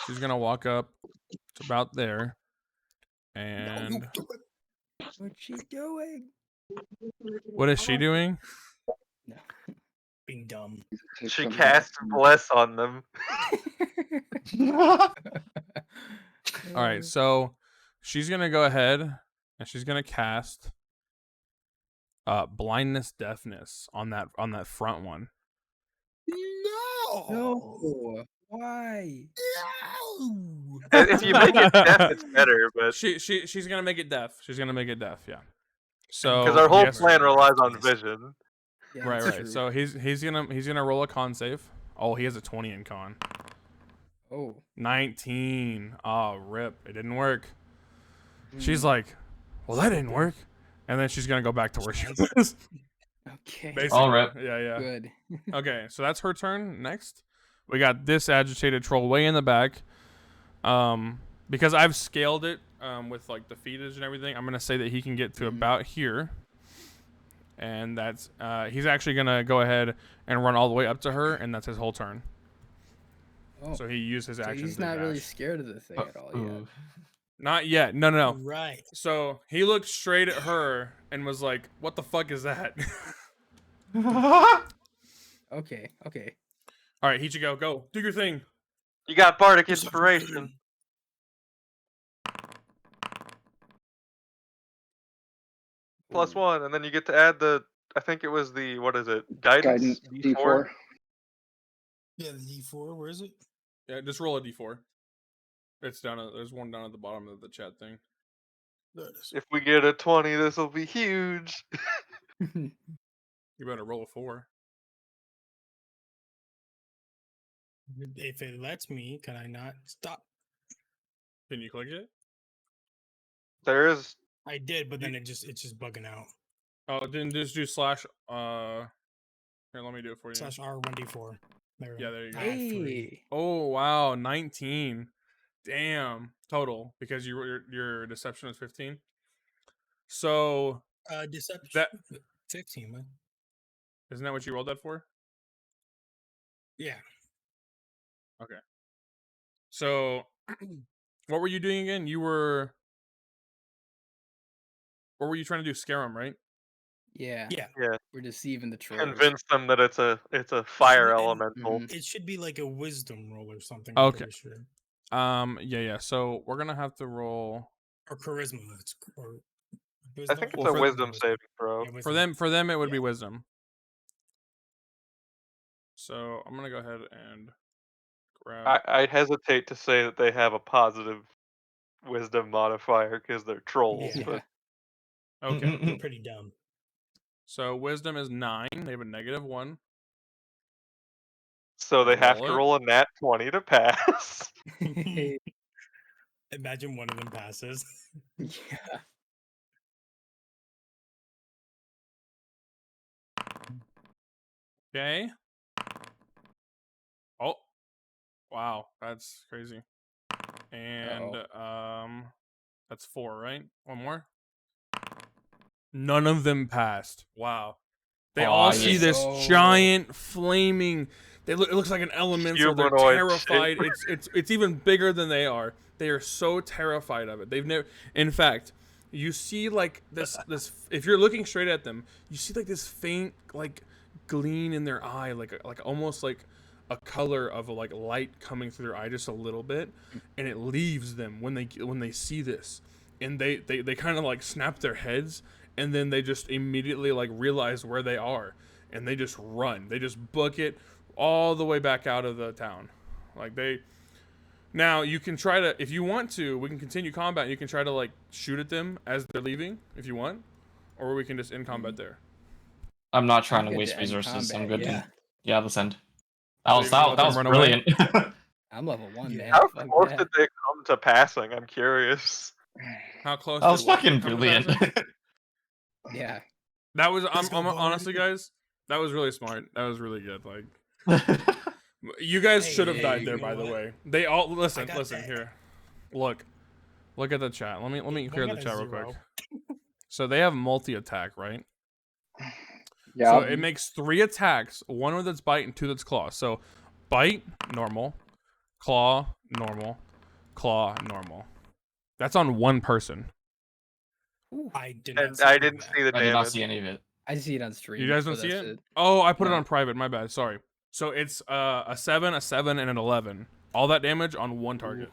[SPEAKER 3] She's gonna walk up to about there, and
[SPEAKER 4] What's she doing?
[SPEAKER 3] what is she doing?
[SPEAKER 4] No.
[SPEAKER 2] being dumb.
[SPEAKER 6] She casts bless on them.
[SPEAKER 3] All right, so she's gonna go ahead and she's gonna cast blindness, deafness on that front one.
[SPEAKER 2] No.
[SPEAKER 4] No. Why?
[SPEAKER 2] No.
[SPEAKER 6] If you make it deaf, it's better. But
[SPEAKER 3] She's gonna make it deaf. She's gonna make it deaf. Yeah. So
[SPEAKER 6] because our whole
[SPEAKER 3] yes.
[SPEAKER 6] plan relies on vision.
[SPEAKER 4] Yeah,
[SPEAKER 3] Right,
[SPEAKER 4] that's
[SPEAKER 3] right.
[SPEAKER 4] true.
[SPEAKER 3] So he's gonna roll a con save. Oh, he has a 20 in con.
[SPEAKER 4] Oh.
[SPEAKER 3] 19. Oh, rip. It didn't work.
[SPEAKER 4] Mm.
[SPEAKER 3] She's like, well, that didn't work. And then she's gonna go back to where she was.
[SPEAKER 4] Okay.
[SPEAKER 3] Basically.
[SPEAKER 1] All right.
[SPEAKER 3] Yeah, yeah.
[SPEAKER 4] Good.
[SPEAKER 3] Okay, so that's her turn. Next, we got this agitated troll way in the back. Because I've scaled it with like the feetage and everything, I'm gonna say that he can get to about here. And that's he's actually gonna go ahead and run all the way up to her, and that's his whole turn.
[SPEAKER 4] Oh.
[SPEAKER 3] So he used his
[SPEAKER 4] So
[SPEAKER 3] action.
[SPEAKER 4] he's
[SPEAKER 3] to
[SPEAKER 4] not really
[SPEAKER 3] dash.
[SPEAKER 4] scared of the thing at all yet.
[SPEAKER 1] Ooh.
[SPEAKER 3] Not yet. No, no, no.
[SPEAKER 2] Right.
[SPEAKER 3] So he looked straight at her and was like, "What the fuck is that?"
[SPEAKER 4] Okay. Okay.
[SPEAKER 3] All right, Ichigo, go do your thing.
[SPEAKER 6] You got bardic inspiration. +1, and then you get to add the. I think it was the what is it? Guidance D4.
[SPEAKER 2] Yeah, the D4. Where is it?
[SPEAKER 3] Yeah, just roll a d4. It's down. There's one down at the bottom of the chat thing.
[SPEAKER 2] There it is.
[SPEAKER 6] If we get a 20, this will be huge.
[SPEAKER 3] You better roll a 4.
[SPEAKER 2] If it lets me, can I not stop?
[SPEAKER 3] Can you click it?
[SPEAKER 6] There is.
[SPEAKER 2] I did, but then it's just bugging out.
[SPEAKER 3] Oh, didn't just do slash. Here, let me do it for you.
[SPEAKER 2] Slash R1D4. There.
[SPEAKER 3] Yeah, there you go.
[SPEAKER 2] I have 3.
[SPEAKER 4] Hey.
[SPEAKER 3] Oh wow, 19. Damn, total because your deception is 15. So
[SPEAKER 2] Deception.
[SPEAKER 3] That-
[SPEAKER 2] 15, man.
[SPEAKER 3] isn't that what you rolled that for?
[SPEAKER 2] Yeah.
[SPEAKER 3] So what were you doing again? What were you trying to do? Scare him, right?
[SPEAKER 4] Yeah.
[SPEAKER 2] Yeah.
[SPEAKER 4] We're deceiving the trolls.
[SPEAKER 6] Convince them that it's a fire
[SPEAKER 2] And-
[SPEAKER 6] elemental.
[SPEAKER 4] Mhm.
[SPEAKER 2] It should be like a wisdom roll or something. I'm
[SPEAKER 3] Okay.
[SPEAKER 2] pretty sure.
[SPEAKER 3] Yeah. So we're gonna have to roll
[SPEAKER 2] Or charisma. Or
[SPEAKER 6] I
[SPEAKER 2] wisdom?
[SPEAKER 6] think it's
[SPEAKER 3] Well,
[SPEAKER 6] a
[SPEAKER 3] for-
[SPEAKER 6] wisdom saving throw.
[SPEAKER 2] Yeah,
[SPEAKER 3] for
[SPEAKER 2] wisdom.
[SPEAKER 3] them. For them, it would be
[SPEAKER 2] Yeah.
[SPEAKER 3] wisdom. So I'm gonna go ahead and grab.
[SPEAKER 6] I hesitate to say that they have a positive wisdom modifier because they're trolls,
[SPEAKER 2] Yeah.
[SPEAKER 6] but
[SPEAKER 3] Okay.
[SPEAKER 2] They're pretty dumb.
[SPEAKER 3] So wisdom is 9. They have a -1.
[SPEAKER 6] so they have
[SPEAKER 3] Roll
[SPEAKER 6] to
[SPEAKER 3] it.
[SPEAKER 6] roll a nat 20 to pass.
[SPEAKER 2] Imagine one of them passes.
[SPEAKER 4] Yeah.
[SPEAKER 3] Okay. Oh. Wow, that's crazy. And that's 4, right? One more. None of them passed. Wow. They all
[SPEAKER 1] Aw,
[SPEAKER 3] see
[SPEAKER 1] yeah.
[SPEAKER 3] this
[SPEAKER 4] So-
[SPEAKER 3] giant flaming. It looks like an elemental. They're
[SPEAKER 6] Humanoid
[SPEAKER 3] terrified.
[SPEAKER 6] shape.
[SPEAKER 3] It's even bigger than they are. They are so terrified of it. They've never. In fact, you see like this. If you're looking straight at them, you see like this faint like gleam in their eye, like almost like a color of like light coming through their eye just a little bit, and it leaves them when they see this, and they kind of like snap their heads, and then they just immediately like realize where they are, and they just run. They just book it all the way back out of the town. Like they. Now you can try to, if you want to, we can continue combat. You can try to like shoot at them as they're leaving if you want, or we can just end combat there.
[SPEAKER 1] I'm not trying to
[SPEAKER 4] Good
[SPEAKER 1] waste
[SPEAKER 4] to end
[SPEAKER 1] resources. I'm
[SPEAKER 4] combat,
[SPEAKER 1] good.
[SPEAKER 4] yeah.
[SPEAKER 1] Yeah, let's end.
[SPEAKER 3] So
[SPEAKER 1] That
[SPEAKER 3] you're gonna let
[SPEAKER 1] was
[SPEAKER 3] them run away?
[SPEAKER 1] brilliant.
[SPEAKER 4] I'm level 1, man.
[SPEAKER 6] How
[SPEAKER 4] Fuck
[SPEAKER 6] close
[SPEAKER 4] that.
[SPEAKER 6] did they come to passing? I'm curious.
[SPEAKER 3] How close?
[SPEAKER 1] That was
[SPEAKER 3] did what
[SPEAKER 1] fucking
[SPEAKER 3] come to
[SPEAKER 1] brilliant.
[SPEAKER 3] passing?
[SPEAKER 4] Yeah.
[SPEAKER 3] That was.
[SPEAKER 2] Let's go,
[SPEAKER 3] I'm
[SPEAKER 2] boys.
[SPEAKER 3] honestly, guys. That was really smart. That was really good. Like you guys should have
[SPEAKER 2] Hey,
[SPEAKER 3] died
[SPEAKER 2] you
[SPEAKER 3] there.
[SPEAKER 2] know
[SPEAKER 3] By the
[SPEAKER 2] what?
[SPEAKER 3] way, they all listen.
[SPEAKER 2] got
[SPEAKER 3] Listen
[SPEAKER 2] that.
[SPEAKER 3] here. Look at the chat. Let me
[SPEAKER 2] One
[SPEAKER 3] clear the
[SPEAKER 2] got a
[SPEAKER 3] chat real quick.
[SPEAKER 2] 0.
[SPEAKER 3] So they have multi attack, right?
[SPEAKER 7] Yeah.
[SPEAKER 3] So it makes 3 attacks, 1 with its bite and 2 that's claw. So bite, normal, claw, normal, claw, normal. That's on one person.
[SPEAKER 2] I did not
[SPEAKER 6] And
[SPEAKER 2] see
[SPEAKER 6] I
[SPEAKER 2] any of
[SPEAKER 6] didn't
[SPEAKER 2] that.
[SPEAKER 6] see the
[SPEAKER 1] I did not
[SPEAKER 6] damage.
[SPEAKER 1] see any of it.
[SPEAKER 4] I see it on stream.
[SPEAKER 3] You guys
[SPEAKER 4] so
[SPEAKER 3] don't see
[SPEAKER 4] that's
[SPEAKER 3] it? Oh, I put it
[SPEAKER 4] No.
[SPEAKER 3] on private. My bad. Sorry. So it's a 7, a 7, and an 11. All that damage on one target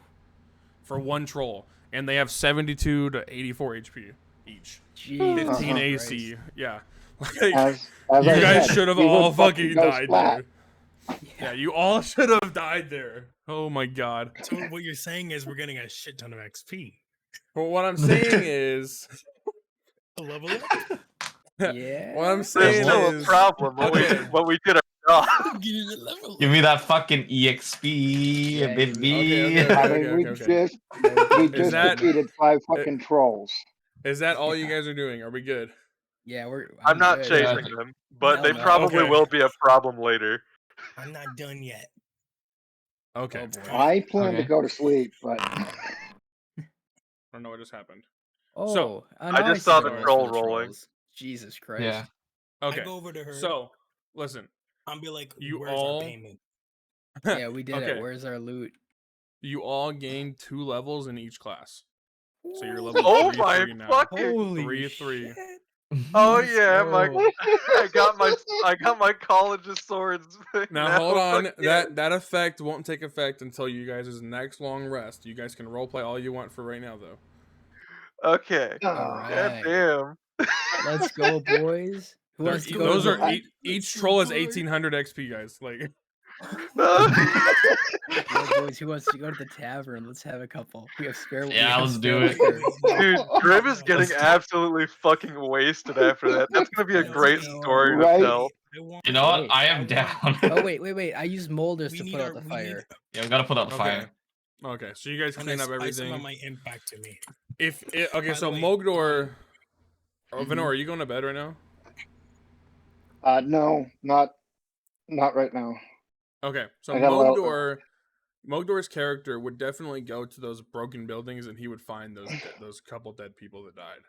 [SPEAKER 3] for one troll, and they have 72 to 84 HP each.
[SPEAKER 4] Jesus
[SPEAKER 3] 15
[SPEAKER 7] Uh-huh.
[SPEAKER 3] AC. Yeah. Like,
[SPEAKER 7] As
[SPEAKER 3] you
[SPEAKER 7] I
[SPEAKER 3] guys
[SPEAKER 7] said,
[SPEAKER 3] should have
[SPEAKER 7] he would
[SPEAKER 3] all fucking
[SPEAKER 7] go
[SPEAKER 3] died
[SPEAKER 7] splat.
[SPEAKER 3] there. Yeah, you all should have died there. Oh my god.
[SPEAKER 2] So what you're saying is we're getting a shit ton of XP.
[SPEAKER 3] But what I'm saying is,
[SPEAKER 2] A level up?
[SPEAKER 4] Yeah.
[SPEAKER 3] what I'm
[SPEAKER 6] There's
[SPEAKER 3] saying
[SPEAKER 6] still a
[SPEAKER 3] is,
[SPEAKER 6] problem when
[SPEAKER 3] okay.
[SPEAKER 6] we did our job.
[SPEAKER 2] Give you a level
[SPEAKER 1] Give
[SPEAKER 2] up.
[SPEAKER 1] me that fucking EXP,
[SPEAKER 4] Yeah,
[SPEAKER 1] baby.
[SPEAKER 3] okay.
[SPEAKER 7] I mean, we
[SPEAKER 3] okay.
[SPEAKER 7] just
[SPEAKER 3] that-
[SPEAKER 7] defeated 5 fucking trolls.
[SPEAKER 3] Is that all you guys are doing? Are we good?
[SPEAKER 4] Yeah,
[SPEAKER 6] I'm not
[SPEAKER 4] good.
[SPEAKER 6] chasing
[SPEAKER 1] Yeah.
[SPEAKER 6] them, but
[SPEAKER 4] Hell
[SPEAKER 6] they
[SPEAKER 4] no.
[SPEAKER 6] probably
[SPEAKER 3] Okay.
[SPEAKER 6] will be a problem later.
[SPEAKER 2] I'm not done yet.
[SPEAKER 3] Okay.
[SPEAKER 4] Oh boy.
[SPEAKER 7] I plan to
[SPEAKER 1] Okay.
[SPEAKER 7] go to sleep, but
[SPEAKER 3] I don't know what just happened.
[SPEAKER 4] Oh,
[SPEAKER 6] I
[SPEAKER 4] now
[SPEAKER 6] just
[SPEAKER 4] see
[SPEAKER 6] saw
[SPEAKER 4] the
[SPEAKER 6] the
[SPEAKER 4] rules
[SPEAKER 6] troll
[SPEAKER 4] for
[SPEAKER 6] rolling.
[SPEAKER 4] trolls. Jesus Christ.
[SPEAKER 1] Yeah.
[SPEAKER 3] Okay.
[SPEAKER 2] I go over to her.
[SPEAKER 3] So, listen.
[SPEAKER 2] I'm be like,
[SPEAKER 3] You
[SPEAKER 2] where's
[SPEAKER 3] all-
[SPEAKER 2] our payment?
[SPEAKER 4] Yeah, we did
[SPEAKER 3] Okay.
[SPEAKER 4] it. Where's our loot?
[SPEAKER 3] You all gain 2 levels in each class. So you're level
[SPEAKER 6] Oh
[SPEAKER 3] 3,
[SPEAKER 6] my
[SPEAKER 3] 3 now.
[SPEAKER 6] fucking!
[SPEAKER 4] Holy
[SPEAKER 3] 3.
[SPEAKER 4] shit.
[SPEAKER 6] Oh
[SPEAKER 4] Let's
[SPEAKER 6] yeah,
[SPEAKER 4] go.
[SPEAKER 6] I got my college's swords.
[SPEAKER 3] Now hold on.
[SPEAKER 6] Fuck yeah.
[SPEAKER 3] That effect won't take effect until you guys' next long rest. You guys can roleplay all you want for right now, though.
[SPEAKER 6] Okay.
[SPEAKER 7] uh,
[SPEAKER 4] Alright.
[SPEAKER 6] God damn.
[SPEAKER 4] Let's go, boys. Who wants to go
[SPEAKER 3] Those
[SPEAKER 4] to
[SPEAKER 3] are
[SPEAKER 4] the-
[SPEAKER 3] each troll is 1800 XP, guys. Like,
[SPEAKER 4] Yeah, boys, who wants to go to the tavern? Let's have a couple. We have spare. we
[SPEAKER 1] Yeah,
[SPEAKER 4] have
[SPEAKER 1] let's
[SPEAKER 4] spare
[SPEAKER 1] do it.
[SPEAKER 4] liquor.
[SPEAKER 6] Dude, Drib is getting absolutely fucking wasted after that. That's gonna be a
[SPEAKER 2] No,
[SPEAKER 6] great
[SPEAKER 2] no,
[SPEAKER 6] story
[SPEAKER 7] right?
[SPEAKER 6] to tell.
[SPEAKER 2] I want,
[SPEAKER 1] You know what?
[SPEAKER 4] Wait.
[SPEAKER 1] I am
[SPEAKER 2] want-
[SPEAKER 1] down.
[SPEAKER 4] Oh wait! I used molders
[SPEAKER 2] we
[SPEAKER 4] to
[SPEAKER 2] need
[SPEAKER 4] put
[SPEAKER 2] our,
[SPEAKER 4] out the
[SPEAKER 2] we
[SPEAKER 4] fire.
[SPEAKER 2] need,
[SPEAKER 1] Yeah, we gotta put out the
[SPEAKER 3] okay.
[SPEAKER 1] fire.
[SPEAKER 3] Okay, so you guys
[SPEAKER 2] and
[SPEAKER 3] clean up
[SPEAKER 2] some of
[SPEAKER 3] everything.
[SPEAKER 2] my impact to me.
[SPEAKER 3] Okay,
[SPEAKER 2] By
[SPEAKER 3] so
[SPEAKER 2] the way,
[SPEAKER 3] Mogdor. Oh,
[SPEAKER 4] Mhm.
[SPEAKER 3] Venor, are you going to bed right now?
[SPEAKER 7] no, not right now.
[SPEAKER 3] Okay, so
[SPEAKER 7] I got a lot-
[SPEAKER 3] Mogdor's character would definitely go to those broken buildings and he would find those couple dead people that died.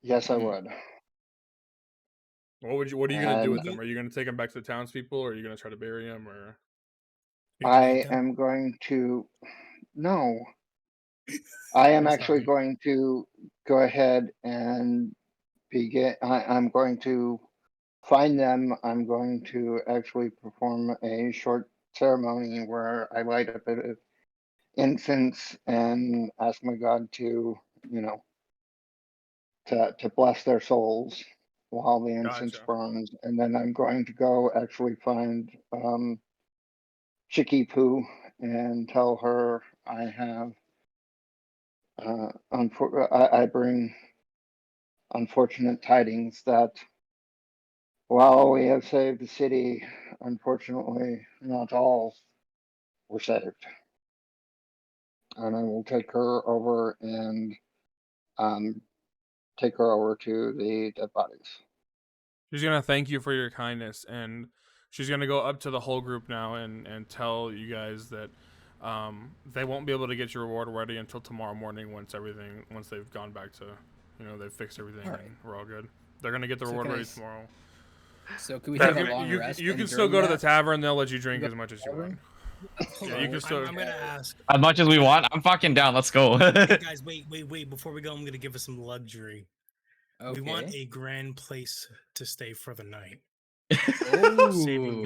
[SPEAKER 7] Yes, I
[SPEAKER 4] Mhm.
[SPEAKER 7] would.
[SPEAKER 3] What are you gonna do with
[SPEAKER 7] And-
[SPEAKER 3] them? Are you gonna take them back to the townspeople, or are you gonna try to bury them, or?
[SPEAKER 7] I am going to. No. I am
[SPEAKER 2] I'm
[SPEAKER 7] actually
[SPEAKER 2] sorry.
[SPEAKER 7] going to go ahead and begin. I'm going to find them. I'm going to actually perform a short ceremony where I light up a bit of incense and ask my God to, to bless their souls while the incense
[SPEAKER 3] Gotcha.
[SPEAKER 7] burns. And then I'm going to go actually find Chicky Poo and tell her I have I bring unfortunate tidings that while we have saved the city, unfortunately not all were saved. And I will take her over and take her over to the dead bodies.
[SPEAKER 3] She's gonna thank you for your kindness, and she's gonna go up to the whole group now and tell you guys that they won't be able to get your reward ready until tomorrow morning once they've gone back to, they've fixed everything
[SPEAKER 4] Alright.
[SPEAKER 3] and we're all good. They're gonna get the
[SPEAKER 4] So
[SPEAKER 3] reward
[SPEAKER 4] can I
[SPEAKER 3] ready
[SPEAKER 4] s-
[SPEAKER 3] tomorrow.
[SPEAKER 4] So can we
[SPEAKER 6] Yeah,
[SPEAKER 4] have a
[SPEAKER 6] you-
[SPEAKER 4] long
[SPEAKER 3] You,
[SPEAKER 4] rest?
[SPEAKER 3] you
[SPEAKER 4] and
[SPEAKER 3] can still
[SPEAKER 4] during
[SPEAKER 3] go to the
[SPEAKER 4] that-
[SPEAKER 3] tavern. They'll let you drink
[SPEAKER 4] go
[SPEAKER 3] as much as you
[SPEAKER 4] tavern?
[SPEAKER 3] want.
[SPEAKER 2] Hold
[SPEAKER 3] Yeah,
[SPEAKER 2] on,
[SPEAKER 3] you can still-
[SPEAKER 2] I'm gonna ask.
[SPEAKER 1] As much as we want, I'm fucking down. Let's go.
[SPEAKER 2] Hey guys, wait. Before we go, I'm gonna give us some luxury.
[SPEAKER 4] Okay.
[SPEAKER 2] We want a grand place to stay for the night.
[SPEAKER 4] Ooh.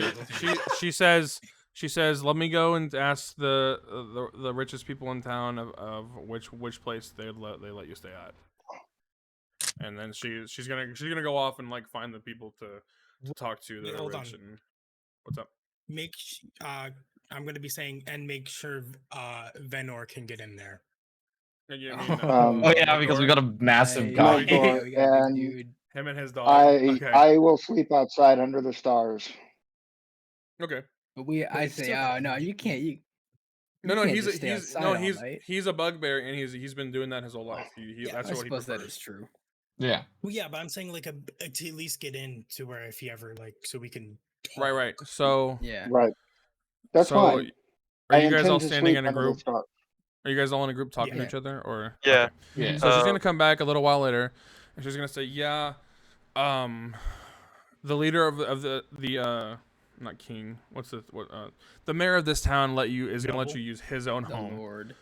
[SPEAKER 3] She says, let me go and ask the richest people in town of which place they let you stay at. And then she's gonna go off and like find the people to talk to that
[SPEAKER 2] Wait,
[SPEAKER 3] are
[SPEAKER 2] hold
[SPEAKER 3] rich.
[SPEAKER 2] on.
[SPEAKER 3] And what's up?
[SPEAKER 2] I'm gonna be saying and make sure Venor can get in there.
[SPEAKER 3] And you
[SPEAKER 1] Oh yeah, because we got a massive
[SPEAKER 4] Nice.
[SPEAKER 1] guy.
[SPEAKER 7] Nice.
[SPEAKER 4] Yeah, we got a
[SPEAKER 7] And-
[SPEAKER 4] big dude.
[SPEAKER 3] him and his dog.
[SPEAKER 7] I
[SPEAKER 3] Okay.
[SPEAKER 7] will sleep outside under the stars.
[SPEAKER 3] Okay.
[SPEAKER 4] But I
[SPEAKER 2] you
[SPEAKER 4] say,
[SPEAKER 2] still
[SPEAKER 4] oh
[SPEAKER 2] gotta
[SPEAKER 4] no,
[SPEAKER 2] leave.
[SPEAKER 4] you can't.
[SPEAKER 3] No,
[SPEAKER 4] can't
[SPEAKER 3] he's
[SPEAKER 4] just stay
[SPEAKER 3] he's
[SPEAKER 4] outside
[SPEAKER 3] no
[SPEAKER 4] all
[SPEAKER 3] he's
[SPEAKER 4] night.
[SPEAKER 3] he's a bugbear and he's been doing that his whole life. He
[SPEAKER 2] Yeah,
[SPEAKER 3] that's
[SPEAKER 4] I
[SPEAKER 3] what he
[SPEAKER 4] suppose that
[SPEAKER 3] prefers.
[SPEAKER 4] is true.
[SPEAKER 1] Yeah.
[SPEAKER 2] Well, yeah, but I'm saying like to at least get in to where if he ever so we can.
[SPEAKER 3] Right. So
[SPEAKER 4] Yeah.
[SPEAKER 7] Right. That's
[SPEAKER 3] so
[SPEAKER 7] fine.
[SPEAKER 3] are
[SPEAKER 7] I
[SPEAKER 3] you guys
[SPEAKER 7] intend
[SPEAKER 3] all
[SPEAKER 7] to
[SPEAKER 3] standing
[SPEAKER 7] sleep
[SPEAKER 3] in a
[SPEAKER 7] under the
[SPEAKER 3] group?
[SPEAKER 7] stars.
[SPEAKER 3] Are you guys all in a group talking to
[SPEAKER 4] Yeah.
[SPEAKER 3] each other, or
[SPEAKER 6] Yeah.
[SPEAKER 3] Okay.
[SPEAKER 1] Yeah.
[SPEAKER 3] So she's
[SPEAKER 6] Uh,
[SPEAKER 3] gonna come back a little while later, and she's gonna say, "Yeah, the leader of the not king. The mayor of this town is gonna let
[SPEAKER 2] Noble?
[SPEAKER 3] you use his own
[SPEAKER 4] The
[SPEAKER 3] home.
[SPEAKER 4] Lord.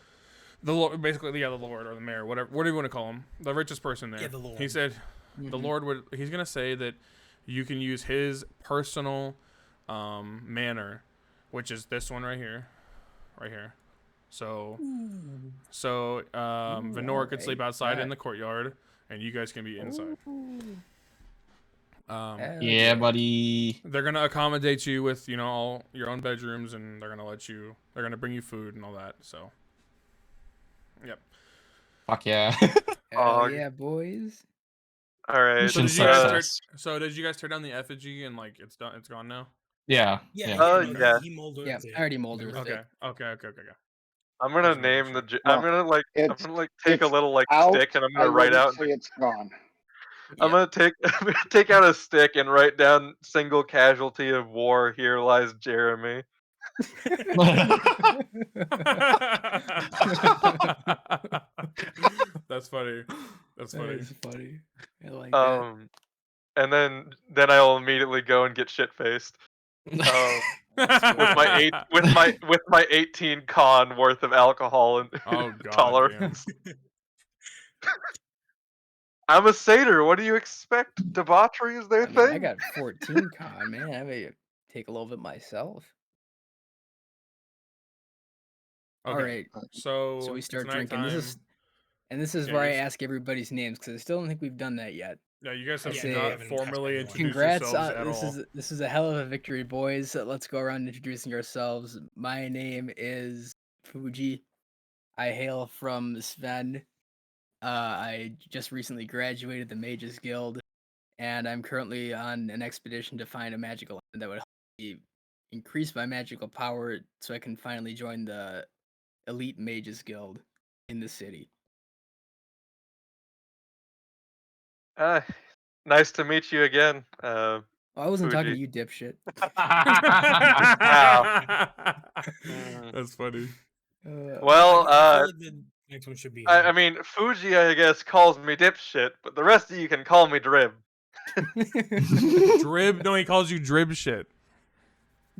[SPEAKER 3] The Lord, basically, the Lord or the mayor, whatever you want to call him, the richest person there.
[SPEAKER 2] Yeah, the Lord.
[SPEAKER 3] He said, The
[SPEAKER 4] Mhm.
[SPEAKER 3] Lord would. He's gonna say that you can use his personal manor, which is this one right here, right here. So Venor could sleep
[SPEAKER 4] alright,
[SPEAKER 3] outside in
[SPEAKER 4] that-
[SPEAKER 3] the courtyard, and you guys can be inside.
[SPEAKER 4] Ooh,
[SPEAKER 3] Um,
[SPEAKER 4] hell
[SPEAKER 1] Yeah, buddy.
[SPEAKER 3] They're gonna accommodate you with all your own bedrooms, and they're gonna bring you food and all that. So, yep.
[SPEAKER 1] Fuck yeah.
[SPEAKER 4] Hell
[SPEAKER 6] Ugh.
[SPEAKER 4] yeah, boys.
[SPEAKER 6] All right.
[SPEAKER 3] So
[SPEAKER 1] Mission
[SPEAKER 3] did you guys
[SPEAKER 1] success.
[SPEAKER 3] did you guys tear down the effigy and like it's done? It's gone now.
[SPEAKER 1] Yeah.
[SPEAKER 2] Yeah,
[SPEAKER 1] Yeah.
[SPEAKER 2] yeah,
[SPEAKER 6] Oh,
[SPEAKER 2] no,
[SPEAKER 6] yeah.
[SPEAKER 2] he molded
[SPEAKER 4] Yeah,
[SPEAKER 2] it.
[SPEAKER 4] I already molded
[SPEAKER 2] Remember?
[SPEAKER 4] it.
[SPEAKER 3] Okay.
[SPEAKER 6] I'm gonna
[SPEAKER 3] Just wanna make
[SPEAKER 6] name the.
[SPEAKER 3] sure.
[SPEAKER 6] I'm
[SPEAKER 7] Well,
[SPEAKER 6] gonna I'm
[SPEAKER 7] It's
[SPEAKER 6] gonna take a
[SPEAKER 7] it's
[SPEAKER 6] little
[SPEAKER 7] out.
[SPEAKER 6] stick and I'm
[SPEAKER 7] I
[SPEAKER 6] gonna write
[SPEAKER 7] wouldn't
[SPEAKER 6] out.
[SPEAKER 7] say it's gone.
[SPEAKER 6] I'm gonna take I'm gonna take out a stick and write down single casualty of war. Here lies Jeremy.
[SPEAKER 3] That's funny. That's
[SPEAKER 4] That
[SPEAKER 3] funny.
[SPEAKER 4] is funny. I like that.
[SPEAKER 6] And then I'll immediately go and get shit faced. With my 18 con worth of alcohol and
[SPEAKER 3] Oh, God
[SPEAKER 6] tolerance. I'm a satyr. What do you expect? Debauchery is their
[SPEAKER 4] I mean,
[SPEAKER 6] thing.
[SPEAKER 4] I got 14 con, man. I may take a little bit myself.
[SPEAKER 3] Okay.
[SPEAKER 4] All right,
[SPEAKER 3] So
[SPEAKER 4] so we
[SPEAKER 3] it's
[SPEAKER 4] start drinking. This is
[SPEAKER 3] Yeah,
[SPEAKER 4] where I
[SPEAKER 3] yes.
[SPEAKER 4] ask everybody's names because I still don't think we've done that yet.
[SPEAKER 3] Yeah, you guys
[SPEAKER 4] I
[SPEAKER 3] have
[SPEAKER 4] say-
[SPEAKER 3] not
[SPEAKER 2] haven't
[SPEAKER 3] formally
[SPEAKER 2] asked anyone.
[SPEAKER 3] introduced
[SPEAKER 4] Congrats!
[SPEAKER 3] yourselves at
[SPEAKER 4] This
[SPEAKER 3] all.
[SPEAKER 4] is a hell of a victory, boys. Let's go around introducing ourselves. My name is Fuji. I hail from Sven. I just recently graduated the Mages Guild, and I'm currently on an expedition to find a magical item that would help me increase my magical power so I can finally join the Elite Mages Guild in the city.
[SPEAKER 6] Nice to meet you again.
[SPEAKER 4] Oh, I wasn't talking to
[SPEAKER 6] Fuji.
[SPEAKER 4] you, dipshit.
[SPEAKER 3] That's funny.
[SPEAKER 6] Well,
[SPEAKER 2] I feel like the next one should be.
[SPEAKER 6] I mean, Fuji, I guess, calls me dipshit, but the rest of you can call me Drib.
[SPEAKER 3] Drib? No, he calls you drib shit.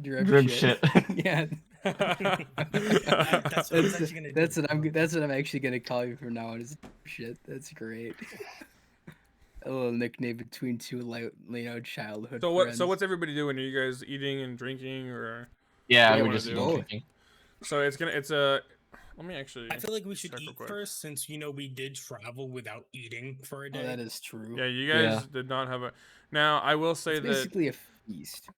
[SPEAKER 1] Drib shit.
[SPEAKER 4] Yeah.
[SPEAKER 2] That's what I was actually gonna do.
[SPEAKER 4] That's what I'm actually gonna call you from now on. Is shit. That's great. A little nickname between two childhood
[SPEAKER 3] So what?
[SPEAKER 4] friends.
[SPEAKER 3] So what's everybody doing? Are you guys eating and drinking, or?
[SPEAKER 1] Yeah,
[SPEAKER 3] What do you
[SPEAKER 1] we're
[SPEAKER 3] wanna
[SPEAKER 1] just
[SPEAKER 3] do?
[SPEAKER 1] eating
[SPEAKER 4] Both.
[SPEAKER 1] drinking.
[SPEAKER 3] So it's a. Let me actually.
[SPEAKER 2] I feel like we should
[SPEAKER 3] check real
[SPEAKER 2] eat
[SPEAKER 3] quick.
[SPEAKER 2] first, since we did travel without eating for a
[SPEAKER 4] Oh,
[SPEAKER 2] day.
[SPEAKER 4] that is true.
[SPEAKER 3] Yeah, you guys did not have a. Now I will say
[SPEAKER 4] It's
[SPEAKER 3] that
[SPEAKER 4] basically a feast.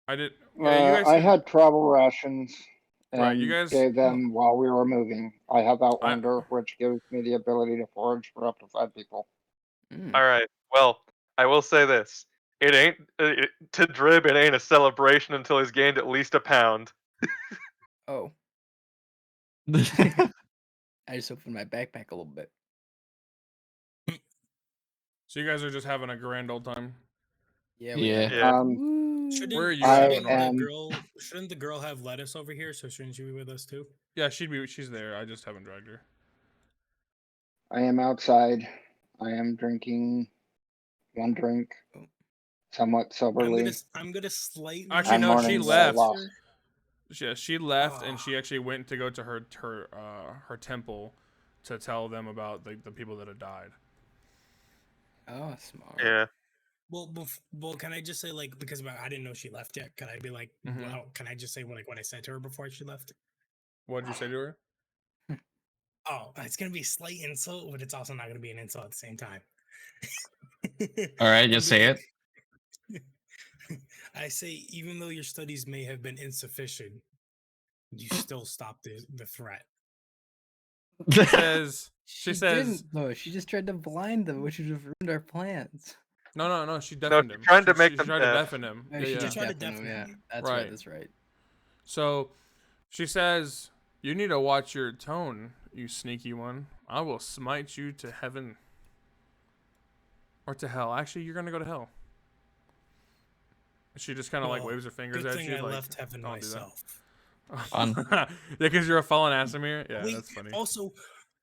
[SPEAKER 3] I did. Yeah, you guys.
[SPEAKER 7] I had travel rations and
[SPEAKER 3] Right, you guys-
[SPEAKER 7] gave them while we were moving. I have Outlander, which gives me the ability to forage for up to 5 people.
[SPEAKER 4] Mm.
[SPEAKER 6] All right. Well, I will say this: it ain't to Drib. It ain't a celebration until he's gained at least a pound.
[SPEAKER 4] Oh, I just opened my backpack a little bit.
[SPEAKER 3] So you guys are just having a grand old time.
[SPEAKER 4] Yeah. We
[SPEAKER 1] Yeah.
[SPEAKER 4] are.
[SPEAKER 6] Yeah.
[SPEAKER 4] Woo.
[SPEAKER 2] Shouldn't,
[SPEAKER 3] Where are you
[SPEAKER 7] I
[SPEAKER 3] at,
[SPEAKER 2] shouldn't
[SPEAKER 3] Lenore?
[SPEAKER 7] am-
[SPEAKER 2] shouldn't the girl have lettuce over here? So shouldn't she be with us too?
[SPEAKER 3] Yeah, she's there. I just haven't dragged her.
[SPEAKER 7] I am outside. I am drinking one drink, somewhat soberly.
[SPEAKER 2] I'm gonna slightly.
[SPEAKER 3] Actually,
[SPEAKER 7] I'm
[SPEAKER 3] no, she
[SPEAKER 7] mourning that I
[SPEAKER 3] left.
[SPEAKER 7] lost.
[SPEAKER 3] Yeah, she left, and
[SPEAKER 2] Ah.
[SPEAKER 3] she actually went to go to her temple to tell them about the people that had died.
[SPEAKER 4] Oh, smart.
[SPEAKER 6] Yeah.
[SPEAKER 2] Well, can I just say, like, because I didn't know she left yet? Can I be like,
[SPEAKER 3] Mhm.
[SPEAKER 2] well, can I just say what I said to her before she left?
[SPEAKER 3] What did you say to her?
[SPEAKER 2] Oh, it's gonna be a slight insult, but it's also not gonna be an insult at the same time.
[SPEAKER 1] All right,
[SPEAKER 2] I'll
[SPEAKER 1] just
[SPEAKER 2] be
[SPEAKER 1] say
[SPEAKER 2] like- I say, even though your studies may have been insufficient, you still stopped the threat.
[SPEAKER 3] She says. She says.
[SPEAKER 4] didn't, though. She just tried to blind them, which would have ruined our plans.
[SPEAKER 3] No. She deafened him.
[SPEAKER 6] she tried to
[SPEAKER 3] She-
[SPEAKER 6] make
[SPEAKER 3] she
[SPEAKER 6] them
[SPEAKER 3] tried to
[SPEAKER 6] deaf.
[SPEAKER 3] deafen him.
[SPEAKER 4] Oh,
[SPEAKER 3] Yeah,
[SPEAKER 4] she
[SPEAKER 3] yeah.
[SPEAKER 4] just
[SPEAKER 2] Tried to
[SPEAKER 4] deafened them,
[SPEAKER 2] deafen
[SPEAKER 4] yeah.
[SPEAKER 2] them.
[SPEAKER 4] That's
[SPEAKER 3] Right.
[SPEAKER 4] right. That's right.
[SPEAKER 3] So, she says, "You need to watch your tone, you sneaky one. I will smite you to heaven or to hell. Actually, you're gonna go to hell." She just kind of like
[SPEAKER 2] Well,
[SPEAKER 3] waves her fingers
[SPEAKER 2] Good
[SPEAKER 3] at
[SPEAKER 2] thing
[SPEAKER 3] you,
[SPEAKER 2] I
[SPEAKER 3] like,
[SPEAKER 2] left heaven
[SPEAKER 3] "Don't do that."
[SPEAKER 2] myself.
[SPEAKER 1] Fun.
[SPEAKER 3] Yeah, because you're a fallen Asimir. Yeah,
[SPEAKER 2] Wait,
[SPEAKER 3] that's funny.
[SPEAKER 2] Also,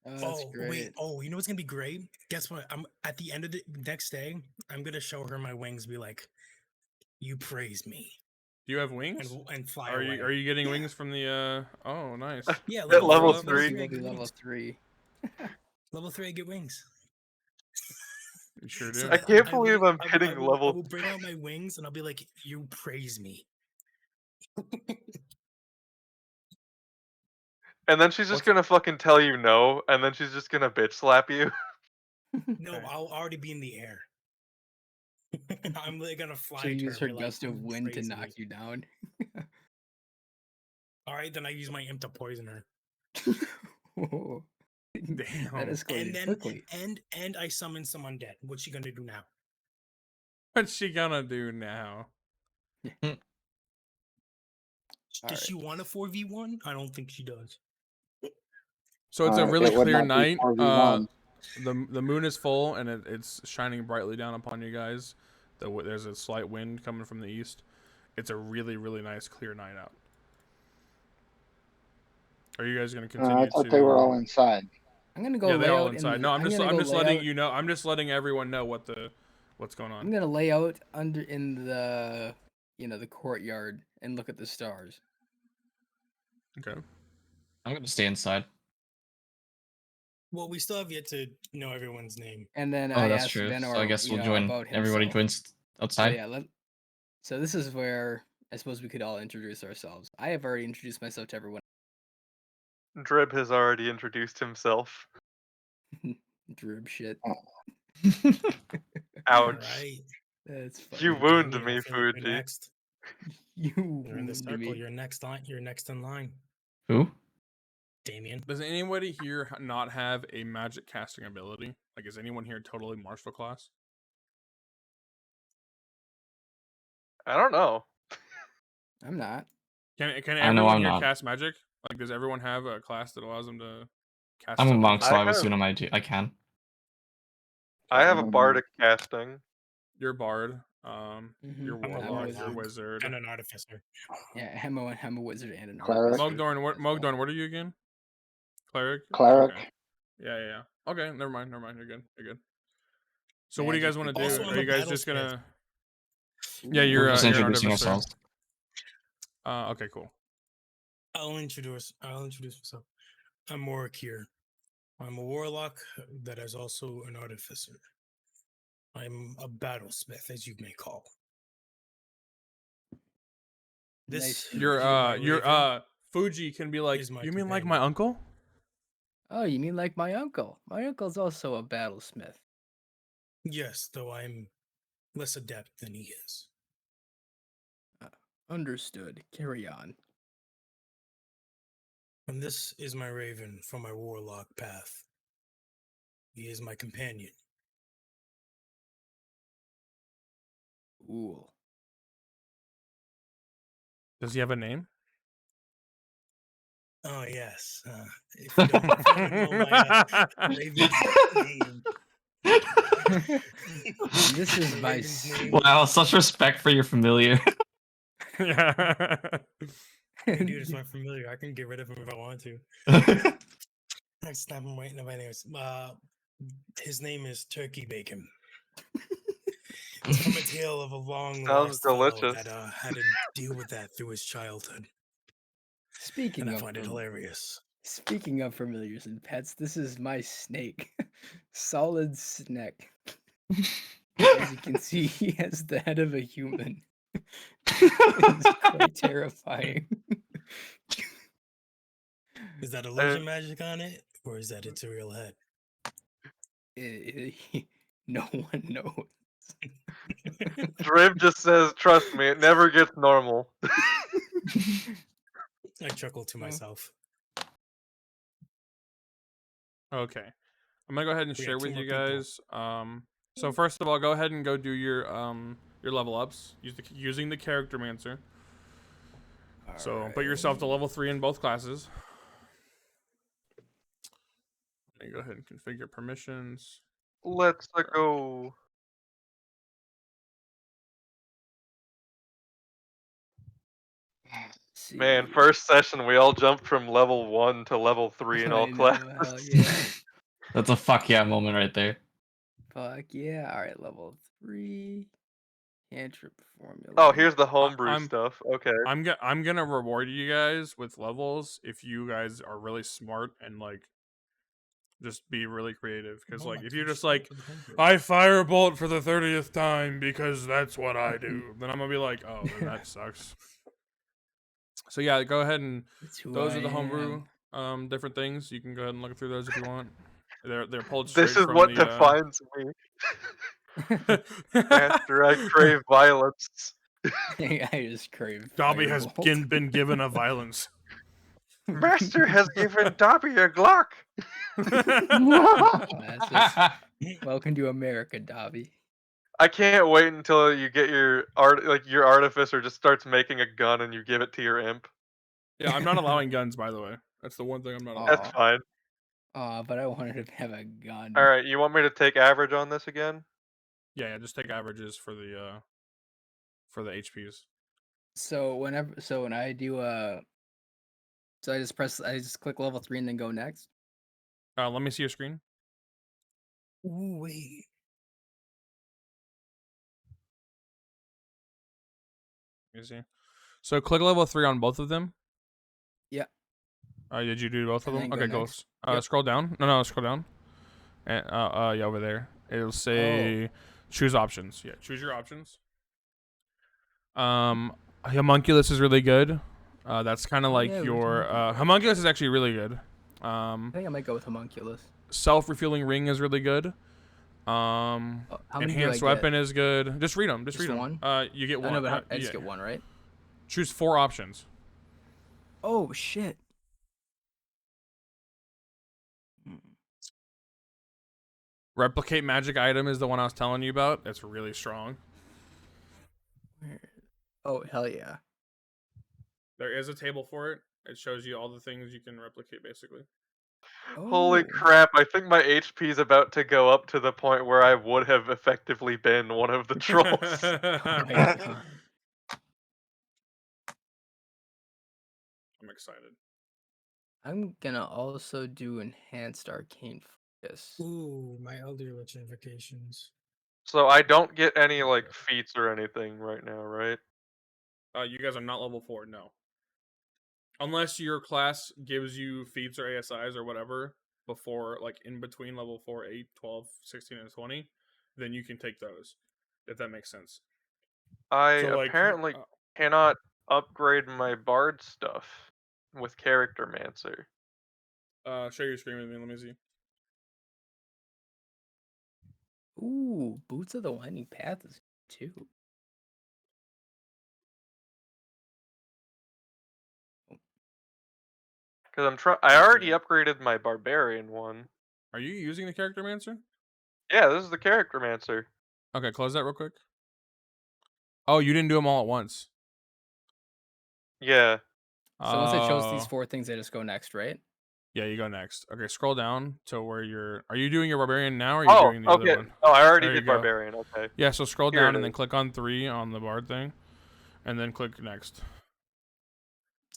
[SPEAKER 4] Oh, that's
[SPEAKER 2] oh
[SPEAKER 4] great.
[SPEAKER 2] wait, you know what's gonna be great? Guess what? I'm at the end of the next day. I'm gonna show her my wings. Be like, you praise me,
[SPEAKER 3] Do you have wings?
[SPEAKER 2] and fly
[SPEAKER 3] Are
[SPEAKER 2] away.
[SPEAKER 3] you getting wings from the? Oh, nice.
[SPEAKER 2] Yeah,
[SPEAKER 6] At level
[SPEAKER 2] three,
[SPEAKER 6] 3.
[SPEAKER 4] You'll
[SPEAKER 2] I
[SPEAKER 4] be
[SPEAKER 2] get
[SPEAKER 4] level
[SPEAKER 2] wings.
[SPEAKER 4] 3.
[SPEAKER 2] Level 3, I get wings.
[SPEAKER 3] You sure
[SPEAKER 2] So
[SPEAKER 3] do.
[SPEAKER 6] I
[SPEAKER 2] that
[SPEAKER 6] can't
[SPEAKER 2] I
[SPEAKER 6] believe
[SPEAKER 2] will-
[SPEAKER 6] I'm
[SPEAKER 2] I will-
[SPEAKER 6] hitting
[SPEAKER 2] I will
[SPEAKER 6] level.
[SPEAKER 2] bring out my wings and I'll be like, "You praise me."
[SPEAKER 6] And then she's just
[SPEAKER 3] What's-
[SPEAKER 6] gonna fucking tell you no, and then she's just gonna bitch slap you.
[SPEAKER 2] No,
[SPEAKER 3] Okay.
[SPEAKER 2] I'll already be in the air. I'm like gonna fly.
[SPEAKER 4] She'll
[SPEAKER 2] to
[SPEAKER 4] use
[SPEAKER 2] her
[SPEAKER 4] her
[SPEAKER 2] and be like,
[SPEAKER 4] gust of
[SPEAKER 2] "You
[SPEAKER 4] wind to
[SPEAKER 2] praise
[SPEAKER 4] knock
[SPEAKER 2] me."
[SPEAKER 4] you down.
[SPEAKER 2] All right, then I use my imp to poison her,
[SPEAKER 4] Whoa. That
[SPEAKER 3] Damn.
[SPEAKER 4] escalated
[SPEAKER 2] and then
[SPEAKER 4] quickly.
[SPEAKER 2] and I summon some undead. What's she gonna do now?
[SPEAKER 3] What's she gonna do now?
[SPEAKER 2] Does
[SPEAKER 4] Alright.
[SPEAKER 2] she want a 4v1? I don't think she does.
[SPEAKER 3] So it's a really
[SPEAKER 7] it would
[SPEAKER 3] clear
[SPEAKER 7] not be
[SPEAKER 3] night.
[SPEAKER 7] 4v1.
[SPEAKER 3] The moon is full and it's shining brightly down upon you guys. There's a slight wind coming from the east. It's a really, really nice clear night out. Are you guys gonna continue
[SPEAKER 7] I thought they were all inside.
[SPEAKER 4] I'm gonna go
[SPEAKER 3] Yeah, they're
[SPEAKER 4] lay
[SPEAKER 3] all
[SPEAKER 4] out
[SPEAKER 3] inside.
[SPEAKER 4] in
[SPEAKER 3] No,
[SPEAKER 4] the,
[SPEAKER 3] I'm just
[SPEAKER 4] gonna go lay
[SPEAKER 3] letting
[SPEAKER 4] out-
[SPEAKER 3] you know. I'm just letting everyone know what's going
[SPEAKER 4] I'm
[SPEAKER 3] on.
[SPEAKER 4] gonna lay out under in the the courtyard and look at the stars.
[SPEAKER 3] Okay.
[SPEAKER 1] I'm gonna stay inside.
[SPEAKER 2] Well, we still have yet to know everyone's name.
[SPEAKER 4] And then
[SPEAKER 1] Oh,
[SPEAKER 4] I
[SPEAKER 1] that's
[SPEAKER 4] asked
[SPEAKER 1] true.
[SPEAKER 4] Venor,
[SPEAKER 1] So I guess we'll join.
[SPEAKER 4] about
[SPEAKER 1] Everybody
[SPEAKER 4] himself.
[SPEAKER 1] joins
[SPEAKER 4] So
[SPEAKER 1] outside.
[SPEAKER 4] yeah, so this is where I suppose we could all introduce ourselves. I have already introduced myself to everyone.
[SPEAKER 6] Drib has already introduced himself.
[SPEAKER 4] Drib shit.
[SPEAKER 6] Ouch.
[SPEAKER 2] All right.
[SPEAKER 4] That's
[SPEAKER 6] You
[SPEAKER 4] funny.
[SPEAKER 6] wound
[SPEAKER 2] Damien, I
[SPEAKER 6] me,
[SPEAKER 2] feel like you're
[SPEAKER 6] Fuji.
[SPEAKER 2] next.
[SPEAKER 4] You
[SPEAKER 2] You're in the
[SPEAKER 4] wounded
[SPEAKER 2] circle.
[SPEAKER 4] me.
[SPEAKER 2] You're next line. You're next in line,
[SPEAKER 1] Who?
[SPEAKER 2] Damien.
[SPEAKER 3] Does anybody here not have a magic casting ability? Like, is anyone here totally martial class?
[SPEAKER 6] I don't know.
[SPEAKER 4] I'm not.
[SPEAKER 3] Can
[SPEAKER 1] I know
[SPEAKER 3] everyone
[SPEAKER 1] I'm
[SPEAKER 3] here
[SPEAKER 1] not.
[SPEAKER 3] cast magic? Like, does everyone have a class that allows them to cast?
[SPEAKER 1] I'm a
[SPEAKER 3] something?
[SPEAKER 1] monk, so
[SPEAKER 6] I
[SPEAKER 1] I would
[SPEAKER 6] have-
[SPEAKER 1] assume I can.
[SPEAKER 6] I have a bardic casting.
[SPEAKER 3] You're bard.
[SPEAKER 4] Mhm.
[SPEAKER 3] You're
[SPEAKER 2] I'm a
[SPEAKER 3] warlock. You're
[SPEAKER 2] warlock
[SPEAKER 3] wizard.
[SPEAKER 2] and an artificer.
[SPEAKER 4] Yeah, I'm a wizard and an
[SPEAKER 7] Cleric.
[SPEAKER 4] artificer
[SPEAKER 3] Mogdorn,
[SPEAKER 4] as well.
[SPEAKER 3] Mogdorn, what are you again? Cleric.
[SPEAKER 7] Cleric.
[SPEAKER 3] Okay. Yeah. Okay, never mind. You're good. So what do you guys want to
[SPEAKER 2] Also,
[SPEAKER 3] do?
[SPEAKER 2] I'm
[SPEAKER 3] Are
[SPEAKER 2] a
[SPEAKER 3] you guys just
[SPEAKER 2] battlesmith.
[SPEAKER 3] gonna? Yeah,
[SPEAKER 4] Ooh.
[SPEAKER 3] you're
[SPEAKER 1] We're just
[SPEAKER 3] you're an
[SPEAKER 1] introducing
[SPEAKER 3] artificer.
[SPEAKER 1] ourselves.
[SPEAKER 3] Okay, cool.
[SPEAKER 2] I'll introduce myself. I'm Morakir. I'm a warlock that is also an artificer. I'm a battlesmith, as you may call.
[SPEAKER 4] Nice.
[SPEAKER 3] You're Fuji can be like,
[SPEAKER 2] is my
[SPEAKER 3] you mean like my uncle?
[SPEAKER 4] Oh, you mean like my uncle? My uncle's also a battlesmith.
[SPEAKER 2] Yes, though I'm less adept than he is.
[SPEAKER 4] Understood. Carry on.
[SPEAKER 2] And this is my raven from my warlock path. He is my companion.
[SPEAKER 4] Cool.
[SPEAKER 3] Does he have a name?
[SPEAKER 2] Oh yes. If you don't know my raven's name.
[SPEAKER 4] This is
[SPEAKER 2] The
[SPEAKER 4] my
[SPEAKER 2] raven's name-
[SPEAKER 1] Wow, such respect for your familiar.
[SPEAKER 3] Yeah.
[SPEAKER 2] Hey, dude, it's my familiar. I can get rid of him if I want to. I snap him right in my names. His name is Turkey Bacon. It's from a tale of a long
[SPEAKER 6] Sounds
[SPEAKER 2] lost fellow
[SPEAKER 6] delicious.
[SPEAKER 2] that had to deal with that through his childhood,
[SPEAKER 4] Speaking
[SPEAKER 2] and I
[SPEAKER 4] of
[SPEAKER 2] find it hilarious.
[SPEAKER 4] Speaking of familiars and pets, this is my snake. Solid Snack. As you can see, he has the head of a human. It's quite terrifying.
[SPEAKER 2] Is that illusion magic on it, or is that its a real head?
[SPEAKER 4] No one knows.
[SPEAKER 6] Drib just says, "Trust me, it never gets normal."
[SPEAKER 2] I chuckle to myself.
[SPEAKER 3] Okay. I'm gonna go ahead and
[SPEAKER 2] We got
[SPEAKER 3] share
[SPEAKER 2] 2
[SPEAKER 3] with
[SPEAKER 2] more
[SPEAKER 3] you
[SPEAKER 2] people.
[SPEAKER 3] guys. So first of all, go ahead and go do your level ups using the character mancer. So put yourself to level 3 in both classes. Let me go ahead and configure permissions.
[SPEAKER 6] Let's go. Man, first session we all jumped from level 1 to level 3 in all classes.
[SPEAKER 4] Hell yeah.
[SPEAKER 1] That's a fuck yeah moment right there.
[SPEAKER 4] Fuck yeah. Alright, level 3. Cantrip formula.
[SPEAKER 6] Oh, here's the homebrew
[SPEAKER 3] I'm-
[SPEAKER 6] stuff. Okay.
[SPEAKER 3] I'm gonna reward you guys with levels if you guys are really smart and like Just be really creative, because
[SPEAKER 2] Oh,
[SPEAKER 3] like
[SPEAKER 2] my
[SPEAKER 3] if you're
[SPEAKER 2] gosh,
[SPEAKER 3] just like,
[SPEAKER 2] for the homebrew.
[SPEAKER 3] I firebolt for the 30th time because that's what I do, then I'm gonna be like, oh, then that sucks. So yeah, go ahead and
[SPEAKER 4] That's who
[SPEAKER 3] those
[SPEAKER 4] I
[SPEAKER 3] are the homebrew
[SPEAKER 4] am.
[SPEAKER 3] different things. You can go ahead and look through those if you want. They're pulled
[SPEAKER 6] This
[SPEAKER 3] straight
[SPEAKER 6] is
[SPEAKER 3] from
[SPEAKER 6] what
[SPEAKER 3] the.
[SPEAKER 6] defines me. Master, I crave violence.
[SPEAKER 4] I just crave.
[SPEAKER 3] Dobby has
[SPEAKER 4] Firebolt.
[SPEAKER 3] been given a violence.
[SPEAKER 6] Master has given Dobby a Glock.
[SPEAKER 4] That's it. Welcome to America, Dobby.
[SPEAKER 6] I can't wait until you get your your artificer just starts making a gun and you give it to your imp.
[SPEAKER 3] Yeah, I'm not allowing guns, by the way. That's the one thing I'm not allowing.
[SPEAKER 6] That's
[SPEAKER 4] Aw.
[SPEAKER 6] fine.
[SPEAKER 4] But I wanted to have a gun.
[SPEAKER 6] All right, you want me to take average on this again?
[SPEAKER 3] Yeah, just take averages for the HPs.
[SPEAKER 4] So when I do so I just click level 3 and then go next.
[SPEAKER 3] Let me see your screen.
[SPEAKER 2] Ooh, wait.
[SPEAKER 3] Let me see. So click level 3 on both of them.
[SPEAKER 4] Yeah.
[SPEAKER 3] Did you do both of
[SPEAKER 4] And
[SPEAKER 3] them?
[SPEAKER 4] then go
[SPEAKER 3] Okay, go.
[SPEAKER 4] next. Yep.
[SPEAKER 3] Scroll down. No, scroll down. And yeah, over there. It'll say choose options. Yeah, choose your options. Homunculus is really good. That's kind of like
[SPEAKER 4] Yeah, we
[SPEAKER 3] your
[SPEAKER 4] talked about that.
[SPEAKER 3] Homunculus is actually really good.
[SPEAKER 4] I think I might go with Homunculus.
[SPEAKER 3] Self-refueling ring is really good.
[SPEAKER 4] How many
[SPEAKER 3] Enhanced
[SPEAKER 4] do I
[SPEAKER 3] weapon is good. Just read them. Just read them.
[SPEAKER 4] one?
[SPEAKER 3] You get
[SPEAKER 4] I
[SPEAKER 3] one.
[SPEAKER 4] know, but I
[SPEAKER 3] yeah.
[SPEAKER 4] just get one, right?
[SPEAKER 3] Choose 4 options.
[SPEAKER 4] Oh shit.
[SPEAKER 3] Replicate magic item is the one I was telling you about. That's really strong.
[SPEAKER 4] Oh hell yeah.
[SPEAKER 3] There is a table for it. It shows you all the things you can replicate, basically.
[SPEAKER 6] Holy
[SPEAKER 4] Oh.
[SPEAKER 6] crap, I think my HP is about to go up to the point where I would have effectively been one of the trolls.
[SPEAKER 4] Oh my God.
[SPEAKER 3] I'm excited.
[SPEAKER 4] I'm gonna also do enhanced arcane focus.
[SPEAKER 2] Ooh, my elder notifications.
[SPEAKER 6] So I don't get any like feats or anything right now, right?
[SPEAKER 3] You guys are not level 4, no. Unless your class gives you feats or ASIs or whatever before, like in between level 4, 8, 12, 16, and 20, then you can take those, if that makes sense.
[SPEAKER 6] I
[SPEAKER 3] So, like,
[SPEAKER 6] apparently cannot upgrade my bard stuff with Character Mancer.
[SPEAKER 3] Share your screen with me. Let me see.
[SPEAKER 4] Ooh, Boots of the Winding Path is too.
[SPEAKER 6] Because I already upgraded my Barbarian one.
[SPEAKER 3] Are you using the Character Mancer?
[SPEAKER 6] Yeah, this is the Character Mancer.
[SPEAKER 3] Okay, close that real quick. Oh, you didn't do them all at once.
[SPEAKER 6] Yeah.
[SPEAKER 4] So once I chose these 4 things, I just go next, right?
[SPEAKER 3] Yeah, you go next. Okay, scroll down to where you're. Are you doing your Barbarian now, or are you doing the other one?
[SPEAKER 6] Oh, I already
[SPEAKER 3] There you
[SPEAKER 6] did
[SPEAKER 3] go.
[SPEAKER 6] Barbarian. Okay.
[SPEAKER 3] Yeah, so scroll
[SPEAKER 6] Here
[SPEAKER 3] down
[SPEAKER 6] it
[SPEAKER 3] and then
[SPEAKER 6] is.
[SPEAKER 3] click on 3 on the bard thing, and then click next.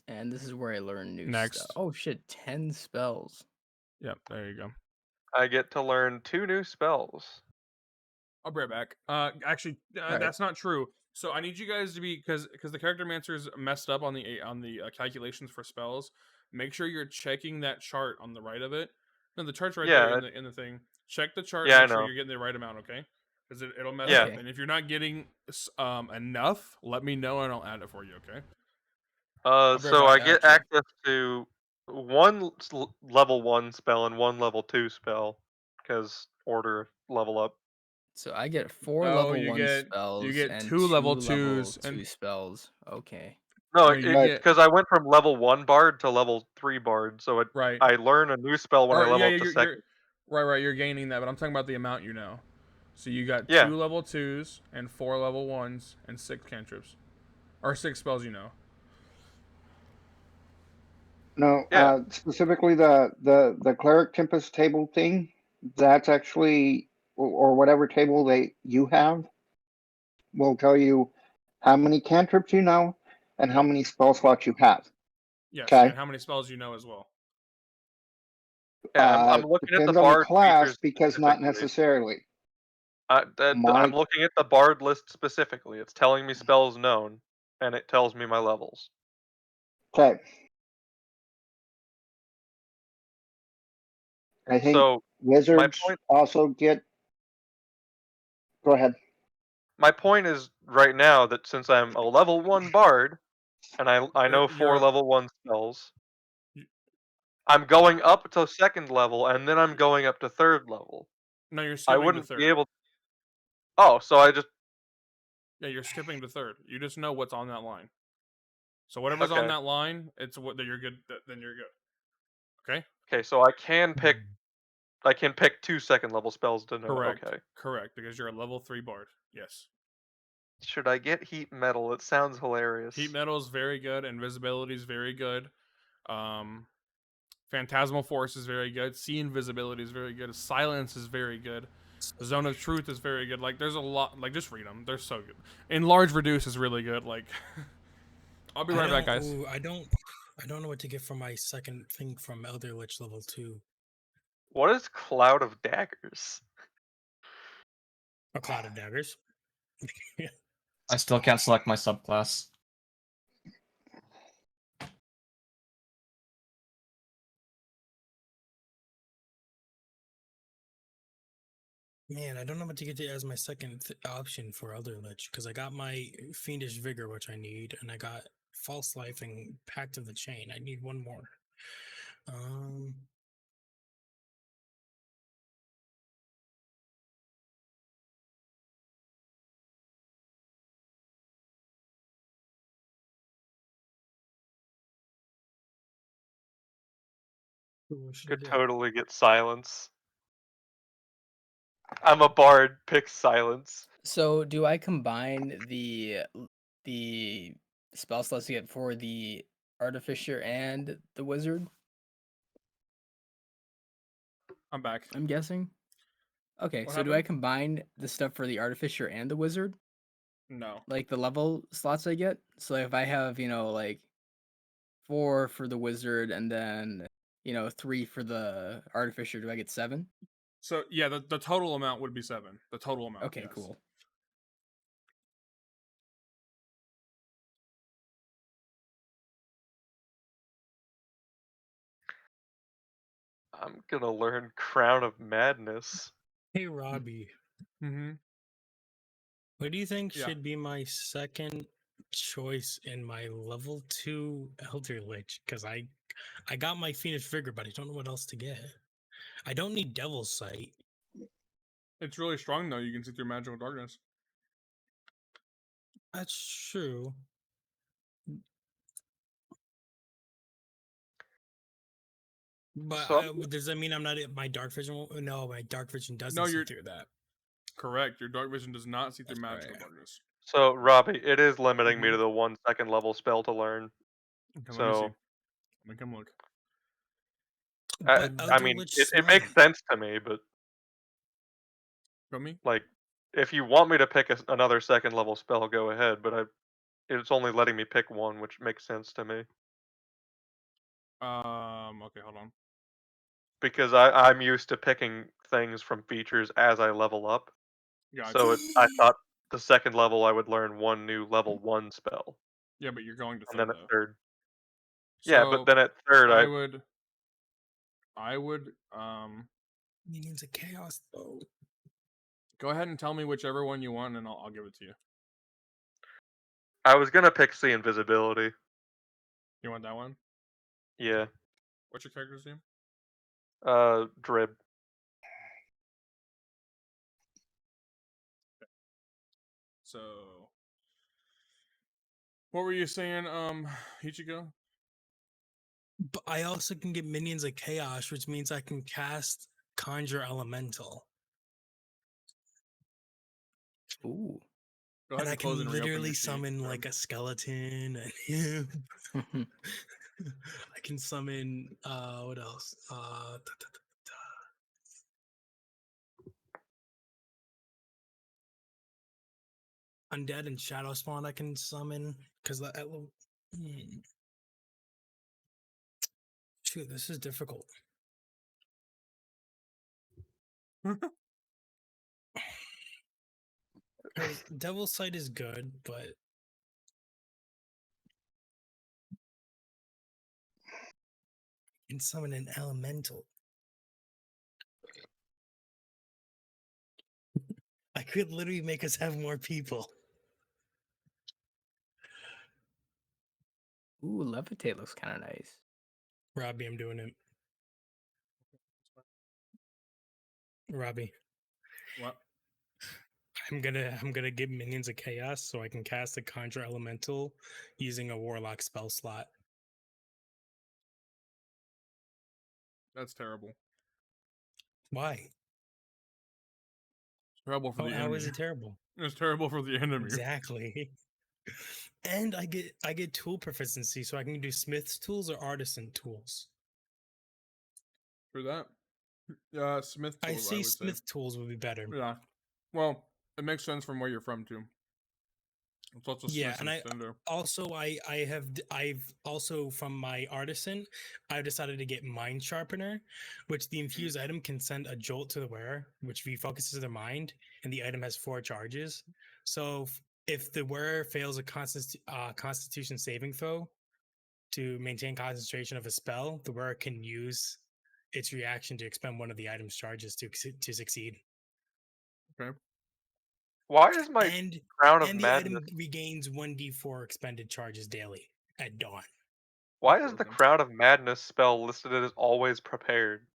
[SPEAKER 4] And this is where I learn new
[SPEAKER 3] Next.
[SPEAKER 4] stuff. Oh shit, 10 spells.
[SPEAKER 3] Yep, there you go.
[SPEAKER 6] I get to learn 2 new spells.
[SPEAKER 3] I'll be right back. Actually,
[SPEAKER 4] Alright.
[SPEAKER 3] that's not true. So I need you guys to be because the Character Mancer's messed up on the calculations for spells. Make sure you're checking that chart on the right of it. No, the chart's right there in the thing. Check the chart.
[SPEAKER 6] Yeah,
[SPEAKER 3] and
[SPEAKER 6] I
[SPEAKER 3] make sure
[SPEAKER 6] know.
[SPEAKER 3] you're getting the right amount. Okay, because it'll mess
[SPEAKER 6] Yeah.
[SPEAKER 3] up. And if you're not getting enough, let me know and I'll add it for you. Okay. I'll be right
[SPEAKER 6] So I
[SPEAKER 3] back.
[SPEAKER 6] get access to 1 level 1 spell and 1 level 2 spell, because order of level up.
[SPEAKER 4] So I get 4
[SPEAKER 3] Oh,
[SPEAKER 4] level
[SPEAKER 3] you
[SPEAKER 4] 1
[SPEAKER 3] get-
[SPEAKER 4] spells
[SPEAKER 3] you get
[SPEAKER 4] and
[SPEAKER 3] 2 level
[SPEAKER 4] level
[SPEAKER 3] 2s
[SPEAKER 4] 2
[SPEAKER 3] and-
[SPEAKER 4] spells. Okay.
[SPEAKER 6] No,
[SPEAKER 3] No, you get-
[SPEAKER 6] because I went from level 1 bard to level 3 bard, so
[SPEAKER 3] Right.
[SPEAKER 6] I learn a new spell when I level up to second.
[SPEAKER 3] Right. You're gaining that, but I'm talking about the amount you know. So you got
[SPEAKER 6] Yeah.
[SPEAKER 3] 2 level 2s and 4 level 1s and 6 cantrips, or 6 spells you know.
[SPEAKER 7] No,
[SPEAKER 6] Yeah.
[SPEAKER 7] specifically the Cleric Tempest table thing, that's actually, or whatever table you have, will tell you how many cantrips you know and how many spell slots you have.
[SPEAKER 3] Yes,
[SPEAKER 7] Okay.
[SPEAKER 3] and how many spells you know as well.
[SPEAKER 6] Yeah, I'm looking at the
[SPEAKER 7] Depends on the
[SPEAKER 6] bard
[SPEAKER 7] class,
[SPEAKER 6] features
[SPEAKER 7] because not
[SPEAKER 6] specifically.
[SPEAKER 7] necessarily.
[SPEAKER 6] I'm
[SPEAKER 7] My-
[SPEAKER 6] looking at the bard list specifically. It's telling me spells known, and it tells me my levels.
[SPEAKER 7] Okay. I think
[SPEAKER 6] So
[SPEAKER 7] wizards
[SPEAKER 6] point-
[SPEAKER 7] also get. Go ahead.
[SPEAKER 6] my point is right now that since I'm a level 1 bard and I know 4
[SPEAKER 3] you're-
[SPEAKER 6] level 1 spells,
[SPEAKER 3] You-
[SPEAKER 6] I'm going up to 2nd level and then I'm going up to 3rd level.
[SPEAKER 3] No, you're
[SPEAKER 6] I
[SPEAKER 3] skipping to
[SPEAKER 6] wouldn't
[SPEAKER 3] third.
[SPEAKER 6] be able. Oh, so I just
[SPEAKER 3] Yeah, you're skipping to third. You just know what's on that line. So whatever's on
[SPEAKER 6] Okay.
[SPEAKER 3] that line, it's what that you're good. Then you're good. Okay.
[SPEAKER 6] okay. So I can pick 2 2nd level spells to know.
[SPEAKER 3] Correct.
[SPEAKER 6] Okay.
[SPEAKER 3] Correct, because you're a level 3 bard. Yes.
[SPEAKER 6] Should I get heat metal? It sounds hilarious.
[SPEAKER 3] Heat metal is very good. Invisibility is very good. Phantasmal force is very good. See invisibility is very good. Silence is very good. Zone of truth is very good. Like there's a lot. Like just read them. They're so good. Enlarge reduce is really good. Like I'll be right back, guys.
[SPEAKER 2] I don't know what to get for my second thing from Elder Lich level 2.
[SPEAKER 6] What is Cloud of Daggers?
[SPEAKER 2] A Cloud of Daggers.
[SPEAKER 1] I still can't select my subclass.
[SPEAKER 2] Man, I don't know what to get as my second option for Elder Lich because I got my Fiendish Vigor, which I need, and I got False Life and Pact of the Chain. I need one more.
[SPEAKER 6] Could totally get silence. I'm a bard. Pick silence.
[SPEAKER 4] So do I combine the spell slots you get for the artificer and the wizard?
[SPEAKER 3] I'm back.
[SPEAKER 4] I'm guessing. Okay,
[SPEAKER 3] What
[SPEAKER 4] so do I
[SPEAKER 3] happened?
[SPEAKER 4] combine the stuff for the artificer and the wizard?
[SPEAKER 3] No.
[SPEAKER 4] Like the level slots I get? So if I have, like 4 for the wizard and then, 3 for the artificer, do I get 7?
[SPEAKER 3] So yeah, the total amount would be 7. The total amount.
[SPEAKER 4] Okay,
[SPEAKER 3] yes.
[SPEAKER 4] cool.
[SPEAKER 6] I'm gonna learn Crown of Madness.
[SPEAKER 2] Hey, Robbie.
[SPEAKER 3] Mm-hmm.
[SPEAKER 2] What do you think
[SPEAKER 3] Yeah.
[SPEAKER 2] should be my second choice in my level 2 Elder Lich? Because I got my Fiendish Vigor, but I don't know what else to get. I don't need Devil's Sight.
[SPEAKER 3] It's really strong though. You can see through magical darkness.
[SPEAKER 2] That's true. But
[SPEAKER 6] So-
[SPEAKER 2] does that mean I'm not my dark vision? No, my dark vision doesn't
[SPEAKER 3] No,
[SPEAKER 2] see
[SPEAKER 3] you're-
[SPEAKER 2] through that.
[SPEAKER 3] Correct. Your dark vision does not see through
[SPEAKER 2] That's
[SPEAKER 3] magical
[SPEAKER 2] right.
[SPEAKER 3] darkness.
[SPEAKER 6] So Robbie, it is limiting me
[SPEAKER 3] Mhm.
[SPEAKER 6] to the 1 2nd level spell to learn.
[SPEAKER 3] Okay, let me
[SPEAKER 6] So
[SPEAKER 3] see. Let me come look.
[SPEAKER 6] I
[SPEAKER 2] Elder
[SPEAKER 6] mean,
[SPEAKER 2] Lich
[SPEAKER 6] it makes
[SPEAKER 2] Smite.
[SPEAKER 6] sense to me, but
[SPEAKER 3] Go me.
[SPEAKER 6] like, if you want me to pick another 2nd level spell, go ahead. But it's only letting me pick one, which makes sense to me
[SPEAKER 3] Okay, hold on.
[SPEAKER 6] because I'm used to picking things from features as I level up.
[SPEAKER 3] Gotcha.
[SPEAKER 6] So I thought the 2nd level I would learn one new level 1 spell,
[SPEAKER 3] Yeah, but you're going to
[SPEAKER 6] and
[SPEAKER 3] third
[SPEAKER 6] then
[SPEAKER 3] though.
[SPEAKER 6] at 3rd. Yeah,
[SPEAKER 3] So
[SPEAKER 6] but then at 3rd
[SPEAKER 3] I would
[SPEAKER 2] Minions of Chaos, though.
[SPEAKER 3] go ahead and tell me whichever one you want, and I'll give it to you.
[SPEAKER 6] I was gonna pick See Invisibility.
[SPEAKER 3] You want that one?
[SPEAKER 6] Yeah.
[SPEAKER 3] What's your character's name?
[SPEAKER 6] Drib.
[SPEAKER 3] So, what were you saying, Ichigo?
[SPEAKER 2] But I also can get Minions of Chaos, which means I can cast Conjure Elemental.
[SPEAKER 4] Ooh.
[SPEAKER 3] Go ahead
[SPEAKER 2] And I
[SPEAKER 3] and close
[SPEAKER 2] can
[SPEAKER 3] and reopen
[SPEAKER 2] literally
[SPEAKER 3] your sheet,
[SPEAKER 2] summon
[SPEAKER 3] Drib.
[SPEAKER 2] like a skeleton and I can summon what else? Undead and Shadow Spawn I can summon because that will shoot, this is difficult. Because Devil's Sight is good, but you can summon an elemental. I could literally make us have more people.
[SPEAKER 4] Ooh, levitate looks kind of nice.
[SPEAKER 2] Robbie, I'm doing it. Robbie,
[SPEAKER 3] What?
[SPEAKER 2] I'm gonna give minions a chaos so I can cast a conjure elemental using a warlock spell slot.
[SPEAKER 3] That's terrible.
[SPEAKER 2] Why?
[SPEAKER 3] It's terrible for the
[SPEAKER 2] How
[SPEAKER 3] enemy.
[SPEAKER 2] is it terrible?
[SPEAKER 3] It's terrible for the enemy.
[SPEAKER 2] Exactly. And I get tool proficiency, so I can do smith's tools or artisan tools.
[SPEAKER 3] For that, Smith
[SPEAKER 2] I
[SPEAKER 3] tools, I
[SPEAKER 2] see
[SPEAKER 3] would say.
[SPEAKER 2] smith tools would be better.
[SPEAKER 3] Yeah. Well, it makes sense from where you're from too. It's lots of
[SPEAKER 2] Yeah,
[SPEAKER 3] Smiths
[SPEAKER 2] and
[SPEAKER 3] in Cinder.
[SPEAKER 2] I've also from my artisan, I've decided to get mind sharpener, which the infused item can send a jolt to the wearer, which refocuses their mind, and the item has 4 charges. So if the wearer fails a constitution saving throw to maintain concentration of a spell, the wearer can use its reaction to expend one of the item's charges to succeed.
[SPEAKER 3] Okay.
[SPEAKER 6] Why is my
[SPEAKER 2] And
[SPEAKER 6] Crown of
[SPEAKER 2] the
[SPEAKER 6] Madness?
[SPEAKER 2] item regains 1d4 expended charges daily at dawn.
[SPEAKER 6] Why is the
[SPEAKER 3] broken.
[SPEAKER 6] Crown of Madness spell listed as always prepared?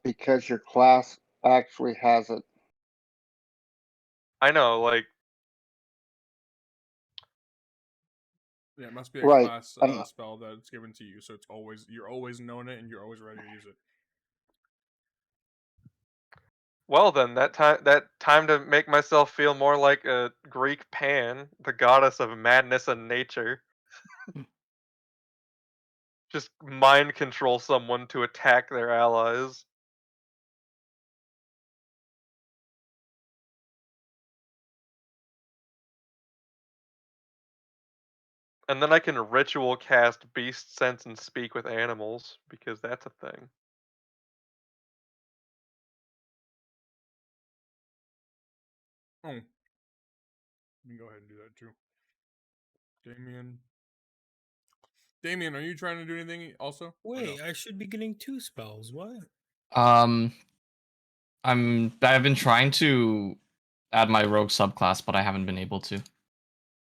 [SPEAKER 7] Because your class actually has it.
[SPEAKER 6] I know, like,
[SPEAKER 3] Yeah, it must be a
[SPEAKER 7] Right,
[SPEAKER 3] class
[SPEAKER 7] and-
[SPEAKER 3] spell that it's given to you, so it's always you're always knowing it and you're always ready to use it.
[SPEAKER 6] well then, that time to make myself feel more like a Greek Pan, the goddess of madness and nature. Just mind control someone to attack their allies. And then I can ritual cast beast sense and speak with animals, because that's a thing.
[SPEAKER 3] Oh. You can go ahead and do that too. Damien, are you trying to do anything also? Or
[SPEAKER 2] Wait,
[SPEAKER 3] no?
[SPEAKER 2] I should be getting 2 spells. What?
[SPEAKER 1] I've been trying to add my rogue subclass, but I haven't been able to.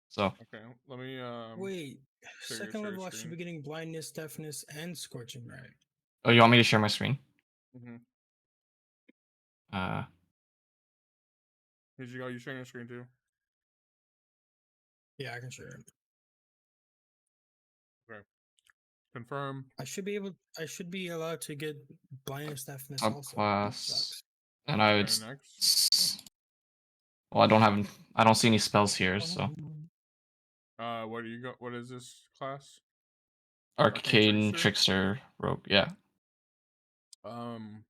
[SPEAKER 1] So
[SPEAKER 3] Okay, let me
[SPEAKER 2] Wait,
[SPEAKER 3] share your
[SPEAKER 2] second level I should
[SPEAKER 3] screen.
[SPEAKER 2] be getting blindness, deafness, and scorching ray.
[SPEAKER 1] oh, you want me to share my screen?
[SPEAKER 3] Mm-hmm.
[SPEAKER 1] Here
[SPEAKER 3] you go. You sharing your screen too?
[SPEAKER 2] Yeah, I can share it.
[SPEAKER 3] Okay. Confirm.
[SPEAKER 2] I should be allowed to get blindness, deafness also. which
[SPEAKER 1] subclass,
[SPEAKER 2] sucks.
[SPEAKER 1] and I would.
[SPEAKER 3] Okay, next.
[SPEAKER 1] Well, I don't see any spells here, so
[SPEAKER 3] What do you got? What is this class?
[SPEAKER 1] arcane
[SPEAKER 3] Trickster?
[SPEAKER 1] trickster rogue. Yeah.
[SPEAKER 3] Um,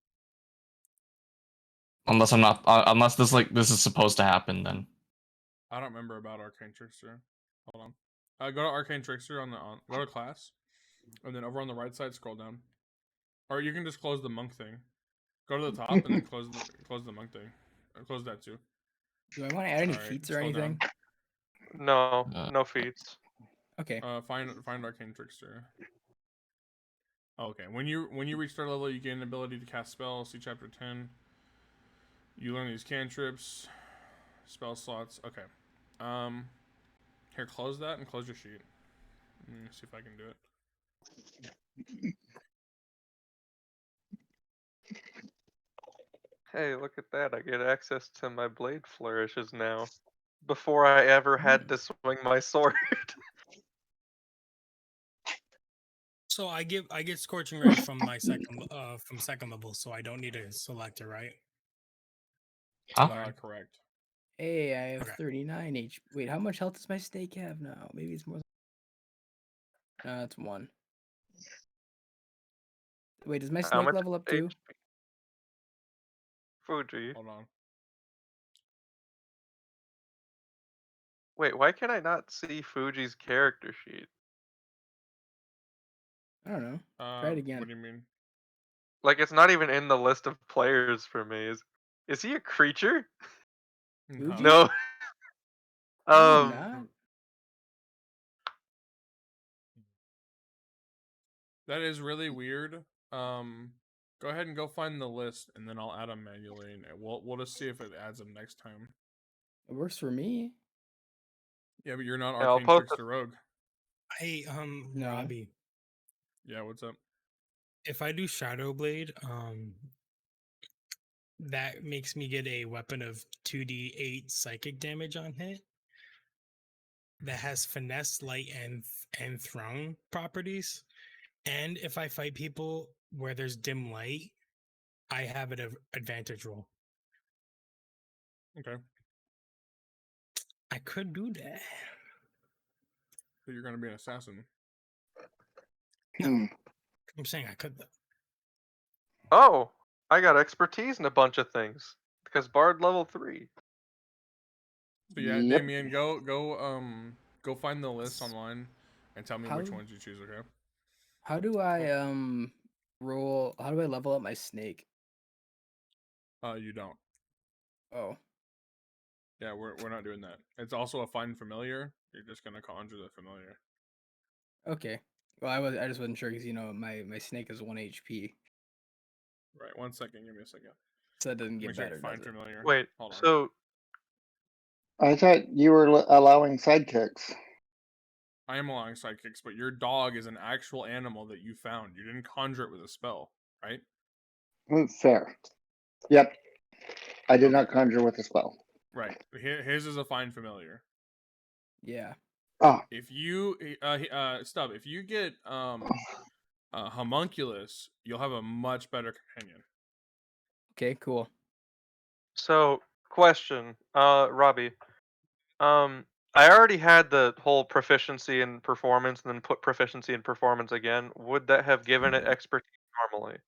[SPEAKER 1] Unless this is supposed to happen, then
[SPEAKER 3] I don't remember about Arcane Trickster. Hold on. Go to Arcane Trickster go to class, and then over on the right side, scroll down. Or you can just close the monk thing. Go to the top and then close the monk thing. Or close that too.
[SPEAKER 4] Do I want to add any
[SPEAKER 3] Alright,
[SPEAKER 4] feats or
[SPEAKER 3] scroll
[SPEAKER 4] anything?
[SPEAKER 3] down.
[SPEAKER 6] No, no feats.
[SPEAKER 4] Okay.
[SPEAKER 3] Find Arcane Trickster. Okay, when you reach third level, you gain the ability to cast spells. See chapter 10. You learn these cantrips, spell slots. Okay. Here, close that and close your sheet. Let me see if I can do it.
[SPEAKER 6] Hey, look at that. I get access to my blade flourishes now. Before I ever had to swing my sword.
[SPEAKER 2] So I get scorching ray from my second level, so I don't need to select it, right?
[SPEAKER 1] huh?
[SPEAKER 3] Correct.
[SPEAKER 4] Hey, I have
[SPEAKER 2] Okay.
[SPEAKER 4] 39 HP. Wait, how much health does my snake have now? Maybe it's more. No, it's 1. Wait, does my
[SPEAKER 6] How
[SPEAKER 4] snake
[SPEAKER 6] much
[SPEAKER 4] level up too?
[SPEAKER 6] HP? Fuji.
[SPEAKER 3] Hold on.
[SPEAKER 6] Wait, why can I not see Fuji's character sheet?
[SPEAKER 4] I don't know. Try it again.
[SPEAKER 3] What do you mean?
[SPEAKER 6] Like, it's not even in the list of players for me. Is he a creature?
[SPEAKER 4] Fuji?
[SPEAKER 6] No.
[SPEAKER 4] No, not.
[SPEAKER 3] That is really weird. Go ahead and go find the list, and then I'll add them manually, and we'll just see if it adds them next time.
[SPEAKER 4] It works for me.
[SPEAKER 3] Yeah, but you're not
[SPEAKER 6] Yeah, I'll
[SPEAKER 3] Arcane
[SPEAKER 6] post
[SPEAKER 3] Trickster Rogue.
[SPEAKER 2] Hey,
[SPEAKER 4] No.
[SPEAKER 2] Robbie,
[SPEAKER 3] Yeah, what's up?
[SPEAKER 2] if I do Shadow Blade, that makes me get a weapon of 2d8 psychic damage on hit. That has finesse, light, and throng properties. And if I fight people where there's dim light, I have an advantage roll.
[SPEAKER 3] Okay.
[SPEAKER 2] I could do that.
[SPEAKER 3] So you're gonna be an assassin.
[SPEAKER 7] Hmm.
[SPEAKER 2] I'm saying I could though.
[SPEAKER 6] Oh, I got expertise in a bunch of things because Bard level 3.
[SPEAKER 3] So yeah,
[SPEAKER 7] Yep.
[SPEAKER 3] Damien, go find the list online and tell me which
[SPEAKER 4] How-
[SPEAKER 3] ones you choose. Okay.
[SPEAKER 4] How do I roll? How do I level up my snake?
[SPEAKER 3] You don't.
[SPEAKER 4] Oh,
[SPEAKER 3] Yeah, we're not doing that. It's also a find familiar. You're just gonna conjure the familiar.
[SPEAKER 4] okay. Well, I just wasn't sure because my snake is 1 HP,
[SPEAKER 3] Right. 1 second. Give me a second.
[SPEAKER 4] so that doesn't
[SPEAKER 3] Make
[SPEAKER 4] get
[SPEAKER 3] sure
[SPEAKER 4] better.
[SPEAKER 3] you find
[SPEAKER 4] Does it?
[SPEAKER 3] familiar.
[SPEAKER 6] Wait,
[SPEAKER 3] Hold on.
[SPEAKER 6] so
[SPEAKER 7] I thought you were allowing sidekicks.
[SPEAKER 3] I am allowing sidekicks, but your dog is an actual animal that you found. You didn't conjure it with a spell, right?
[SPEAKER 7] Fair. Yep. I did
[SPEAKER 3] Okay.
[SPEAKER 7] not conjure with a spell.
[SPEAKER 3] Right. His is a find familiar.
[SPEAKER 4] Yeah.
[SPEAKER 7] Oh,
[SPEAKER 3] If you Stub, if you get homunculus, you'll have a much better companion.
[SPEAKER 4] Okay. Cool.
[SPEAKER 6] So, question, Robbie. I already had the whole proficiency in performance and then put proficiency in performance again. Would that have given it expertise normally?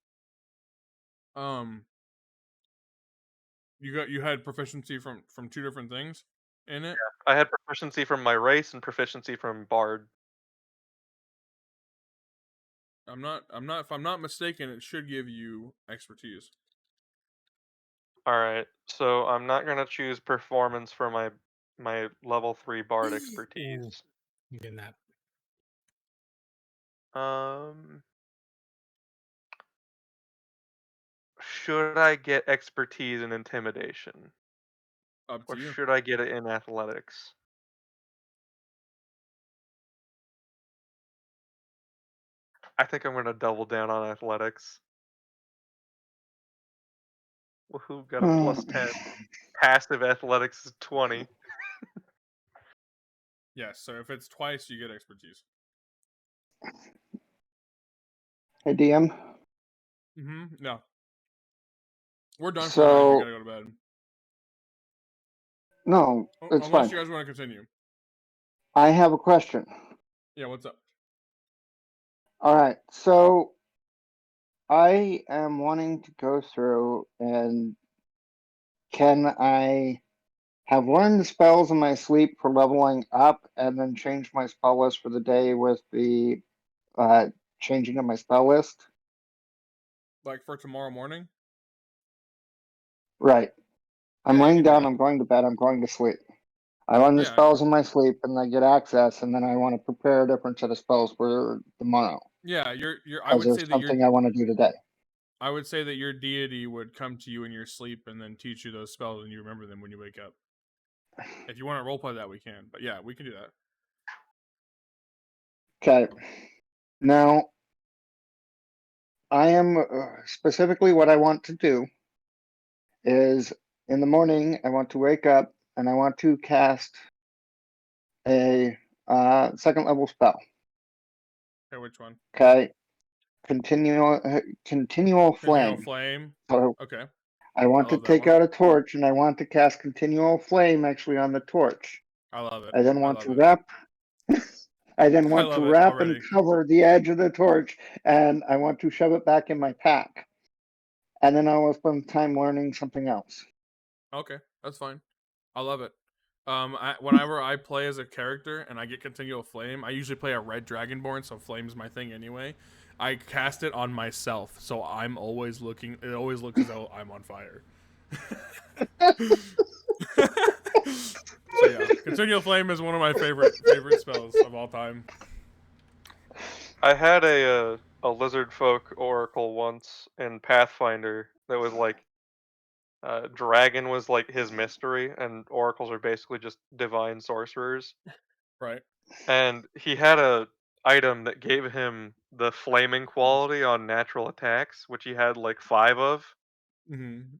[SPEAKER 3] You had proficiency from 2 different things in it.
[SPEAKER 6] I had proficiency from my race and proficiency from Bard.
[SPEAKER 3] If I'm not mistaken, it should give you expertise.
[SPEAKER 6] Alright, so I'm not gonna choose performance for my level 3 Bard expertise.
[SPEAKER 2] I'm getting that.
[SPEAKER 6] Should I get expertise in intimidation?
[SPEAKER 3] Up
[SPEAKER 6] Or
[SPEAKER 3] to you.
[SPEAKER 6] should I get it in athletics? I think I'm gonna double down on athletics. Woohoo, got a plus 10. Passive athletics is 20.
[SPEAKER 3] Yes. So if it's twice, you get expertise.
[SPEAKER 7] hey DM.
[SPEAKER 3] No. We're done for
[SPEAKER 7] So-
[SPEAKER 3] tonight. We gotta go to bed.
[SPEAKER 7] No, it's
[SPEAKER 3] Unless
[SPEAKER 7] fine.
[SPEAKER 3] you guys want to continue.
[SPEAKER 7] I have a question.
[SPEAKER 3] Yeah. What's up?
[SPEAKER 7] All right, so I am wanting to go through and can I have learned the spells in my sleep for leveling up and then change my spell list for the day with the changing of my spell list?
[SPEAKER 3] Like for tomorrow morning?
[SPEAKER 7] Right. I'm
[SPEAKER 3] Yeah, you
[SPEAKER 7] laying
[SPEAKER 3] can do
[SPEAKER 7] down,
[SPEAKER 3] that.
[SPEAKER 7] I'm going to bed, I'm going to sleep. I learn the
[SPEAKER 3] Yeah.
[SPEAKER 7] spells in my sleep and I get access, and then I want to prepare a different set of spells for tomorrow.
[SPEAKER 3] Yeah. You're. I
[SPEAKER 7] Because
[SPEAKER 3] would
[SPEAKER 7] there's
[SPEAKER 3] say that
[SPEAKER 7] something I want to do today.
[SPEAKER 3] I would say that your deity would come to you in your sleep and then teach you those spells, and you remember them when you wake up. If you want to roleplay that, we can. But yeah, we can do that.
[SPEAKER 7] Okay. Now, I am specifically what I want to do is in the morning, I want to wake up and I want to cast a second level spell.
[SPEAKER 3] Okay, which one?
[SPEAKER 7] Okay. Continual
[SPEAKER 3] Continual
[SPEAKER 7] flame.
[SPEAKER 3] flame.
[SPEAKER 7] So
[SPEAKER 3] Okay.
[SPEAKER 7] I want
[SPEAKER 3] I
[SPEAKER 7] to
[SPEAKER 3] love that
[SPEAKER 7] take
[SPEAKER 3] one.
[SPEAKER 7] out a torch and I want to cast continual flame actually on the torch.
[SPEAKER 3] I love it.
[SPEAKER 7] I then
[SPEAKER 3] I
[SPEAKER 7] want
[SPEAKER 3] love
[SPEAKER 7] to
[SPEAKER 3] it.
[SPEAKER 7] wrap. I then
[SPEAKER 3] I
[SPEAKER 7] want to
[SPEAKER 3] love it
[SPEAKER 7] wrap
[SPEAKER 3] already.
[SPEAKER 7] and cover the edge of the torch, and I want to shove it back in my pack. And then I will spend time learning something else.
[SPEAKER 3] Okay, that's fine. I love it. Whenever I play as a character and I get continual flame, I usually play a red dragonborn, so flame's my thing anyway. I cast it on myself, so I'm always looking. It always looks as though I'm on fire. So yeah, continual flame is one of my favorite spells of all time.
[SPEAKER 6] I had a a lizard folk oracle once in Pathfinder that was like dragon was like his mystery, and oracles are basically just divine sorcerers.
[SPEAKER 3] Right.
[SPEAKER 6] And he had a item that gave him the flaming quality on natural attacks, which he had like 5 of.
[SPEAKER 3] Mm-hmm.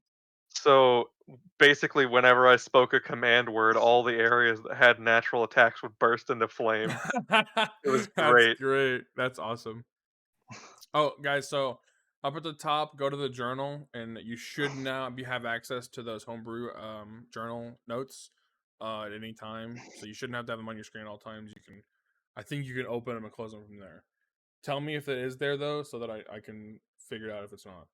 [SPEAKER 6] So basically, whenever I spoke a command word, all the areas that had natural attacks would burst into flame. It was
[SPEAKER 3] That's
[SPEAKER 6] great.
[SPEAKER 3] great. That's awesome. Oh, guys, so up at the top, go to the journal, and you should now have access to those homebrew journal notes at any time. So you shouldn't have to have them on your screen at all times. I think you can open them and close them from there. Tell me if it is there though, so that I can figure it out if it's not.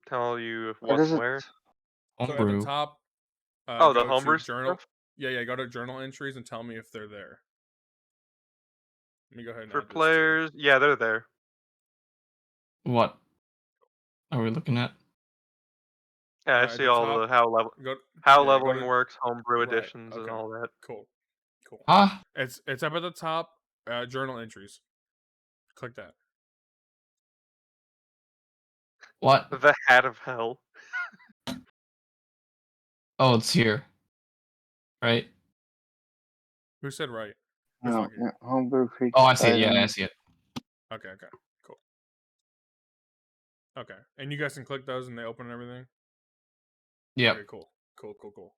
[SPEAKER 6] Tell you
[SPEAKER 7] What
[SPEAKER 6] what's
[SPEAKER 7] is it?
[SPEAKER 6] where.
[SPEAKER 3] So at the
[SPEAKER 1] Homebrew.
[SPEAKER 3] top,
[SPEAKER 6] Oh, the
[SPEAKER 3] go
[SPEAKER 6] homebrew
[SPEAKER 3] to journal.
[SPEAKER 6] stuff?
[SPEAKER 3] Yeah, go to journal entries and tell me if they're there. Let me go ahead and
[SPEAKER 6] For
[SPEAKER 3] add this to
[SPEAKER 6] players, yeah, they're there.
[SPEAKER 1] What are we looking at?
[SPEAKER 6] Yeah, I
[SPEAKER 3] at
[SPEAKER 6] see
[SPEAKER 3] the
[SPEAKER 6] all
[SPEAKER 3] top.
[SPEAKER 6] the how
[SPEAKER 3] Go go
[SPEAKER 6] leveling
[SPEAKER 3] to
[SPEAKER 6] works, homebrew
[SPEAKER 3] right.
[SPEAKER 6] editions, and
[SPEAKER 3] Okay.
[SPEAKER 6] all that.
[SPEAKER 3] Cool.
[SPEAKER 1] Ah,
[SPEAKER 3] It's up at the top. Journal entries. Click that.
[SPEAKER 1] what?
[SPEAKER 6] The Hat of Hell.
[SPEAKER 1] Oh, it's here. Right?
[SPEAKER 3] Who said right? Who's
[SPEAKER 7] No,
[SPEAKER 3] talking?
[SPEAKER 7] yeah, homebrew creature
[SPEAKER 1] Oh, I see it. Yeah, I
[SPEAKER 7] items.
[SPEAKER 1] see it.
[SPEAKER 3] Okay. Cool. Okay, and you guys can click those and they open and everything.
[SPEAKER 1] Yep.
[SPEAKER 3] Okay, cool.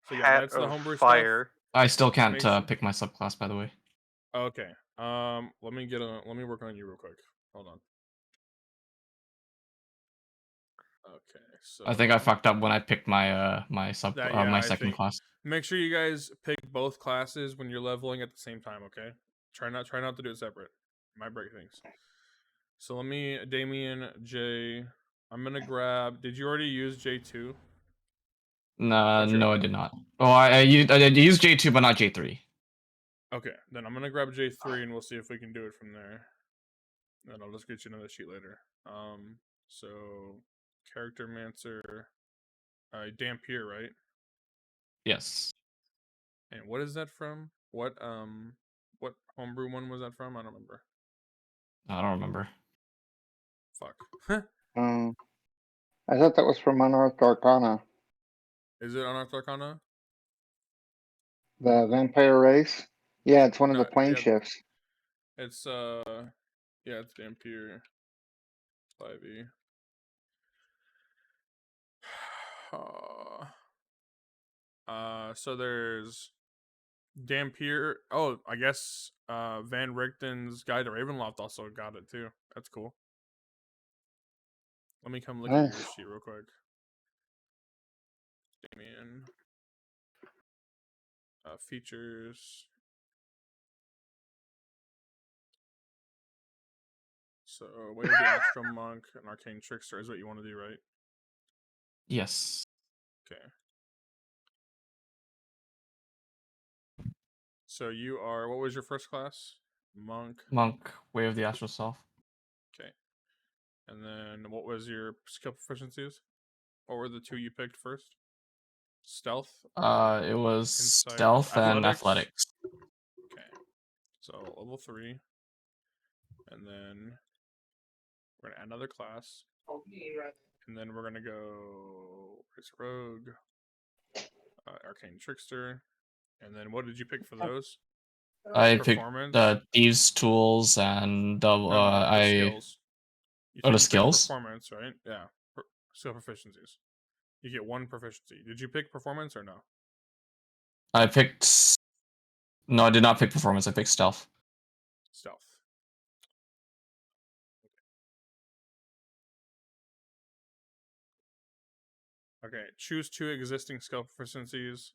[SPEAKER 3] So yeah,
[SPEAKER 6] Hat
[SPEAKER 3] that's the
[SPEAKER 6] of
[SPEAKER 3] homebrew
[SPEAKER 6] Fire.
[SPEAKER 1] I still can't
[SPEAKER 3] Make sure-
[SPEAKER 1] pick my subclass, by the way.
[SPEAKER 3] stuff. Okay. Let me work on you real quick. Hold on. Okay. So
[SPEAKER 1] I think I fucked up when I picked my my
[SPEAKER 3] I
[SPEAKER 1] second
[SPEAKER 3] think
[SPEAKER 1] class.
[SPEAKER 3] make sure you guys pick both classes when you're leveling at the same time. Okay. Try not to do it separate. Might break things. So let me Damien J. I'm gonna grab. Did you already use J2?
[SPEAKER 1] Nah,
[SPEAKER 3] What's your-
[SPEAKER 1] no, I did not. Oh, I used J2, but not J3.
[SPEAKER 3] Okay, then I'm gonna grab J3 and we'll see if we can do it from there. Then I'll just get you another sheet later. So character mancer, Dampier, right?
[SPEAKER 1] Yes.
[SPEAKER 3] And what is that from? What homebrew one was that from? I don't remember.
[SPEAKER 1] I don't remember.
[SPEAKER 3] Fuck.
[SPEAKER 7] I thought that was from Unearthed Arcana,
[SPEAKER 3] Is it Unearthed Arcana?
[SPEAKER 7] the vampire race. Yeah, it's one of
[SPEAKER 3] No,
[SPEAKER 7] the plane
[SPEAKER 3] yeah.
[SPEAKER 7] shifts.
[SPEAKER 3] It's it's Dampier 5e. So there's Dampier. Oh, I guess Van Richten's Guide to Ravenloft also got it too. That's cool. Let me come look at your
[SPEAKER 7] Nice.
[SPEAKER 3] sheet real quick. Damien. Features. So, Way of the Astral Monk and Arcane Trickster is what you want to do, right?
[SPEAKER 1] Yes.
[SPEAKER 3] Okay. So you are, what was your first class? Monk.
[SPEAKER 1] Monk, Way of the Astral Self.
[SPEAKER 3] Okay. And then what was your skill proficiencies? What were the two you picked first? Stealth?
[SPEAKER 1] It was
[SPEAKER 3] Insight,
[SPEAKER 1] stealth and
[SPEAKER 3] athletics?
[SPEAKER 1] athletics.
[SPEAKER 3] Okay. So level 3. And then we're gonna add another class. And then we're gonna go Race Rogue, Arcane Trickster. And then what did you pick for those?
[SPEAKER 1] I picked
[SPEAKER 3] Performance?
[SPEAKER 1] the Thieves' Tools and the
[SPEAKER 3] No, the skills.
[SPEAKER 1] Oh, the
[SPEAKER 3] You picked
[SPEAKER 1] skills?
[SPEAKER 3] Performance, right? Yeah. Skill proficiencies. You get 1 proficiency. Did you pick performance or no?
[SPEAKER 1] I picked. No, I did not pick performance. I picked stealth.
[SPEAKER 3] Stealth. Okay, choose 2 existing skill proficiencies.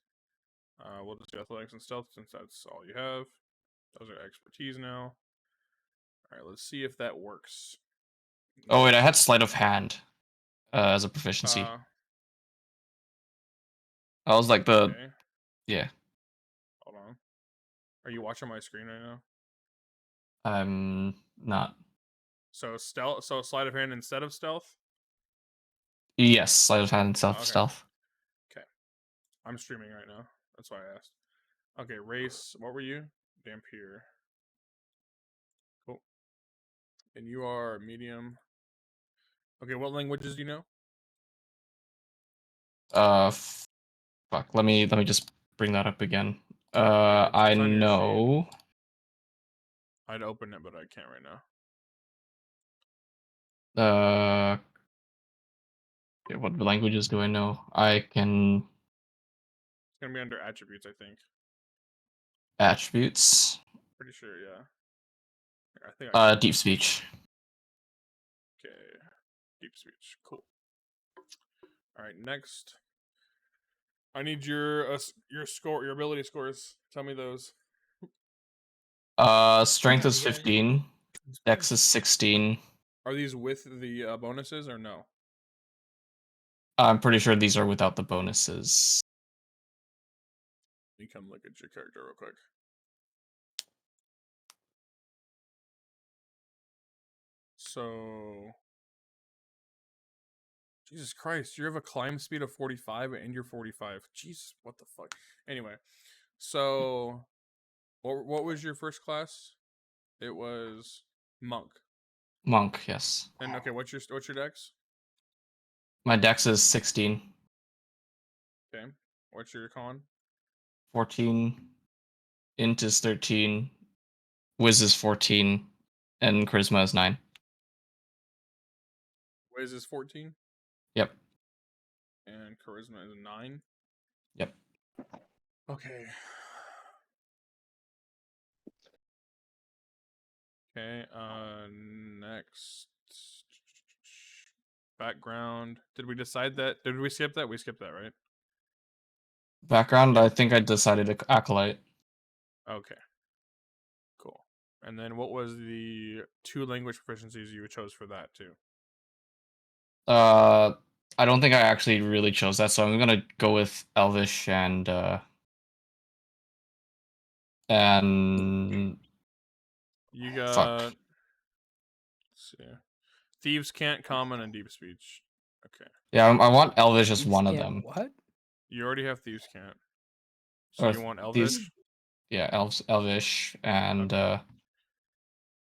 [SPEAKER 3] We'll just do athletics and stealth since that's all you have. Those are expertise now. Alright, let's see if that works.
[SPEAKER 1] Oh wait, I had sleight of hand as a proficiency. I was like the
[SPEAKER 3] Okay.
[SPEAKER 1] yeah.
[SPEAKER 3] Hold on. Are you watching my screen right now?
[SPEAKER 1] I'm not.
[SPEAKER 3] So sleight of hand instead of stealth?
[SPEAKER 1] Yes, sleight of hand and
[SPEAKER 3] Okay.
[SPEAKER 1] stealth.
[SPEAKER 3] I'm streaming right now. That's why I asked. Okay, race. What were you? Dampier. Cool. And you are medium. Okay, what languages do you know?
[SPEAKER 1] Fuck. Let me just bring that up again.
[SPEAKER 3] It's
[SPEAKER 1] I
[SPEAKER 3] on your sheet.
[SPEAKER 1] know.
[SPEAKER 3] I'd open it, but I can't right now.
[SPEAKER 1] Yeah, what languages do I know? I can
[SPEAKER 3] It's gonna be under attributes, I think.
[SPEAKER 1] attributes.
[SPEAKER 3] Pretty sure, yeah. Here, I think I
[SPEAKER 1] Deep speech.
[SPEAKER 3] Okay, deep speech. Cool. All right, next. I need your score, your ability scores. Tell me those.
[SPEAKER 1] Strength is
[SPEAKER 2] You got-
[SPEAKER 1] 15. Dex is 16.
[SPEAKER 3] Are these with the bonuses or no?
[SPEAKER 1] I'm pretty sure these are without the bonuses.
[SPEAKER 3] Let me come look at your character real quick. So, Jesus Christ, you have a climb speed of 45 and you're 45. Jesus, what the fuck? Anyway, so what was your first class? It was monk.
[SPEAKER 1] Monk, yes.
[SPEAKER 3] And okay, what's your dex?
[SPEAKER 1] My dex is 16.
[SPEAKER 3] Okay, what's your con?
[SPEAKER 1] 14. Int is 13. Wiz is 14. And charisma is 9.
[SPEAKER 3] Wiz is 14.
[SPEAKER 1] Yep.
[SPEAKER 3] And charisma is 9.
[SPEAKER 1] Yep.
[SPEAKER 3] Okay. Okay, next. Background. Did we decide that? Did we skip that? We skipped that, right?
[SPEAKER 1] Background, I think I decided Acolyte.
[SPEAKER 3] Okay. Cool. And then what was the 2 language proficiencies you chose for that too?
[SPEAKER 1] I don't think I actually really chose that, so I'm gonna go with Elvish and
[SPEAKER 3] You got
[SPEAKER 1] fuck.
[SPEAKER 3] let's see. Thieves can't, common, and deep speech. Okay.
[SPEAKER 1] Yeah, I want Elvish as
[SPEAKER 4] Thieves
[SPEAKER 1] one of
[SPEAKER 4] can't
[SPEAKER 1] them.
[SPEAKER 4] What?
[SPEAKER 3] You already have thieves can't. So
[SPEAKER 1] Or
[SPEAKER 3] you want
[SPEAKER 1] these-
[SPEAKER 3] Elvish?
[SPEAKER 1] Yeah, Elvish and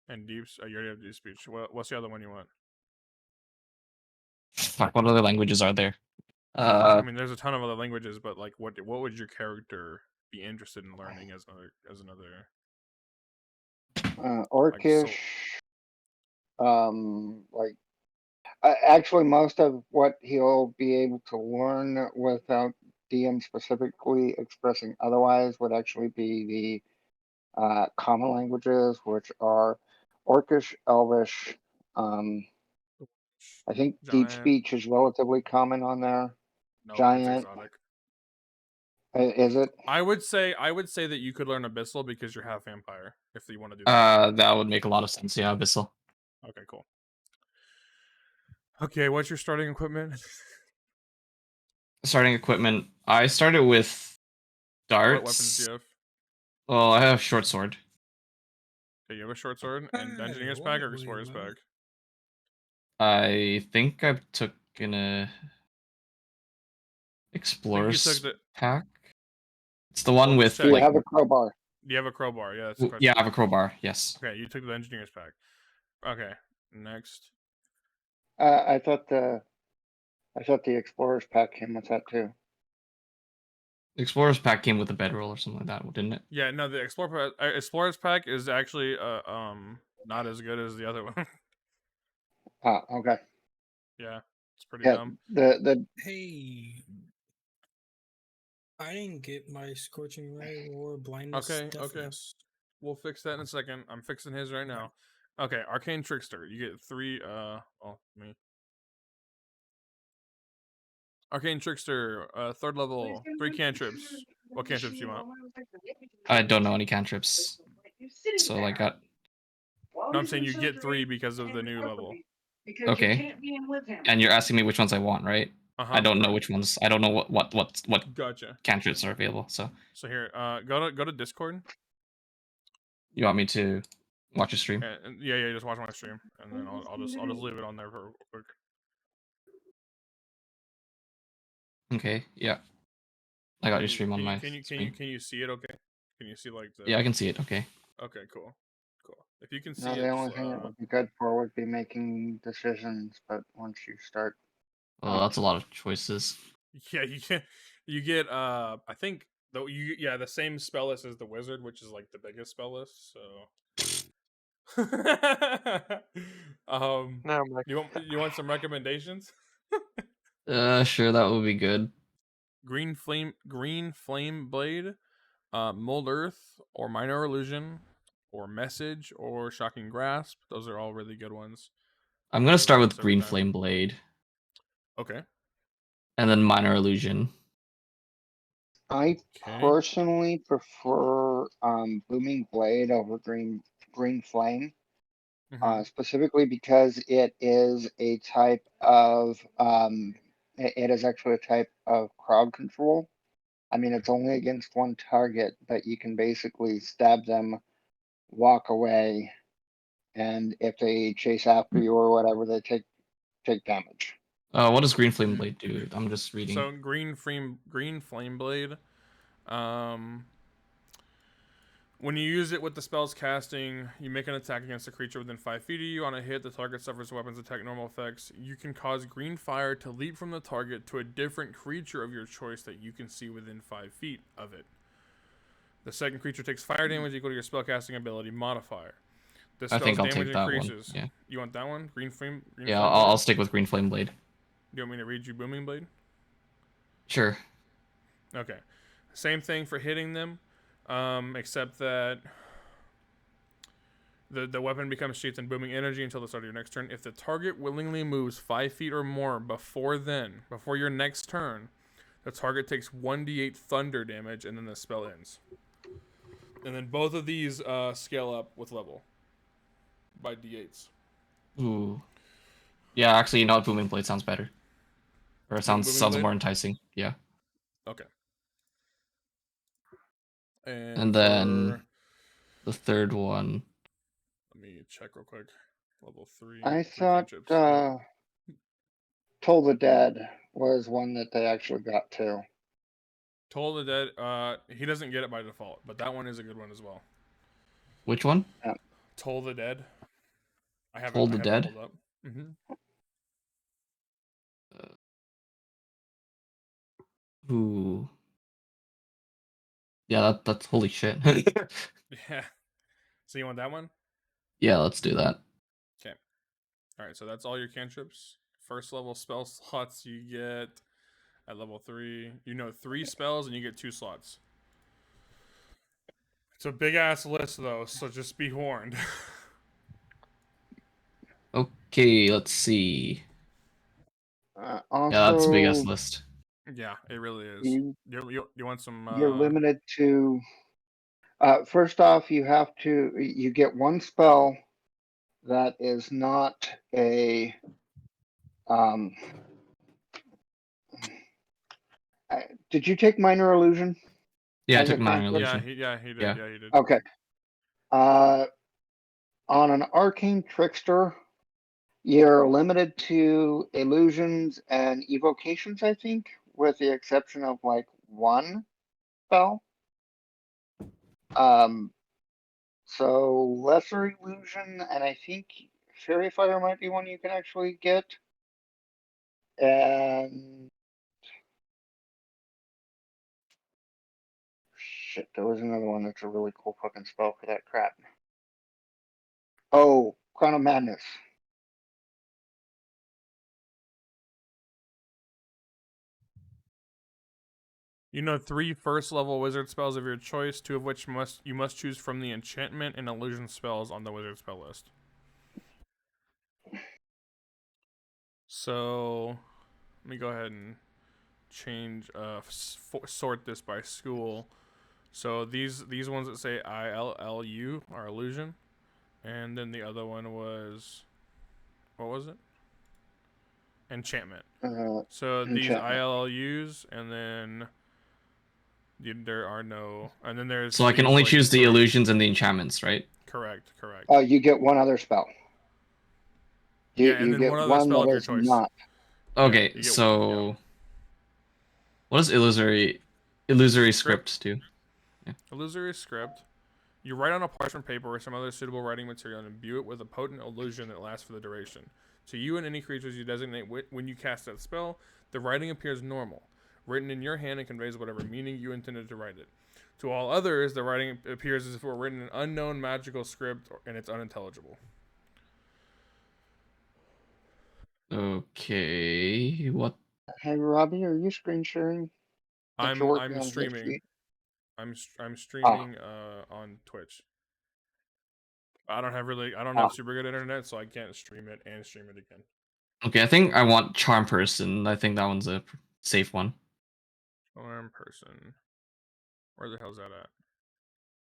[SPEAKER 3] And deeps. You already have deep speech. What's the other one you want?
[SPEAKER 1] fuck. What other languages are there?
[SPEAKER 3] I mean, there's a ton of other languages, but like, what would your character be interested in learning as another?
[SPEAKER 7] Orcish. Like actually, most of what he'll be able to learn without DM specifically expressing otherwise would actually be the common languages, which are Orcish, Elvish. I think deep
[SPEAKER 3] Giant.
[SPEAKER 7] speech is relatively common on there.
[SPEAKER 3] No,
[SPEAKER 7] Giant.
[SPEAKER 3] it's exotic.
[SPEAKER 7] Is it?
[SPEAKER 3] I would say that you could learn Abyssal because you're half vampire. If you want to do that.
[SPEAKER 1] That would make a lot of sense. Yeah, Abyssal.
[SPEAKER 3] Okay, cool. Okay, what's your starting equipment?
[SPEAKER 1] Starting equipment. I started with darts.
[SPEAKER 3] What weapons do you have?
[SPEAKER 1] Well, I have short sword.
[SPEAKER 3] Okay, you have a short sword and
[SPEAKER 2] Hey,
[SPEAKER 3] engineer's
[SPEAKER 2] what
[SPEAKER 3] pack or
[SPEAKER 2] were you
[SPEAKER 3] explorer's
[SPEAKER 2] about?
[SPEAKER 3] pack?
[SPEAKER 1] I think I took in a
[SPEAKER 3] I think
[SPEAKER 1] explorer's
[SPEAKER 3] you took the.
[SPEAKER 1] pack. It's the one
[SPEAKER 3] Well,
[SPEAKER 1] with
[SPEAKER 3] just
[SPEAKER 7] Do you
[SPEAKER 3] check.
[SPEAKER 1] like
[SPEAKER 7] have a crowbar?
[SPEAKER 3] Do you have a crowbar? Yeah, that's the question.
[SPEAKER 1] yeah, I have a crowbar. Yes.
[SPEAKER 3] Okay, you took the engineer's pack. Okay, next.
[SPEAKER 7] I thought the explorer's pack came with that too.
[SPEAKER 1] The explorer's pack came with a bedroll or something like that, didn't it?
[SPEAKER 3] Yeah, no, the explorer's pack is actually not as good as the other one.
[SPEAKER 7] Okay.
[SPEAKER 3] Yeah, it's pretty
[SPEAKER 7] Yeah,
[SPEAKER 3] dumb.
[SPEAKER 7] the
[SPEAKER 2] Hey, I didn't get my scorching ray or blindness.
[SPEAKER 3] Okay.
[SPEAKER 2] Deafness.
[SPEAKER 3] We'll fix that in a second. I'm fixing his right now. Okay, arcane trickster. You get 3. Me. Arcane trickster. 3rd level. 3 cantrips. What cantrips do you want?
[SPEAKER 1] I don't know any cantrips, so I got.
[SPEAKER 3] No, I'm saying you get 3 because of the new level.
[SPEAKER 1] Okay. And you're asking me which ones I want, right? I don't know which ones. I don't know what
[SPEAKER 3] Gotcha.
[SPEAKER 1] cantrips are available. So
[SPEAKER 3] So here, go to Discord.
[SPEAKER 1] you want me to watch a stream?
[SPEAKER 3] And yeah, just watch my stream, and then I'll just leave it on there for quick.
[SPEAKER 1] Okay. Yeah. I got your stream on my.
[SPEAKER 3] Can you see it? Okay. Can you see like the?
[SPEAKER 1] Yeah, I can see it. Okay.
[SPEAKER 3] Okay, cool. If you can see
[SPEAKER 7] No,
[SPEAKER 3] it,
[SPEAKER 7] the only thing it would be good for would be making decisions, but once you start,
[SPEAKER 1] Well, that's a lot of choices.
[SPEAKER 3] yeah, you get I think though the same spell list as the wizard, which is like the biggest spell list. So,
[SPEAKER 6] Now I'm like,
[SPEAKER 3] you want some recommendations?
[SPEAKER 1] Sure, that would be good.
[SPEAKER 3] Green flame blade, mold earth, or minor illusion, or message, or shocking grasp. Those are all really good ones.
[SPEAKER 1] I'm gonna
[SPEAKER 3] Those
[SPEAKER 1] start
[SPEAKER 3] are
[SPEAKER 1] with
[SPEAKER 3] every
[SPEAKER 1] Green
[SPEAKER 3] time.
[SPEAKER 1] Flame Blade,
[SPEAKER 3] Okay.
[SPEAKER 1] and then Minor Illusion.
[SPEAKER 7] I
[SPEAKER 3] Okay.
[SPEAKER 7] personally prefer Booming Blade over Green Flame.
[SPEAKER 3] Mhm.
[SPEAKER 7] Specifically because it is a type of it is actually a type of crowd control. I mean, it's only against one target, but you can basically stab them, walk away, and if they chase after you or whatever, they take damage.
[SPEAKER 1] What does Green Flame
[SPEAKER 3] Mhm.
[SPEAKER 1] Blade do? I'm just reading.
[SPEAKER 3] So green flame blade. When you use it with the spell's casting, you make an attack against a creature within 5 feet of you. On a hit, the target suffers weapons attack normal effects. You can cause green fire to leap from the target to a different creature of your choice that you can see within 5 feet of it. The second creature takes fire damage equal to your spellcasting ability modifier. The
[SPEAKER 1] I
[SPEAKER 3] spell's
[SPEAKER 1] think I'll
[SPEAKER 3] damage
[SPEAKER 1] take that one.
[SPEAKER 3] increases.
[SPEAKER 1] Yeah.
[SPEAKER 3] You want that one? Green
[SPEAKER 1] Yeah,
[SPEAKER 3] flame
[SPEAKER 1] I'll
[SPEAKER 3] blade?
[SPEAKER 1] stick with Green Flame Blade.
[SPEAKER 3] You want me to read you Booming Blade?
[SPEAKER 1] Sure.
[SPEAKER 3] Okay. Same thing for hitting them, except that the weapon becomes sheathed in booming energy until the start of your next turn. If the target willingly moves 5 feet or more before your next turn, the target takes 1d8 thunder damage, and then the spell ends. And then both of these scale up with level by d8s.
[SPEAKER 1] Ooh. Yeah, actually, you know what? Booming Blade sounds better. Or it sounds
[SPEAKER 3] Booming Blade?
[SPEAKER 1] more enticing. Yeah.
[SPEAKER 3] Okay.
[SPEAKER 1] And then the third one.
[SPEAKER 3] Let me check real quick. Level 3.
[SPEAKER 7] I
[SPEAKER 3] 3
[SPEAKER 7] thought
[SPEAKER 3] cantrips. Yep.
[SPEAKER 7] Toll the Dead was one that they actually got too.
[SPEAKER 3] Toll the Dead, he doesn't get it by default, but that one is a good one as well.
[SPEAKER 1] Which one?
[SPEAKER 3] Toll the Dead. I have
[SPEAKER 1] Toll
[SPEAKER 3] it
[SPEAKER 1] the Dead?
[SPEAKER 3] pulled up. Mm-hmm.
[SPEAKER 1] Ooh. Yeah, that's holy shit.
[SPEAKER 3] Yeah. So you want that one?
[SPEAKER 1] Yeah, let's do that.
[SPEAKER 3] Okay. All right. So that's all your cantrips. First level spell slots you get at level 3. You know 3 spells and you get 2 slots. It's a big ass list though, so just be warned.
[SPEAKER 1] Okay, let's see.
[SPEAKER 7] Also,
[SPEAKER 1] Yeah, that's a big ass list.
[SPEAKER 3] Yeah, it really is.
[SPEAKER 7] You,
[SPEAKER 3] You want some?
[SPEAKER 7] you're limited to. First off, you get one spell that is not a. Did you take Minor Illusion?
[SPEAKER 1] Yeah, I
[SPEAKER 7] As
[SPEAKER 1] took
[SPEAKER 7] a
[SPEAKER 1] Minor
[SPEAKER 7] cantrip?
[SPEAKER 1] Illusion.
[SPEAKER 3] he did.
[SPEAKER 1] Yeah.
[SPEAKER 3] Yeah, he did.
[SPEAKER 7] Okay. On an Arcane Trickster, you're limited to illusions and evocations, I think, with the exception of like one spell. So Lesser Illusion, and I think Fairy Fire might be one you can actually get. And shit, there was another one that's a really cool fucking spell for that crap. Oh, Crown of Madness.
[SPEAKER 3] You know 3 first level wizard spells of your choice, 2 of which you must choose from the enchantment and illusion spells on the wizard spell list. So let me go ahead and change sort this by school. So these ones that say ILLU are illusion, and then the other one was, what was it? Enchantment. So these
[SPEAKER 7] Enchantment.
[SPEAKER 3] ILLUs, and then there are no, and then there's.
[SPEAKER 1] So I can
[SPEAKER 3] these,
[SPEAKER 1] only
[SPEAKER 3] like,
[SPEAKER 1] choose the
[SPEAKER 3] 3.
[SPEAKER 1] illusions and the enchantments, right?
[SPEAKER 3] Correct.
[SPEAKER 7] You get one other spell.
[SPEAKER 3] Yeah, and
[SPEAKER 7] You
[SPEAKER 3] then
[SPEAKER 7] get
[SPEAKER 3] one other
[SPEAKER 7] one
[SPEAKER 3] spell of
[SPEAKER 7] that
[SPEAKER 3] your
[SPEAKER 7] is
[SPEAKER 3] choice.
[SPEAKER 7] not.
[SPEAKER 1] Okay,
[SPEAKER 3] you get
[SPEAKER 1] so what does illusory script do?
[SPEAKER 3] Illusory script. You write on a parchment paper or some other suitable writing material and imbue it with a potent illusion that lasts for the duration. To you and any creatures you designate when you cast that spell, the writing appears normal, written in your hand and conveys whatever meaning you intended to write it. To all others, the writing appears as if it were written in an unknown magical script and it's unintelligible.
[SPEAKER 1] Okay, what?
[SPEAKER 7] Hey, Robbie, are you screen sharing? That you're working
[SPEAKER 3] I'm
[SPEAKER 7] on
[SPEAKER 3] streaming.
[SPEAKER 7] history?
[SPEAKER 3] I'm streaming on Twitch. I don't have super good internet, so I can't stream it and stream it again.
[SPEAKER 1] Okay, I think I want Charm Person. I think that one's a safe one.
[SPEAKER 3] Charm Person. Where the hell's that at?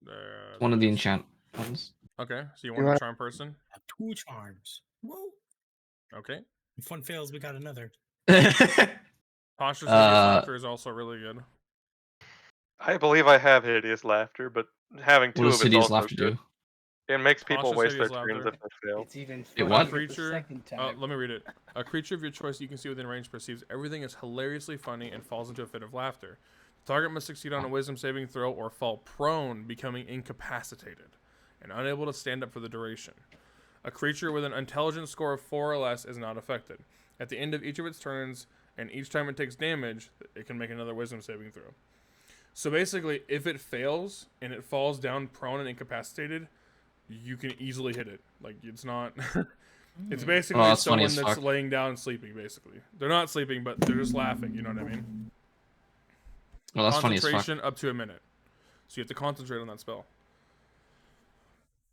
[SPEAKER 3] There.
[SPEAKER 1] One of the
[SPEAKER 3] it is.
[SPEAKER 1] enchant ones.
[SPEAKER 3] Okay, so you
[SPEAKER 7] You
[SPEAKER 3] want a
[SPEAKER 7] wanna-
[SPEAKER 3] Charm Person?
[SPEAKER 2] Have 2 charms. Whoa.
[SPEAKER 3] Okay.
[SPEAKER 2] If one fails, we got another.
[SPEAKER 3] Posture Laughter is also really good.
[SPEAKER 6] I believe I have Hideous Laughter, but having
[SPEAKER 1] What
[SPEAKER 6] 2
[SPEAKER 1] does
[SPEAKER 6] of it's
[SPEAKER 1] Hideous
[SPEAKER 6] also
[SPEAKER 1] Laughter
[SPEAKER 6] good.
[SPEAKER 1] do?
[SPEAKER 6] It makes people
[SPEAKER 3] Cautious
[SPEAKER 6] waste their
[SPEAKER 3] Hideous
[SPEAKER 6] turns
[SPEAKER 3] Laughter.
[SPEAKER 6] if they fail.
[SPEAKER 4] It's even
[SPEAKER 1] Wait, what?
[SPEAKER 4] funnier the
[SPEAKER 3] Creature.
[SPEAKER 4] second time.
[SPEAKER 3] Let me read it. A creature of your choice you can see within range perceives everything as hilariously funny and falls into a fit of laughter. The target must succeed on a wisdom saving throw or fall prone, becoming incapacitated and unable to stand up for the duration. A creature with an intelligence score of 4 or less is not affected. At the end of each of its turns, and each time it takes damage, it can make another wisdom saving throw. So basically, if it fails and it falls down prone and incapacitated, you can easily hit it. Like, it's not... It's basically
[SPEAKER 1] that's funny
[SPEAKER 3] someone
[SPEAKER 1] as
[SPEAKER 3] that's
[SPEAKER 1] fuck.
[SPEAKER 3] laying down and sleeping, basically. They're not sleeping, but they're just laughing, you know what I mean?
[SPEAKER 1] Well, that's funny as fuck.
[SPEAKER 3] Concentration up to a minute. So you have to concentrate on that spell.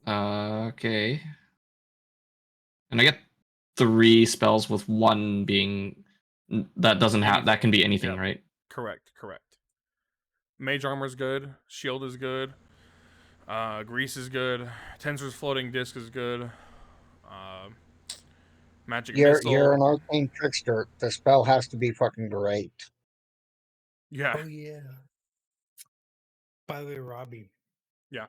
[SPEAKER 1] Okay. And I get 3 spells with 1 being that doesn't have that can be anything,
[SPEAKER 3] Yep.
[SPEAKER 1] right?
[SPEAKER 3] Correct. Mage Armor is good. Shield is good. Grease is good. Tensor's Floating Disc is good. Magic Missile.
[SPEAKER 5] You're an arcane trickster. The spell has to be fucking great.
[SPEAKER 3] Yeah.
[SPEAKER 2] Oh yeah. By the way, Robbie.
[SPEAKER 3] Yeah.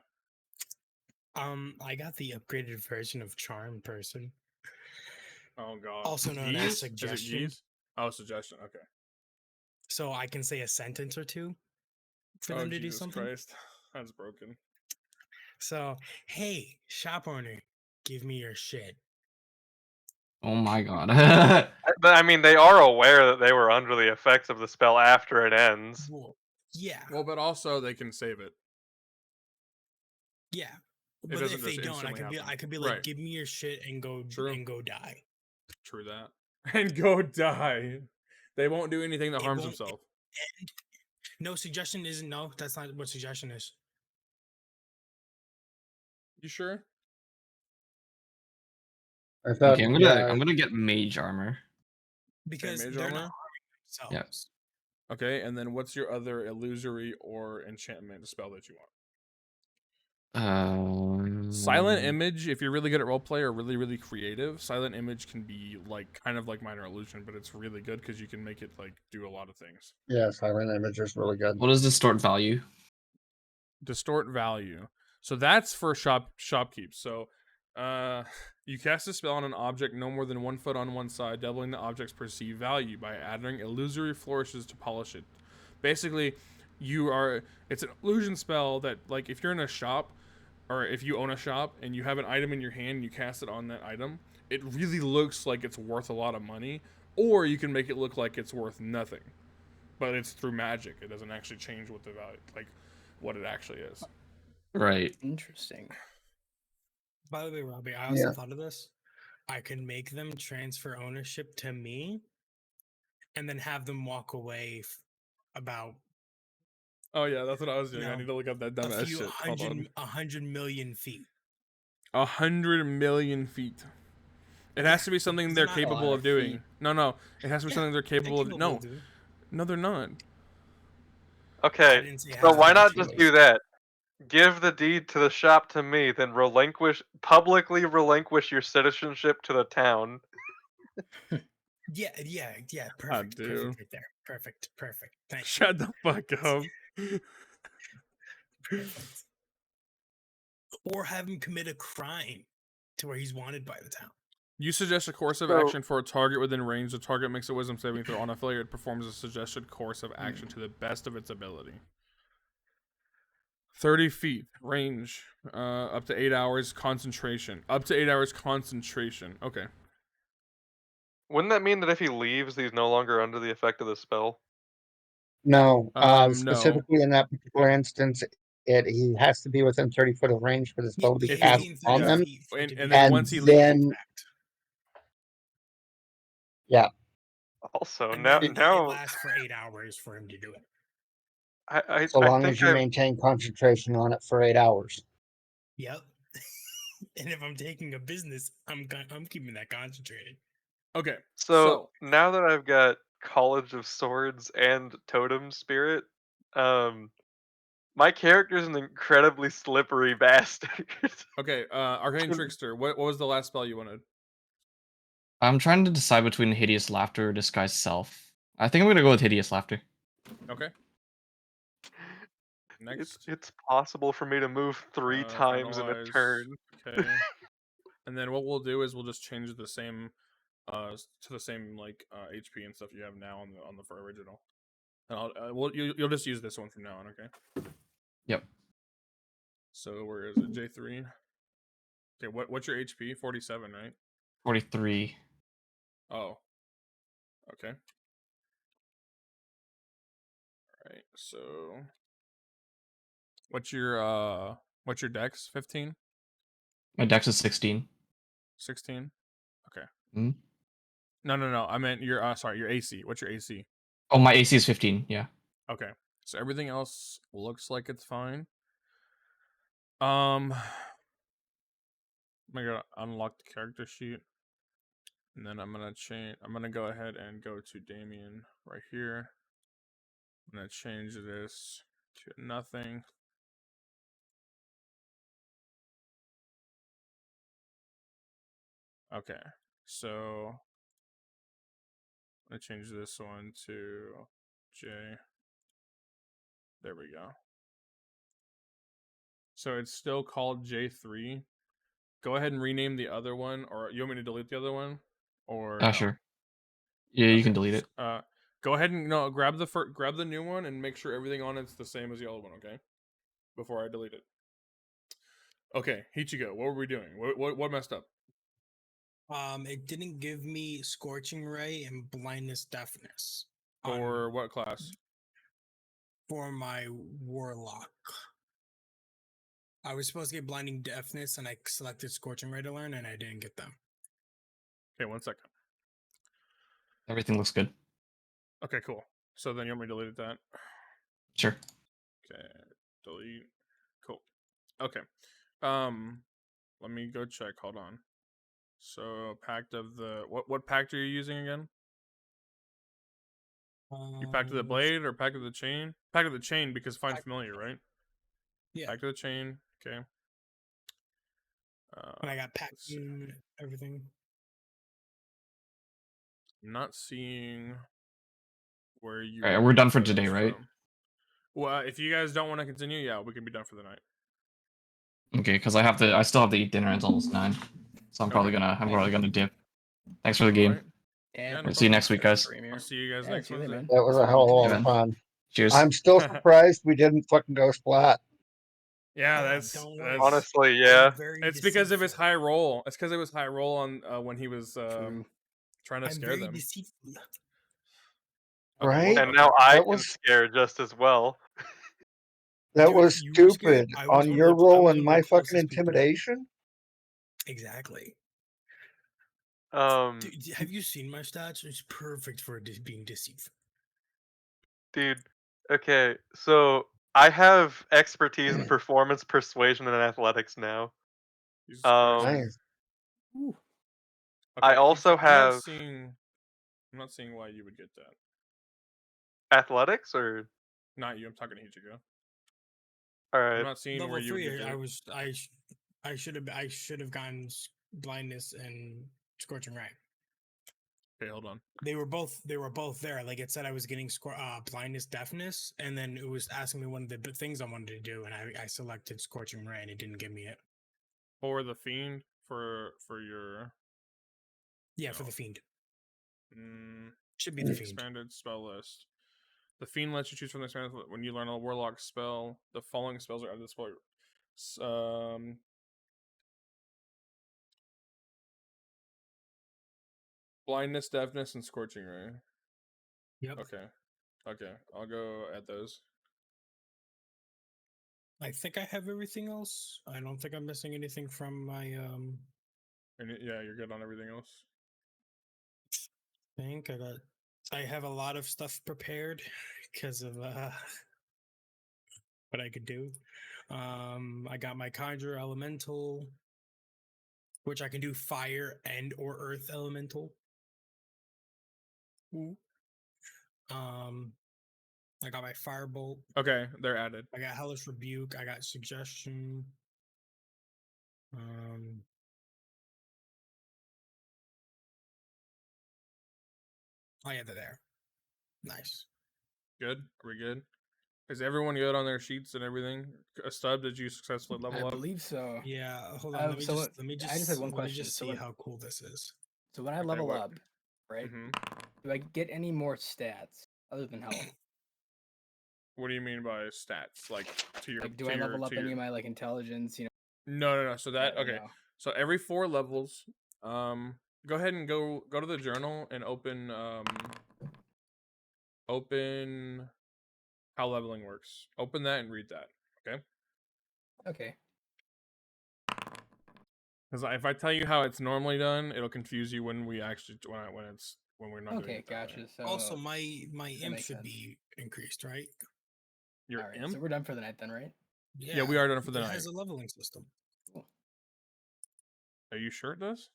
[SPEAKER 2] I got the upgraded version of Charm Person,
[SPEAKER 3] Oh god.
[SPEAKER 2] also known
[SPEAKER 3] Geese?
[SPEAKER 2] as
[SPEAKER 3] Is it
[SPEAKER 2] Suggestion.
[SPEAKER 3] Geese? Oh, Suggestion. Okay.
[SPEAKER 2] So I can say a sentence or 2 for
[SPEAKER 3] Oh,
[SPEAKER 2] them to do
[SPEAKER 3] Jesus
[SPEAKER 2] something.
[SPEAKER 3] Christ. That's broken.
[SPEAKER 2] So, hey, shop owner, give me your shit.
[SPEAKER 1] Oh my god.
[SPEAKER 6] I mean, they are aware that they were under the effects of the spell after it ends.
[SPEAKER 2] Well, yeah,
[SPEAKER 3] Well, but also they can save it.
[SPEAKER 2] yeah. But
[SPEAKER 3] doesn't
[SPEAKER 2] if they
[SPEAKER 3] just
[SPEAKER 2] don't,
[SPEAKER 3] instantly
[SPEAKER 2] I could be like,
[SPEAKER 3] Right.
[SPEAKER 2] give me your shit and go
[SPEAKER 3] True.
[SPEAKER 2] die.
[SPEAKER 3] True that. And go die. They won't do anything that
[SPEAKER 2] It
[SPEAKER 3] harms
[SPEAKER 2] won't-
[SPEAKER 3] themselves.
[SPEAKER 2] And no, Suggestion isn't. No, that's not what Suggestion is.
[SPEAKER 3] You sure?
[SPEAKER 5] I thought,
[SPEAKER 1] Okay, I'm gonna get Mage Armor.
[SPEAKER 2] Because
[SPEAKER 3] Mage
[SPEAKER 2] they're
[SPEAKER 3] Armor?
[SPEAKER 2] not harming themselves.
[SPEAKER 3] Okay, and then what's your other illusory or enchantment spell that you want? Silent Image, if you're really good at roleplay or really, really creative, Silent Image can be like kind of like Minor Illusion, but it's really good because you can make it like do a lot of things.
[SPEAKER 5] yeah, Silent Image is really good.
[SPEAKER 1] What is Distort Value?
[SPEAKER 3] Distort Value. So that's for shopkeep. So you cast a spell on an object no more than 1 foot on one side, doubling the object's perceived value by adding illusory flourishes to polish it. Basically, it's an illusion spell that, like, if you're in a shop, or if you own a shop and you have an item in your hand and you cast it on that item, it really looks like it's worth a lot of money, or you can make it look like it's worth nothing. But it's through magic. It doesn't actually change what the value, like, what it actually is.
[SPEAKER 1] Right.
[SPEAKER 4] Interesting.
[SPEAKER 2] By the way, Robbie, I also
[SPEAKER 5] Yeah.
[SPEAKER 2] thought of this. I can make them transfer ownership to me, and then have them walk away about
[SPEAKER 3] Oh yeah, that's what I was doing. I
[SPEAKER 2] No.
[SPEAKER 3] need to look up that
[SPEAKER 2] a
[SPEAKER 3] dumbass
[SPEAKER 2] few
[SPEAKER 3] shit. Hold on.
[SPEAKER 2] 100 million feet.
[SPEAKER 3] 100 million feet. It has to be something
[SPEAKER 2] It's
[SPEAKER 3] they're
[SPEAKER 2] not a
[SPEAKER 3] capable
[SPEAKER 4] lot
[SPEAKER 3] of
[SPEAKER 4] of
[SPEAKER 3] doing.
[SPEAKER 4] feet.
[SPEAKER 3] No. It has to be something they're capable of. No,
[SPEAKER 2] dude.
[SPEAKER 3] no, they're not.
[SPEAKER 2] I
[SPEAKER 6] Okay,
[SPEAKER 2] didn't say
[SPEAKER 6] so
[SPEAKER 2] have
[SPEAKER 6] why
[SPEAKER 2] to
[SPEAKER 6] not
[SPEAKER 2] be
[SPEAKER 6] just
[SPEAKER 2] two.
[SPEAKER 6] do that? Give the deed to the shop to me, then publicly relinquish your citizenship to the town.
[SPEAKER 2] Yeah. Perfect.
[SPEAKER 3] do.
[SPEAKER 2] Perfect right there. Perfect. Thank you.
[SPEAKER 3] Shut the fuck up.
[SPEAKER 2] Perfect. Or have him commit a crime to where he's wanted by the town.
[SPEAKER 3] You suggest a course of
[SPEAKER 7] So-
[SPEAKER 3] action for a target within range. The target makes a wisdom saving throw. On a failure, it performs a suggested course of action to the best of its ability. 30 feet range, up to 8 hours concentration. Up to 8 hours concentration. Okay.
[SPEAKER 6] Wouldn't that mean that if he leaves, he's no longer under the effect of the spell?
[SPEAKER 5] No,
[SPEAKER 3] No.
[SPEAKER 5] specifically in that particular instance, he has to be within 30 foot of range for the spell to be
[SPEAKER 3] If
[SPEAKER 5] cast
[SPEAKER 3] he-
[SPEAKER 5] on
[SPEAKER 3] yeah.
[SPEAKER 5] them.
[SPEAKER 3] And then
[SPEAKER 5] And
[SPEAKER 3] once he
[SPEAKER 5] then-
[SPEAKER 3] leaves,
[SPEAKER 6] Also,
[SPEAKER 2] And
[SPEAKER 6] now
[SPEAKER 2] then it
[SPEAKER 6] now
[SPEAKER 2] lasts for 8 hours for him to do it.
[SPEAKER 5] So
[SPEAKER 6] I
[SPEAKER 5] long
[SPEAKER 6] think
[SPEAKER 5] as you
[SPEAKER 6] I've-
[SPEAKER 5] maintain concentration on it for 8 hours.
[SPEAKER 2] Yep. And if I'm taking a business, I'm keeping that concentrated.
[SPEAKER 3] okay.
[SPEAKER 6] So now that I've got College of Swords and Totem Spirit, my character's an incredibly slippery bastard.
[SPEAKER 3] Okay, Arcane Trickster, what was the last spell you wanted?
[SPEAKER 1] I'm trying to decide between Hideous Laughter or Disguise Self. I think I'm gonna go with Hideous Laughter.
[SPEAKER 3] Okay. Next.
[SPEAKER 6] It's possible for me to move 3 times in a
[SPEAKER 3] finalize.
[SPEAKER 6] turn.
[SPEAKER 3] Okay. And then what we'll do is we'll just change the same to the same like HP and stuff you have now on the for original. And I'll you'll just use this one from now on, okay?
[SPEAKER 1] Yep.
[SPEAKER 3] So where is it? J3. Okay, what's your HP? 47, right?
[SPEAKER 1] 43.
[SPEAKER 3] Oh. Okay. Alright, so what's your dex? 15?
[SPEAKER 1] My dex is 16.
[SPEAKER 3] 16? Okay.
[SPEAKER 1] Hmm?
[SPEAKER 3] No. I meant your your AC. What's your AC?
[SPEAKER 1] Oh, my AC is 15. Yeah.
[SPEAKER 3] Okay. So everything else looks like it's fine. I'm gonna unlock the character sheet. And then I'm gonna go ahead and go to Damien right here. I'm gonna change this to nothing. Okay, so I'm gonna change this one to J. There we go. So it's still called J3. Go ahead and rename the other one, or you want me to delete the other one? Or no?
[SPEAKER 1] Sure. Yeah, you can delete it.
[SPEAKER 3] Go ahead and grab the new one and make sure everything on it's the same as the old one, okay? Before I delete it. Okay, Ichigo, what were we doing? What messed up?
[SPEAKER 2] It didn't give me Scorching Ray and Blindness Deafness.
[SPEAKER 3] For what class?
[SPEAKER 2] For my Warlock. I was supposed to get Blinding Deafness and I selected Scorching Ray to learn and I didn't get them.
[SPEAKER 3] Okay, 1 second.
[SPEAKER 1] Everything looks good.
[SPEAKER 3] Okay, cool. So then you want me to delete that?
[SPEAKER 1] Sure.
[SPEAKER 3] Okay, delete. Cool. Okay. Let me go check. Hold on. So Pact of the what pact are you using again? You Pact of the Blade or Pact of the Chain? Pact of the Chain because Find Familiar, right?
[SPEAKER 2] Yeah.
[SPEAKER 3] Pact of the Chain. Okay.
[SPEAKER 2] And I got Pact and everything.
[SPEAKER 3] I'm not seeing where you.
[SPEAKER 1] All right, we're done for
[SPEAKER 3] got
[SPEAKER 1] today,
[SPEAKER 3] this
[SPEAKER 1] right?
[SPEAKER 3] from. Well, if you guys don't want to continue, yeah, we can be done for the night.
[SPEAKER 1] Okay, because I still have to eat dinner. It's almost 9, so I'm probably gonna dip. Thanks for the game.
[SPEAKER 3] Alright.
[SPEAKER 4] Yeah,
[SPEAKER 3] no
[SPEAKER 1] See you next week, guys.
[SPEAKER 3] I'll see you guys
[SPEAKER 4] Yeah,
[SPEAKER 3] next
[SPEAKER 4] see you later,
[SPEAKER 3] Wednesday.
[SPEAKER 4] man.
[SPEAKER 5] That was a hell of a lot
[SPEAKER 1] Yeah,
[SPEAKER 5] of
[SPEAKER 1] man.
[SPEAKER 5] fun.
[SPEAKER 1] Cheers.
[SPEAKER 5] I'm still surprised we didn't fucking go splat.
[SPEAKER 3] Yeah,
[SPEAKER 2] Oh,
[SPEAKER 3] that's
[SPEAKER 2] don't worry.
[SPEAKER 6] Honestly, yeah.
[SPEAKER 2] Very
[SPEAKER 3] it's because of his
[SPEAKER 2] deceitful.
[SPEAKER 3] high roll. It's because it was high roll on when he was
[SPEAKER 4] True.
[SPEAKER 3] trying to
[SPEAKER 2] I'm
[SPEAKER 3] scare
[SPEAKER 2] very
[SPEAKER 3] them.
[SPEAKER 2] deceitful.
[SPEAKER 3] Okay,
[SPEAKER 5] Right?
[SPEAKER 6] And now I
[SPEAKER 5] That
[SPEAKER 6] can
[SPEAKER 5] was-
[SPEAKER 6] scare just as well.
[SPEAKER 5] That
[SPEAKER 2] Dude,
[SPEAKER 5] was
[SPEAKER 2] you were scared.
[SPEAKER 5] stupid.
[SPEAKER 2] I was
[SPEAKER 5] On
[SPEAKER 2] one
[SPEAKER 5] your
[SPEAKER 2] of the- I
[SPEAKER 5] roll
[SPEAKER 2] was
[SPEAKER 5] and
[SPEAKER 2] one of
[SPEAKER 5] my
[SPEAKER 2] the
[SPEAKER 5] fucking
[SPEAKER 2] closest people.
[SPEAKER 5] intimidation?
[SPEAKER 2] Exactly.
[SPEAKER 6] Um,
[SPEAKER 2] Dude, have you seen my stats? It's perfect for being deceitful.
[SPEAKER 6] dude. Okay, so I have expertise in performance, persuasion, and athletics now.
[SPEAKER 3] Jesus Christ.
[SPEAKER 5] Nice.
[SPEAKER 3] Okay,
[SPEAKER 6] I also
[SPEAKER 3] I'm
[SPEAKER 6] have
[SPEAKER 3] not seeing why you would get that.
[SPEAKER 6] athletics, or
[SPEAKER 3] Not you. I'm talking to Ichigo.
[SPEAKER 6] all
[SPEAKER 3] I'm
[SPEAKER 6] right.
[SPEAKER 3] not seeing
[SPEAKER 2] Level
[SPEAKER 3] where you would
[SPEAKER 2] 3,
[SPEAKER 3] get that.
[SPEAKER 2] I should have gotten Blindness and Scorching Ray.
[SPEAKER 3] Okay, hold on.
[SPEAKER 2] They were both there. Like it said, I was getting Blindness, Deafness, and then it was asking me one of the things I wanted to do, and I selected Scorching Ray, and it didn't give me it.
[SPEAKER 3] Or the Fiend for your
[SPEAKER 2] Yeah, for
[SPEAKER 3] No.
[SPEAKER 2] the Fiend.
[SPEAKER 3] mm,
[SPEAKER 2] Should be the Fiend.
[SPEAKER 3] expanded spell list. The Fiend lets you choose from the experience when you learn a Warlock spell. The following spells are added to the spell. Blindness, Deafness, and Scorching Ray.
[SPEAKER 2] Yep.
[SPEAKER 3] Okay. I'll go at those.
[SPEAKER 2] I think I have everything else. I don't think I'm missing anything from my
[SPEAKER 3] And yeah, you're good on everything else.
[SPEAKER 2] I have a lot of stuff prepared because of what I could do. I got my Conjure Elemental, which I can do Fire and or Earth Elemental. I got my Firebolt.
[SPEAKER 3] Okay, they're added.
[SPEAKER 2] I got Hellish Rebuke. I got Suggestion. Oh yeah, they're there. Nice.
[SPEAKER 3] Good. Are we good? Is everyone good on their sheets and everything? Stub, did you successfully level
[SPEAKER 4] I
[SPEAKER 3] up?
[SPEAKER 4] believe so.
[SPEAKER 2] Yeah, hold on. Let me
[SPEAKER 4] so
[SPEAKER 2] just
[SPEAKER 4] I just had one
[SPEAKER 2] let me
[SPEAKER 4] question.
[SPEAKER 2] just
[SPEAKER 4] So
[SPEAKER 2] see
[SPEAKER 4] when,
[SPEAKER 2] how cool this is.
[SPEAKER 4] so when I
[SPEAKER 3] Okay,
[SPEAKER 4] level
[SPEAKER 3] what-
[SPEAKER 4] up, right?
[SPEAKER 3] Mhm.
[SPEAKER 4] Do I get any more stats other than health?
[SPEAKER 3] What do you mean by stats? Like to your
[SPEAKER 4] Like, do
[SPEAKER 3] to
[SPEAKER 4] I
[SPEAKER 3] your-
[SPEAKER 4] level up
[SPEAKER 3] to
[SPEAKER 4] any
[SPEAKER 3] your-
[SPEAKER 4] of my like intelligence?
[SPEAKER 3] No. So that
[SPEAKER 4] or
[SPEAKER 3] okay.
[SPEAKER 4] no?
[SPEAKER 3] So every 4 levels, go ahead and go to the journal and open how leveling works. Open that and read that. Okay.
[SPEAKER 4] Okay.
[SPEAKER 3] Because if I tell you how it's normally done, it'll confuse you when we actually when we're not doing
[SPEAKER 4] Okay,
[SPEAKER 3] it that way.
[SPEAKER 4] gotcha. So
[SPEAKER 2] Also, my imp
[SPEAKER 4] makes
[SPEAKER 2] should
[SPEAKER 4] sense.
[SPEAKER 2] be increased, right?
[SPEAKER 3] Your
[SPEAKER 4] all right,
[SPEAKER 3] imp?
[SPEAKER 4] so we're done for the night then, right?
[SPEAKER 3] Yeah, we are done for the
[SPEAKER 2] it
[SPEAKER 3] night.
[SPEAKER 2] has a leveling system.
[SPEAKER 4] Cool.
[SPEAKER 3] Are you sure it does?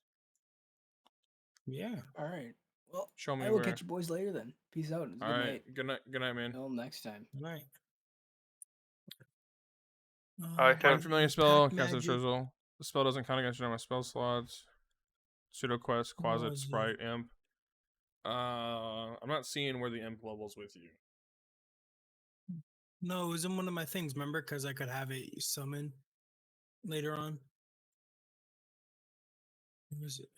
[SPEAKER 2] Yeah.
[SPEAKER 4] All right. Well,
[SPEAKER 3] Show me
[SPEAKER 4] I will
[SPEAKER 3] where.
[SPEAKER 4] catch you boys later then. Peace out. It's a
[SPEAKER 3] All
[SPEAKER 4] good
[SPEAKER 3] right.
[SPEAKER 4] night.
[SPEAKER 3] Good night. Good night, man.
[SPEAKER 4] Until next time.
[SPEAKER 2] Good night.
[SPEAKER 6] I
[SPEAKER 3] Find
[SPEAKER 6] have
[SPEAKER 3] familiar spell.
[SPEAKER 2] Pack
[SPEAKER 3] Cast a
[SPEAKER 2] magic.
[SPEAKER 3] drizzle. The spell doesn't count against your normal spell slots. Pseudo quest, Quasit,
[SPEAKER 2] Was it?
[SPEAKER 3] Sprite, Imp. I'm not seeing where the Imp levels with you.
[SPEAKER 2] No, it was in one of my things, remember? Because I could have it summon later on. Where is it?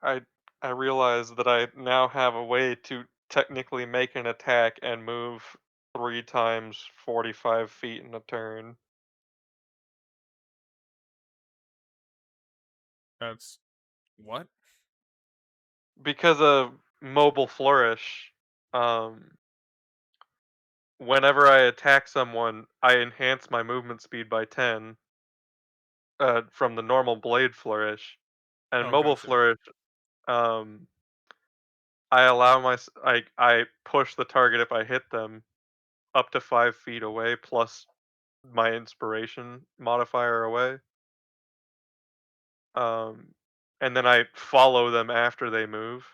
[SPEAKER 6] I realize that I now have a way to technically make an attack and move 3 times 45 feet in a turn.
[SPEAKER 3] That's what?
[SPEAKER 6] Because of mobile flourish, whenever I attack someone, I enhance my movement speed by 10 from the normal blade flourish, and
[SPEAKER 3] Oh,
[SPEAKER 6] mobile
[SPEAKER 3] gotcha.
[SPEAKER 6] flourish, I allow I push the target if I hit them up to 5 feet away plus my inspiration modifier away. And then I follow them after they move.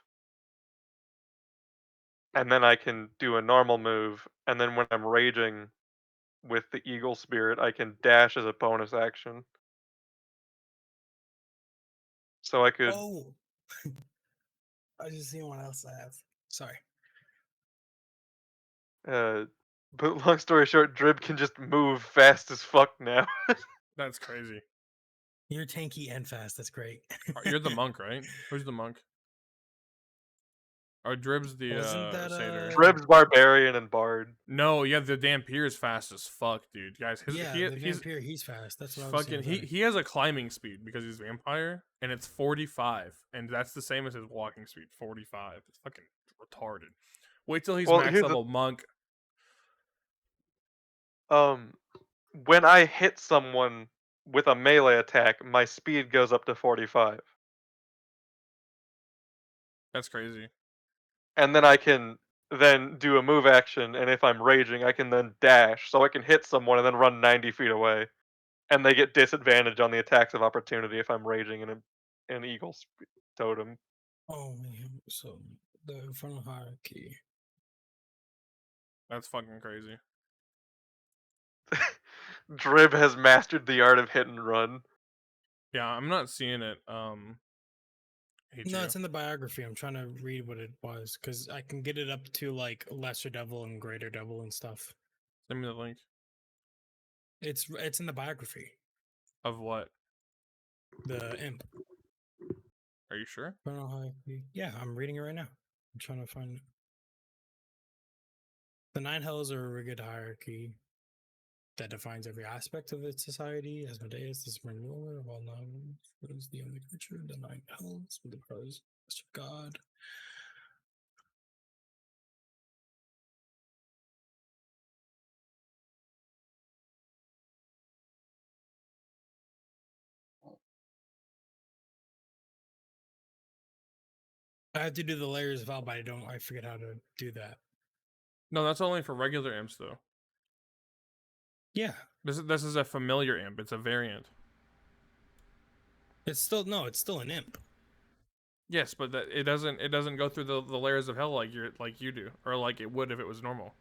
[SPEAKER 6] And then I can do a normal move, and then when I'm raging with the Eagle Spirit, I can dash as a bonus action. So I could
[SPEAKER 2] Oh, I just seen what else I have. Sorry.
[SPEAKER 6] but long story short, Drib can just move fast as fuck now.
[SPEAKER 3] That's crazy.
[SPEAKER 2] You're tanky and fast. That's great.
[SPEAKER 3] You're the monk, right? Who's the monk? Or Drib's the
[SPEAKER 2] Wasn't that,
[SPEAKER 3] satyr.
[SPEAKER 6] Drib's barbarian and bard.
[SPEAKER 3] No, yeah, the Dampier's fast as fuck, dude. Guys,
[SPEAKER 2] yeah, the
[SPEAKER 3] he's
[SPEAKER 2] vampire, he's fast. That's what I was
[SPEAKER 3] fucking
[SPEAKER 2] saying.
[SPEAKER 3] he has a climbing speed because he's vampire, and it's 45, and that's the same as his walking speed, 45. It's fucking retarded. Wait till he's
[SPEAKER 6] Well,
[SPEAKER 3] max
[SPEAKER 6] here's the-
[SPEAKER 3] level monk.
[SPEAKER 6] When I hit someone with a melee attack, my speed goes up to 45.
[SPEAKER 3] That's crazy.
[SPEAKER 6] And then I can then do a move action, and if I'm raging, I can then dash, so I can hit someone and then run 90 feet away. And they get disadvantage on the attacks of opportunity if I'm raging in an eagle totem.
[SPEAKER 2] Oh man, so the infernal hierarchy.
[SPEAKER 3] That's fucking crazy.
[SPEAKER 6] Drib has mastered the art of hit and run.
[SPEAKER 3] Yeah, I'm not seeing it.
[SPEAKER 2] No, it's in the biography. I'm trying to read what it was because I can get it up to like lesser devil and greater devil and stuff.
[SPEAKER 3] Send me the link
[SPEAKER 2] It's in the biography.
[SPEAKER 3] of what.
[SPEAKER 2] The imp.
[SPEAKER 3] Are you sure?
[SPEAKER 2] I don't know how yeah, I'm reading it right now. I'm trying to find it. The nine hells are a rigid hierarchy that defines every aspect of its society. Asmodeus, the supreme ruler of all knowledge, is the only creature. The nine hells with the powers of God. I have to do the layers of hell, but I forget how to do that.
[SPEAKER 3] No, that's only for regular imps though.
[SPEAKER 2] Yeah.
[SPEAKER 3] This is a familiar imp. It's a variant.
[SPEAKER 2] It's still an imp.
[SPEAKER 3] Yes, but that it doesn't go through the layers of hell like you do, or like it would if it was normal.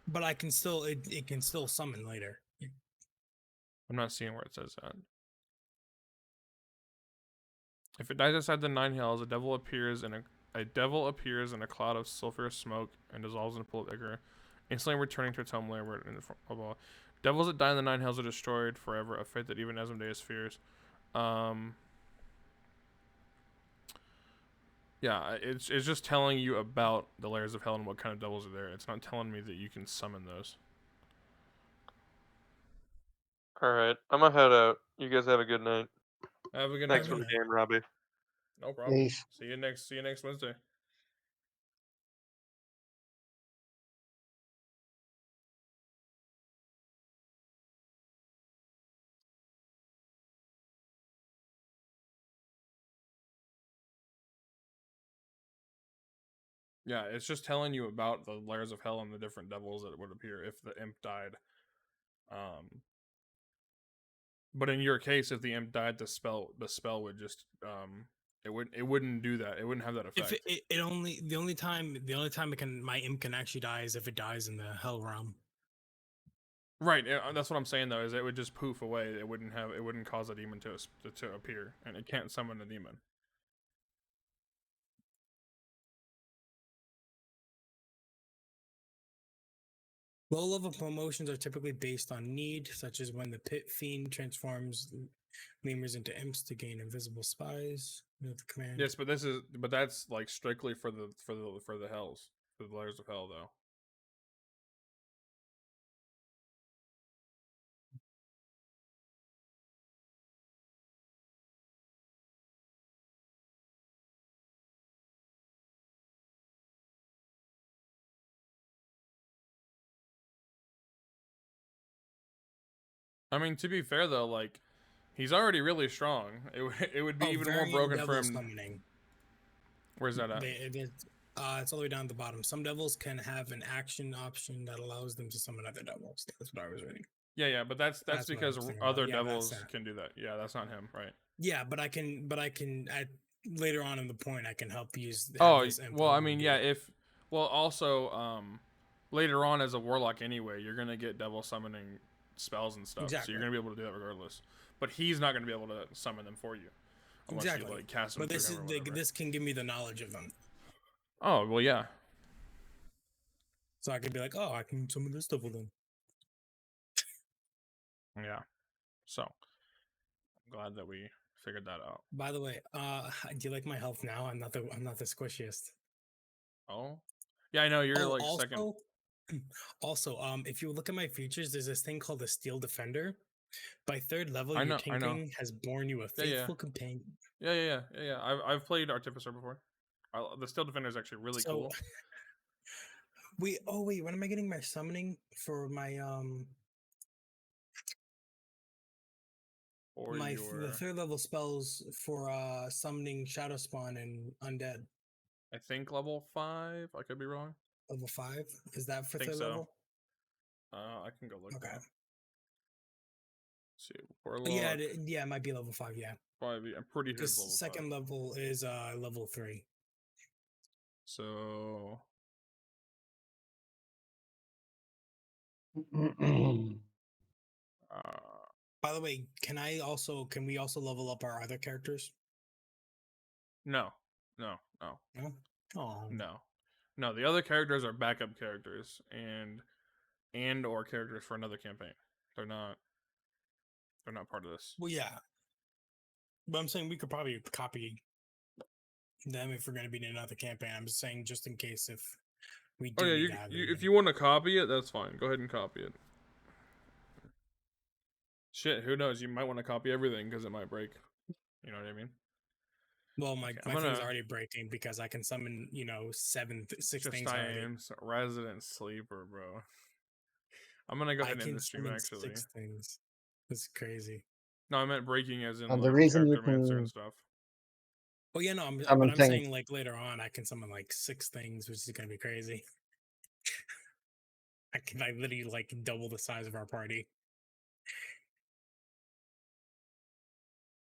[SPEAKER 2] But I can still it can still summon later.
[SPEAKER 3] I'm not seeing where it says that. If it dies outside the nine hells, a devil appears in a cloud of sulfurous smoke and dissolves in a pool of ichor, instantly returning to its homeland. Where in the blah, blah. Devils that die in the nine hells are destroyed forever, a fate that even Asmodeus fears. Yeah, it's just telling you about the layers of hell and what kind of devils are there. It's not telling me that you can summon those.
[SPEAKER 6] Alright, I'm gonna head out. You guys have a good night.
[SPEAKER 3] Have a good
[SPEAKER 6] Thanks
[SPEAKER 3] night.
[SPEAKER 6] for the
[SPEAKER 2] night.
[SPEAKER 6] game, Robbie.
[SPEAKER 3] No problem.
[SPEAKER 5] Peace.
[SPEAKER 3] See you next Wednesday. Yeah, it's just telling you about the layers of hell and the different devils that would appear if the imp died. But in your case, if the imp died, the spell would just it wouldn't do that. It wouldn't have that effect.
[SPEAKER 2] If it only the only time my imp can actually die is if it dies in the hell realm.
[SPEAKER 3] Right, that's what I'm saying though. Is it would just poof away. It wouldn't cause a demon to appear, and it can't summon a demon.
[SPEAKER 2] Low level promotions are typically based on need, such as when the pit fiend transforms lemurs into imps to gain invisible spies. The command.
[SPEAKER 3] Yes, but that's like strictly for the hells, for the layers of hell though. I mean, to be fair though, like he's already really strong. It would be even more
[SPEAKER 2] variant
[SPEAKER 3] broken for
[SPEAKER 2] devil
[SPEAKER 3] him.
[SPEAKER 2] summoning.
[SPEAKER 3] Where's that at?
[SPEAKER 2] It's all the way down at the bottom. Some devils can have an action option that allows them to summon other devils. That's what I was reading.
[SPEAKER 3] Yeah, but that's
[SPEAKER 2] That's what I
[SPEAKER 3] because
[SPEAKER 2] was thinking about.
[SPEAKER 3] other
[SPEAKER 2] Yeah,
[SPEAKER 3] devils
[SPEAKER 2] that's that.
[SPEAKER 3] can do that. Yeah, that's not him, right?
[SPEAKER 2] Yeah, but I can later on in the point I can help use.
[SPEAKER 3] Oh,
[SPEAKER 2] this imp
[SPEAKER 3] well, I
[SPEAKER 2] help me
[SPEAKER 3] mean,
[SPEAKER 2] do
[SPEAKER 3] yeah,
[SPEAKER 2] it.
[SPEAKER 3] also, later on as a warlock anyway, you're gonna get devil summoning spells and stuff, so
[SPEAKER 2] Exactly.
[SPEAKER 3] you're gonna be able to do that regardless. But he's not gonna be able to summon them for you, unless
[SPEAKER 2] Exactly.
[SPEAKER 3] you like cast them.
[SPEAKER 2] But this
[SPEAKER 3] through
[SPEAKER 2] is
[SPEAKER 3] him or whatever.
[SPEAKER 2] this can give me the knowledge of them,
[SPEAKER 3] Oh well, yeah.
[SPEAKER 2] so I can be like, oh, I can summon this devil then.
[SPEAKER 3] Yeah. So I'm glad that we figured that out.
[SPEAKER 2] By the way, do you like my health now? I'm not the squishiest.
[SPEAKER 3] Oh, yeah, I know you're like
[SPEAKER 2] also,
[SPEAKER 3] second.
[SPEAKER 2] Also, if you look at my features, there's this thing called the Steel Defender. By third level,
[SPEAKER 3] I
[SPEAKER 2] your
[SPEAKER 3] know.
[SPEAKER 2] tinkering has borne you a faithful companion.
[SPEAKER 3] Yeah. I've played Artificer before. The Steel Defender is actually really cool.
[SPEAKER 2] Wait, when am I getting my summoning for my
[SPEAKER 3] Or
[SPEAKER 2] the third level spells for summoning Shadow Spawn and Undead?
[SPEAKER 3] I think level 5. I could be wrong.
[SPEAKER 2] Level 5? Is that for
[SPEAKER 3] Think
[SPEAKER 2] third
[SPEAKER 3] so.
[SPEAKER 2] level?
[SPEAKER 3] I can go look.
[SPEAKER 2] Okay.
[SPEAKER 3] Let's see, Warlock.
[SPEAKER 2] Yeah, it might be level 5. Yeah.
[SPEAKER 3] Probably. I'm pretty sure it's level 5.
[SPEAKER 2] Second level is level 3.
[SPEAKER 3] So.
[SPEAKER 2] By the way, can we also level up our other characters?
[SPEAKER 3] No.
[SPEAKER 2] No. Oh.
[SPEAKER 3] No. The other characters are backup characters and or characters for another campaign. They're not. They're not part of this.
[SPEAKER 2] Well, yeah. But I'm saying we could probably copy them if we're going to be in another campaign. I'm just saying, just in case if we do
[SPEAKER 3] Oh yeah,
[SPEAKER 2] need
[SPEAKER 3] you,
[SPEAKER 2] to have
[SPEAKER 3] you
[SPEAKER 2] it
[SPEAKER 3] if you want to copy it, that's fine. Go ahead and copy it. Shit, who knows? You might want to copy everything because it might break. You know what I mean?
[SPEAKER 2] Well, my,
[SPEAKER 3] Okay,
[SPEAKER 2] my
[SPEAKER 3] I'm
[SPEAKER 2] thing's
[SPEAKER 3] gonna-
[SPEAKER 2] already breaking because I can summon, you know, six
[SPEAKER 3] Just
[SPEAKER 2] things
[SPEAKER 3] I
[SPEAKER 2] already.
[SPEAKER 3] am resident sleeper, bro. I'm gonna go
[SPEAKER 2] I
[SPEAKER 3] ahead and end
[SPEAKER 2] can
[SPEAKER 3] the stream
[SPEAKER 2] summon
[SPEAKER 3] actually.
[SPEAKER 2] 6 things. That's crazy.
[SPEAKER 3] No, I meant breaking as in
[SPEAKER 5] And
[SPEAKER 3] the
[SPEAKER 5] the reason you
[SPEAKER 3] character mancer and
[SPEAKER 5] can
[SPEAKER 3] stuff.
[SPEAKER 2] Oh yeah, no, but
[SPEAKER 5] summon
[SPEAKER 2] I'm
[SPEAKER 5] things.
[SPEAKER 2] saying like later on, I can summon like 6 things, which is gonna be crazy. I literally like double the size of our party.